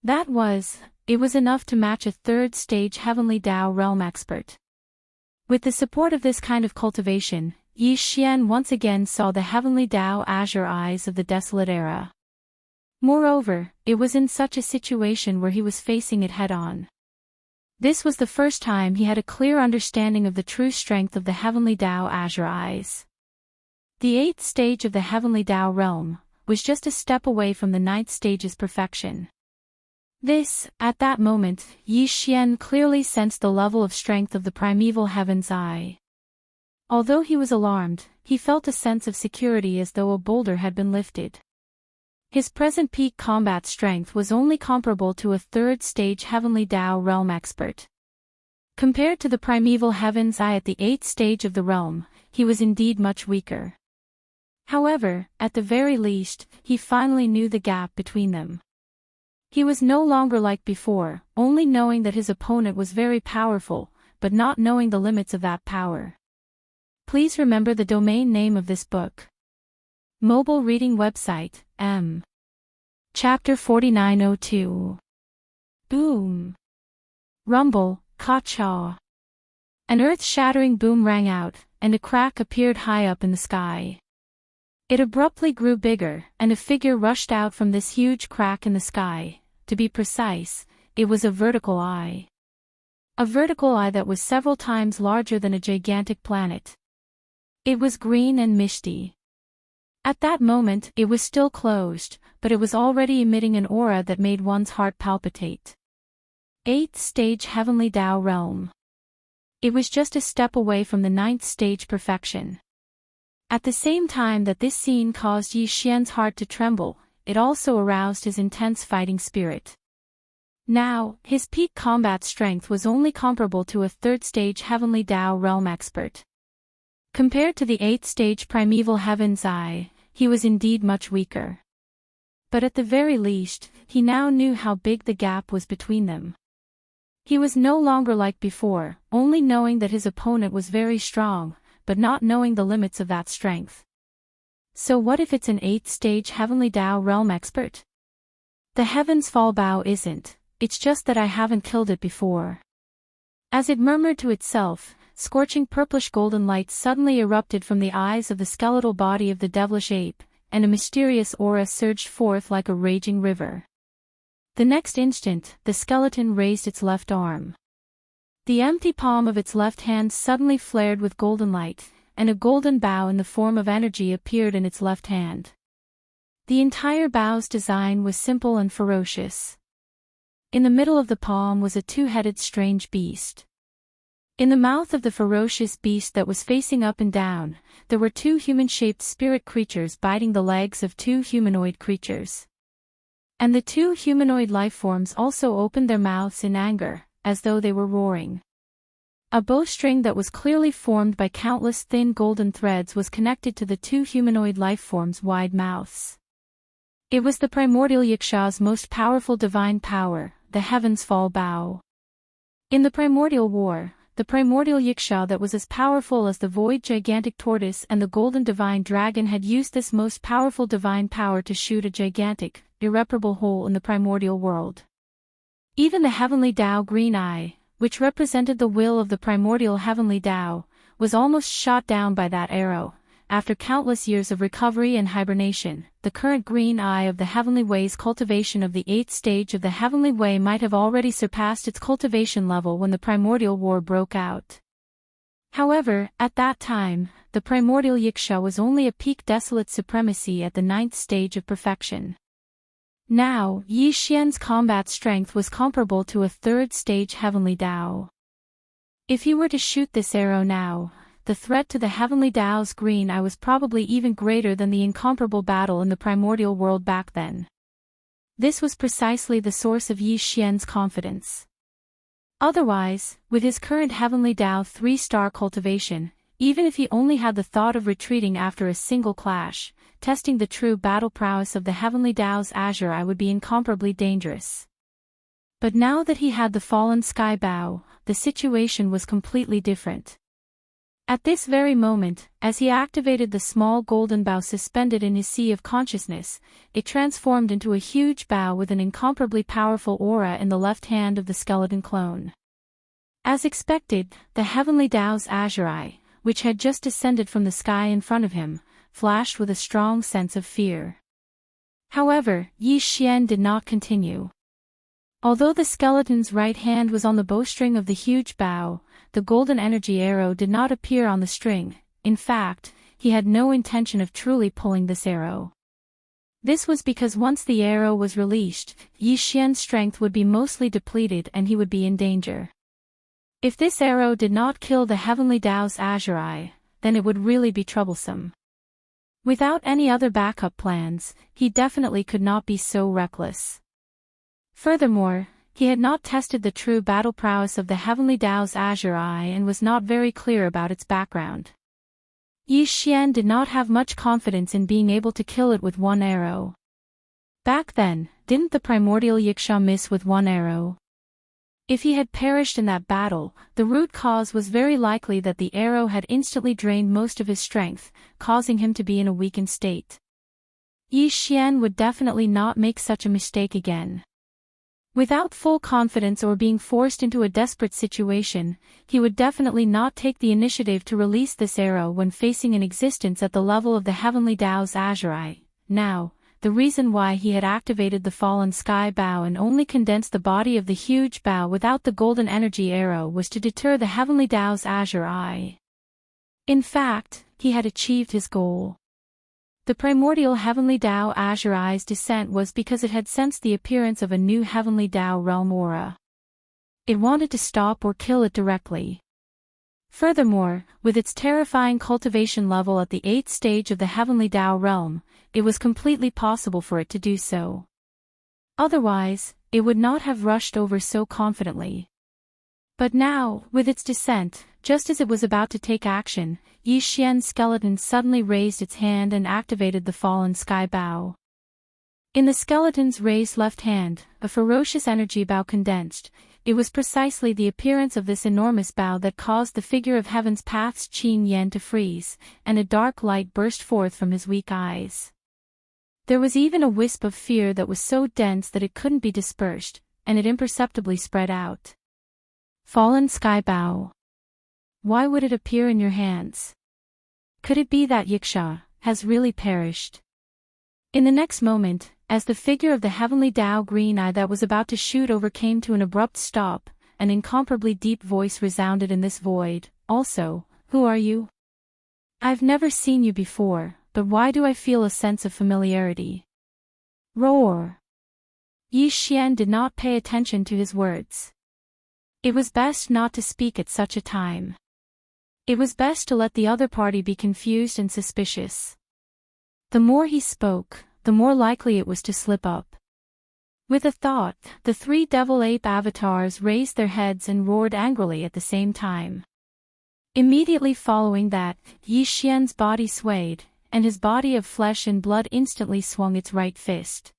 It was enough to match a third-stage Heavenly Tao realm expert. With the support of this kind of cultivation, Yi Xian once again saw the Heavenly Tao azure eyes of the desolate era. Moreover, it was in such a situation where he was facing it head-on. This was the first time he had a clear understanding of the true strength of the Heavenly Tao azure eyes. The 8th stage of the Heavenly Tao realm was just a step away from the 9th stage's perfection. At that moment, Yi Xian clearly sensed the level of strength of the primeval heaven's eye. Although he was alarmed, he felt a sense of security as though a boulder had been lifted. His present peak combat strength was only comparable to a third-stage heavenly Tao realm expert. Compared to the primeval heaven's eye at the 8th stage of the realm, he was indeed much weaker. However, at the very least, he finally knew the gap between them. He was no longer like before, only knowing that his opponent was very powerful, but not knowing the limits of that power. Please remember the domain name of this book. Mobile reading website, M. Chapter 4902. Boom. Rumble, ka-cha. An earth-shattering boom rang out, and a crack appeared high up in the sky. It abruptly grew bigger, and a figure rushed out from this huge crack in the sky. To be precise, it was a vertical eye. A vertical eye that was several times larger than a gigantic planet. It was green and misty. At that moment, it was still closed, but it was already emitting an aura that made one's heart palpitate. 8th stage Heavenly Tao Realm. It was just a step away from the 9th stage perfection. At the same time that this scene caused Yi Xian's heart to tremble, it also aroused his intense fighting spirit. Now, his peak combat strength was only comparable to a 3rd stage Heavenly Tao realm expert. Compared to the 8th stage primeval heaven's eye, he was indeed much weaker. But at the very least, he now knew how big the gap was between them. He was no longer like before, only knowing that his opponent was very strong, but not knowing the limits of that strength. So what if it's an 8th stage Heavenly Tao realm expert? The heavens fall bow isn't, it's just that I haven't killed it before. As it murmured to itself, scorching purplish golden light suddenly erupted from the eyes of the skeletal body of the devilish ape, and a mysterious aura surged forth like a raging river. The next instant, the skeleton raised its left arm. The empty palm of its left hand suddenly flared with golden light, and a golden bow in the form of energy appeared in its left hand. The entire bow's design was simple and ferocious. In the middle of the palm was a two-headed strange beast. In the mouth of the ferocious beast that was facing up and down, there were two human-shaped spirit creatures biting the legs of two humanoid creatures. And the two humanoid lifeforms also opened their mouths in anger, as though they were roaring. A bowstring that was clearly formed by countless thin golden threads was connected to the two humanoid lifeforms' wide mouths. It was the primordial Yiksha's most powerful divine power, the Heaven's Fall Bow. In the primordial war, the primordial Yiksha that was as powerful as the void gigantic tortoise and the golden divine dragon had used this most powerful divine power to shoot a gigantic, irreparable hole in the primordial world. Even the Heavenly Tao Green Eye, which represented the will of the primordial Heavenly Tao, was almost shot down by that arrow. After countless years of recovery and hibernation, the current green eye of the Heavenly Way's cultivation of the 8th stage of the Heavenly Way might have already surpassed its cultivation level when the primordial war broke out. However, at that time, the primordial Yiksha was only a peak desolate supremacy at the 9th stage of perfection. Now, Yi Xian's combat strength was comparable to a 3rd stage Heavenly Tao. If he were to shoot this arrow now, the threat to the Heavenly Tao's green eye was probably even greater than the incomparable battle in the primordial world back then. This was precisely the source of Yi Xian's confidence. Otherwise, with his current Heavenly Tao 3-star cultivation, even if he only had the thought of retreating after a single clash, testing the true battle prowess of the Heavenly Tao's azure eye would be incomparably dangerous. But now that he had the fallen sky bow, the situation was completely different. At this very moment, as he activated the small golden bow suspended in his sea of consciousness, it transformed into a huge bow with an incomparably powerful aura in the left hand of the skeleton clone. As expected, the Heavenly Tao's azure eye, which had just descended from the sky in front of him, flashed with a strong sense of fear. However, Yi Xian did not continue. Although the skeleton's right hand was on the bowstring of the huge bow, the golden energy arrow did not appear on the string. In fact, he had no intention of truly pulling this arrow. This was because once the arrow was released, Yi Xian's strength would be mostly depleted and he would be in danger. If this arrow did not kill the Heavenly Tao's Azure Eye, then it would really be troublesome. Without any other backup plans, he definitely could not be so reckless. Furthermore, he had not tested the true battle prowess of the Heavenly Tao's Azure Eye and was not very clear about its background. Yi Xian did not have much confidence in being able to kill it with one arrow. Back then, didn't the primordial Yiksha miss with one arrow? If he had perished in that battle, the root cause was very likely that the arrow had instantly drained most of his strength, causing him to be in a weakened state. Yi Xian would definitely not make such a mistake again. Without full confidence or being forced into a desperate situation, he would definitely not take the initiative to release this arrow when facing an existence at the level of the Heavenly Tao's Azure Eye. Now, the reason why he had activated the fallen sky bow and only condensed the body of the huge bow without the golden energy arrow was to deter the Heavenly Tao's Azure Eye. In fact, he had achieved his goal. The primordial Heavenly Tao Azure Eye's descent was because it had sensed the appearance of a new Heavenly Tao realm aura. It wanted to stop or kill it directly. Furthermore, with its terrifying cultivation level at the 8th stage of the Heavenly Tao realm, it was completely possible for it to do so. Otherwise, it would not have rushed over so confidently. But now, with its descent, just as it was about to take action, Yi Xian's skeleton suddenly raised its hand and activated the fallen sky bow. In the skeleton's raised left hand, a ferocious energy bow condensed. It was precisely the appearance of this enormous bow that caused the figure of Heaven's Path's Qin Yan to freeze, and a dark light burst forth from his weak eyes. There was even a wisp of fear that was so dense that it couldn't be dispersed, and it imperceptibly spread out. Fallen sky bow. Why would it appear in your hands? Could it be that Yiksha has really perished? In the next moment, as the figure of the Heavenly Tao Green Eye that was about to shoot over came to an abrupt stop, an incomparably deep voice resounded in this void. Also, who are you? I've never seen you before, but why do I feel a sense of familiarity? Roar! Yi Xian did not pay attention to his words. It was best not to speak at such a time. It was best to let the other party be confused and suspicious. The more he spoke, the more likely it was to slip up. With a thought, the 3 devil ape avatars raised their heads and roared angrily at the same time. Immediately following that, Yi Xian's body swayed, and his body of flesh and blood instantly swung its right fist.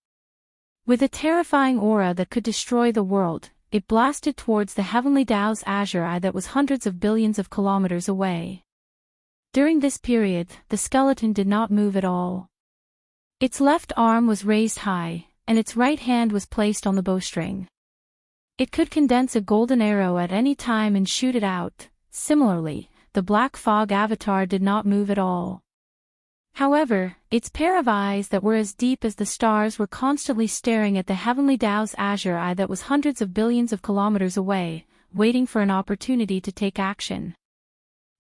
With a terrifying aura that could destroy the world, it blasted towards the Heavenly Tao's Azure Eye that was hundreds of billions of kilometers away. During this period, the skeleton did not move at all. Its left arm was raised high, and its right hand was placed on the bowstring. It could condense a golden arrow at any time and shoot it out. Similarly, the Black Fog avatar did not move at all. However, its pair of eyes that were as deep as the stars were constantly staring at the Heavenly Tao's Azure Eye that was hundreds of billions of kilometers away, waiting for an opportunity to take action.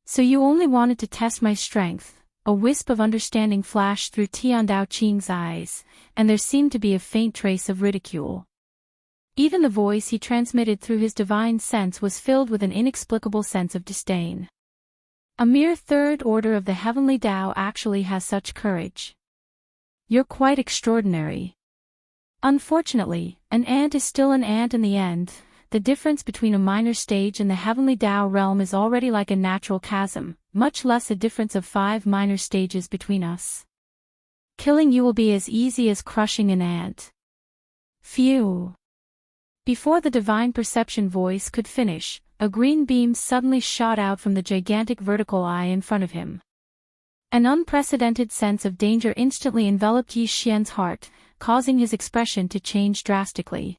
So you only wanted to test my strength. A wisp of understanding flashed through Tian Dao Qing's eyes, and there seemed to be a faint trace of ridicule. Even the voice he transmitted through his divine sense was filled with an inexplicable sense of disdain. A mere third order of the Heavenly Tao actually has such courage. You're quite extraordinary. Unfortunately, an ant is still an ant in the end. The difference between a minor stage and the Heavenly Tao realm is already like a natural chasm, much less a difference of 5 minor stages between us. Killing you will be as easy as crushing an ant. Phew. Before the divine perception voice could finish, a green beam suddenly shot out from the gigantic vertical eye in front of him. An unprecedented sense of danger instantly enveloped Yi Xian's heart, causing his expression to change drastically.